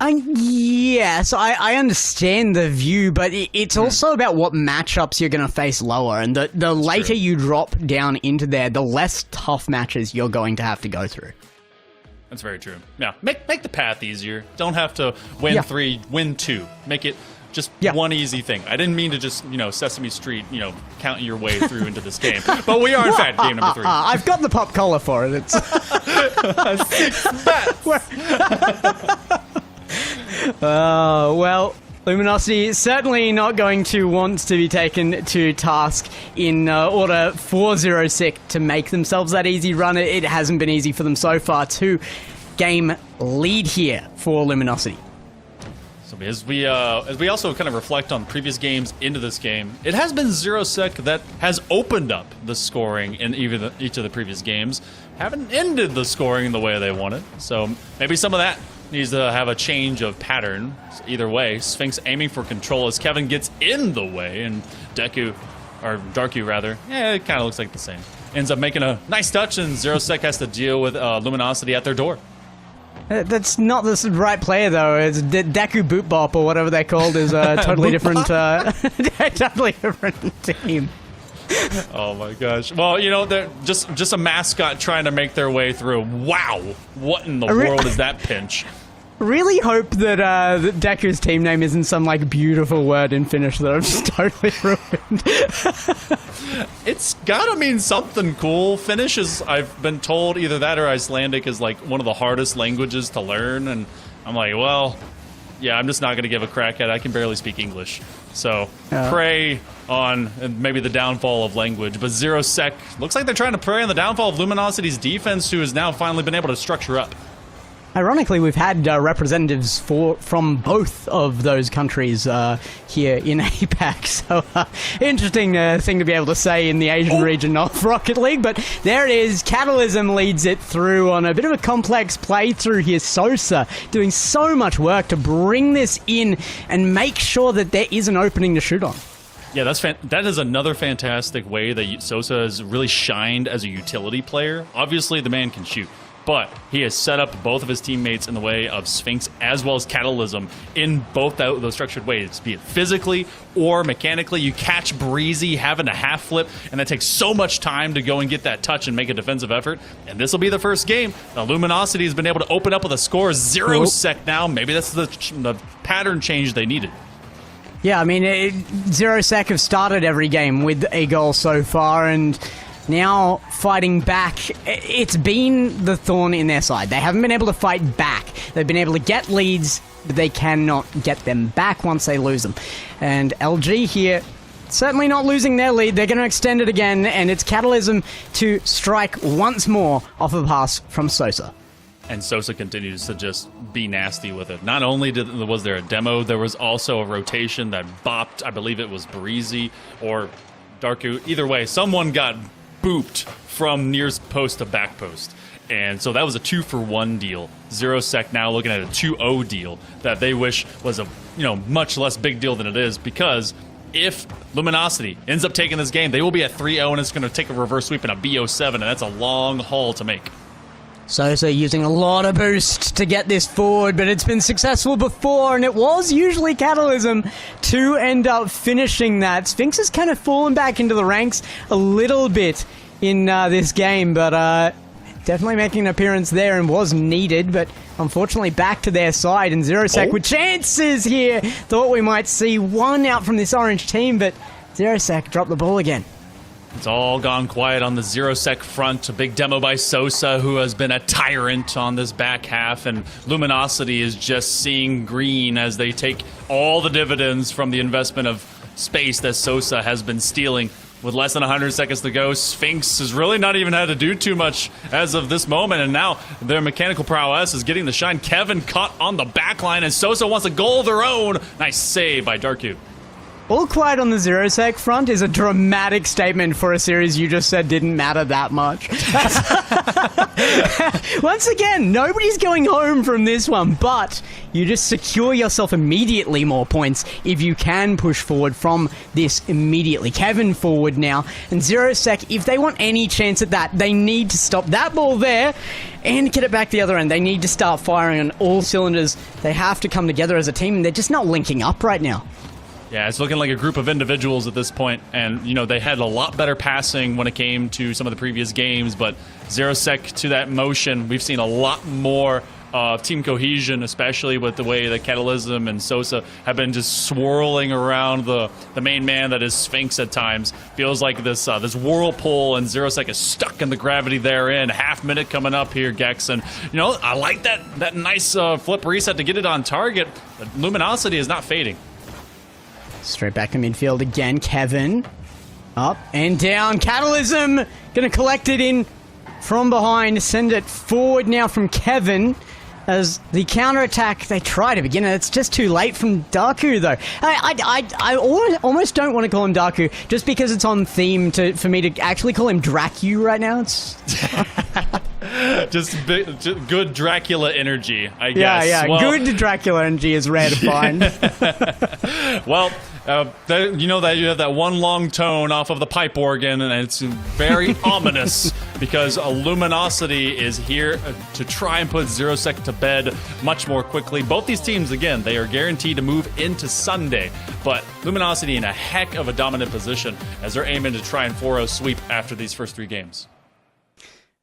Yes, I understand the view, but it's also about what matchups you're going to face lower. And the later you drop down into there, the less tough matches you're going to have to go through.
That's very true. Yeah, make the path easier. Don't have to win 3, win 2. Make it just one easy thing. I didn't mean to just, Sesame Street, counting your way through into this game. But we are, in fact, game number 3.
I've got the pop collar for it. It's well, Luminosity is certainly not going to want to be taken to task in order for ZeroSec to make themselves that easy run. It hasn't been easy for them so far. 2-game lead here for Luminosity.
So as we also kind of reflect on previous games into this game, it has been ZeroSec that has opened up the scoring in each of the previous games, haven't ended the scoring the way they wanted. So maybe some of that needs to have a change of pattern. So either way, Sphinx aiming for control as Kevin gets in the way, and Darku rather, it kind of looks like the same. Ends up making a nice touch, and ZeroSec has to deal with Luminosity at their door.
That's not the right player, though. It's DEKUBOPDUMNEM, or whatever they're called, is a totally different, totally different team.
Oh my gosh. Well, they're just a mascot trying to make their way through. Wow. What in the world is that pinch?
Really hope that Deku's team name isn't some beautiful word in Finnish that I've just totally ruined.
It's gotta mean something cool. Finnish is, I've been told, either that or Icelandic is one of the hardest languages to learn, and I'm like, well, yeah, I'm just not gonna give a crack at it. I can barely speak English. So prey on maybe the downfall of language, but ZeroSec looks like they're trying to prey on the downfall of Luminosity's defense, who has now finally been able to structure up.
Ironically, we've had representatives from both of those countries here in APAC, so interesting thing to be able to say in the Asian region of Rocket League, but there it is. Catalysm leads it through on a bit of a complex playthrough here. Sosa doing so much work to bring this in and make sure that there is an opening to shoot on.
Yeah, that is another fantastic way that Sosa has really shined as a utility player. Obviously, the man can shoot, but he has set up both of his teammates in the way of Sphinx as well as Catalysm in both those structured ways, be it physically or mechanically. You catch Breezy having a half flip, and that takes so much time to go and get that touch and make a defensive effort. And this will be the first game. Now, Luminosity has been able to open up with a score. ZeroSec now. Maybe that's the pattern change they needed.
Yeah, I mean, ZeroSec have started every game with a goal so far, and now fighting back, it's been the thorn in their side. They haven't been able to fight back. They've been able to get leads, but they cannot get them back once they lose them. And LG here, certainly not losing their lead. They're going to extend it again, and it's Catalysm to strike once more off a pass from Sosa.
And Sosa continues to just be nasty with it. Not only was there a demo, there was also a rotation that bopped. I believe it was Breezy or Darku. Either way, someone got booped from nearest post to back post. And so that was a 2-for-1 deal. ZeroSec now looking at a 2-0 deal that they wish was a much less big deal than it is, because if Luminosity ends up taking this game, they will be at 3-0, and it's going to take a reverse sweep in a BO7, and that's a long haul to make.
Sosa using a lot of boost to get this forward, but it's been successful before, and it was usually Catalysm to end up finishing that. Sphinx has kind of fallen back into the ranks a little bit in this game, but definitely making an appearance there and was needed, but unfortunately back to their side, and ZeroSec with chances here. Thought we might see one out from this orange team, but ZeroSec dropped the ball again.
It's all gone quiet on the ZeroSec front. A big demo by Sosa, who has been a tyrant on this back half, and Luminosity is just seeing green as they take all the dividends from the investment of space that Sosa has been stealing. With less than 100 seconds to go, Sphinx has really not even had to do too much as of this moment, and now their mechanical prowess is getting the shine. Kevin caught on the back line, and Sosa wants a goal of their own. Nice save by Darku.
All quiet on the ZeroSec front is a dramatic statement for a series you just said didn't matter that much. Once again, nobody's going home from this one, but you just secure yourself immediately more points if you can push forward from this immediately. Kevin forward now, and Zero Sec, if they want any chance at that, they need to stop that ball there and get it back the other end. They need to start firing on all cylinders. They have to come together as a team, and they're just not linking up right now.
Yeah, it's looking like a group of individuals at this point, and you know they had a lot better passing when it came to some of the previous games, but Zero Sec to that motion, we've seen a lot more team cohesion, especially with the way that Catalysm and Sosa have been just swirling around the main man that is Sphinx at times. Feels like this this whirlpool, and Zero Sec is stuck in the gravity therein. Half minute coming up here, Gex, and you know I like that nice flip reset to get it on target. But Luminosity is not fading.
Straight back to midfield again. Kevin up and down. Catalysm gonna collect it in from behind. Send it forward now from Kevin. As the counter-attack, they try to begin it. It's just too late from Daku, though. I almost don't want to call him Daku, just because it's on theme for me to actually call him Dracu right now. It's
just good Dracula energy, I guess.
Yeah,
well,
good Dracula energy is rare to find.
Well, you know that you have that one long tone off of the pipe organ, and it's very ominous because Luminosity is here to try and put Zero Sec to bed much more quickly. Both these teams, again, they are guaranteed to move into Sunday, but Luminosity in a heck of a dominant position as they're aiming to try and 4-0 sweep after these first 3 games.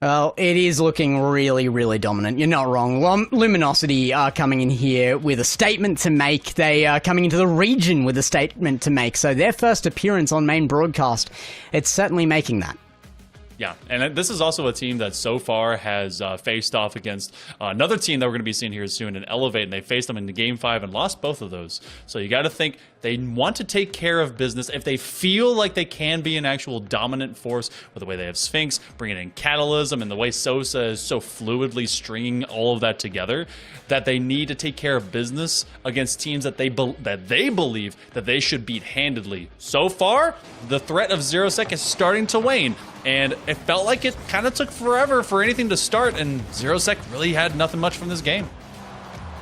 Well, it is looking really, really dominant. You're not wrong. Luminosity are coming in here with a statement to make. They are coming into the region with a statement to make. So their first appearance on main broadcast, it's certainly making that.
Yeah, and this is also a team that so far has faced off against another team that we're going to be seeing here soon in Elevate, and they faced them in the Game 5 and lost both of those. So you got to think they want to take care of business. If they feel like they can be an actual dominant force with the way they have Sphinx, bringing in Catalysm, and the way Sosa is so fluidly stringing all of that together, that they need to take care of business against teams that they believe that they should beat handedly. So far, the threat of Zero Sec is starting to wane. And it felt like it kind of took forever for anything to start, and Zero Sec really had nothing much from this game.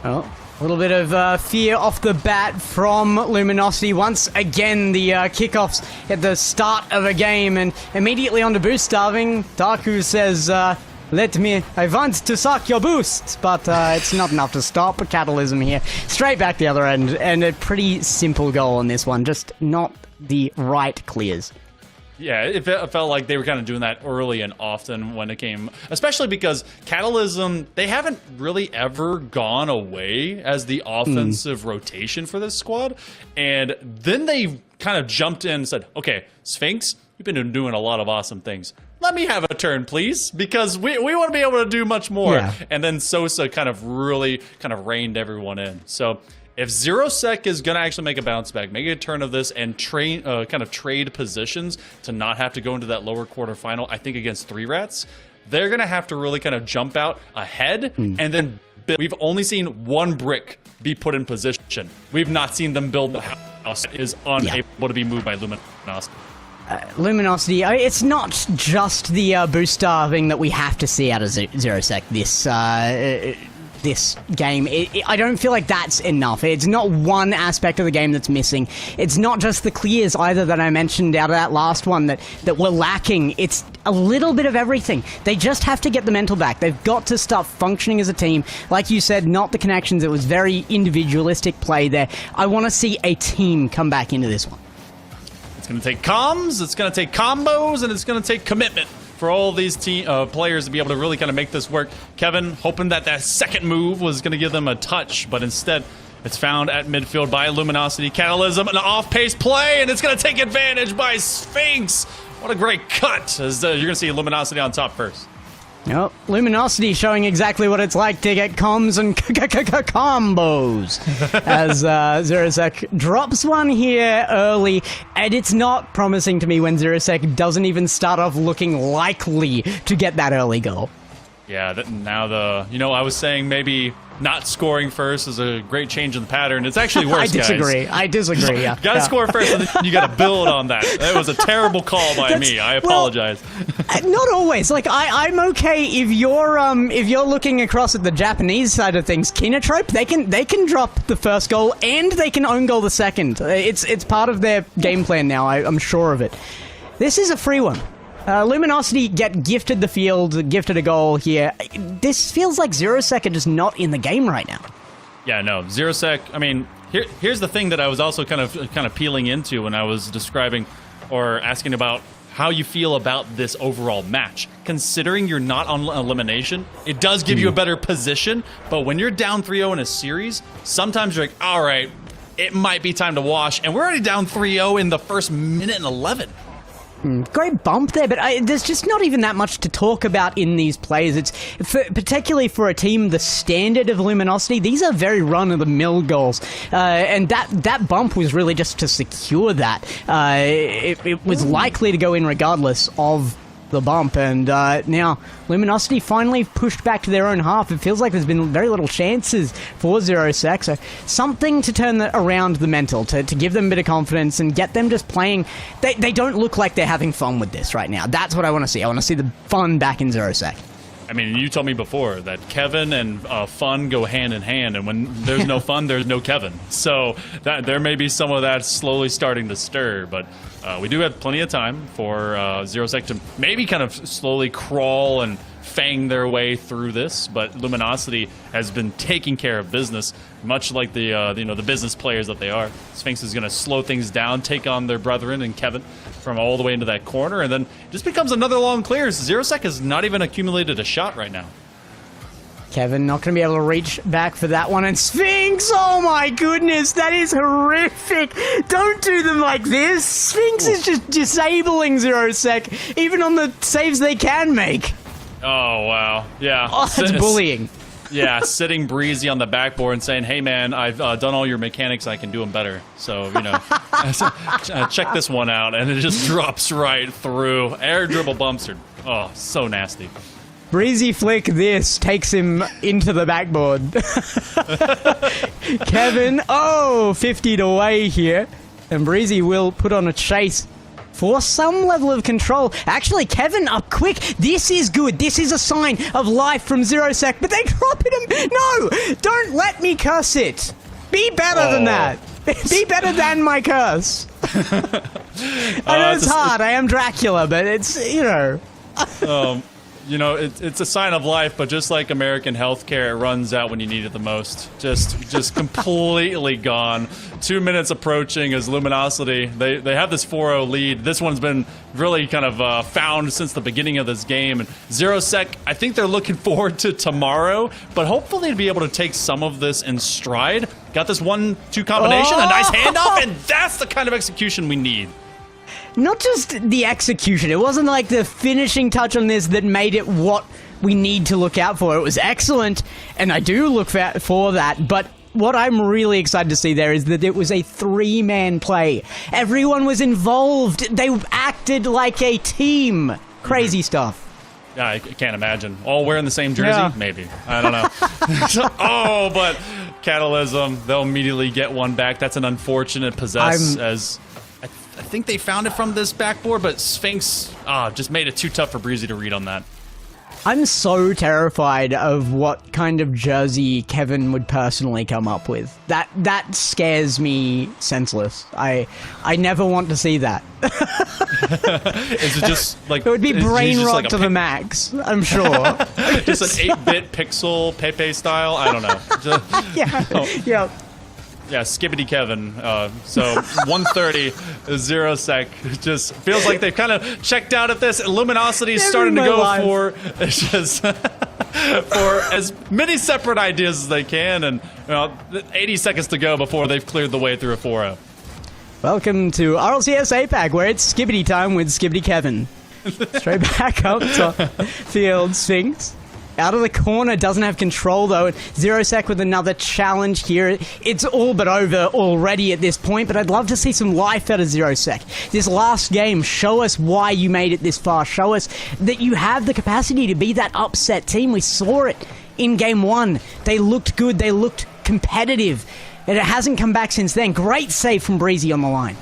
Oh, a little bit of fear off the bat from Luminosity. Once again, the kickoffs at the start of a game, and immediately on the boost starving, Daku says, I want to suck your boost, but it's not enough to stop Catalysm here. Straight back the other end, and a pretty simple goal on this one, just not the right clears.
Yeah, it felt like they were kind of doing that early and often when it came, especially because Catalysm, they haven't really ever gone away as the offensive rotation for this squad. And then they kind of jumped in and said, okay, Sphinx, you've been doing a lot of awesome things. Let me have a turn, please, because we want to be able to do much more. Yeah. And then Sosa kind of really kind of reined everyone in. So if Zero Sec is going to actually make a bounce back, make a turn of this, and kind of trade positions to not have to go into that lower quarterfinal, I think against 3 Rats, they're going to have to really kind of jump out ahead and then build. We've only seen 1 brick be put in position. We've not seen them build the house. It is unable to be moved by Luminosity.
Luminosity, it's not just the boost starving that we have to see out of Zero Sec this game. I don't feel like that's enough. It's not one aspect of the game that's missing. It's not just the clears either that I mentioned out of that last one that were lacking. It's a little bit of everything. They just have to get the mental back. They've got to start functioning as a team. Like you said, not the connections. It was very individualistic play there. I want to see a team come back into this one.
It's going to take comms, it's going to take combos, and it's going to take commitment for all these players to be able to really kind of make this work. Kevin hoping that second move was going to give them a touch, but instead it's found at midfield by Luminosity. Catalysm, an off-pace play, and it's going to take advantage by Sphinx. What a great cut, as you're going to see Luminosity on top first.
Yep, Luminosity showing exactly what it's like to get comms and combos as Zero Sec drops one here early, and it's not promising to me when Zero Sec doesn't even start off looking likely to get that early goal.
Yeah, I was saying maybe not scoring first is a great change in the pattern. It's actually worse, guys.
I disagree, yeah.
Gotta score first, and then you gotta build on that. That was a terrible call by me. I apologize.
Not always. Like I'm okay if you're looking across at the Japanese side of things. KINOTROPE, they can drop the first goal and they can own goal the second. It's part of their game plan now. I'm sure of it. This is a free one. Luminosity get gifted the field, gifted a goal here. This feels like Zerosec are just not in the game right now.
Yeah, no, Zerosec. I mean, here's the thing that I was also kind of peeling into when I was describing or asking about how you feel about this overall match. Considering you're not on elimination, it does give you a better position, but when you're down 3-0 in a series, sometimes you're like, all right, it might be time to wash, and we're already down 3-0 in the first minute and 11.
Great bump there, but there's just not even that much to talk about in these plays. It's particularly for a team the standard of Luminosity. These are very run-of-the-mill goals, and that bump was really just to secure that. It was likely to go in regardless of the bump, and now Luminosity finally pushed back to their own half. It feels like there's been very little chances for Zerosec, so something to turn around the mental, to give them a bit of confidence and get them just playing. They don't look like they're having fun with this right now. That's what I want to see. I want to see the fun back in Zerosec.
I mean, you told me before that Kevin and fun go hand in hand, and when there's no fun, there's no Kevin. So there may be some of that slowly starting to stir, but we do have plenty of time for Zerosec to maybe kind of slowly crawl and fang their way through this. But Luminosity has been taking care of business, much like the business players that they are. Sphinx is going to slow things down, take on their brethren and Kevin from all the way into that corner, and then it just becomes another long clear. Zerosec has not even accumulated a shot right now.
Kevin not going to be able to reach back for that one, and Sphinx, oh my goodness, that is horrific. Don't do them like this. Sphinx is just disabling Zerosec, even on the saves they can make.
Oh, wow. Yeah.
Oh, that's bullying.
Yeah, sitting Breezy on the backboard and saying, hey, man, I've done all your mechanics. I can do them better. So, check this one out. And it just drops right through. Air dribble bumps are, so nasty.
Breezy flick this takes him into the backboard. Kevin, 50'd away here. And Breezy will put on a chase for some level of control. Actually, Kevin up quick. This is good. This is a sign of life from Zerosec, but they drop it. No! Don't let me curse it. Be better than that. Be better than my curse. I know it's hard. I am Dracula, but it's,
it's a sign of life, but just like American healthcare, it runs out when you need it the most. Just completely gone. 2 minutes approaching as Luminosity, they have this 4-0 lead. This one's been really kind of found since the beginning of this game. And Zerosec, I think they're looking forward to tomorrow, but hopefully to be able to take some of this in stride. Got this 1-2 combination, a nice handoff, and that's the kind of execution we need.
Not just the execution. It wasn't like the finishing touch on this that made it what we need to look out for. It was excellent, and I do look for that, but what I'm really excited to see there is that it was a 3-man play. Everyone was involved. They acted like a team. Crazy stuff.
Yeah, I can't imagine. All wearing the same jersey? Yeah. Maybe. I don't know. But Catalysm, they'll immediately get one back. That's an unfortunate possess as I think they found it from this backboard, but Sphinx just made it too tough for Breezy to read on that.
I'm so terrified of what kind of jersey Kevin would personally come up with. That scares me senseless. I never want to see that.
Is it just like
it would be brain rot like to the max, I'm sure.
Just an 8-bit pixel Pepe style? I don't know.
Yeah.
Yeah, Skibbity Kevin. So 130, Zerosec just feels like they've kind of checked out at this. Luminosity is starting to go for as many separate ideas as they can, and 80 seconds to go before they've cleared the way through a 4-0.
Welcome to RLCS APAC, where it's Skibbity time with Skibbity Kevin. Straight back up to field, Sphinx. Out of the corner, doesn't have control though. Zerosec with another challenge here. It's all but over already at this point, but I'd love to see some life out of Zerosec. This last game, show us why you made it this far. Show us that you have the capacity to be that upset team. We saw it in game 1. They looked good. They looked competitive. And it hasn't come back since then. Great save from Breezy on the line.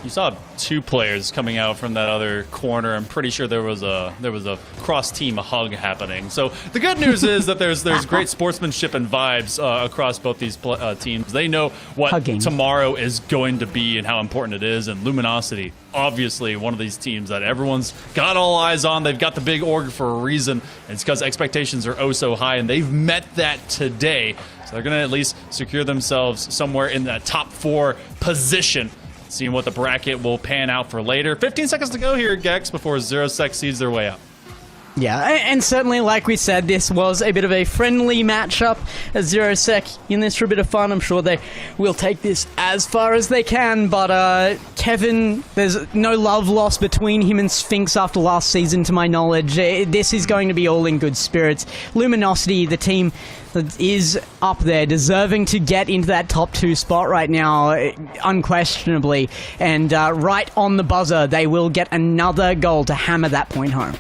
You saw 2 players coming out from that other corner. I'm pretty sure there was a cross-team hug happening. So the good news is that there's great sportsmanship and vibes across both these teams. They know what
Hugging.
tomorrow is going to be and how important it is. And Luminosity, obviously one of these teams that everyone's got all eyes on. They've got the big org for a reason. And it's because expectations are oh so high, and they've met that today. So they're going to at least secure themselves somewhere in that top 4 position. Seeing what the bracket will pan out for later. 15 seconds to go here, Gex, before ZeroSec seeds their way up.
Yeah, and certainly, like we said, this was a bit of a friendly matchup. As ZeroSec in this for a bit of fun, I'm sure they will take this as far as they can. But Kevin, there's no love lost between him and Sphinx after last season, to my knowledge. This is going to be all in good spirits. Luminosity, the team that is up there, deserving to get into that top 2 spot right now, unquestionably. And right on the buzzer, they will get another goal to hammer that point home.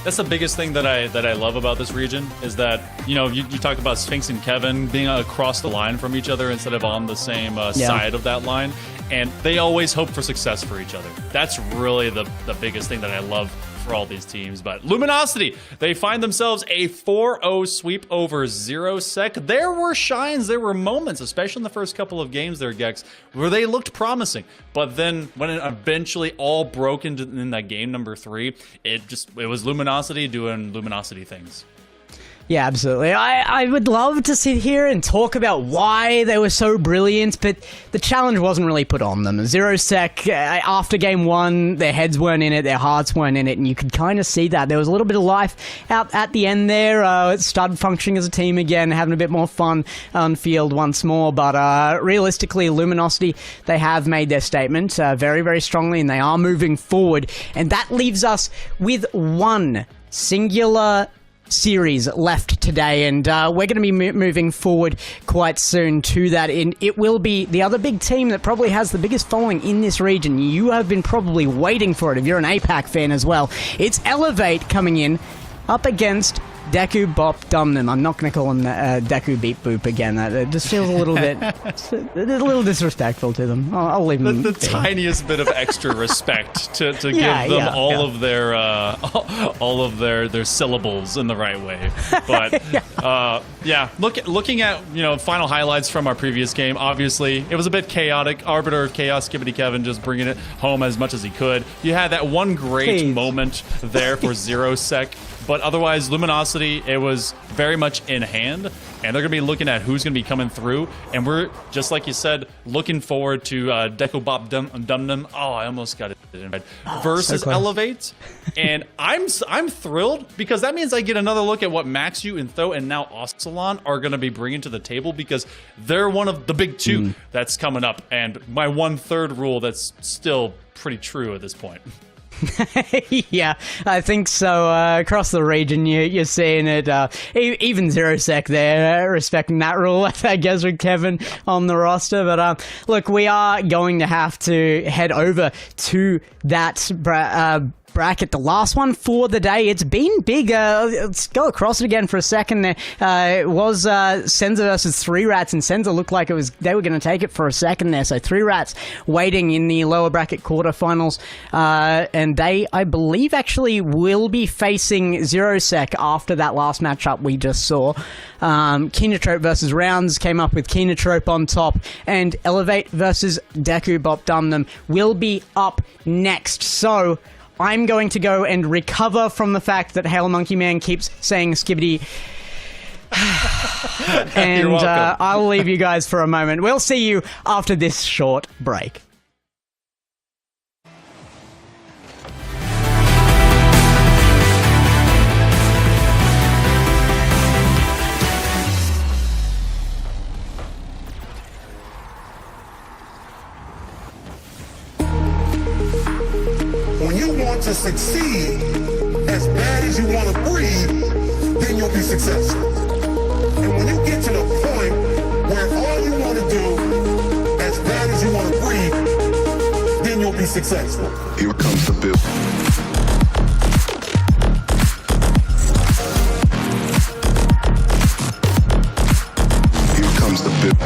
That's the biggest thing that I love about this region is that, you know, you talk about Sphinx and Kevin being across the line from each other instead of on the same side of that line, and they always hope for success for each other. That's really the biggest thing that I love for all these teams. But Luminosity, they find themselves a 4-0 sweep over ZeroSec. There were shines, there were moments, especially in the first couple of games there, Gex, where they looked promising. But then when it eventually all broke in that game number 3, it was Luminosity doing Luminosity things.
Yeah, absolutely. I would love to sit here and talk about why they were so brilliant, but the challenge wasn't really put on them. ZeroSec, after game 1, their heads weren't in it, their hearts weren't in it, and you could kind of see that. There was a little bit of life out at the end there. It started functioning as a team again, having a bit more fun on field once more, but realistically, Luminosity, they have made their statement very, very strongly, and they are moving forward, and that leaves us with one singular series left today, and we're going to be moving forward quite soon to that. And it will be the other big team that probably has the biggest following in this region. You have been probably waiting for it if you're an APAC fan as well. It's Elevate coming in up against DEKUBOPDUMNEM. I'm not going to call him Deku Beep Boop again. That just feels a little bit, a little disrespectful to them. I'll leave them.
The tiniest bit of extra respect to give them all of their syllables in the right way. But looking at final highlights from our previous game. Obviously, it was a bit chaotic. Arbiter of Chaos, Skibbity Kevin, just bringing it home as much as he could. You had that one great moment there for ZeroSec. But otherwise, Luminosity, it was very much in hand, and they're going to be looking at who's going to be coming through. And we're, just like you said, looking forward to DEKUBOPDUMNEM. Oh, I almost got it in right. Versus so Elevate. And I'm thrilled because that means I get another look at what Maxu and Tho and now Oscillon are going to be bringing to the table, because they're one of the big 2 that's coming up. And my 1/3 rule that's still pretty true at this point.
Yeah, I think so. Across the region, you're seeing it. Even ZeroSec there, respecting that rule, I guess, with Kevin on the roster. But look, we are going to have to head over to that bracket, the last one for the day. It's been big. Let's go across it again for a second there. It was SENZA versus 3 Rats, and SENZA looked like they were going to take it for a second there. So 3 Rats waiting in the lower bracket quarterfinals, and they, I believe, actually will be facing ZeroSec after that last matchup we just saw. KINOTROPE versus Rounds came up with KINOTROPE on top, and Elevate versus DEKUBOPDUMNEM will be up next. So I'm going to go and recover from the fact that Hail Monkey Man keeps saying Skibbity. And I'll leave you guys for a moment. We'll see you after this short break.
When you want to succeed as bad as you want to breathe, then you'll be successful. And when you get to the point where all you want to do as bad as you want to breathe, then you'll be successful.
Here comes the bill. Here comes the bill.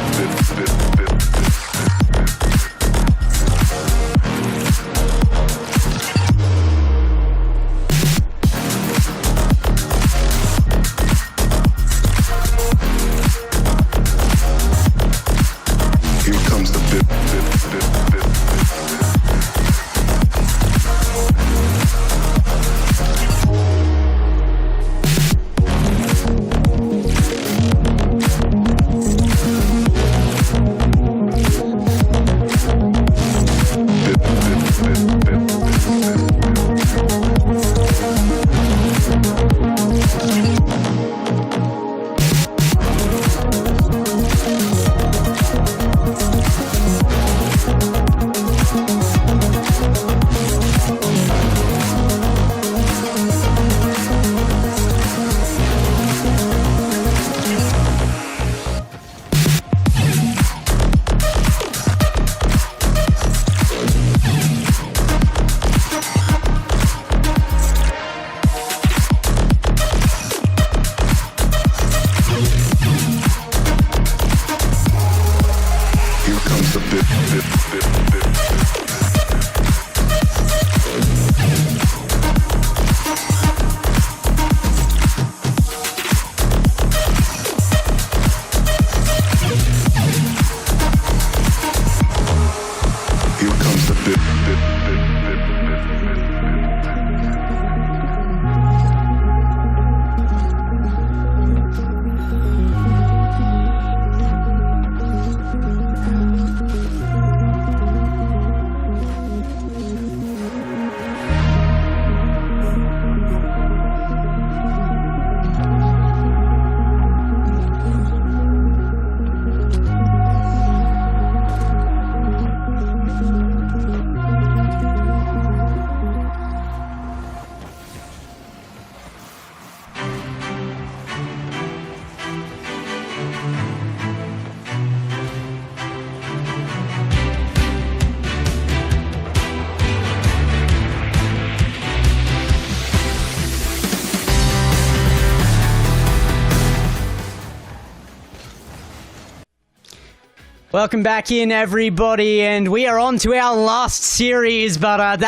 Welcome back in, everybody, and we are on to our last series, but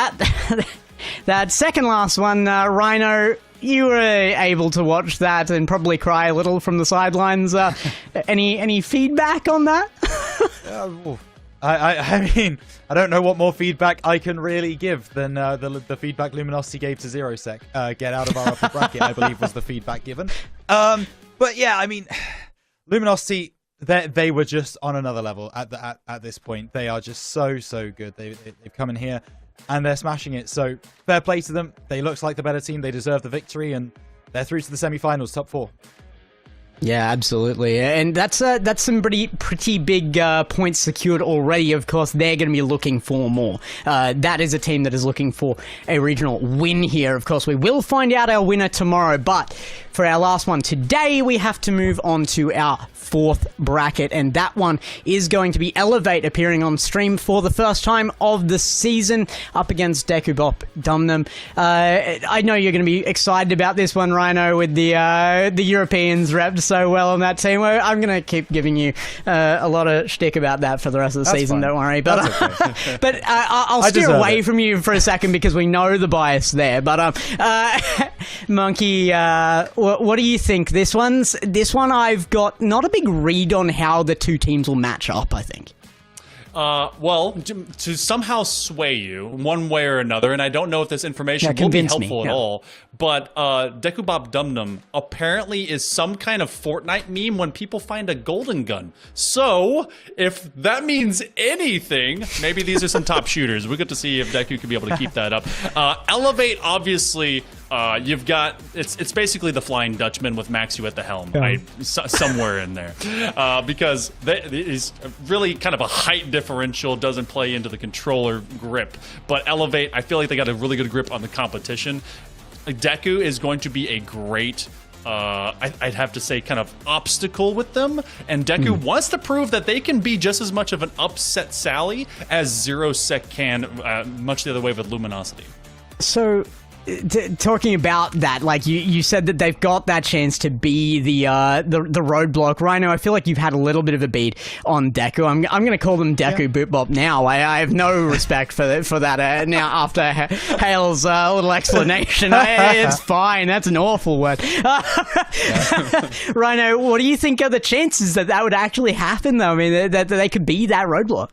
that second last one, Rhino, you were able to watch that and probably cry a little from the sidelines. Any feedback on that?
I mean, I don't know what more feedback I can really give than the feedback Luminosity gave to Zero Sec. Get out of our upper bracket, I believe, was the feedback given. But yeah, I mean, Luminosity, they were just on another level at this point. They are just so good. They've come in here and they're smashing it. So fair play to them. They look like the better team. They deserve the victory, and they're through to the semi-finals, top 4.
Yeah, absolutely, and that's some pretty big points secured already. Of course, they're going to be looking for more. That is a team that is looking for a regional win here. Of course, we will find out our winner tomorrow, but for our last one today, we have to move on to our 4th bracket, and that one is going to be Elevate, appearing on stream for the first time of the season, up against DEKUBOPDUMNEM. I know you're going to be excited about this one, Rhino, with the Europeans repped so well on that team. I'm going to keep giving you a lot of shtick about that for the rest of the season,
fine.
don't worry. But
Okay.
but I'll steer away from you for a second because we know the bias there. But Monkey, what do you think? This one I've got not a big read on how the two teams will match up, I think.
Well, to somehow sway you one way or another, and I don't know if this information will be helpful at all, but DEKUBOPDUMNEM apparently is some kind of Fortnite meme when people find a golden gun. So, if that means anything, maybe these are some top shooters. We get to see if Deku can be able to keep that up. Elevate, obviously, you've got, it's basically the Flying Dutchman with Maxu at the helm, right? Somewhere in there. Because he's really kind of a height differential, doesn't play into the controller grip. But Elevate, I feel like they got a really good grip on the competition. Deku is going to be a great, I'd have to say, kind of obstacle with them. And Deku wants to prove that they can be just as much of an upset Sally as Zero Sec can, much the other way with Luminosity.
So, talking about that, like you said that they've got that chance to be the roadblock. Rhino, I feel like you've had a little bit of a beat on Deku. I'm going to call them DEKUBOPDUMNEM now. I have no respect for that now after Hale's little explanation. It's fine. That's an awful word. Rhino, what do you think are the chances that would actually happen, though? I mean, that they could be that roadblock?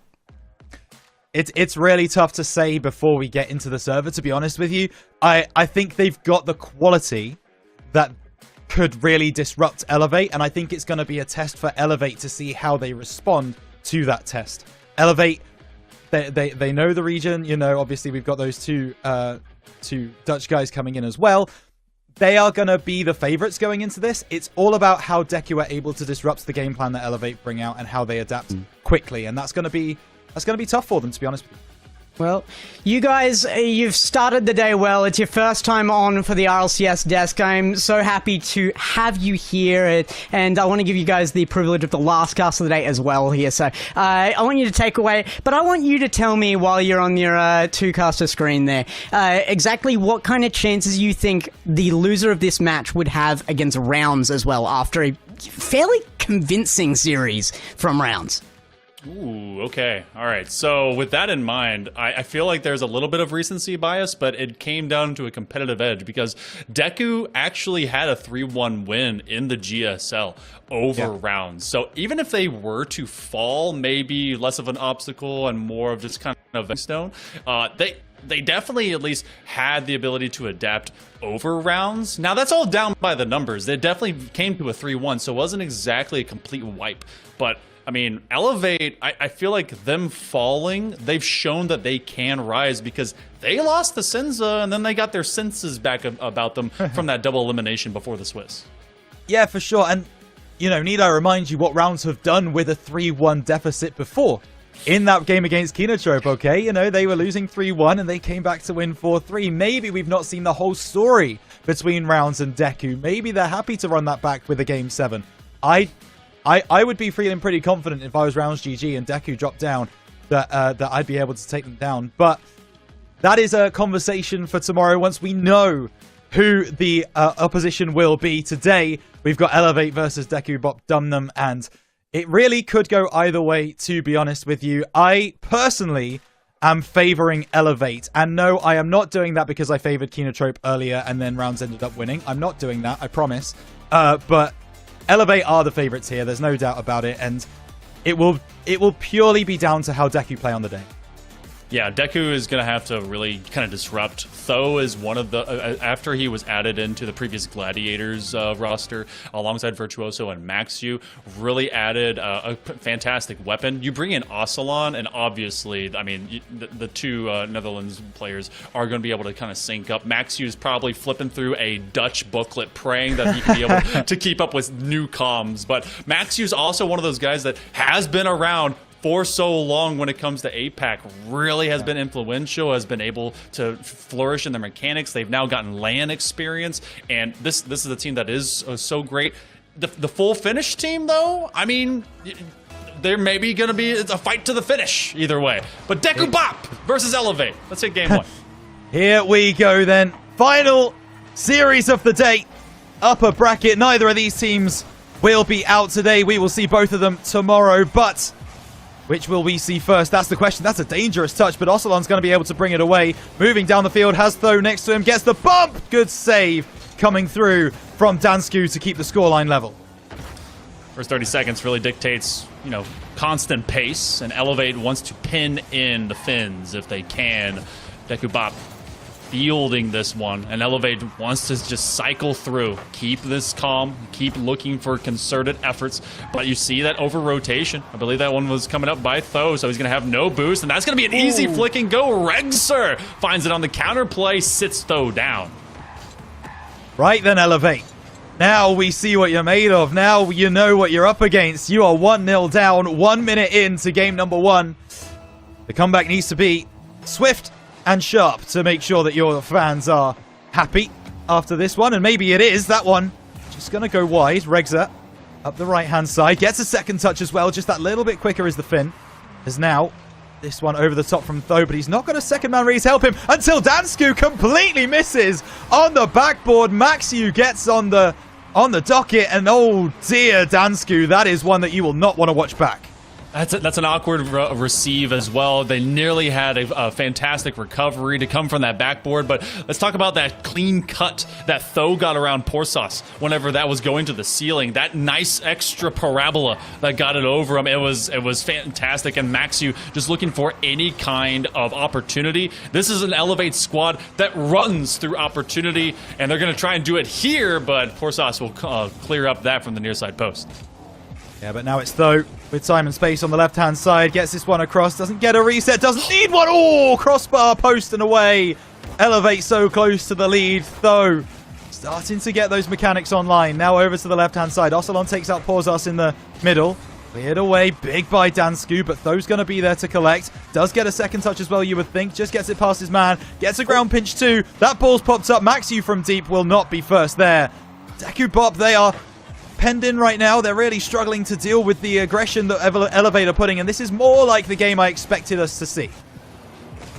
It's really tough to say before we get into the server, to be honest with you. I think they've got the quality that could really disrupt Elevate, and I think it's going to be a test for Elevate to see how they respond to that test. Elevate, they know the region, you know, obviously we've got those two Dutch guys coming in as well. They are going to be the favorites going into this. It's all about how Deku are able to disrupt the game plan that Elevate bring out and how they adapt quickly, and that's going to be tough for them, to be honest with you.
Well, you guys, you've started the day well. It's your first time on for the RLCS desk. I'm so happy to have you here, and I want to give you guys the privilege of the last cast of the day as well here. So I want you to take away, but I want you to tell me while you're on your two-caster screen there, exactly what kind of chances you think the loser of this match would have against Rounds as well, after a fairly convincing series from Rounds.
Ooh, okay. All right. So with that in mind, I feel like there's a little bit of recency bias, but it came down to a competitive edge because Deku actually had a 3-1 win in the GSL over rounds. So even if they were to fall, maybe less of an obstacle and more of just kind of a stone, they definitely at least had the ability to adapt over rounds. Now, that's all down by the numbers. They definitely came to a 3-1, so it wasn't exactly a complete wipe. But, I mean, Elevate, I feel like them falling, they've shown that they can rise because they lost the SENZA, and then they got their senses back about them from that double elimination before the Swiss.
Yeah, for sure. And, you know, need I remind you what rounds have done with a 3-1 deficit before? In that game against KINOTROPE, okay? You know, they were losing 3-1 and they came back to win 4-3. Maybe we've not seen the whole story between Rounds and Deku. Maybe they're happy to run that back with a Game 7. I would be feeling pretty confident if I was Rounds GG and Deku dropped down that I'd be able to take them down. But that is a conversation for tomorrow once we know who the opposition will be. Today, we've got Elevate versus DEKUBOPDUMNEM, and it really could go either way, to be honest with you. I personally am favoring Elevate. And no, I am not doing that because I favored KINOTROPE earlier and then Rounds ended up winning. I'm not doing that, I promise. But Elevate are the favorites here. There's no doubt about it. And it will purely be down to how Deku play on the day.
Yeah, Deku is going to have to really kind of disrupt. Tho is one of the, after he was added into the previous Gladiators roster, alongside Virtuoso and Maxiu, really added a fantastic weapon. You bring in Ocelon, and obviously, I mean, the two Netherlands players are going to be able to kind of sync up. Maxiu is probably flipping through a Dutch booklet, praying that he can be able to keep up with new comms. But Maxiu is also one of those guys that has been around for so long when it comes to APAC, really has been influential, has been able to flourish in their mechanics. They've now gotten LAN experience, and this is a team that is so great. The full finish team, though, I mean, there may be going to be a fight to the finish either way. But DEKUBOP versus Elevate. Let's hit game one.
Here we go then. Final series of the day. Upper bracket. Neither of these teams will be out today. We will see both of them tomorrow, but which will we see first? That's the question. That's a dangerous touch, but Ocelon's going to be able to bring it away. Moving down the field, has Tho next to him, gets the bump! Good save coming through from Dansku to keep the scoreline level.
First 30 seconds really dictates, you know, constant pace, and Elevate wants to pin in the Finns if they can. DEKUBOP fielding this one, and Elevate wants to just cycle through, keep this calm, keep looking for concerted efforts, but you see that over rotation. I believe that one was coming up by Tho, so he's going to have no boost, and that's going to be an easy flick and go. Regzer finds it on the counterplay, sits Tho down.
Right then, Elevate. Now we see what you're made of. Now you know what you're up against. You are 1-0 down, 1 minute into game number 1. The comeback needs to be swift and sharp to make sure that your fans are happy after this one. And maybe it is. That one just going to go wide. Regzer up the right-hand side. Gets a second touch as well. Just that little bit quicker is the Finn. As now, this one over the top from Tho, but he's not got a second man raise help him until Dansku completely misses on the backboard. Maxiu gets on the docket, and oh dear, Dansku, that is one that you will not want to watch back.
That's an awkward receive as well. They nearly had a fantastic recovery to come from that backboard, but let's talk about that clean cut that Tho got around Porsas whenever that was going to the ceiling. That nice extra parabola that got it over him. It was fantastic, and Maxiu just looking for any kind of opportunity. This is an Elevate squad that runs through opportunity, and they're going to try and do it here, but Porsas will clear up that from the near side post.
Yeah, but now it's Tho with time and space on the left-hand side. Gets this one across. Doesn't get a reset. Doesn't need one. Oh, crossbar, post and away. Elevate so close to the lead. Tho starting to get those mechanics online. Now over to the left-hand side. Ocelon takes out Porzas in the middle. Cleared away. Big by Dansku, but Tho's going to be there to collect. Does get a second touch as well, you would think. Just gets it past his man. Gets a ground pinch too. That ball's popped up. Maxiu from deep will not be first there. DEKUBOP, they are penned in right now. They're really struggling to deal with the aggression that Elevate are putting, and this is more like the game I expected us to see.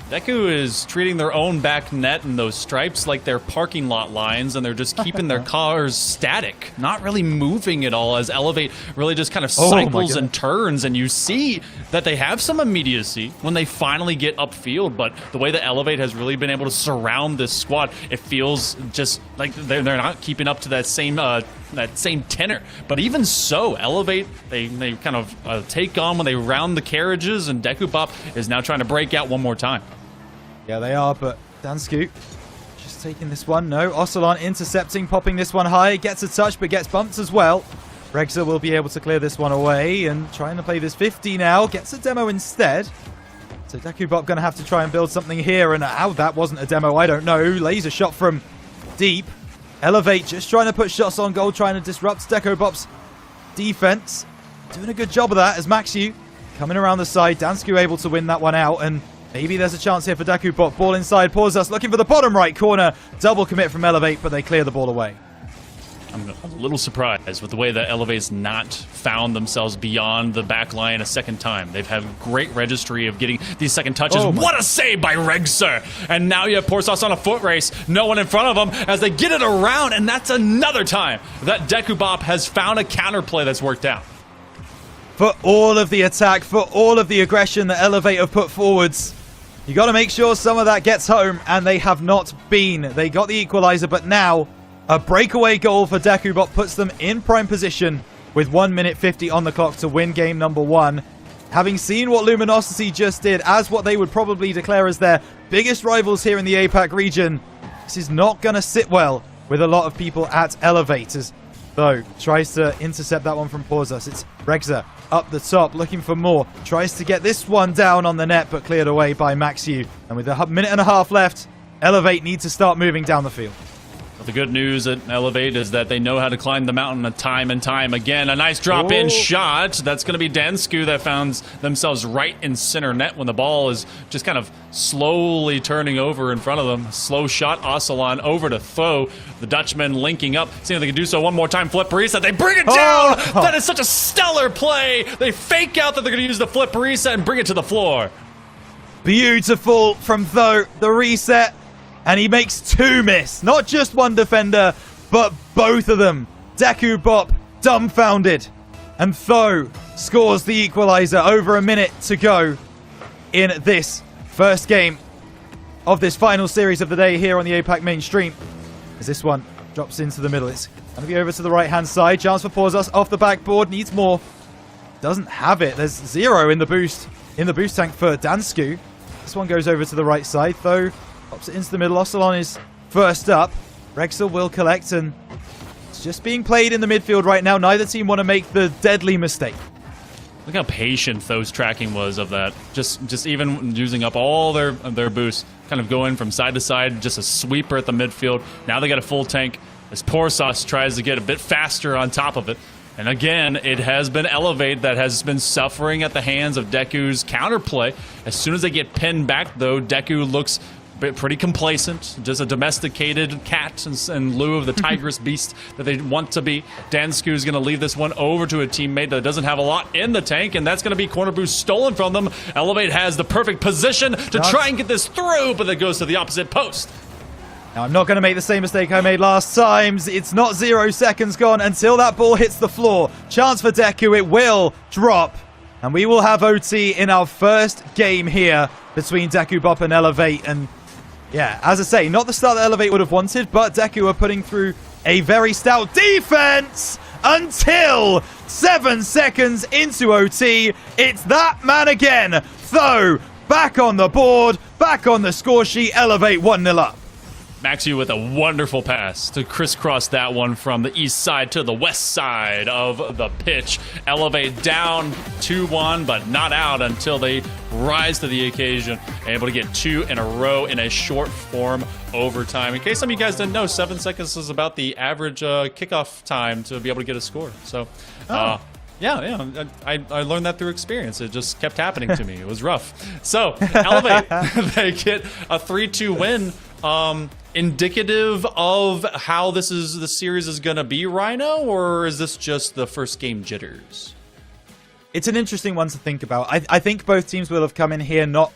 Deku is treating their own back net and those stripes like they're parking lot lines, and they're just keeping their cars static, not really moving at all, as Elevate really just kind of cycles and turns, and you see that they have some immediacy when they finally get upfield, but the way that Elevate has really been able to surround this squad, it feels just like they're not keeping up to that same tenor. But even so, Elevate, they kind of take on when they round the carriages, and DEKUBOP is now trying to break out one more time.
Yeah, they are, but Dansku just taking this one. No, Ocelon intercepting, popping this one high. Gets a touch, but gets bumped as well. Regza will be able to clear this one away, and trying to play this 50 now. Gets a demo instead. So DEKUBOP going to have to try and build something here, and how that wasn't a demo, I don't know. Laser shot from deep. Elevate just trying to put shots on goal, trying to disrupt DEKUBOP's defense. Doing a good job of that as Maxu coming around the side. Dansku able to win that one out, and maybe there's a chance here for DEKUBOP. Ball inside, Pausas looking for the bottom right corner. Double commit from Elevate, but they clear the ball away.
I'm a little surprised with the way that Elevate's not found themselves beyond the back line a second time. They've had great registry of getting these second touches. What a save by Regzer! And now you have Pausas on a foot race. No one in front of them as they get it around, and that's another time that DEKUBOP has found a counterplay that's worked out.
For all of the attack, for all of the aggression that Elevate have put forwards, you got to make sure some of that gets home, and they have not been. They got the equalizer, but now a breakaway goal for DEKUBOP puts them in prime position with 1 minute 50 on the clock to win game number 1. Having seen what Luminosity just did as what they would probably declare as their biggest rivals here in the APAC region, this is not going to sit well with a lot of people at Elevators. Though, tries to intercept that one from Pausas. It's Regza up the top, looking for more. Tries to get this one down on the net, but cleared away by Maxu. And with a minute and a half left, Elevate need to start moving down the field.
But the good news at Elevate is that they know how to climb the mountain time and time again. A nice drop-in shot. That's going to be Dansku that found themselves right in center net when the ball is just kind of slowly turning over in front of them. Slow shot, Ocelon over to Tho. The Dutchman linking up. Seeing if they can do so one more time. Flip reset. They bring it down! That is such a stellar play! They fake out that they're going to use the flip reset and bring it to the floor.
Beautiful from Tho. The reset. And he makes 2 miss. Not just one defender, but both of them. DEKUBOP dumbfounded. And Tho scores the equalizer. Over a minute to go in this first game of this final series of the day here on the APAC mainstream. As this one drops into the middle. It's going to be over to the right-hand side. Chance for Pausas off the backboard. Needs more. Doesn't have it. There's 0 in the boost tank for Dansku. This one goes over to the right side. Tho pops it into the middle. Ocelon is first up. Regza will collect, and it's just being played in the midfield right now. Neither team want to make the deadly mistake.
Look how patient Tho's tracking was of that. Just even using up all their boosts, kind of going from side to side, just a sweeper at the midfield. Now they got a full tank as Pausas tries to get a bit faster on top of it. And again, it has been Elevate that has been suffering at the hands of Deku's counterplay. As soon as they get pinned back, though, Deku looks pretty complacent, just a domesticated cat in lieu of the tigress beast that they want to be. Dansku's going to leave this one over to a teammate that doesn't have a lot in the tank, and that's going to be corner boost stolen from them. Elevate has the perfect position to try and get this through, but it goes to the opposite post.
Now, I'm not going to make the same mistake I made last time. It's not 0 seconds gone until that ball hits the floor. Chance for Deku. It will drop. And we will have OT in our first game here between DEKUBOP and Elevate. And yeah, as I say, not the start that Elevate would have wanted, but Deku are putting through a very stout defense until 7 seconds into OT. It's that man again. Tho back on the board, back on the score sheet. Elevate 1-0 up.
Maxu with a wonderful pass to crisscross that one from the east side to the west side of the pitch. Elevate down 2-1, but not out until they rise to the occasion. Able to get 2 in a row in a short form overtime. In case some of you guys didn't know, 7 seconds is about the average kickoff time to be able to get a score. So, yeah, I learned that through experience. It just kept happening to me. It was rough. So, Elevate, they get a 3-2 win. Indicative of how the series is going to be, Rhino, or is this just the first game jitters?
It's an interesting one to think about. I think both teams will have come in here not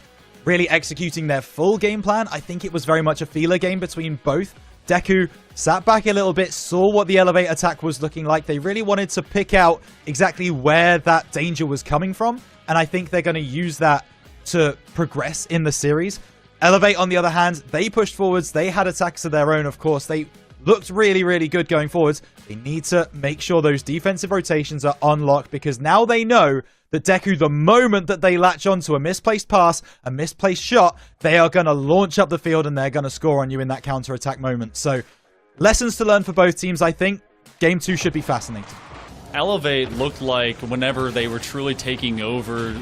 really executing their full game plan. I think it was very much a feeler game between both. Deku sat back a little bit, saw what the Elevate attack was looking like. They really wanted to pick out exactly where that danger was coming from, and I think they're going to use that to progress in the series. Elevate, on the other hand, they pushed forwards. They had attacks of their own, of course. They looked really, really good going forwards. They need to make sure those defensive rotations are on lock, because now they know that Deku, the moment that they latch onto a misplaced pass, a misplaced shot, they are going to launch up the field and they're going to score on you in that counter-attack moment. So, lessons to learn for both teams, I think. Game 2 should be fascinating.
Elevate looked like whenever they were truly taking over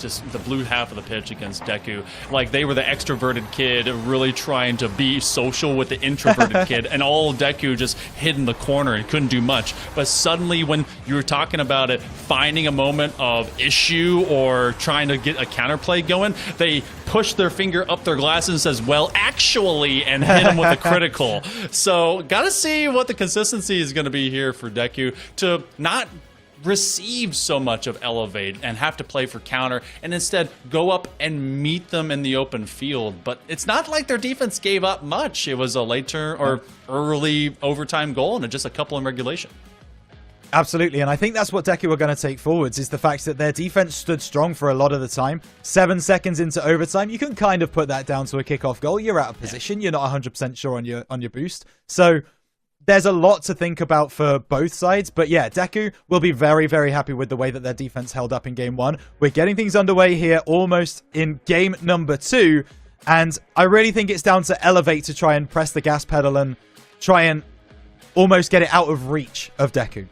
just the blue half of the pitch against Deku, like they were the extroverted kid really trying to be social with the introverted kid, and all Deku just hid in the corner and couldn't do much. But suddenly when you were talking about it, finding a moment of issue or trying to get a counterplay going, they pushed their finger up their glasses and says, well, actually, and hit him with a critical. So gotta see what the consistency is going to be here for Deku to not receive so much of Elevate and have to play for counter, and instead go up and meet them in the open field. But it's not like their defense gave up much. It was a late turn or early overtime goal and just a couple in regulation.
Absolutely, and I think that's what Deku are going to take forwards, is the fact that their defense stood strong for a lot of the time. 7 seconds into overtime, you can kind of put that down to a kickoff goal. You're out of position. You're not 100% sure on your boost. So there's a lot to think about for both sides. But yeah, Deku will be very, very happy with the way that their defense held up in game 1. We're getting things underway here almost in game number 2. And I really think it's down to Elevate to try and press the gas pedal and try and almost get it out of reach of Deku.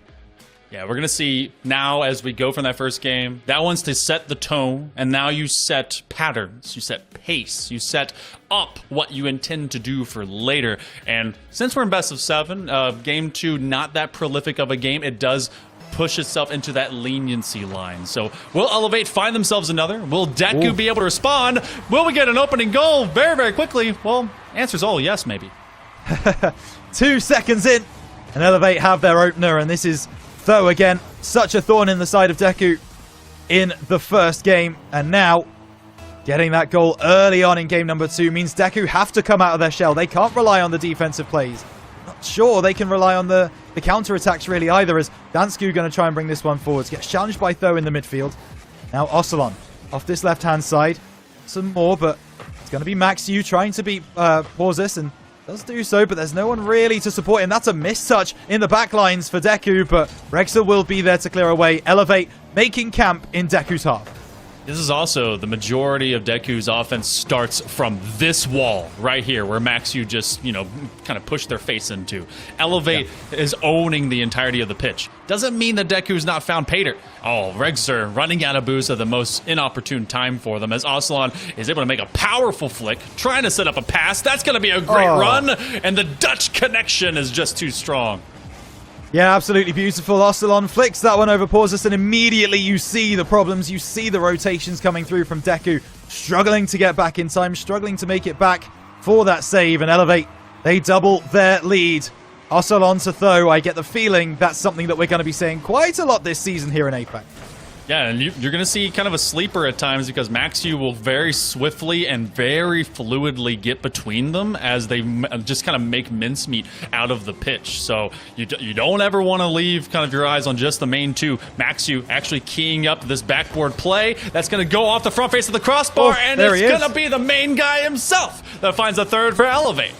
Yeah, we're going to see now as we go from that first game, that one's to set the tone, and now you set patterns, you set pace, you set up what you intend to do for later. And since we're in best of 7, game 2, not that prolific of a game, it does push itself into that leniency line. So will Elevate find themselves another? Will Deku be able to respond? Will we get an opening goal very, very quickly? Well, answer's all yes, maybe.
2 seconds in, and Elevate have their opener, and this is Though again, such a thorn in the side of Deku in the first game. And now, getting that goal early on in game number 2 means Deku have to come out of their shell. They can't rely on the defensive plays. Not sure they can rely on the counter-attacks really either, as Dansku going to try and bring this one forwards. Gets challenged by Tho in the midfield. Now Ocelon off this left-hand side. Some more, but it's going to be Maxiu trying to beat Pausus, and does do so, but there's no one really to support him. That's a mistouch in the back lines for Deku, but Rexa will be there to clear away. Elevate making camp in Deku's half.
This is also the majority of Deku's offense starts from this wall right here, where Maxiu just, kind of pushed their face into. Elevate is owning the entirety of the pitch. Doesn't mean that Deku's not found Pater. Oh, Regzer running out of boost at the most inopportune time for them, as Ocelon is able to make a powerful flick, trying to set up a pass. That's going to be a great run, and the Dutch connection is just too strong.
Yeah, absolutely beautiful. Ocelon flicks that one over Pausus, and immediately you see the problems. You see the rotations coming through from Deku, struggling to get back in time, struggling to make it back for that save, and Elevate, they double their lead. Ocelon to Tho, I get the feeling that's something that we're going to be seeing quite a lot this season here in APAC.
Yeah, and you're going to see kind of a sleeper at times, because Maxiu will very swiftly and very fluidly get between them as they just kind of make mincemeat out of the pitch. So you don't ever want to leave kind of your eyes on just the main two. Maxiu actually keying up this backboard play. That's going to go off the front face of the crossbar, and it's going to be the main guy himself that finds a third for Elevate.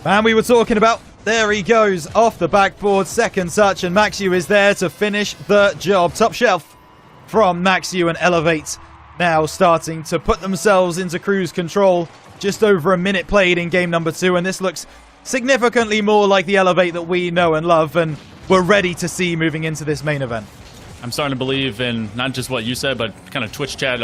Man, we were talking about. There he goes, off the backboard, second touch, and Maxiu is there to finish the job. Top shelf from Maxiu, and Elevate now starting to put themselves into cruise control. Just over a minute played in game number 2, and this looks significantly more like the Elevate that we know and love, and we're ready to see moving into this main event.
I'm starting to believe in not just what you said, but kind of Twitch chat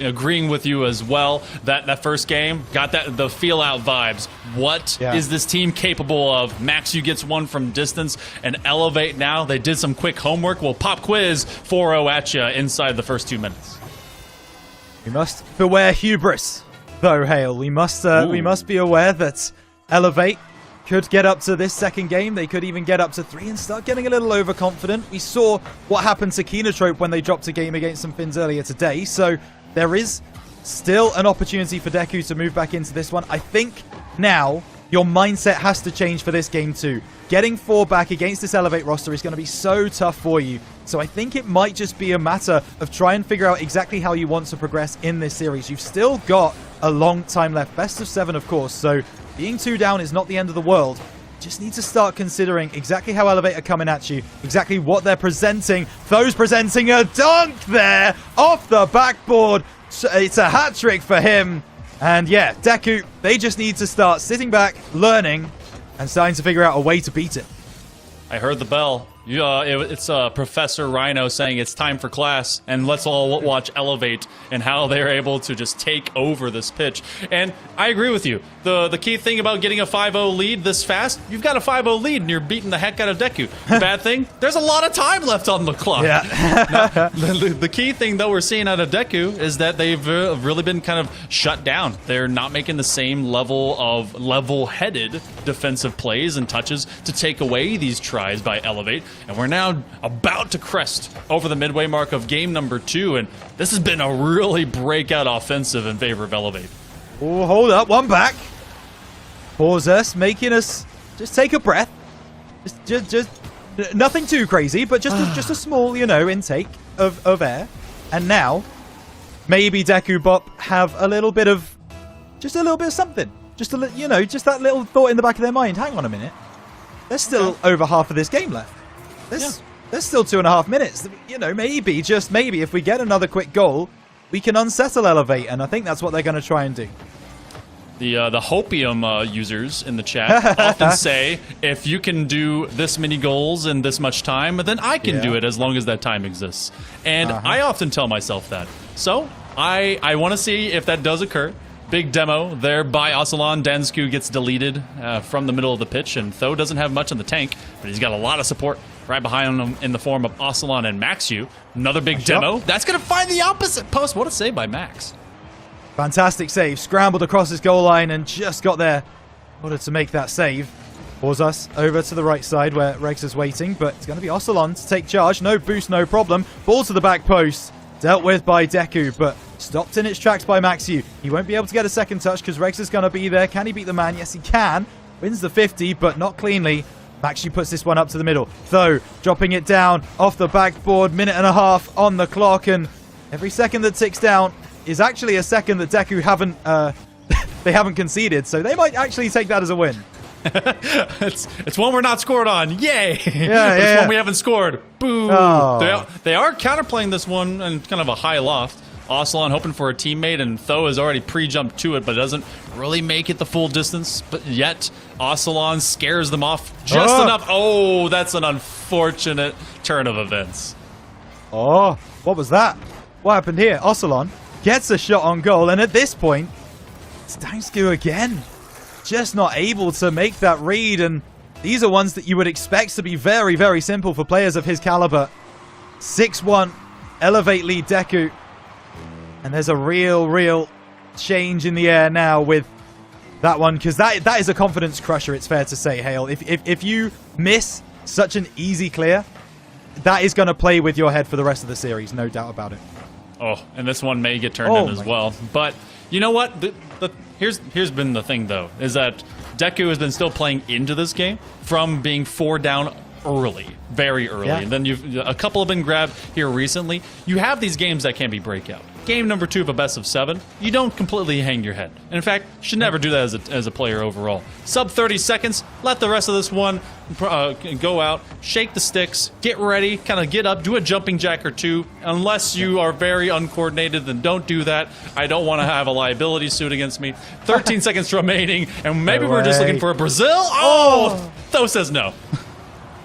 agreeing with you as well. That first game got the feel-out vibes. What is this team capable of? Maxiu gets one from distance, and Elevate now. They did some quick homework. We'll pop quiz 4-0 at you inside the first 2 minutes.
We must beware hubris, though, Hale. We must be aware that Elevate could get up to this second game. They could even get up to 3 and start getting a little overconfident. We saw what happened to KINOTROPE when they dropped a game against some Finns earlier today. So there is Still an opportunity for Deku to move back into this one. I think now your mindset has to change for this game too. Getting 4 back against this Elevate roster is going to be so tough for you. So I think it might just be a matter of try and figure out exactly how you want to progress in this series. You've still got a long time left. Best of 7, of course. So being 2 down is not the end of the world. Just need to start considering exactly how Elevate are coming at you, exactly what they're presenting. Tho's presenting a dunk there off the backboard. It's a hat trick for him. And yeah, Deku, they just need to start sitting back, learning, and starting to figure out a way to beat it.
I heard the bell. It's Professor Rhino saying it's time for class, and let's all watch Elevate and how they're able to just take over this pitch. And I agree with you. The key thing about getting a 5-0 lead this fast, you've got a 5-0 lead and you're beating the heck out of Deku. The bad thing, there's a lot of time left on the clock.
Yeah.
Now, the key thing, though, we're seeing out of Deku is that they've really been kind of shut down. They're not making the same level of level-headed defensive plays and touches to take away these tries by Elevate. And we're now about to crest over the midway mark of game number 2, and this has been a really breakout offensive in favor of Elevate.
Oh, hold up, one back. Pause us, making us just take a breath. Just nothing too crazy, but just a small, intake of air. And now, maybe Dekubop have a little bit of something. Just just that little thought in the back of their mind. Hang on a minute. There's still over half of this game left. There's still 2.5 minutes. Maybe, just maybe, if we get another quick goal, we can unsettle Elevate, and I think that's what they're going to try and do.
The Hopium users in the chat often say, if you can do this many goals in this much time, then I can do it as long as that time exists. And I often tell myself that. So I want to see if that does occur. Big demo there by Ocelon. Dansku gets deleted from the middle of the pitch, and Tho doesn't have much in the tank, but he's got a lot of support right behind him in the form of Ocelon and Maxu. Another big demo. That's going to find the opposite post. What a save by Max.
Fantastic save. Scrambled across his goal line and just got there in order to make that save. Pause us over to the right side where Rex is waiting, but it's going to be Ocelon to take charge. No boost, no problem. Ball to the back post. Dealt with by Deku, but stopped in its tracks by Maxu. He won't be able to get a second touch because Rex is going to be there. Can he beat the man? Yes, he can. Wins the 50, but not cleanly. Maxu puts this one up to the middle. Though, dropping it down off the backboard. 1.5 minutes on the clock, and every second that ticks down is actually a second that Deku haven't conceded, so they might actually take that as a win.
It's one we're not scored on. Yay!
Yeah,
It's one we haven't scored. Boo!
Oh.
They are counterplaying this one in kind of a high loft. Ocelon hoping for a teammate, and Tho has already pre-jumped to it, but doesn't really make it the full distance. But yet, Ocelon scares them off just enough. Oh, that's an unfortunate turn of events.
Oh, what was that? What happened here? Ocelon gets a shot on goal, and at this point, it's Dansku again. Just not able to make that read, and these are ones that you would expect to be very, very simple for players of his caliber. 6-1, Elevate lead Deku. And there's a real change in the air now with that one, because that is a confidence crusher, it's fair to say, Hale. If you miss such an easy clear, that is going to play with your head for the rest of the series, no doubt about it.
Oh, and this one may get turned in as well. But you know what? Here's been the thing, though, is that Deku has been still playing into this game from being 4 down early, very early.
Yeah.
And then a couple have been grabbed here recently. You have these games that can be breakout. Game number 2 of a best of 7, you don't completely hang your head. And in fact, you should never do that as a player overall. Sub 30 seconds, let the rest of this one go out, shake the sticks, get ready, kind of get up, do a jumping jack or two. Unless you are very uncoordinated, then don't do that. I don't want to have a liability suit against me. 13 seconds remaining, and maybe we're just looking for a Brazil. Oh! Tho says no.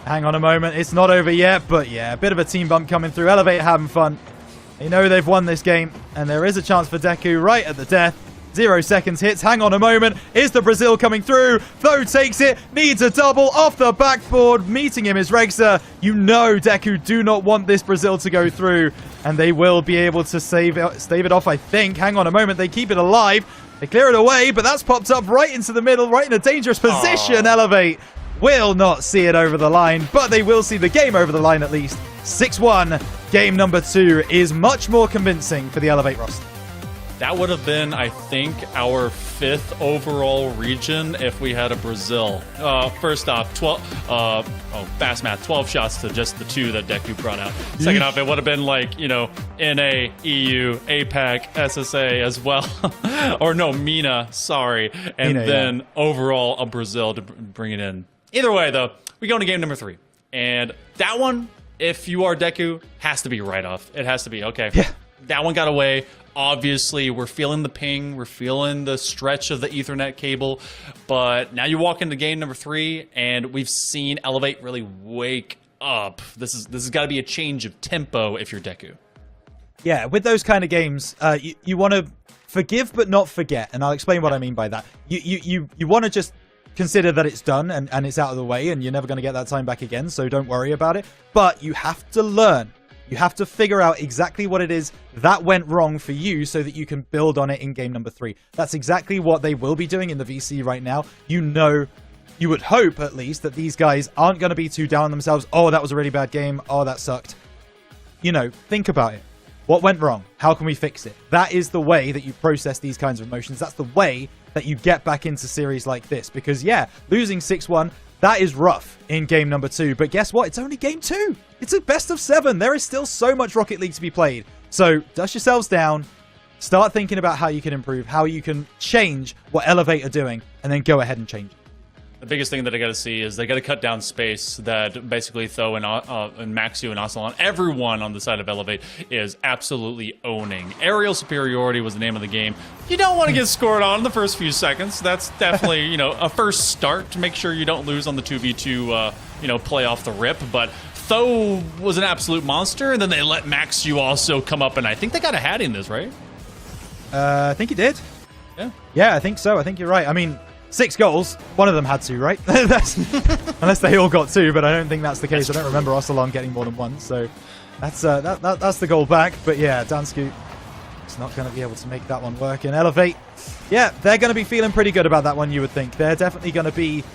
Hang on a moment, it's not over yet, but yeah, a bit of a team bump coming through. Elevate having fun. They know they've won this game, and there is a chance for Deku right at the death. 0 seconds hits. Hang on a moment. Is the Brazil coming through? Tho takes it. Needs a double off the backboard. Meeting him is Regza. You know Deku do not want this Brazil to go through, and they will be able to stave it off, I think. Hang on a moment. They keep it alive. They clear it away, but that's popped up right into the middle, right in a dangerous position. Elevate will not see it over the line, but they will see the game over the line at least. 6-1. Game number 2 is much more convincing for the Elevate roster.
That would have been, I think, our 5th overall region if we had a Brazil. First off, 12. Fast math. 12 shots to just the 2 that Deku brought out. Second off, it would have been like, you know, NA, EU, APAC, SSA as well. Or no, MENA. Sorry, and
MENA,
then
yeah.
Overall a Brazil to bring it in. Either way, though, we go into game number 3, and that one, if you are Deku, has to be right off. It has to be okay.
Yeah.
That one got away. Obviously, we're feeling the ping. We're feeling the stretch of the Ethernet cable. But now you walk into game number 3, and we've seen Elevate really wake up. This has got to be a change of tempo if you're Deku.
Yeah, with those kind of games, you want to forgive but not forget, and I'll explain what I mean by that. You want to just consider that it's done and it's out of the way, and you're never going to get that time back again, so don't worry about it. But you have to learn. You have to figure out exactly what it is that went wrong for you so that you can build on it in game number 3. That's exactly what they will be doing in the VC right now. You know, you would hope at least that these guys aren't going to be too down on themselves. Oh, that was a really bad game. Oh, that sucked. You know, think about it. What went wrong? How can we fix it? That is the way that you process these kinds of emotions. That's the way that you get back into series like this. Because, yeah, losing 6-1, that is rough in game number 2. But guess what? It's only game 2. It's a best of 7. There is still so much Rocket League to be played. So dust yourselves down. Start thinking about how you can improve, how you can change what Elevate are doing, and then go ahead and change it.
The biggest thing that I got to see is they got to cut down space that basically Tho and Maxu and Ocelon, everyone on the side of Elevate is absolutely owning. Aerial superiority was the name of the game. You don't want to get scored on in the first few seconds. That's definitely, you know, a first start to make sure you don't lose on the 2v2, you know, play off the rip. But Tho was an absolute monster, and then they let Maxu also come up, and I think they got a hat in this, right?
I think he did.
Yeah.
Yeah, I think so. I think you're right. I mean, 6 goals. One of them had to, right? Unless they all got 2, but I don't think that's the case. I don't remember Ocelon getting more than 1, so that's the goal back. But yeah, Dansku is not going to be able to make that one work. And Elevate, yeah, they're going to be feeling pretty good about that one, you would think. They're definitely going to be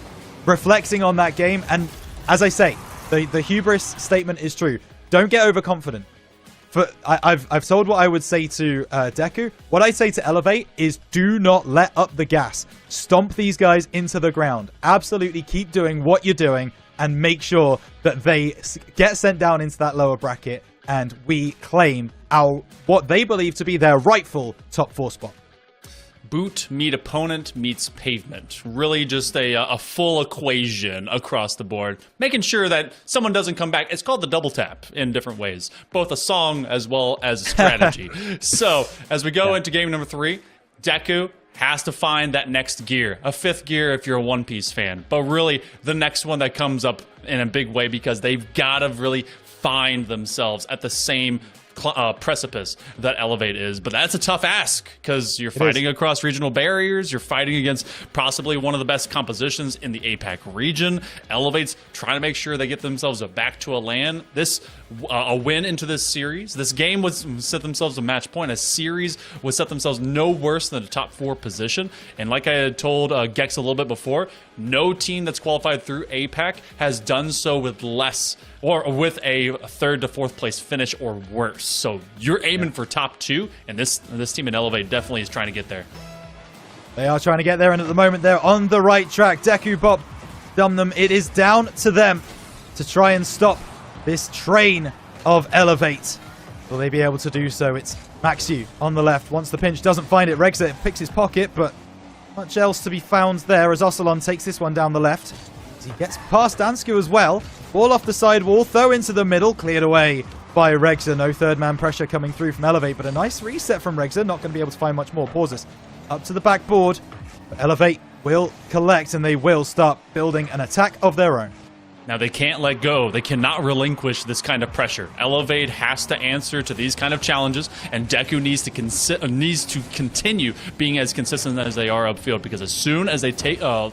reflecting on that game. And as I say, the hubris statement is true. Don't get overconfident. I've told what I would say to Deku. What I say to Elevate is do not let up the gas. Stomp these guys into the ground. Absolutely keep doing what you're doing and make sure that they get sent down into that lower bracket and we claim what they believe to be their rightful top 4 spot.
Boot meet opponent meets pavement. Really just a full equation across the board. Making sure that someone doesn't come back. It's called the double tap in different ways. Both a song as well as a strategy. So, as we go into game number 3, Deku has to find that next gear. A 5th gear if you're a One Piece fan. But really, the next one that comes up in a big way because they've got to really find themselves at the same precipice that Elevate is. But that's a tough ask because you're fighting across regional barriers. You're fighting against possibly one of the best compositions in the APAC region. Elevate's trying to make sure they get themselves back to a LAN. A win into this series. This game would set themselves a match point. A series would set themselves no worse than a top 4 position. And like I had told Gex a little bit before, no team that's qualified through APAC has done so with less or with a 3rd to 4th place finish or worse. So you're aiming for top 2, and this team in Elevate definitely is trying to get there.
They are trying to get there, and at the moment they're on the right track. DEKUBOPDUMNEM, it is down to them to try and stop this train of Elevate. Will they be able to do so? It's Maxu on the left. Once the pinch doesn't find it, Regza picks his pocket, but much else to be found there as Ocelon takes this one down the left. As he gets past Dansku as well. Ball off the side wall, throw into the middle, cleared away by Regza. No third man pressure coming through from Elevate, but a nice reset from Regza. Not going to be able to find much more. Pauses up to the backboard. But Elevate will collect, and they will start building an attack of their own.
Now, they can't let go. They cannot relinquish this kind of pressure. Elevate has to answer to these kind of challenges, and Deku needs to continue being as consistent as they are upfield, because as soon as they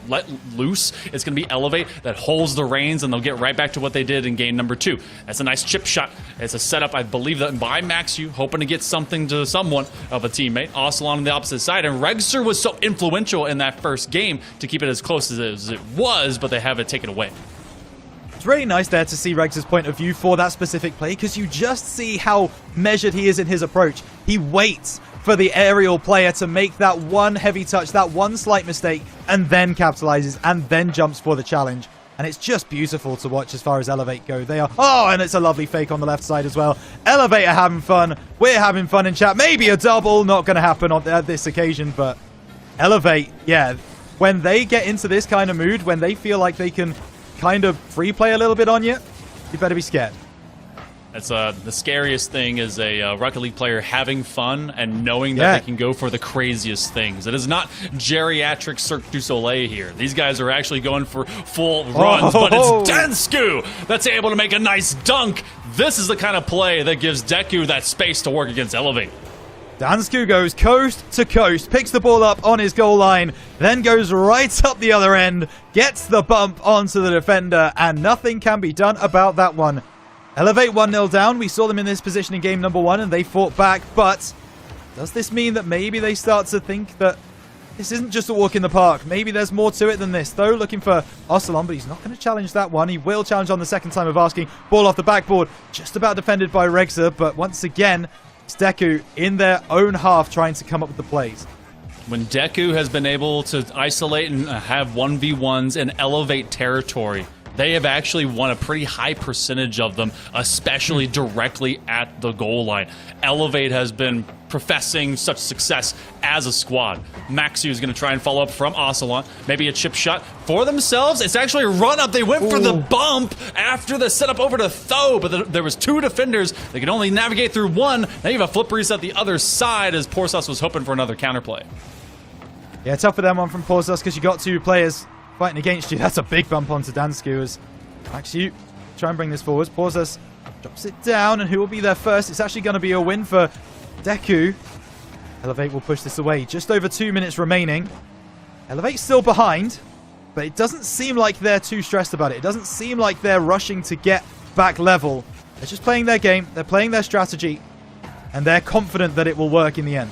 let loose, it's going to be Elevate that holds the reins, and they'll get right back to what they did in game number 2. That's a nice chip shot. It's a setup, I believe, that by Maxu, hoping to get something to someone of a teammate. Ocelon on the opposite side, and Regzer was so influential in that first game to keep it as close as it was, but they have it taken away.
It's really nice there to see Regz's point of view for that specific play, because you just see how measured he is in his approach. He waits for the aerial player to make that one heavy touch, that one slight mistake, and then capitalizes and then jumps for the challenge. And it's just beautiful to watch as far as Elevate go. They are... Oh, and it's a lovely fake on the left side as well. Elevate are having fun. We're having fun in chat. Maybe a double. Not going to happen at this occasion, but Elevate, yeah. When they get into this kind of mood, when they feel like they can kind of free play a little bit on you, you better be scared.
That's the scariest thing is a Rocket League player having fun and knowing that they can go for the craziest things. It is not geriatric Cirque du Soleil here. These guys are actually going for full runs, but it's Dansku that's able to make a nice dunk. This is the kind of play that gives Deku that space to work against Elevate.
Dansku goes coast to coast, picks the ball up on his goal line, then goes right up the other end, gets the bump onto the defender, and nothing can be done about that one. Elevate 1-0 down. We saw them in this position in game number 1, and they fought back, but does this mean that maybe they start to think that this isn't just a walk in the park? Maybe there's more to it than this, though. Looking for Ocelon, but he's not going to challenge that one. He will challenge on the second time of asking. Ball off the backboard, just about defended by Regza, but once again, it's Deku in their own half trying to come up with the plays.
When Deku has been able to isolate and have 1v1s and elevate territory, they have actually won a pretty high percentage of them, especially directly at the goal line. Elevate has been professing such success as a squad. Maxu is going to try and follow up from Ocelot. Maybe a chip shot for themselves. It's actually a run up. They went for the bump after the setup over to Tho, but there was 2 defenders. They could only navigate through one. Now you have a flip reset the other side as Porsos was hoping for another counterplay.
Yeah, tough for them one from Porsos because you got 2 players fighting against you. That's a big bump onto Dansku as Maxu try and bring this forward. Porsos drops it down, and who will be there first? It's actually going to be a win for Deku. Elevate will push this away. Just over 2 minutes remaining. Elevate still behind, but it doesn't seem like they're too stressed about it. It doesn't seem like they're rushing to get back level. They're just playing their game. They're playing their strategy, and they're confident that it will work in the end.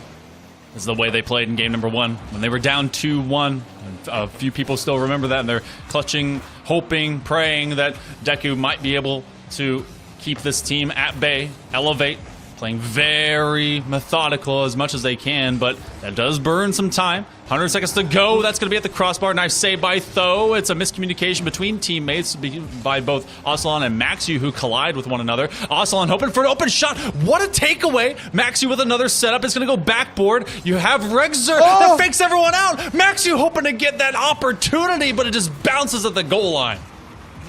This is the way they played in game number 1 when they were down 2-1. A few people still remember that, and they're clutching, hoping, praying that Deku might be able to keep this team at bay. Elevate, playing very methodical as much as they can, but that does burn some time. 100 seconds to go. That's going to be at the crossbar. Nice save by Tho. It's a miscommunication between teammates by both Ocelon and Maxu, who collide with one another. Ocelon hoping for an open shot. What a takeaway. Maxu with another setup. It's going to go backboard. You have Regzer that fakes everyone out. Maxu hoping to get that opportunity, but it just bounces at the goal line.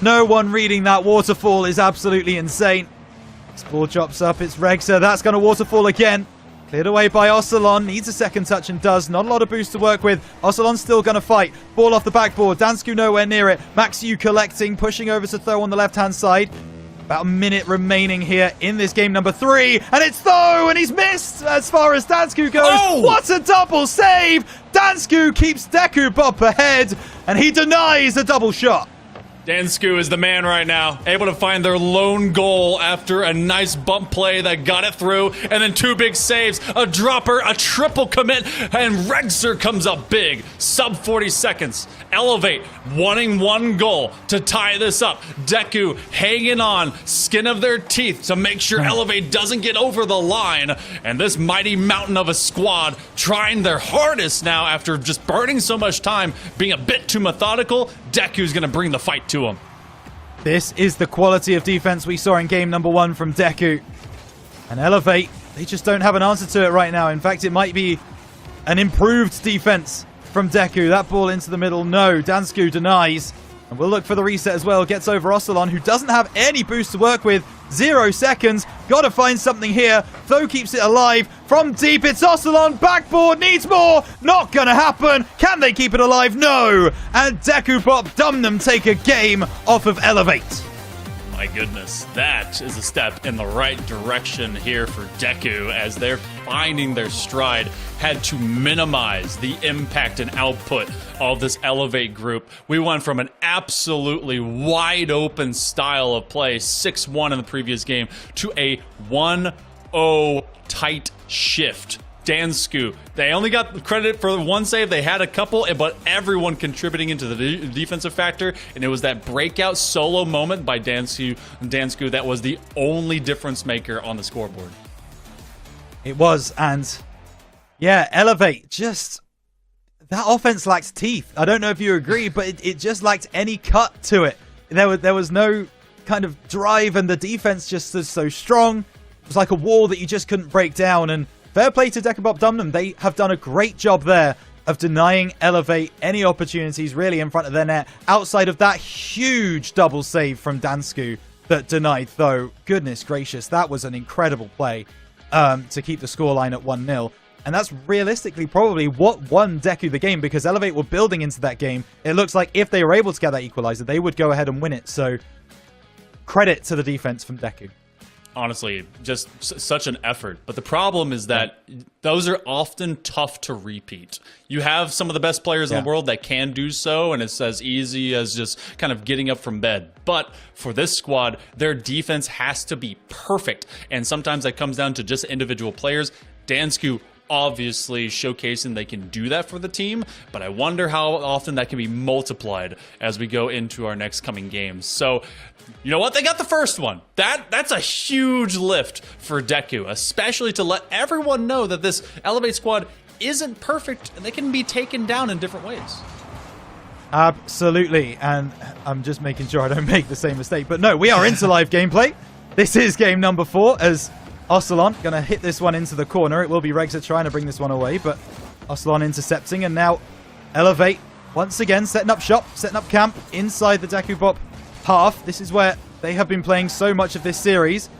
No one reading that waterfall is absolutely insane. This ball chops up. It's Regzer. That's going to waterfall again. Cleared away by Ocelon. Needs a second touch and does. Not a lot of boost to work with. Ocelon's still going to fight. Ball off the backboard. Dansku nowhere near it. Maxu collecting. Pushing over to Tho on the left-hand side. About a minute remaining here in this game number 3. And it's Tho! And he's missed as far as Dansku goes. Oh! What a double save! Dansku keeps DEKUBOP ahead. And he denies a double shot.
Dansku is the man right now, able to find their lone goal after a nice bump play that got it through, and then 2 big saves, a dropper, a triple commit, and Regzer comes up big. Sub 40 seconds. Elevate, wanting 1 goal to tie this up. Deku hanging on, skin of their teeth to make sure Elevate doesn't get over the line. And this mighty mountain of a squad trying their hardest now after just burning so much time, being a bit too methodical. Deku's going to bring the fight to him.
This is the quality of defense we saw in game number 1 from Deku. And Elevate, they just don't have an answer to it right now. In fact, it might be an improved defense from Deku. That ball into the middle, no. Dansku denies. And we'll look for the reset as well. Gets over Ocelon, who doesn't have any boost to work with. 0 seconds. Got to find something here. Tho keeps it alive. From deep, it's Ocelon. Backboard needs more. Not going to happen. Can they keep it alive? No. And DEKUBOPDUMNEM take a game off of Elevate.
My goodness, that is a step in the right direction here for Deku as they're finding their stride. Had to minimize the impact and output of this Elevate group. We went from an absolutely wide open style of play, 6-1 in the previous game, to a 1-0 tight shift. Dansku, they only got credit for 1 save. They had a couple, but everyone contributing into the defensive factor, and it was that breakout solo moment by Dansku that was the only difference maker on the scoreboard.
It was, and Yeah, Elevate, just... That offense lacks teeth. I don't know if you agree, but it just lacked any cut to it. There was no kind of drive, and the defense just was so strong. It was like a wall that you just couldn't break down, and fair play to DEKUBOPDUMNEM. They have done a great job there of denying Elevate any opportunities really in front of their net, outside of that huge double save from Dansku that denied Tho. Goodness gracious, that was an incredible play to keep the scoreline at 1-0. And that's realistically probably what won Deku the game, because Elevate were building into that game. It looks like if they were able to get that equalizer, they would go ahead and win it. So credit to the defense from Deku.
Honestly, just such an effort. But the problem is that those are often tough to repeat. You have some of the best players in the world that can do so, and it's as easy as just kind of getting up from bed. But for this squad, their defense has to be perfect. And sometimes that comes down to just individual players. Dansku obviously showcasing they can do that for the team, but I wonder how often that can be multiplied as we go into our next coming games. So, you know what? They got the first one. That's a huge lift for Deku, especially to let everyone know that this Elevate squad isn't perfect and they can be taken down in different ways.
Absolutely, and I'm just making sure I don't make the same mistake. But no, we are into live gameplay. This is game number 4 as Ocelon going to hit this one into the corner. It will be Regza trying to bring this one away, but Ocelon intercepting, and now Elevate once again setting up shop, setting up camp inside the DEKUBOP half. This is where they have been playing so much of this series.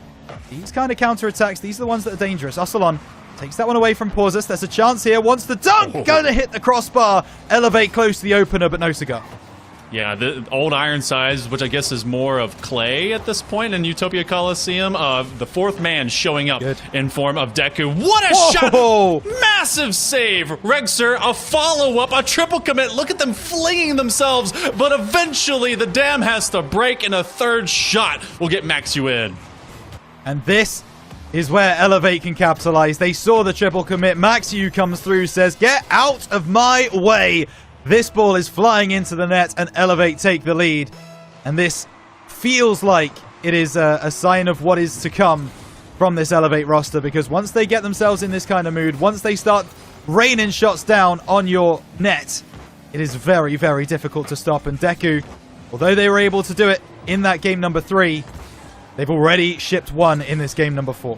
These kind of counterattacks, these are the ones that are dangerous. Ocelon takes that one away from Pausus. There's a chance here. Wants the dunk! Going to hit the crossbar. Elevate close to the opener, but no cigar.
Yeah, the old iron size, which I guess is more of clay at this point in Utopia Coliseum. The fourth man showing up in form of Deku. What a shot! Massive save! Regzer, a follow-up, a triple commit. Look at them flinging themselves, but eventually the dam has to break, and a third shot will get Maxu in.
And this is where Elevate can capitalize. They saw the triple commit. Maxu comes through, says, "Get out of my way." This ball is flying into the net, and Elevate take the lead. And this feels like it is a sign of what is to come from this Elevate roster, because once they get themselves in this kind of mood, once they start raining shots down on your net, it is very, very difficult to stop. And Deku, although they were able to do it in that game number 3, they've already shipped 1 in this game number 4.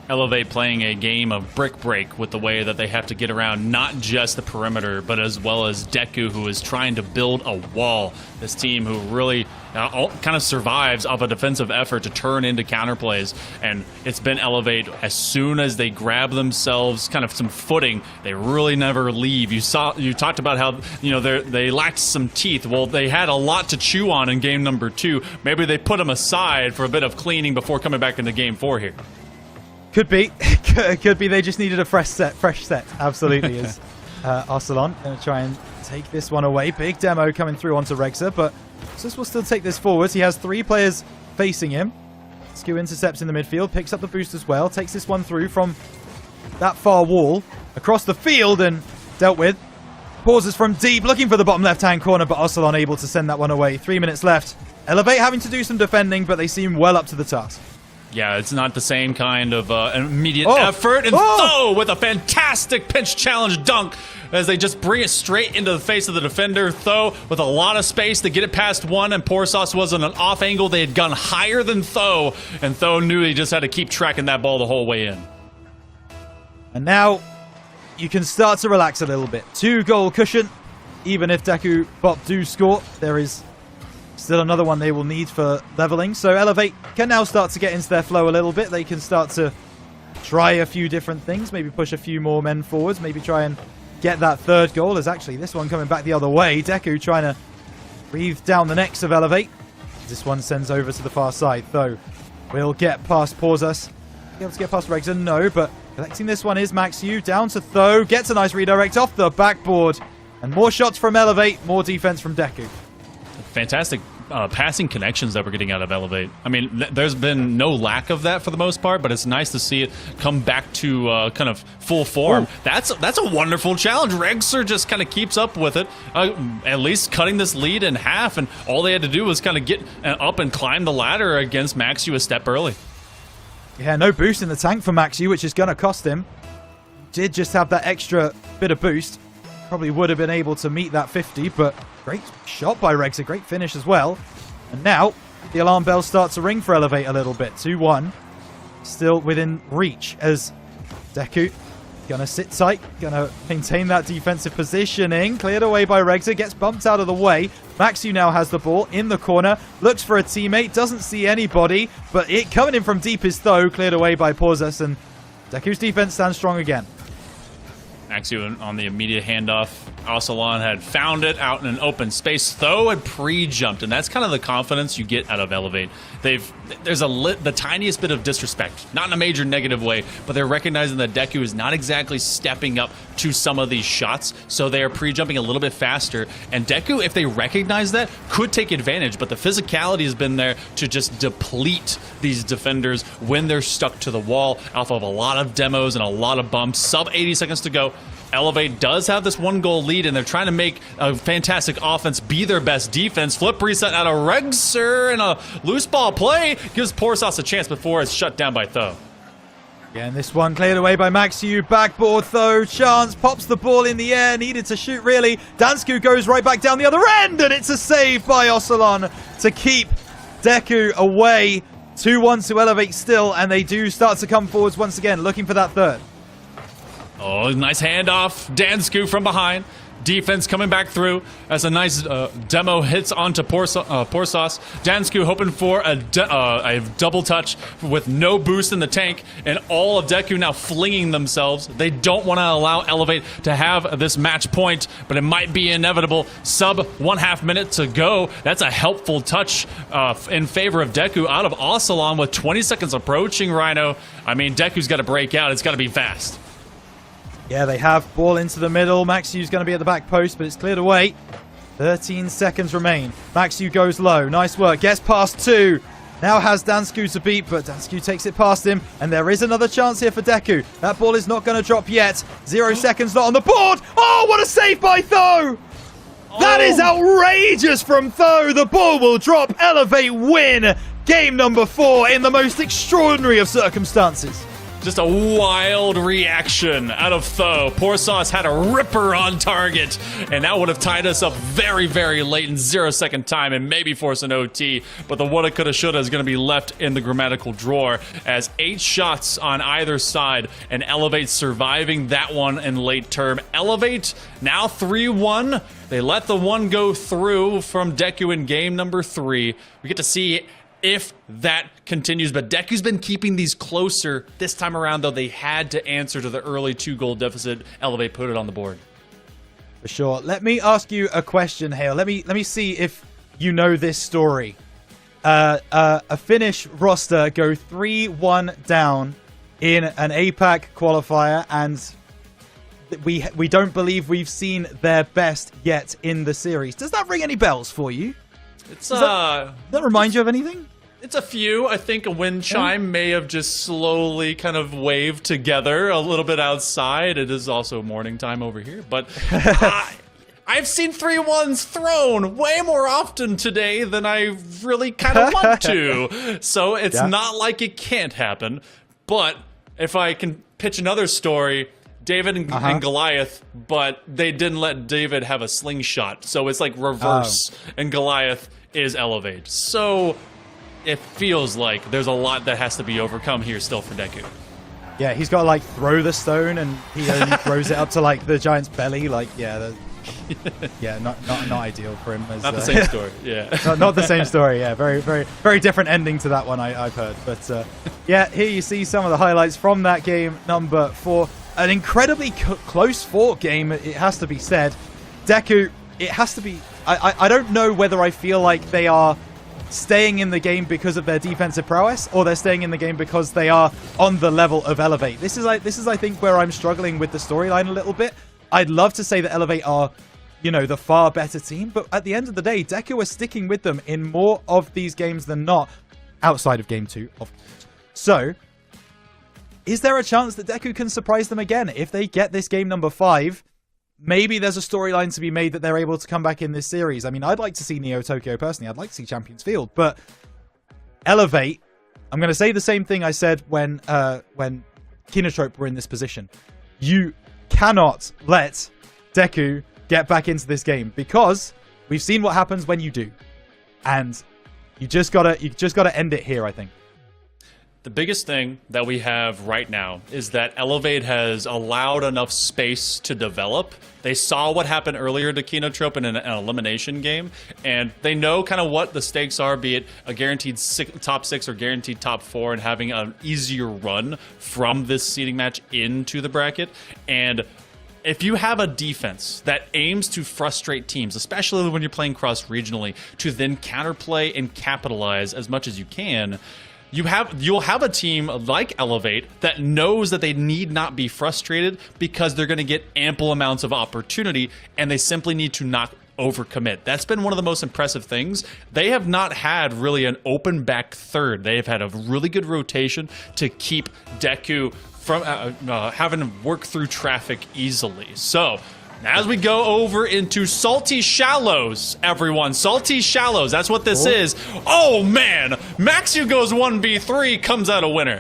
Elevate playing a game of brick break with the way that they have to get around not just the perimeter, but as well as Deku, who is trying to build a wall. This team who really kind of survives off a defensive effort to turn into counterplays. And it's been Elevate, as soon as they grab themselves kind of some footing, they really never leave. You talked about how, you know, they lacked some teeth. Well, they had a lot to chew on in game number 2. Maybe they put them aside for a bit of cleaning before coming back into game 4 here.
Could be. Could be they just needed a fresh set. Absolutely is. Ocelon going to try and take this one away. Big demo coming through onto Regza, but Sus will still take this forward. He has 3 players facing him. Skew intercepts in the midfield, picks up the boost as well, takes this one through from that far wall, across the field, and dealt with. Pauses from deep, looking for the bottom left-hand corner, but Ocelon able to send that one away. 3 minutes left. Elevate having to do some defending, but they seem well up to the task.
Yeah, it's not the same kind of immediate effort. And Tho with a fantastic pinch challenge dunk as they just bring it straight into the face of the defender. Tho with a lot of space to get it past one, and Porsos was on an off angle. They had gone higher than Tho, and Tho knew he just had to keep tracking that ball the whole way in.
And now you can start to relax a little bit. 2-goal cushion. Even if DEKUBOP do score, there is still another one they will need for leveling. So Elevate can now start to get into their flow a little bit. They can start to try a few different things. Maybe push a few more men forwards. Maybe try and get that 3rd goal. As actually this one coming back the other way. Deku trying to breathe down the necks of Elevate. This one sends over to the far side, though. We'll get past Pausus. Be able to get past Regza? No, but collecting this one is Maxu. Down to Tho. Gets a nice redirect off the backboard. And more shots from Elevate. More defense from Deku.
Fantastic passing connections that we're getting out of Elevate. I mean, there's been no lack of that for the most part, but it's nice to see it come back to kind of full form. That's a wonderful challenge. Regzer just kind of keeps up with it, at least cutting this lead in half, and all they had to do was kind of get up and climb the ladder against Maxu a step early.
Yeah, no boost in the tank for Maxu, which is going to cost him. did just have that extra bit of boost. Probably would have been able to meet that 50, but great shot by Regs, a great finish as well. And now the alarm bell starts to ring for Elevate a little bit. 2-1, still within reach as Deku gonna sit tight, gonna maintain that defensive positioning. Cleared away by Regza, gets bumped out of the way. Maxu now has the ball in the corner, looks for a teammate, doesn't see anybody, but it coming in from deep is Tho, cleared away by Porzes, and Deku's defense stands strong again.
Maxu on the immediate handoff. Arsalan had found it out in an open space. Tho had pre-jumped, and that's kind of the confidence you get out of Elevate. There's the tiniest bit of disrespect, not in a major negative way, but they're recognizing that Deku is not exactly stepping up to some of these shots, so they are pre-jumping a little bit faster. And Deku, if they recognize that, could take advantage, but the physicality has been there to just deplete these defenders when they're stuck to the wall off of a lot of demos and a lot of bumps. Sub 80 seconds to go. Elevate does have this 1-goal lead, and they're trying to make a fantastic offense be their best defense. Flip reset out of Regser, and a loose ball play gives Porzes a chance before it's shut down by Tho.
Again, this one cleared away by Maxu. Backboard Tho. Chance pops the ball in the air. Needed to shoot, really. Dansku goes right back down the other end, and it's a save by Arsalan to keep Deku away. 2-1 to Elevate still, and they do start to come forwards once again, looking for that third.
Oh, nice handoff. Dansku from behind. Defense coming back through as a nice demo hits onto Porzes. Dansku hoping for a double touch with no boost in the tank, and all of Deku now flinging themselves. They don't want to allow Elevate to have this match point, but it might be inevitable. Sub 1/2 minute to go. That's a helpful touch in favor of Deku out of Arsalan with 20 seconds approaching, Rhino. I mean, Deku's got to break out. It's got to be fast.
Yeah, they have ball into the middle. Maxu's going to be at the back post, but it's cleared away. 13 seconds remain. Maxu goes low. Nice work. Gets past 2. Now has Dansku to beat, but Dansku takes it past him, and there is another chance here for Deku. That ball is not going to drop yet. 0 seconds not on the board. Oh, what a save by Tho! That is outrageous from Tho. The ball will drop. Elevate win. Game number 4 in the most extraordinary of circumstances.
Just a wild reaction out of Tho. Porzes had a ripper on target, and that would have tied us up very, very late in 0-second time and maybe force an OT. But the woulda, coulda, shoulda is going to be left in the grammatical drawer as 8 shots on either side, and Elevate surviving that one in late term. Elevate now 3-1. They let the one go through from Deku in game number 3. We get to see if that continues, but Deku's been keeping these closer. This time around, though, they had to answer to the early 2-goal deficit. Elevate put it on the board.
For sure. Let me ask you a question, Hale. Let me see if you know this story. A Finnish roster go 3-1 down in an APAC qualifier, and we don't believe we've seen their best yet in the series. Does that ring any bells for you?
Does
that remind you of anything?
It's a few. I think a wind chime may have just slowly kind of waved together a little bit outside. It is also morning time over here, but I've seen 3-1s thrown way more often today than I really kind of want to. So it's not like it can't happen. But if I can pitch another story, David and Goliath, but they didn't let David have a slingshot. So it's like reverse, and Goliath is Elevate. So it feels like there's a lot that has to be overcome here still for Deku.
Yeah, he's got to like throw the stone, and he only throws it up to like the giant's belly. Like, yeah, not ideal for him. As,
not the same story. Yeah,
not the same story. Yeah, very, very, very different ending to that one I've heard. But yeah, here you see some of the highlights from that game number 4. An incredibly close fought game, it has to be said. Deku, it has to be. I don't know whether I feel like they are staying in the game because of their defensive prowess, or they're staying in the game because they are on the level of Elevate. This is I think where I'm struggling with the storyline a little bit. I'd love to say that Elevate are, you know, the far better team, but at the end of the day, Deku are sticking with them in more of these games than not, outside of game 2, of course. So, is there a chance that Deku can surprise them again? If they get this game number 5, maybe there's a storyline to be made that they're able to come back in this series. I mean, I'd like to see Neo Tokyo personally. I'd like to see Champions Field, but Elevate, I'm going to say the same thing I said when KINOTROPE were in this position. You cannot let Deku get back into this game, because we've seen what happens when you do. And you just gotta end it here, I think.
The biggest thing that we have right now is that Elevate has allowed enough space to develop. They saw what happened earlier to KINOTROPE in an elimination game, and they know kind of what the stakes are, be it a guaranteed top 6 or guaranteed top 4, and having an easier run from this seeding match into the bracket. And if you have a defense that aims to frustrate teams, especially when you're playing cross-regionally, to then counterplay and capitalize as much as you can, you'll have a team like Elevate that knows that they need not be frustrated, because they're going to get ample amounts of opportunity, and they simply need to not overcommit. That's been one of the most impressive things. They have not had really an open back third. They have had a really good rotation to keep Deku from having to work through traffic easily. So as we go over into Salty Shallows, everyone. Salty Shallows, that's what this is. Oh, man. Maxu goes 1v3, comes out a winner.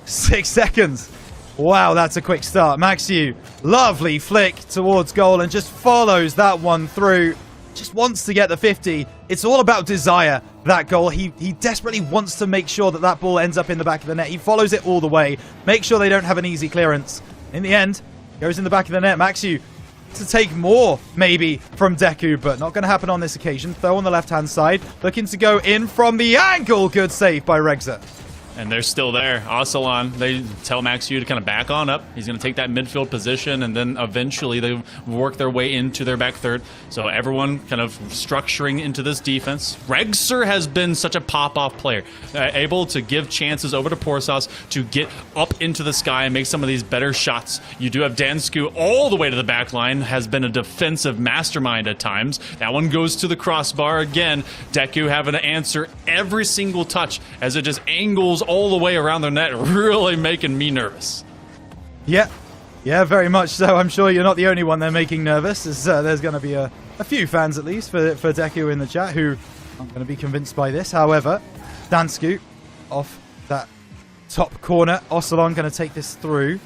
6 seconds. Wow, that's a quick start. Maxu, lovely flick towards goal and just follows that one through. Just wants to get the 50. It's all about desire, that goal. He desperately wants to make sure that that ball ends up in the back of the net. He follows it all the way. Make sure they don't have an easy clearance. In the end, goes in the back of the net. Maxu to take more, maybe, from Deku, but not going to happen on this occasion. Throw on the left-hand side, looking to go in from the angle. Good save by Regza.
And they're still there. Ocelon, they tell Maxu to kind of back on up. He's going to take that midfield position, and then eventually they work their way into their back third. So everyone kind of structuring into this defense. Regzer has been such a pop-off player, able to give chances over to Porsas to get up into the sky and make some of these better shots. You do have Dansku all the way to the back line, has been a defensive mastermind at times. That one goes to the crossbar again. Deku having to answer every single touch as it just angles all the way around their net, really making me nervous.
Yeah, very much so. I'm sure you're not the only one they're making nervous. There's going to be a few fans, at least, for Deku in the chat who aren't going to be convinced by this. However, Dansku off that top corner. Ocelon going to take this through.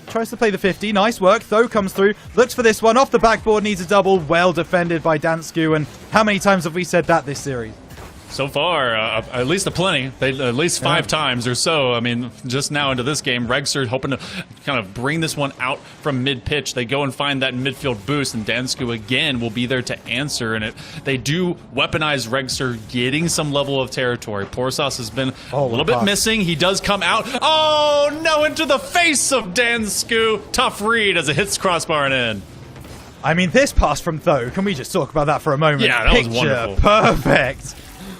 Tries to play the 50. Nice work. Though comes through. Looks for this one. Off the backboard. Needs a double. Well defended by Dansku. And how many times have we said that this series?
So far, at least a plenty. At least 5 times or so. I mean, just now into this game, Regzer hoping to kind of bring this one out from mid-pitch. They go and find that midfield boost, and Dansku again will be there to answer. And they do weaponize Regzer, getting some level of territory. Porsas has been a little bit missing. He does come out. Oh, no, into the face of Dansku. Tough read as it hits crossbar and in.
I mean, this pass from Though, can we just talk about that for a moment?
Yeah, that was wonderful.
Perfect.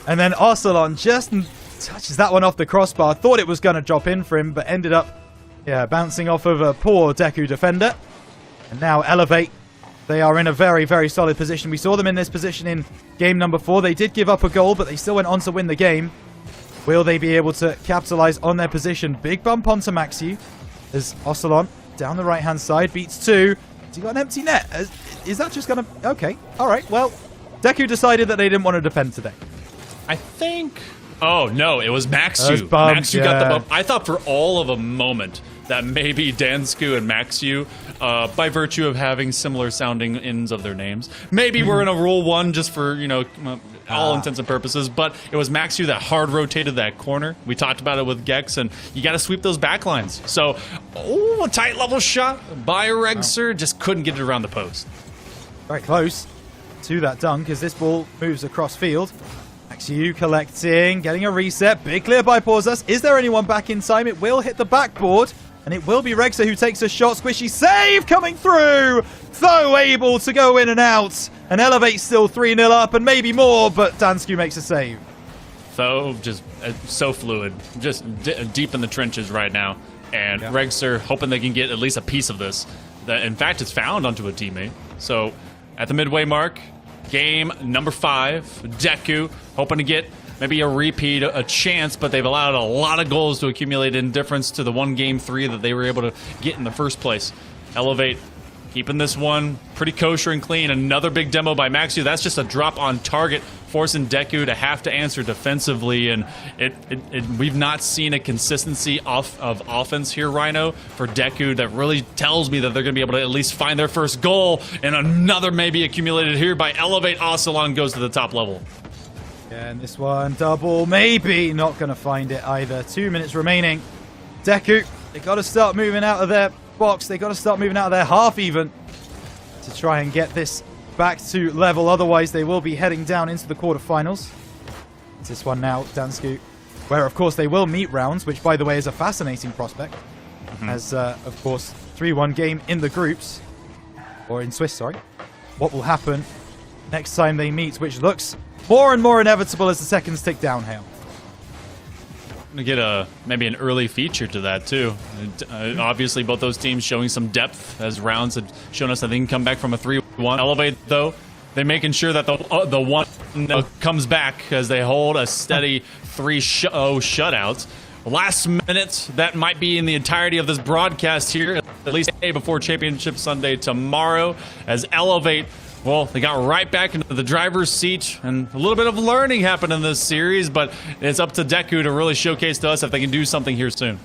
And then Ocelon just touches that one off the crossbar. Thought it was going to drop in for him, but ended up, bouncing off of a poor Deku defender. And now Elevate. They are in a very, very solid position. We saw them in this position in game number 4. They did give up a goal, but they still went on to win the game. Will they be able to capitalize on their position? Big bump onto Maxu as Ocelon down the right-hand side beats 2. Has he got an empty net? Is that just going to... Okay, all right. Well, Deku decided that they didn't want to defend today.
I think... Oh, no, it was Maxu.
Maxu
got the bump. I thought for all of a moment that maybe Dansku and Maxu, by virtue of having similar sounding ends of their names, maybe we're in a rule 1 just for, all intents and purposes, but it was Maxu that hard rotated that corner. We talked about it with Gex, and you got to sweep those back lines. So, a tight level shot by Regzer, just couldn't get it around the post.
Very close to that dunk as this ball moves across field. Maxu collecting, getting a reset. Big clear by Porzas. Is there anyone back in time? It will hit the backboard, and it will be Regzer who takes a shot. Squishy save coming through. Though able to go in and out. And Elevate still 3-0 up and maybe more, but Dansku makes a save.
Though just so fluid. Just deep in the trenches right now. And Regzer hoping they can get at least a piece of this. That, in fact, it's found onto a teammate. So at the midway mark, game number 5, Deku hoping to get maybe a repeat, a chance, but they've allowed a lot of goals to accumulate in difference to the 1 game 3 that they were able to get in the first place. Elevate keeping this one pretty kosher and clean. Another big demo by Maxu. That's just a drop on target forcing Deku to have to answer defensively, and we've not seen a consistency of offense here, Rhino, for Deku that really tells me that they're going to be able to at least find their first goal, and another maybe accumulated here by Elevate. Ocelon goes to the top level.
Yeah, and this one, double, maybe not going to find it either. 2 minutes remaining. Deku, they got to start moving out of their box. They got to start moving out of their half even to try and get this back to level. Otherwise, they will be heading down into the quarterfinals. It's this one now, Dansku, where, of course, they will meet rounds, which, by the way, is a fascinating prospect. As, of course, 3-1 game in the groups. Or in Swiss, sorry. What will happen next time they meet, which looks more and more inevitable as the seconds tick down here.
To get maybe an early feature to that too. Obviously, both those teams showing some depth as rounds had shown us that they can come back from a 3-1. Elevate though, they're making sure that the one comes back as they hold a steady 3-0 shutout. Last minute, that might be in the entirety of this broadcast here, at least a day before Championship Sunday tomorrow, as Elevate. Well, they got right back into the driver's seat, and a little bit of learning happened in this series, but it's up to Deku to really showcase to us if they can do something here soon.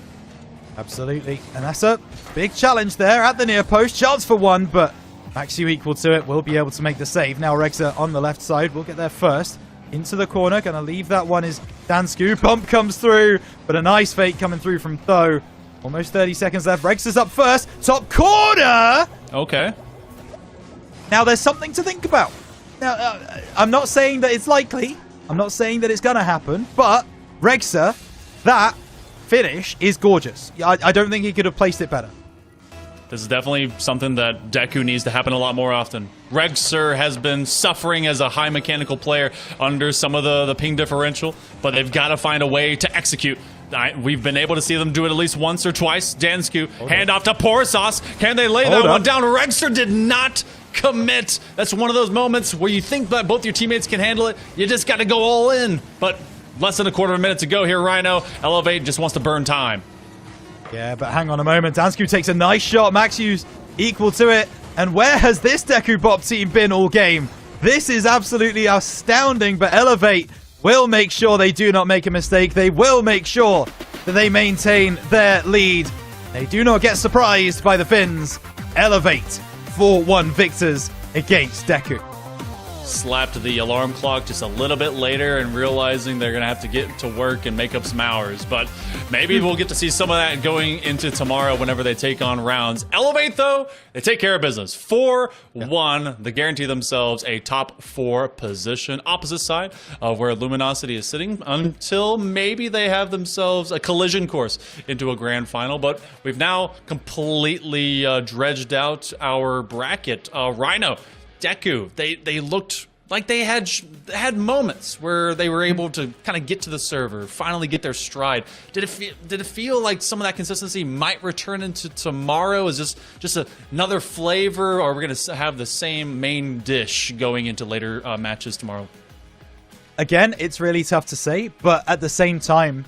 Absolutely, and that's a big challenge there at the near post. Chance for one, but Maxu equal to it will be able to make the save. Now Rexa on the left side will get there first. Into the corner, gonna leave that one is Dansku. Bump comes through, but a nice fake coming through from Tho. Almost 30 seconds left. Rexa's up first. Top corner!
Okay.
Now, there's something to think about. Now, I'm not saying that it's likely. I'm not saying that it's going to happen. But, Rexa, that finish is gorgeous. I don't think he could have placed it better.
This is definitely something that Deku needs to happen a lot more often. Regser has been suffering as a high mechanical player under some of the ping differential, but they've got to find a way to execute. We've been able to see them do it at least once or twice. Dansku, hand off to Porosas. Can they lay that one down? Regser did not commit. That's one of those moments where you think that both your teammates can handle it. You just got to go all in. But less than a quarter of a minute to go here, Rhino. Elevate just wants to burn time.
Yeah, but hang on a moment. Dansku takes a nice shot. Maxu's equal to it. And where has this DEKUBOP team been all game? This is absolutely astounding, but Elevate will make sure they do not make a mistake. They will make sure that they maintain their lead. They do not get surprised by the Finns. Elevate 4-1 victors against Deku.
Slapped the alarm clock just a little bit later and realizing they're going to have to get to work and make up some hours. But maybe we'll get to see some of that going into tomorrow whenever they take on rounds. Elevate, though, they take care of business. 4-1. They guarantee themselves a top 4 position. Opposite side of where Luminosity is sitting until maybe they have themselves a collision course into a grand final. But we've now completely dredged out our bracket. Rhino, Deku, they looked like they had moments where they were able to kind of get to the server, finally get their stride. Did it feel like some of that consistency might return into tomorrow? Is this just another flavor, or are we going to have the same main dish going into later matches tomorrow?
Again, it's really tough to say, but at the same time,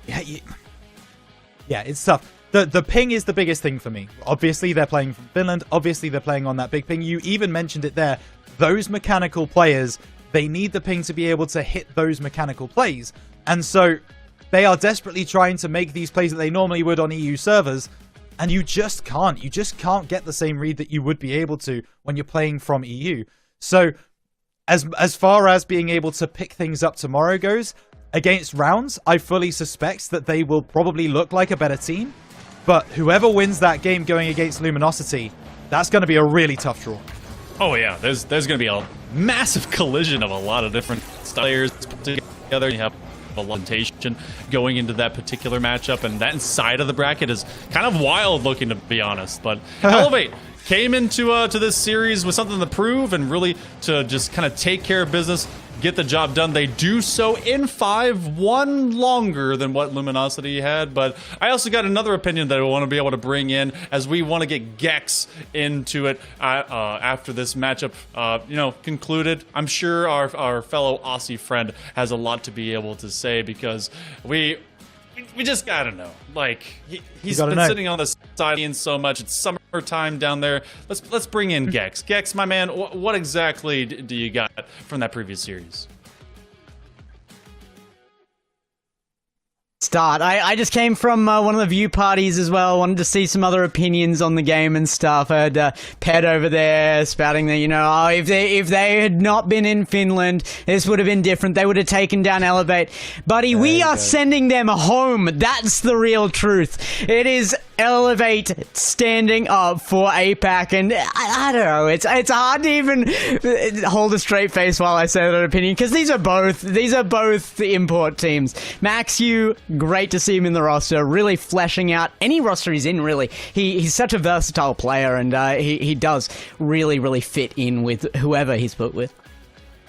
yeah, it's tough. The ping is the biggest thing for me. Obviously, they're playing from Finland. Obviously, they're playing on that big ping. You even mentioned it there. Those mechanical players, they need the ping to be able to hit those mechanical plays. And so, they are desperately trying to make these plays that they normally would on EU servers. And you just can't. You just can't get the same read that you would be able to when you're playing from EU. So, as far as being able to pick things up tomorrow goes, against rounds, I fully suspect that they will probably look like a better team. But whoever wins that game going against Luminosity, that's going to be a really tough draw.
Oh yeah, there's going to be a massive collision of a lot of different players together. You have a limitation going into that particular matchup, and that inside of the bracket is kind of wild looking, to be honest. But Elevate came into to this series with something to prove and really to just kind of take care of business, get the job done. They do so in 5, one longer than what Luminosity had. But I also got another opinion that I want to be able to bring in, as we want to get Gex into it after this matchup concluded. I'm sure our fellow Aussie friend has a lot to be able to say, because we we just gotta know. Like he's
gotta
been
know.
sitting on the sideline so much. It's summertime down there. Let's bring in Gex. Gex, my man, what exactly do you got from that previous series?
Start. I just came from one of the view parties as well. Wanted to see some other opinions on the game and stuff. I had Ped over there spouting that, oh, if they had not been in Finland, this would have been different. They would have taken down Elevate. Buddy, we are sending them home. That's the real truth. It is Elevate standing up for APAC, and I don't know. It's hard to even hold a straight face while I say that opinion, because these are both the import teams. Maxu, great to see him in the roster, really fleshing out any roster he's in. Really, he's such a versatile player, and he does really fit in with whoever he's put with.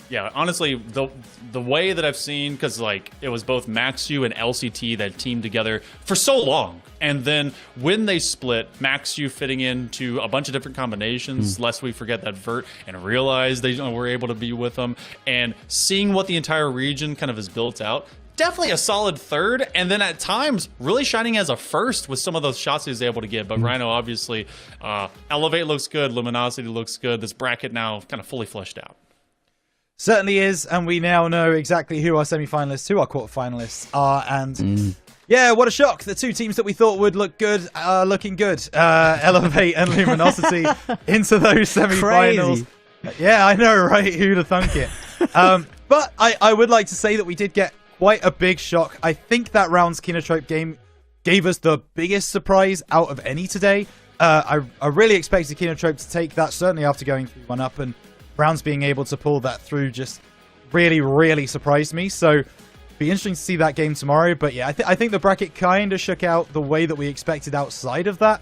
Yeah, honestly, the way that I've seen, because like it was both Maxu and LCT that teamed together for so long, and then when they split, Maxu fitting into a bunch of different combinations, lest we forget that Vert, and realize they were able to be with them, and seeing what the entire region kind of is built out. Definitely a solid third, and then at times really shining as a first with some of those shots he was able to get. But Rhino, obviously, Elevate looks good, Luminosity looks good. This bracket now kind of fully fleshed out.
Certainly is, and we now know exactly who our semi-finalists, who our quarter-finalists are, and yeah, what a shock. The two teams that we thought would look good are looking good. Elevate and Luminosity into those semi-finals. Crazy. Yeah, I know, right? Who'd have thunk it? But I would like to say that we did get quite a big shock. I think that round's KINOTROPE game gave us the biggest surprise out of any today. I really expected KINOTROPE to take that, certainly after going 3-1 up, and Browns being able to pull that through just really surprised me. So be interesting to see that game tomorrow. But yeah, I think the bracket kind of shook out the way that we expected outside of that,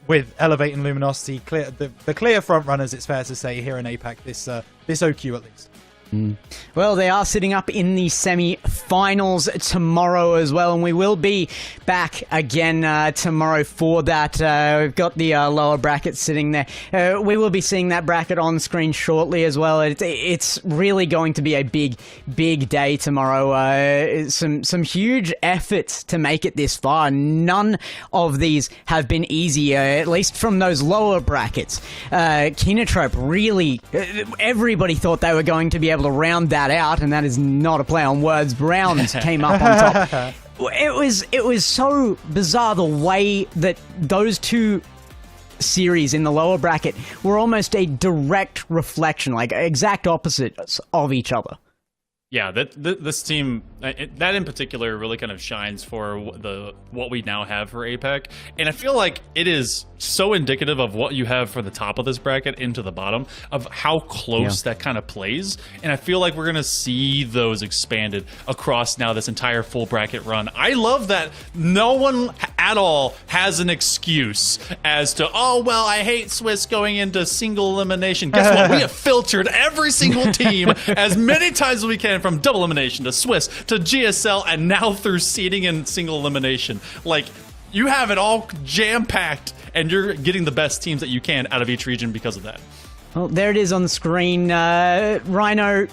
with Elevate and Luminosity the clear front runners, it's fair to say, here in APAC this OQ at least.
Well, they are sitting up in the semi-finals tomorrow as well, and we will be back again tomorrow for that. We've got the lower bracket sitting there. We will be seeing that bracket on screen shortly as well. It's really going to be a big day tomorrow. Some huge efforts to make it this far. None of these have been easy, at least from those lower brackets. KINOTROPE really, everybody thought they were going to be able to round that out, and that is not a play on words. Browns came up on top. It was so bizarre the way that those two series in the lower bracket were almost a direct reflection, like exact opposites of each other.
Yeah, this team, that in particular, really kind of shines for what we now have for APAC, and I feel like it is so indicative of what you have for the top of this bracket into the bottom, of how close that kind of plays, and I feel like we're going to see those expanded across now this entire full bracket run. I love that no one at all has an excuse as to, oh, well, I hate Swiss going into single elimination. Guess what? We have filtered every single team as many times as we can, from double elimination to Swiss to GSL, and now through seeding and single elimination. Like, you have it all jam-packed, and you're getting the best teams that you can out of each region because of that.
Well, there it is on the screen. Rhino,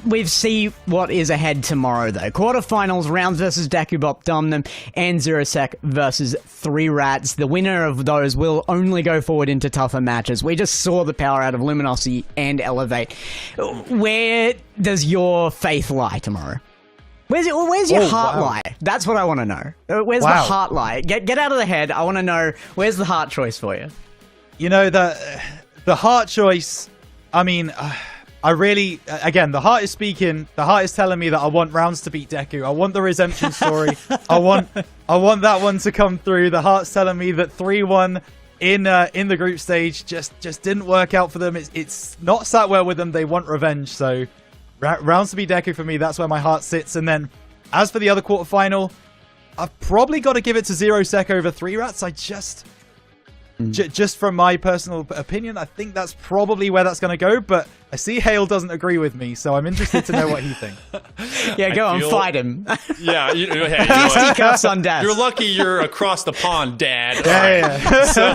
we see what is ahead tomorrow, though. Quarterfinals, Rounds versus DEKUBOPDUMNEM, and Zerosek versus 3 Rats. The winner of those will only go forward into tougher matches. We just saw the power out of Luminosity and Elevate. Where does your faith lie tomorrow? Where's your heart lie? That's what I want to know. Where's the heart lie? Get out of the head. I want to know, where's the heart choice for you?
You know, the heart choice, I mean, I really, again, the heart is speaking. The heart is telling me that I want Rounds to beat Deku. I want the redemption story. I want that one to come through. The heart's telling me that 3-1 in the group stage just didn't work out for them. It's not sat well with them. They want revenge. So Rounds to beat Deku for me. That's where my heart sits. And then as for the other quarterfinal, I've probably got to give it to Zerosek over 3 Rats. Just from my personal opinion, I think that's probably where that's going to go, but I see Hale doesn't agree with me, so I'm interested to know what he thinks.
Yeah, go on, fight him.
Yeah, hey, you know what?
Cuffs on Daz.
You're lucky you're across the pond, Dad.
Yeah.
So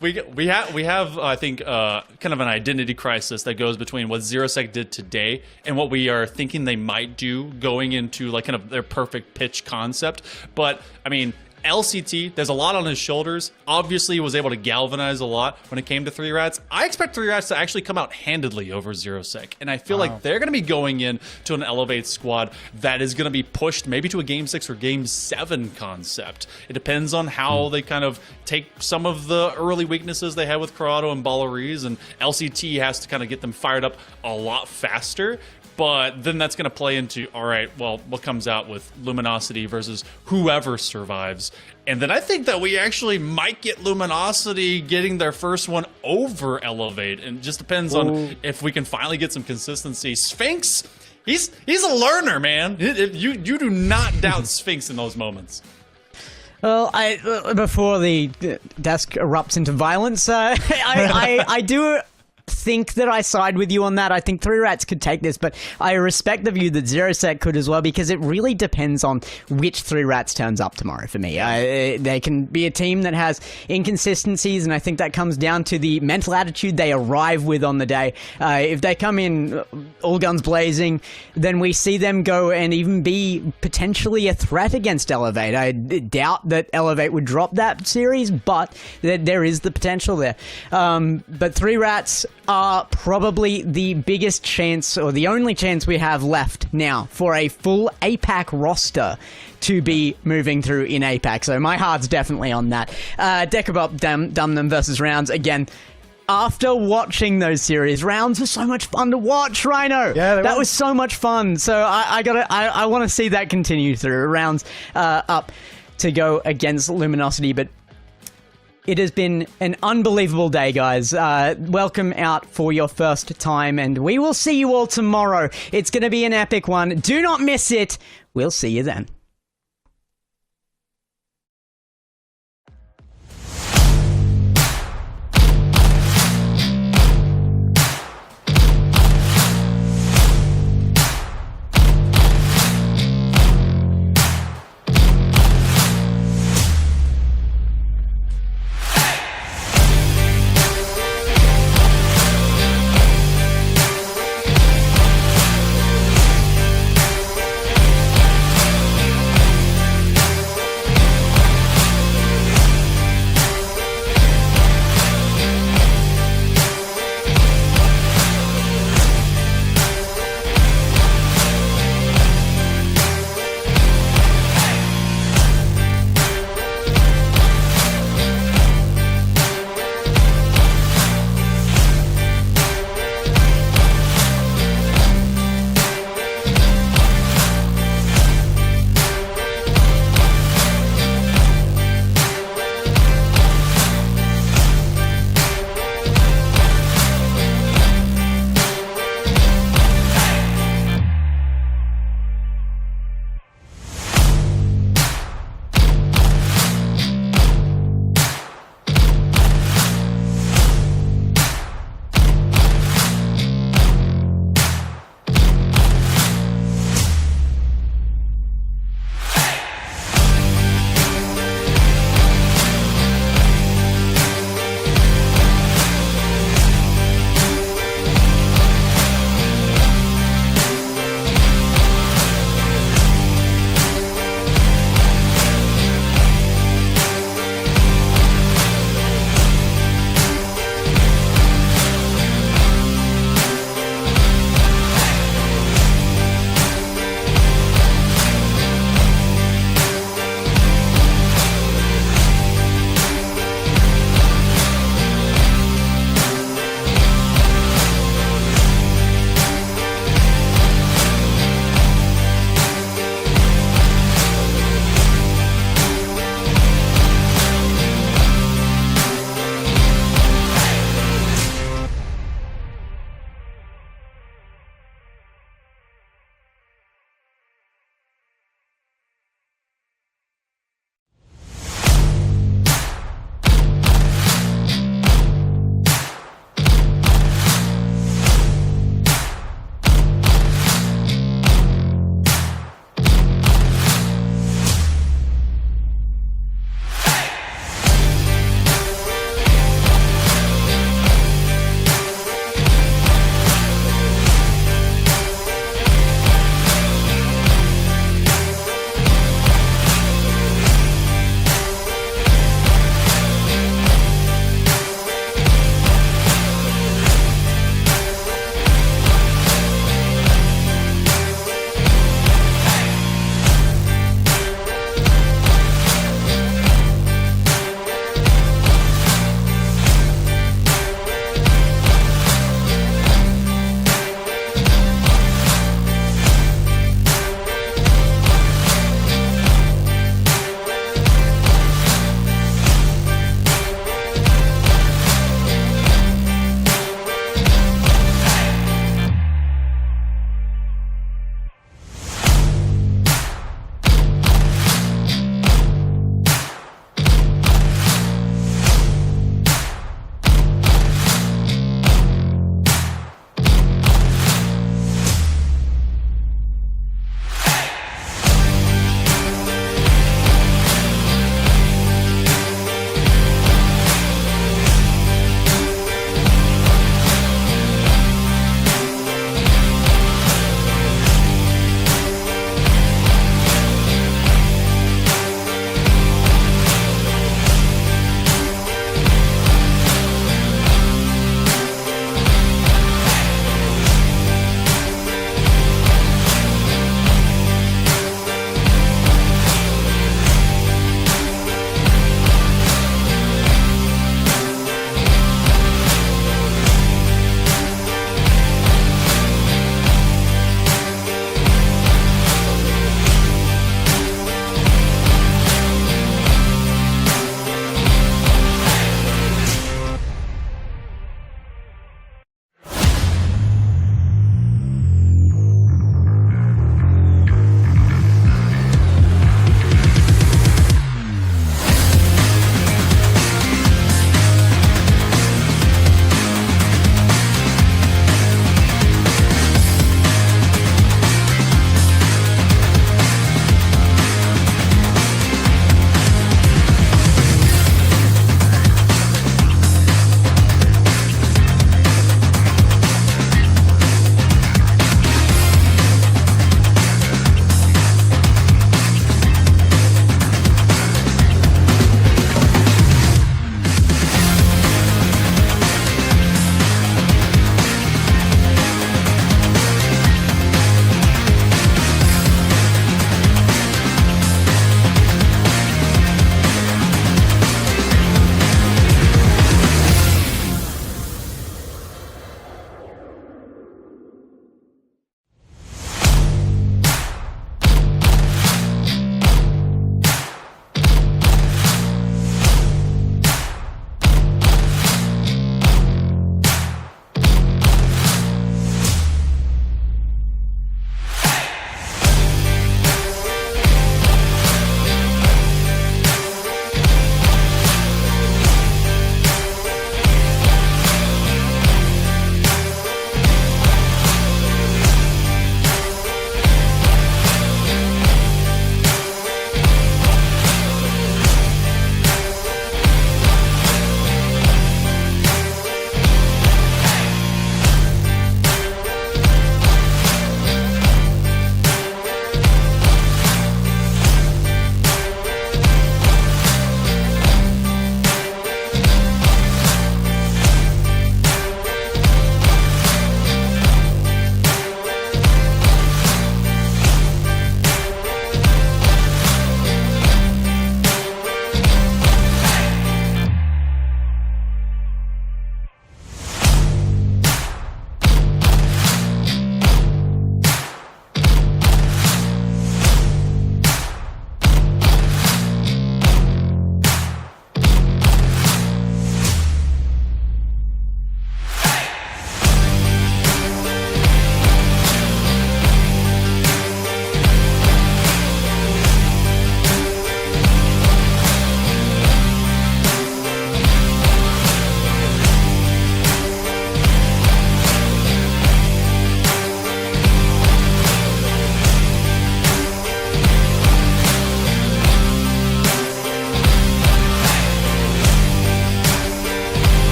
we have I think kind of an identity crisis that goes between what ZeroSec did today and what we are thinking they might do going into like kind of their perfect pitch concept. But I mean, LCT, there's a lot on his shoulders. Obviously, he was able to galvanize a lot when it came to 3 Rats. I expect 3 Rats to actually come out handedly over ZeroSec, and I feel like they're going to be going in to an Elevate squad that is going to be pushed maybe to a Game 6 or Game 7 concept. It depends on how they kind of take some of the early weaknesses they had with Corrado and Balleries, and LCT has to kind of get them fired up a lot faster. But then that's going to play into, all right, well, what comes out with Luminosity versus whoever survives. And then I think that we actually might get Luminosity getting their first one over Elevate. And it just depends on if we can finally get some consistency. Sphinx, he's a learner, man. You do not doubt Sphinx in those moments.
Well, before the desk erupts into violence, I do think that I side with you on that. I think 3 Rats could take this, but I respect the view that ZeroSec could as well, because it really depends on which 3 Rats turns up tomorrow for me. They can be a team that has inconsistencies, and I think that comes down to the mental attitude they arrive with on the day. If they come in all guns blazing, then we see them go and even be potentially a threat against Elevate. I doubt that Elevate would drop that series, but there is the potential there. But 3 Rats are probably the biggest chance, or the only chance we have left now for a full APAC roster to be moving through in APAC. So my heart's definitely on that. DEKUBOPDUMNEM versus Rounds. Again, after watching those series, Rounds was so much fun to watch, Rhino.
Yeah,
that was so much fun. So I want to see that continue through. Rounds up to go against Luminosity, but it has been an unbelievable day, guys. Welcome out for your first time, and we will see you all tomorrow. It's going to be an epic one. Do not miss it. We'll see you then.